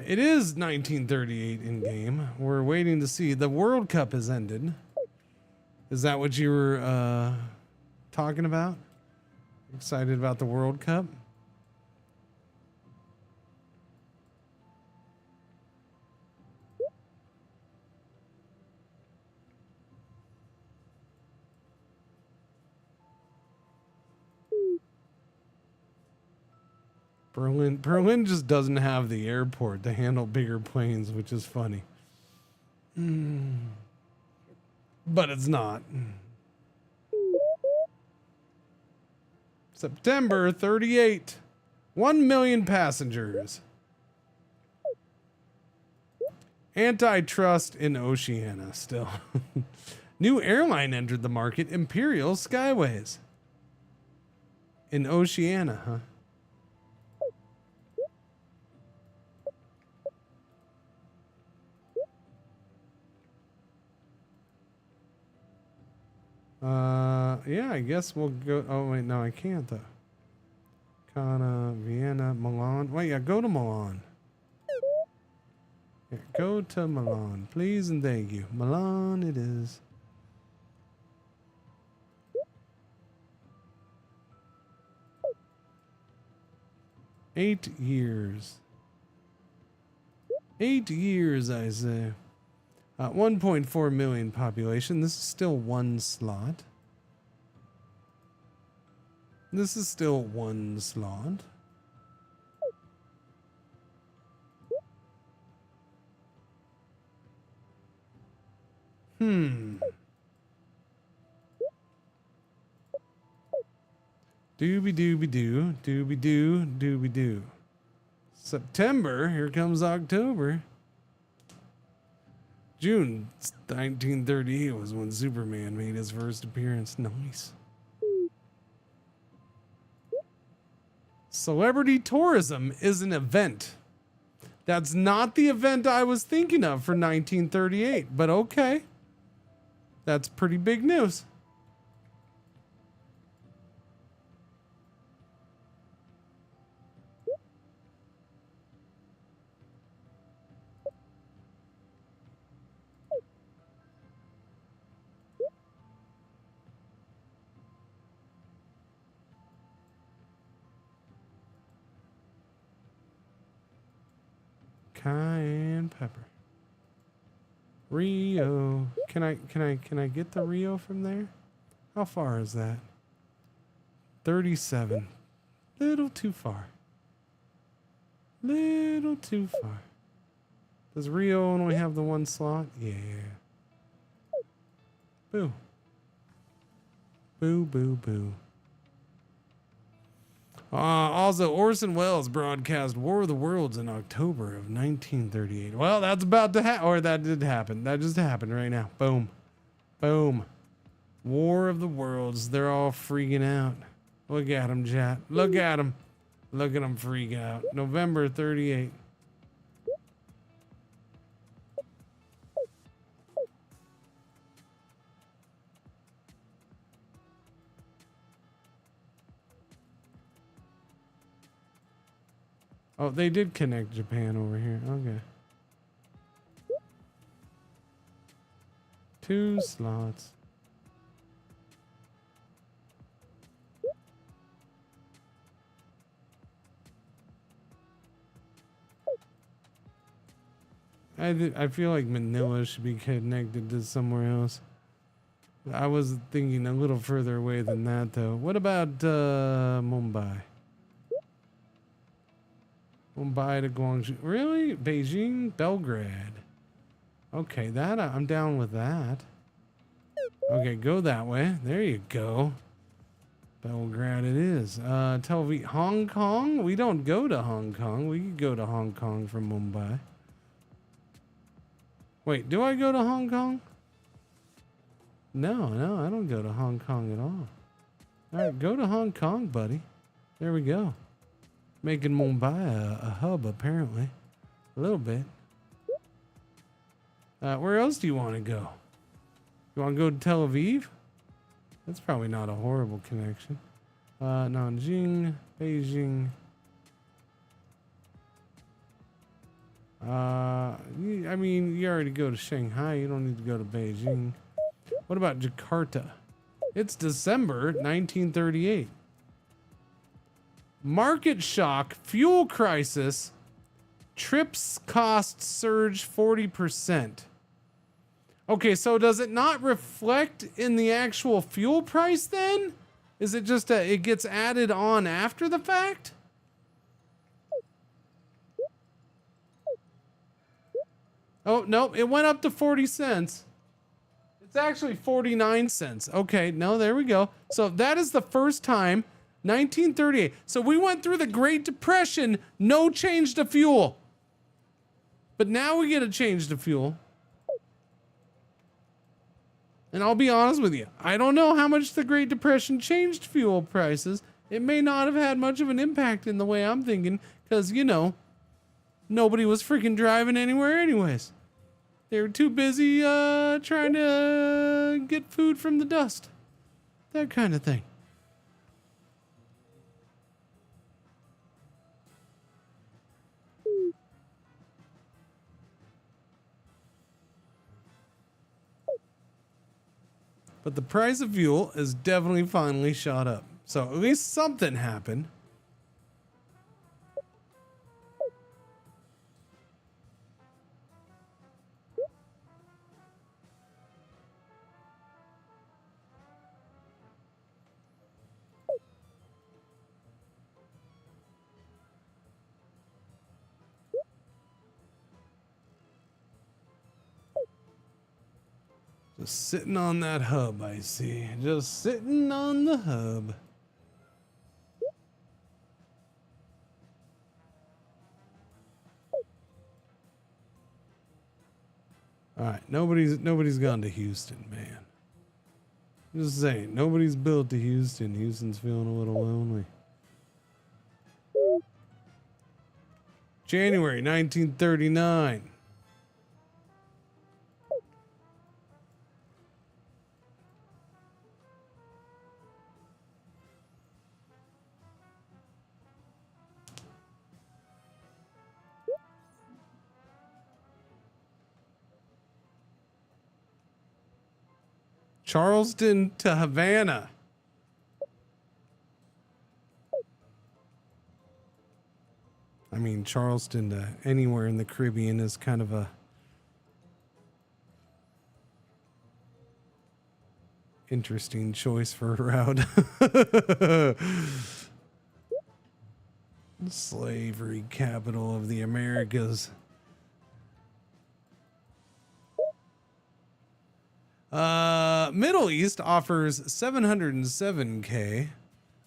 It is 1938 in game. We're waiting to see. The World Cup has ended. Is that what you were talking about? Excited about the World Cup? Berlin just doesn't have the airport to handle bigger planes, which is funny. But it's not. September 38. 1 million passengers. Antitrust in Oceania still. New airline entered the market, Imperial Skyways. In Oceania, huh? Yeah, I guess we'll go. Oh, wait, no, I can't, though. Kana, Vienna, Milan. Wait, yeah, go to Milan. Yeah, go to Milan, please and thank you. Milan it is. Eight years. 8 years, I say. 1.4 million population. This is still one slot. This is still one slot. Dooby dooby doo, dooby doo, dooby doo. September, here comes October. June 1938 was when Superman made his first appearance. Nice. Celebrity tourism is an event. That's not the event I was thinking of for 1938, but okay. That's pretty big news. Cayenne pepper. Rio. Can I get the Rio from there? How far is that? 37. Little too far. Little too far. Does Rio only have the one slot? Yeah. Boo. Boo, boo, boo. Also, Orson Welles broadcast War of the Worlds in October of 1938. Well, that's about to happen, or that did happen. That just happened right now. Boom. Boom. War of the Worlds. They're all freaking out. Look at them, chat. Look at them. Look at them freak out. November 38. Oh, they did connect Japan over here. Okay. 2 slots. I feel like Manila should be connected to somewhere else. I was thinking a little further away than that, though. What about Mumbai? Mumbai to Guangzhou. Really? Beijing? Belgrade. Okay, that I'm down with that. Okay, go that way. There you go. Belgrade it is. Tel Aviv. Hong Kong? We don't go to Hong Kong. We could go to Hong Kong from Mumbai. Wait, do I go to Hong Kong? No, I don't go to Hong Kong at all. All right, go to Hong Kong, buddy. There we go. Making Mumbai a hub, apparently. A little bit. Where else do you want to go? You want to go to Tel Aviv? That's probably not a horrible connection. Nanjing, Beijing. I mean, you already go to Shanghai. You don't need to go to Beijing. What about Jakarta? It's December 1938. Market shock, fuel crisis, trips costs surge 40%. Okay, so does it not reflect in the actual fuel price then? Is it just it gets added on after the fact? Oh, nope. It went up to 40 cents. It's actually 49 cents. Okay, no, there we go. So that is the first time, 1938. So we went through the Great Depression, no change to fuel. But now we get a change to fuel. And I'll be honest with you, I don't know how much the Great Depression changed fuel prices. It may not have had much of an impact in the way I'm thinking, because, you know, nobody was freaking driving anywhere anyways. They were too busy trying to get food from the dust. That kind of thing. But the price of fuel has definitely finally shot up. So at least something happened. Just sitting on that hub, I see. Just sitting on the hub. All right, nobody's gone to Houston, man. Just saying, nobody's built to Houston. Houston's feeling a little lonely. January 1939. Charleston to Havana. I mean, Charleston to anywhere in the Caribbean is kind of a interesting choice for a route. Slavery capital of the Americas. Middle East offers $707K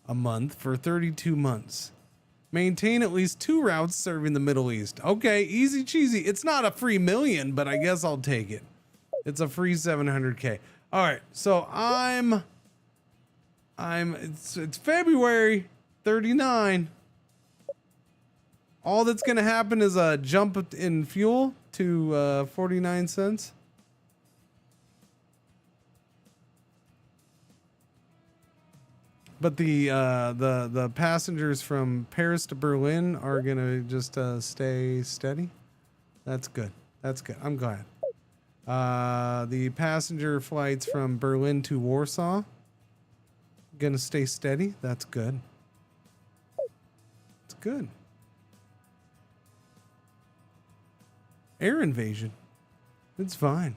a month for 32 months. Maintain at least 2 routes serving the Middle East. Okay, easy cheesy. It's not a free million, but I guess I'll take it. It's a free 700K. All right, so it's February 39. All that's gonna happen is a jump in fuel to 49 cents. But the passengers from Paris to Berlin are gonna just stay steady. That's good. That's good. I'm glad. The passenger flights from Berlin to Warsaw gonna stay steady. That's good. It's good. Air invasion. It's fine.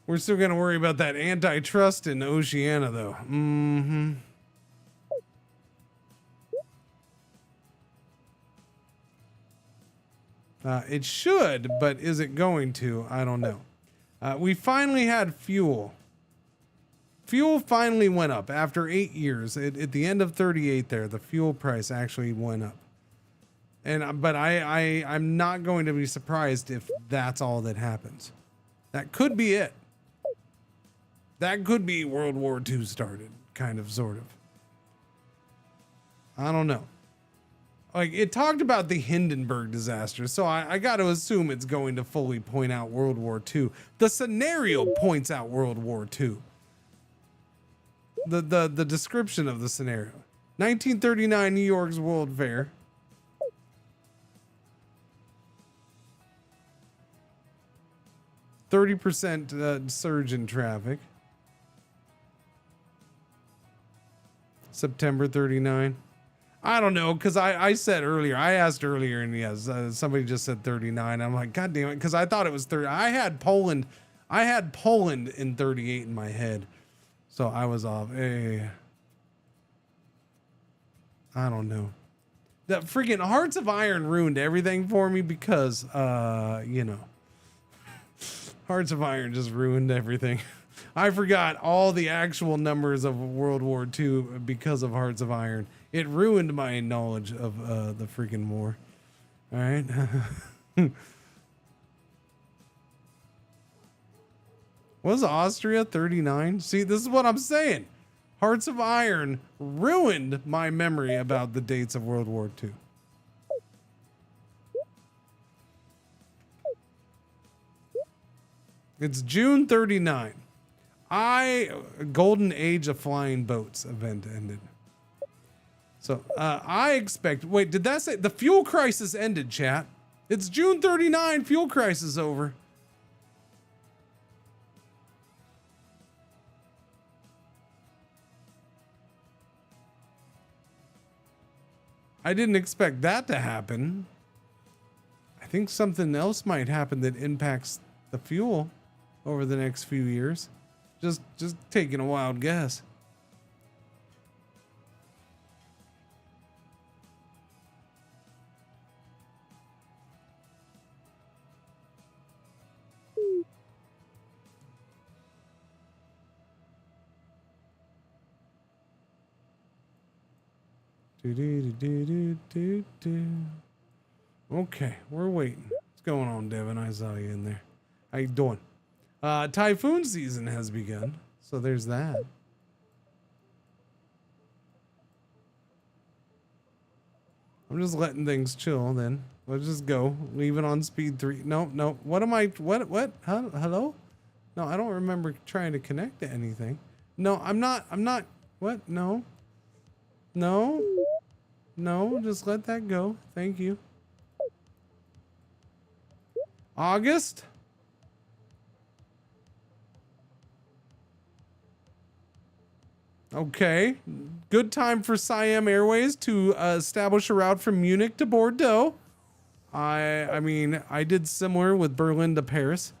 We're still going to worry about that antitrust in Oceania, though. Mm-hmm. It should, but is it going to? I don't know. We finally had fuel. Fuel finally went up after 8 years. At the end of 38 there, the fuel price actually went up. But I'm not going to be surprised if that's all that happens. That could be it. That could be World War II started, kind of, sort of. I don't know. Like, it talked about the Hindenburg disaster, so I got to assume it's going to fully point out World War II. The scenario points out World War II. The description of the scenario. 1939 New York's World Fair. %, surge in traffic. September 39. I don't know, because I said earlier, I asked earlier, and yes, somebody just said 39. I'm like, God damn it, because I thought it was 30. I had Poland in 38 in my head, so I was off. Hey. I don't know. The freaking Hearts of Iron ruined everything for me because, you know, Hearts of Iron just ruined everything. I forgot all the actual numbers of World War II because of Hearts of Iron. It ruined my knowledge of the freaking war. All right. Was Austria 39? See, this is what I'm saying. Hearts of Iron ruined my memory about the dates of World War II. It's June 39. Golden Age of Flying Boats event ended. So I expect, wait, did that say the fuel crisis ended, chat? It's June 39, fuel crisis over. I didn't expect that to happen. I think something else might happen that impacts the fuel over the next few years. Just taking a wild guess. Okay, we're waiting. What's going on, Devin? I saw you in there. How you doing? Typhoon season has begun, so there's that. I'm just letting things chill then. Let's just go. Leave it on speed 3. No. What am I? What? Hello? No, I don't remember trying to connect to anything. No, I'm not. What? No. Just let that go. Thank you. August? Okay. Good time for Siam Airways to establish a route from Munich to Bordeaux. I mean, I did similar with Berlin to Paris.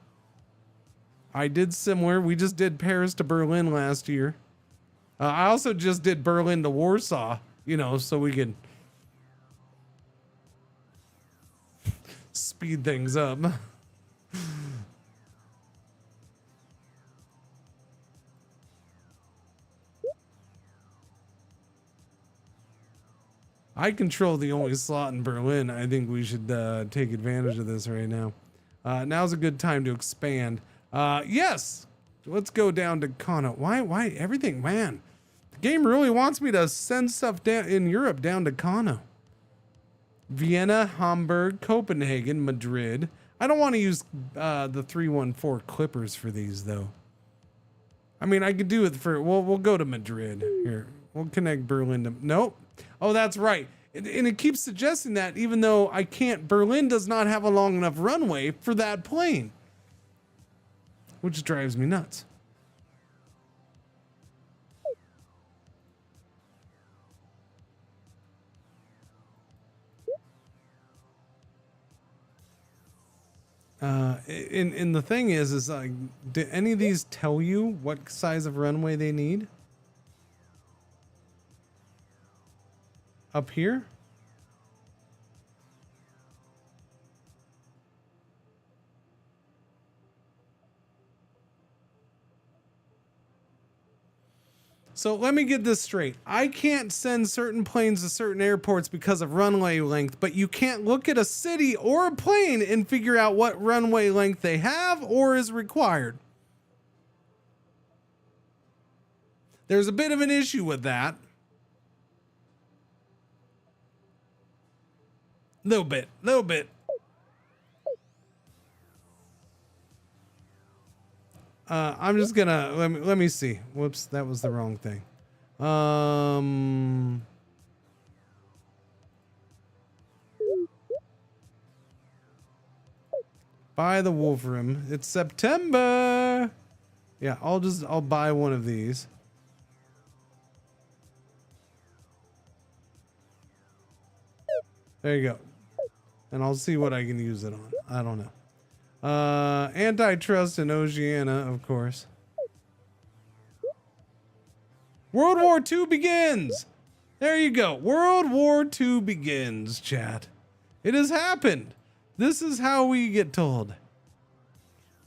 We just did Paris to Berlin last year. I also just did Berlin to Warsaw, you know, so we could speed things up. I control the only slot in Berlin. I think we should take advantage of this right now. Now's a good time to expand. Yes, let's go down to Kano. Why everything, man? The game really wants me to send stuff down in Europe down to Kano. Vienna, Hamburg, Copenhagen, Madrid. I don't want to use the 314 Clippers for these though. I mean, I could do it for. We'll go to Madrid here. We'll connect Berlin to. Nope. Oh, that's right. And it keeps suggesting that even though I can't, Berlin does not have a long enough runway for that plane, which drives me nuts. And the thing is like, do any of these tell you what size of runway they need? Up here? So let me get this straight. I can't send certain planes to certain airports because of runway length, but you can't look at a city or a plane and figure out what runway length they have or is required. There's a bit of an issue with that. Little bit. I'm just gonna let me see. Whoops, that was the wrong thing. Buy the Wolfram. It's September. Yeah, I'll buy one of these. There you go. And I'll see what I can use it on. I don't know. Antitrust in Oceania, of course. World War II begins. There you go. World War II begins, chat. It has happened. This is how we get told.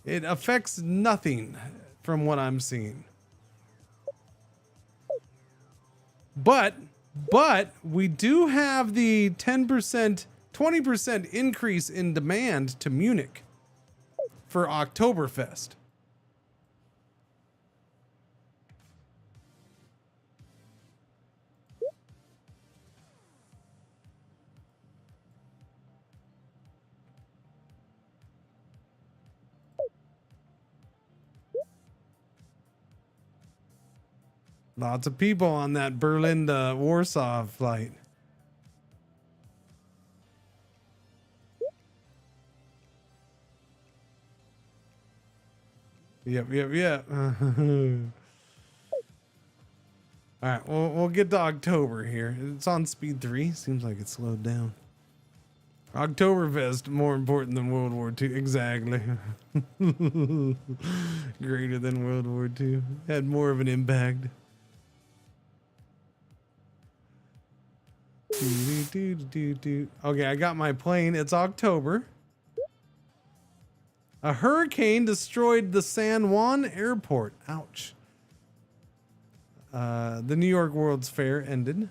It affects nothing from what I'm seeing. But we do have the 10%, 20% increase in demand to Munich for Oktoberfest. Lots of people on that Berlin to Warsaw flight. Yep. All right, we'll get to October here. It's on speed 3. Seems like it slowed down. Oktoberfest, more important than World War II. Exactly. Greater than World War II. Had more of an impact. Okay, I got my plane. It's October. A hurricane destroyed the San Juan airport. Ouch. The New York World's Fair ended.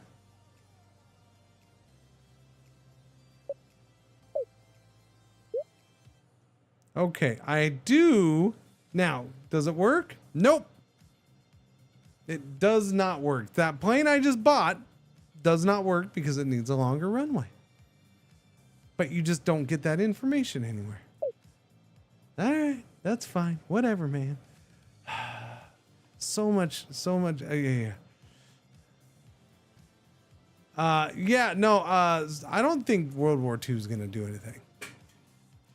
Okay, I do. Now, does it work? Nope. It does not work. That plane I just bought does not work because it needs a longer runway. But you just don't get that information anywhere. All right, that's fine. Whatever, man. So much. Yeah. I don't think World War II is going to do anything.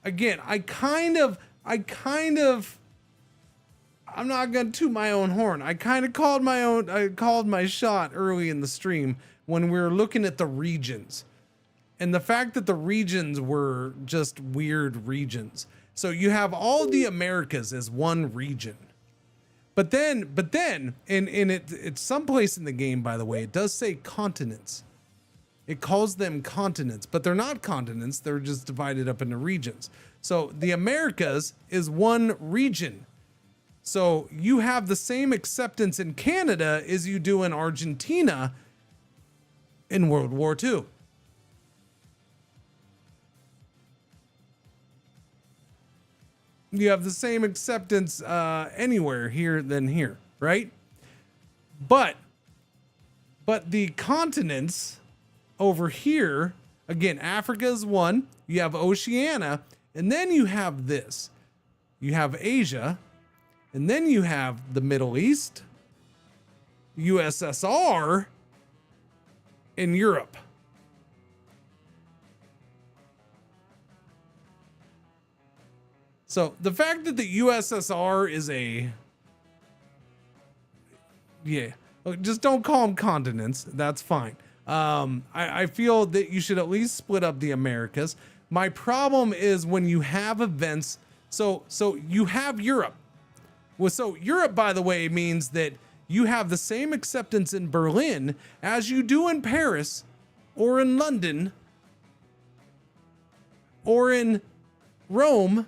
Again, I'm not going to toot my own horn. I called my shot early in the stream when we were looking at the regions. And the fact that the regions were just weird regions. So you have all the Americas as one region. But then, it's someplace in the game, by the way, it does say continents. It calls them continents, but they're not continents. They're just divided up into regions. So the Americas is one region. So you have the same acceptance in Canada as you do in Argentina in World War II. You have the same acceptance anywhere here than here, right? But the continents over here, again, Africa is one. You have Oceania, and then you have this. You have Asia, and then you have the Middle East, USSR, and Europe. So the fact that the USSR is just don't call them continents. That's fine. I feel that you should at least split up the Americas. My problem is when you have events. So you have Europe. Well, so Europe, by the way, means that you have the same acceptance in Berlin as you do in Paris or in London or in Rome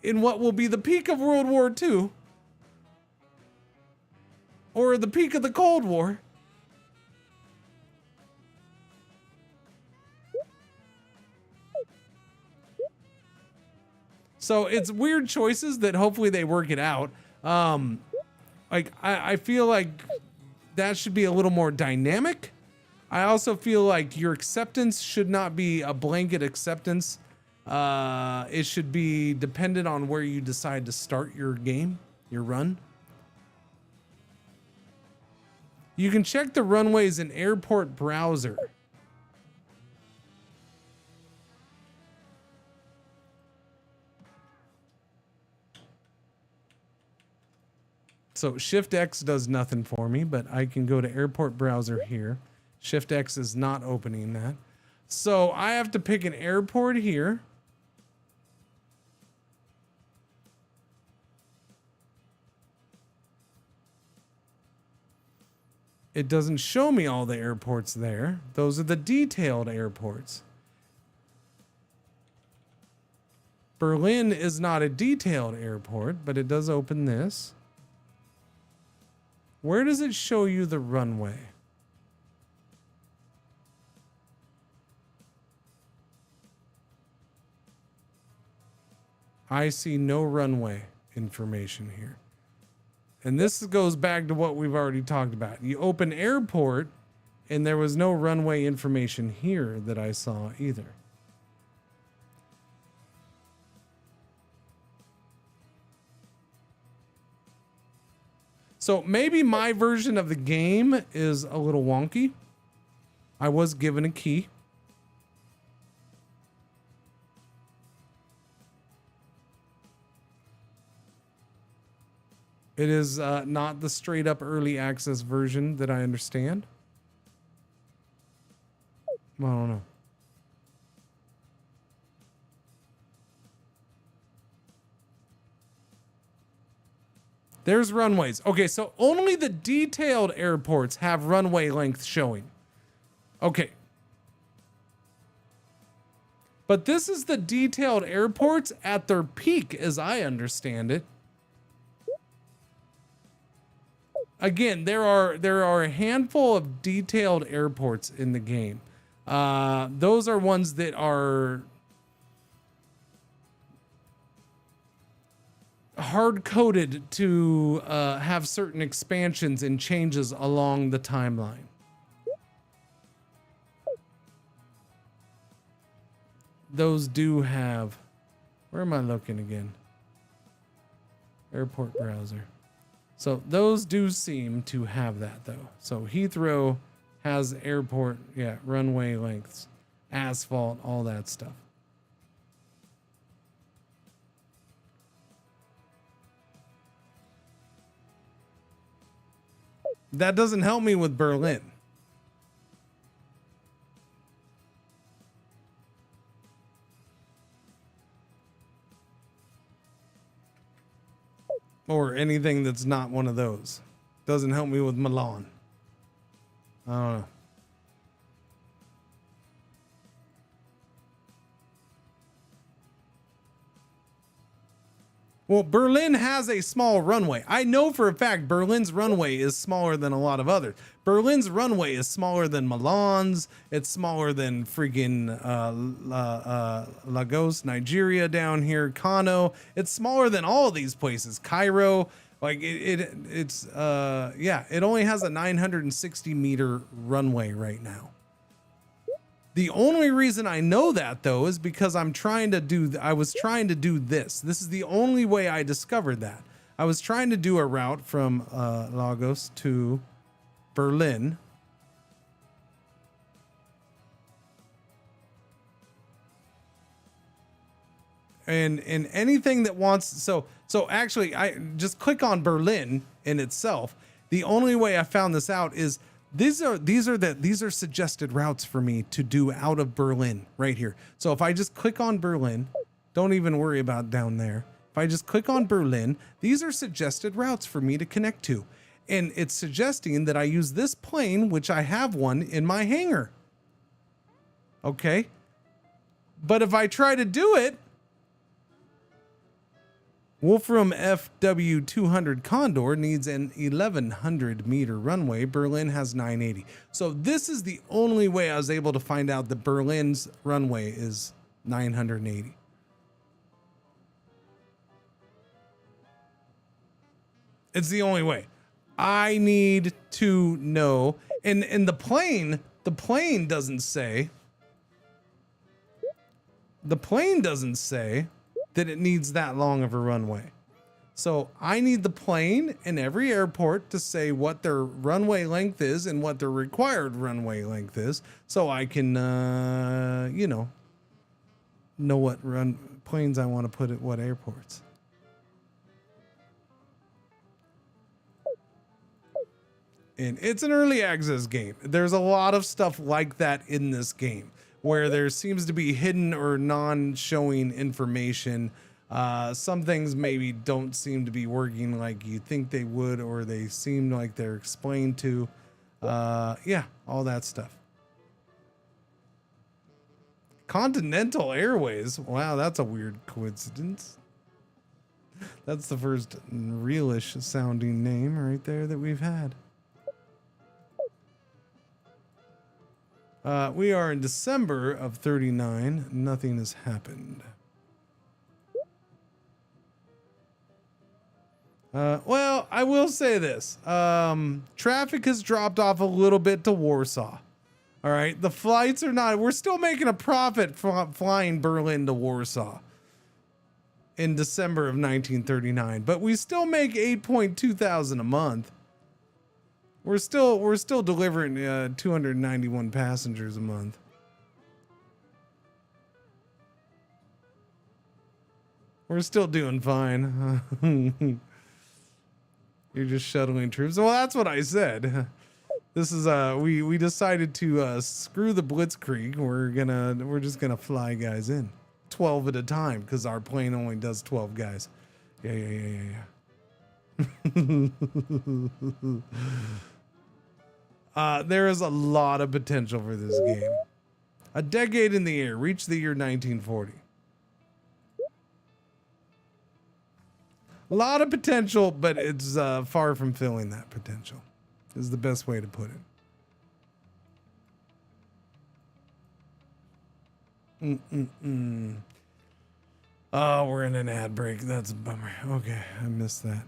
in what will be the peak of World War II or the peak of the Cold War. So it's weird choices that hopefully they work it out. I feel like that should be a little more dynamic. I also feel like your acceptance should not be a blanket acceptance. It should be dependent on where you decide to start your game, your run. You can check the runways in Airport Browser. So Shift X does nothing for me, but I can go to Airport Browser here. Shift X is not opening that. So I have to pick an airport here. It doesn't show me all the airports there. Those are the detailed airports. Berlin is not a detailed airport, but it does open this. Where does it show you the runway? I see no runway information here. And this goes back to what we've already talked about. You open airport, and there was no runway information here that I saw either. So maybe my version of the game is a little wonky. I was given a key. It is not the straight up early access version that I understand. I don't know. There's runways. Okay, so only the detailed airports have runway length showing. Okay. But this is the detailed airports at their peak, as I understand it. Again, there are a handful of detailed airports in the game. Those are ones that are hard-coded to have certain expansions and changes along the timeline. Those do have... Where am I looking again? Airport browser. So those do seem to have that, though. So Heathrow has airport, yeah, runway lengths, asphalt, all that stuff. That doesn't help me with Berlin. Or anything that's not one of those. Doesn't help me with Milan. I don't know. Well, Berlin has a small runway. I know for a fact Berlin's runway is smaller than a lot of others. Berlin's runway is smaller than Milan's. It's smaller than freaking Lagos, Nigeria down here, Kano. It's smaller than all of these places. Cairo, like it's yeah, it only has a 960 meter runway right now. The only reason I know that, though, is because I was trying to do this. This is the only way I discovered that. I was trying to do a route from Lagos to Berlin. And anything that wants, so actually I just click on Berlin in itself. The only way I found this out is these are suggested routes for me to do out of Berlin right here. So if I just click on Berlin, don't even worry about down there. If I just click on Berlin, these are suggested routes for me to connect to. And it's suggesting that I use this plane, which I have one in my hangar. Okay. But if I try to do it, Wolfram FW200 Condor needs an 1100 meter runway. Berlin has 980. So this is the only way I was able to find out that Berlin's runway is 980. It's the only way. I need to know. And the plane doesn't say. The plane doesn't say that it needs that long of a runway. So I need the plane in every airport to say what their runway length is and what their required runway length is, so I can, know what planes I want to put at what airports. And it's an early access game. There's a lot of stuff like that in this game, where there seems to be hidden or non-showing information. Some things maybe don't seem to be working like you think they would, or they seem like they're explained to. Yeah, all that stuff. Continental Airways. Wow, that's a weird coincidence. That's the first realish sounding name right there that we've had. We are in December of 39. Nothing has happened. Well, I will say this. Traffic has dropped off a little bit to Warsaw. All right. The flights are not, we're still making a profit from flying Berlin to Warsaw in December of 1939, but we still make 8.2 thousand a month. We're still delivering 291 passengers a month. We're still doing fine. You're just shuttling troops. Well, that's what I said. This is we decided to screw the blitzkrieg. We're just gonna fly guys in 12 at a time because our plane only does 12 guys. Yeah. There is a lot of potential for this game. A decade in the air. Reach the year 1940. A lot of potential, but it's far from filling that potential, is the best way to put it. Oh, we're in an ad break. That's a bummer. Okay, I missed that.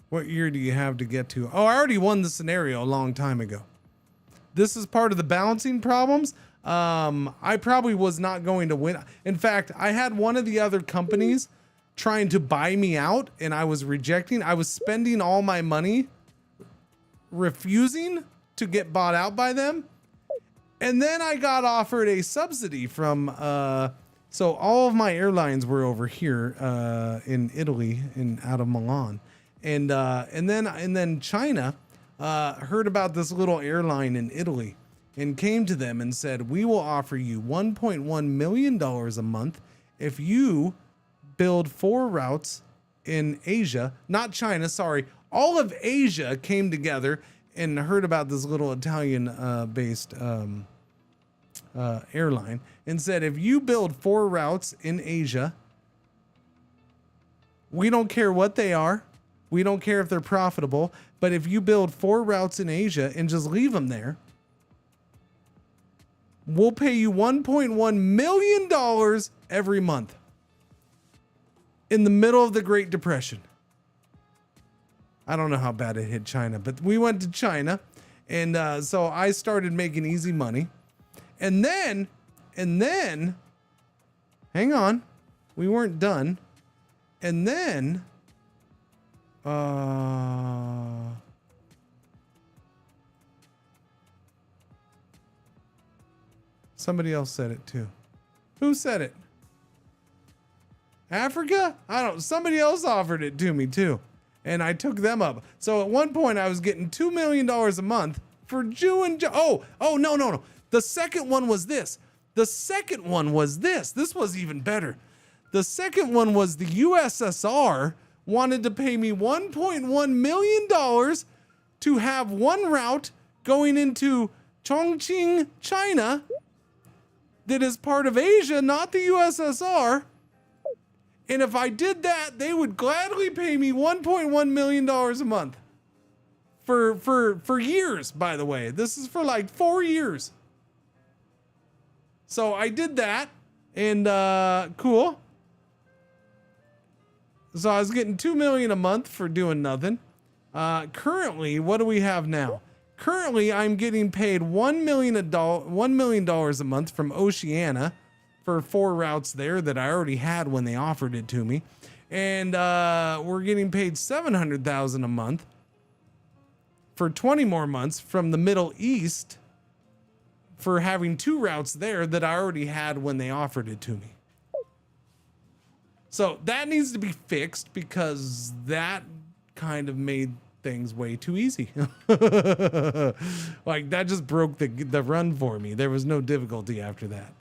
What year do you have to get to? Oh, I already won the scenario a long time ago. This is part of the balancing problems. I probably was not going to win. In fact, I had one of the other companies trying to buy me out and I was rejecting. I was spending all my money refusing to get bought out by them. And then I got offered a subsidy from, so all of my airlines were over here in Italy and out of Milan. And then China heard about this little airline in Italy and came to them and said, we will offer you $1.1 million a month if you build 4 routes in Asia, not China, sorry. All of Asia came together and heard about this little Italian based airline and said, if you build 4 routes in Asia, we don't care what they are. We don't care if they're profitable, but if you build 4 routes in Asia and just leave them there, we'll pay you $1.1 million every month. In the middle of the Great Depression. I don't know how bad it hit China, but we went to China, and so I started making easy money. And then, hang on, we weren't done. And then, somebody else said it too. Who said it? Africa? Somebody else offered it to me too. And I took them up. So at one point I was getting $2 million a month for Jew and no. The second one was this. This was even better. The second one was the USSR wanted to pay me $1.1 million to have 1 route going into Chongqing, China that is part of Asia, not the USSR. And if I did that, they would gladly pay me $1.1 million a month for years, by the way. This is for like 4 years. So I did that and cool. So I was getting $2 million a month for doing nothing. Currently, what do we have now? Currently, I'm getting paid $1 million a month from Oceania for 4 routes there that I already had when they offered it to me. And we're getting paid $700,000 a month for 20 more months from the Middle East for having 2 routes there that I already had when they offered it to me. So that needs to be fixed because that kind of made things way too easy. Like that just broke the run for me. There was no difficulty after that.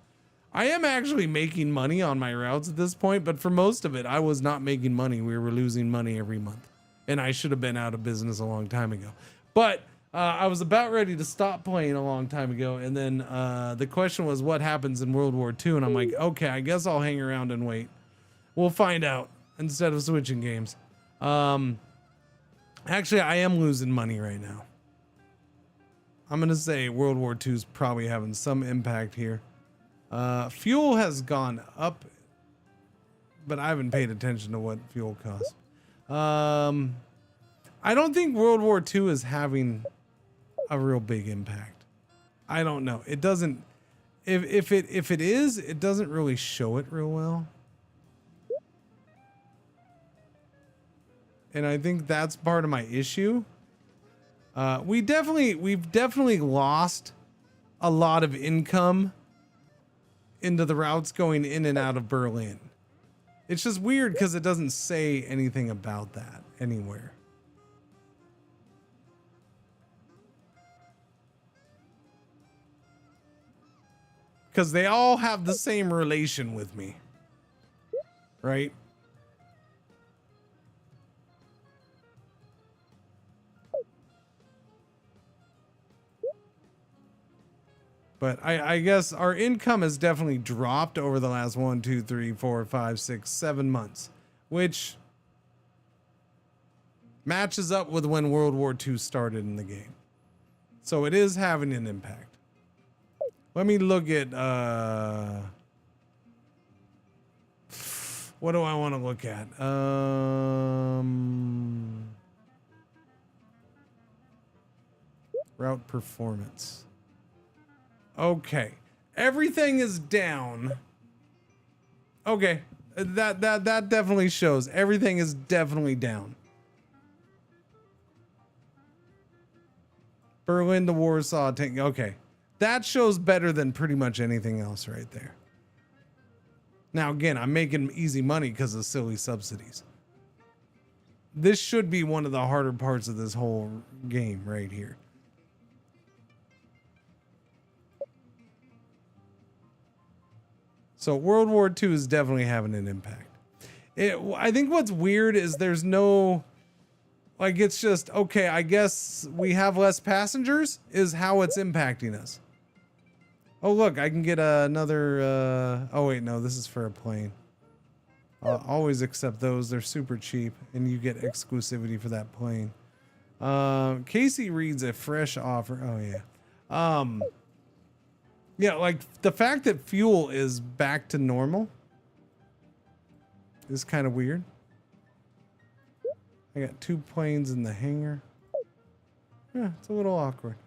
I am actually making money on my routes at this point, but for most of it, I was not making money. We were losing money every month, and I should have been out of business a long time ago. But I was about ready to stop playing a long time ago, and then the question was what happens in World War II, and I'm like, okay, I guess I'll hang around and wait. We'll find out instead of switching games. Actually, I am losing money right now. I'm gonna say World War II is probably having some impact here. Fuel has gone up, but I haven't paid attention to what fuel costs. I don't think World War II is having a real big impact. I don't know. It doesn't. If it is, it doesn't really show it real well. And I think that's part of my issue. We've definitely lost a lot of income into the routes going in and out of Berlin. It's just weird because it doesn't say anything about that anywhere. Because they all have the same relation with me. Right? But I guess our income has definitely dropped over the last 1, 2, 3, 4, 5, 6, 7 months, which matches up with when World War II started in the game. So it is having an impact. Let me look at what do I want to look at? Route performance. Okay, everything is down. Okay, that definitely shows everything is definitely down. Berlin to Warsaw, okay, that shows better than pretty much anything else right there. Now again, I'm making easy money because of silly subsidies. This should be one of the harder parts of this whole game right here. So World War II is definitely having an impact. I think what's weird is there's no, like, it's just, okay, I guess we have less passengers is how it's impacting us. Oh, look, I can get another, oh wait, no, this is for a plane. I'll always accept those. They're super cheap and you get exclusivity for that plane. Casey reads a fresh offer. Oh yeah. Yeah, like the fact that fuel is back to normal is kind of weird. I got 2 planes in the hangar. Yeah, it's a little awkward.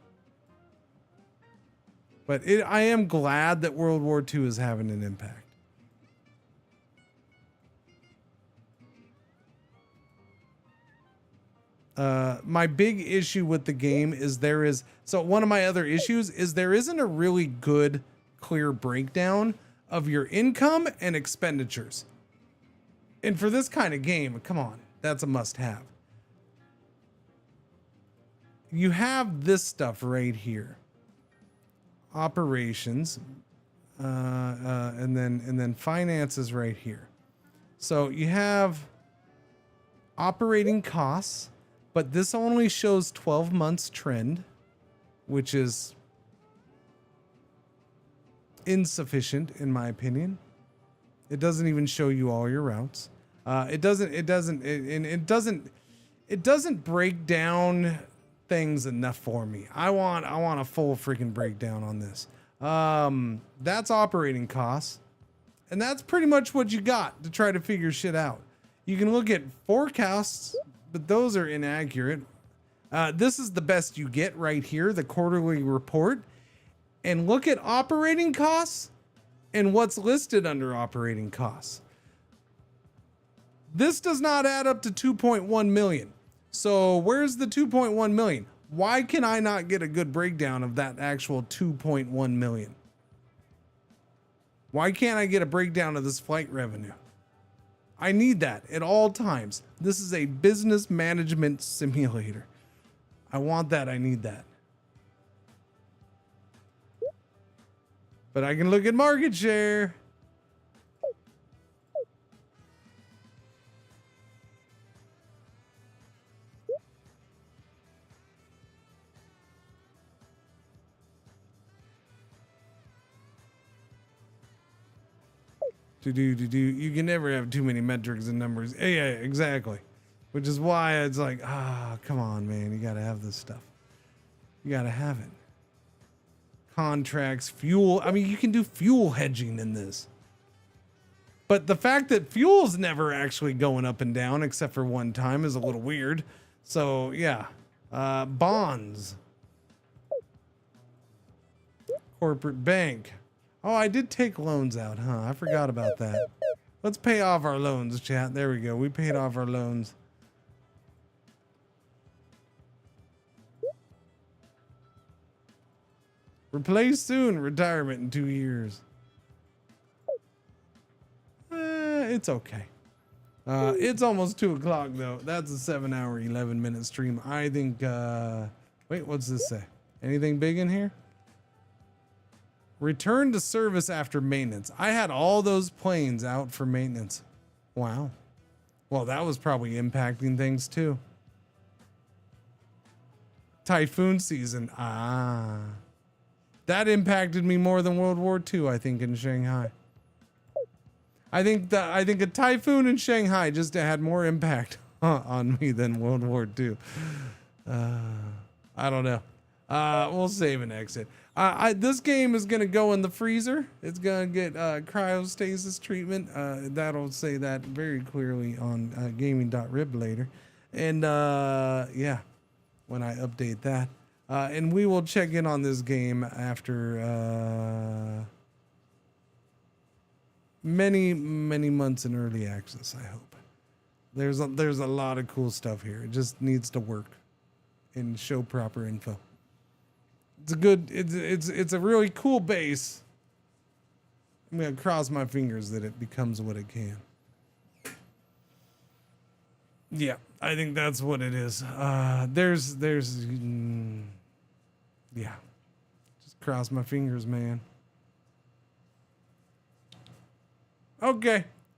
But I am glad that World War II is having an impact. My big issue with the game is one of my other issues is there isn't a really good, clear breakdown of your income and expenditures. And for this kind of game, come on, that's a must-have. You have this stuff right here. Operations, and then finances right here. So you have operating costs, but this only shows 12 months trend, which is insufficient in my opinion. It doesn't even show you all your routes. It doesn't break down things enough for me. I want a full freaking breakdown on this. That's operating costs, and that's pretty much what you got to try to figure shit out. You can look at forecasts, but those are inaccurate. This is the best you get right here, the quarterly report, and look at operating costs and what's listed under operating costs. This does not add up to 2.1 million. So where's the 2.1 million? Why can I not get a good breakdown of that actual 2.1 million? Why can't I get a breakdown of this flight revenue? I need that at all times. This is a business management simulator. I want that. I need that. But I can look at market share. You can never have too many metrics and numbers. Yeah, exactly. Which is why it's like, come on, man. You got to have this stuff. You got to have it. Contracts, fuel. I mean, you can do fuel hedging in this. But the fact that fuel's never actually going up and down except for one time is a little weird. So, yeah. Bonds. Corporate bank. Oh, I did take loans out, huh? I forgot about that. Let's pay off our loans, chat. There we go. We paid off our loans. Replace soon. Retirement in 2 years. It's okay. It's almost 2 o'clock though. That's a 7-hour, 11-minute stream. I think, wait, what's this say? Anything big in here? Return to service after maintenance. I had all those planes out for maintenance. Wow. Well, that was probably impacting things too. Typhoon season. That impacted me more than World War II, I think, in Shanghai. I think a typhoon in Shanghai just had more impact on me than World War II. I don't know. We'll save and exit. This game is gonna go in the freezer. It's gonna get cryostasis treatment. That'll say that very clearly on gaming.rib later. And yeah, when I update that. And we will check in on this game after many months in early access, I hope. There's a lot of cool stuff here. It just needs to work and show proper info. It's a good, it's a really cool base. I'm gonna cross my fingers that it becomes what it can. Yeah, I think that's what it is. Yeah, just cross my fingers, man. Okay.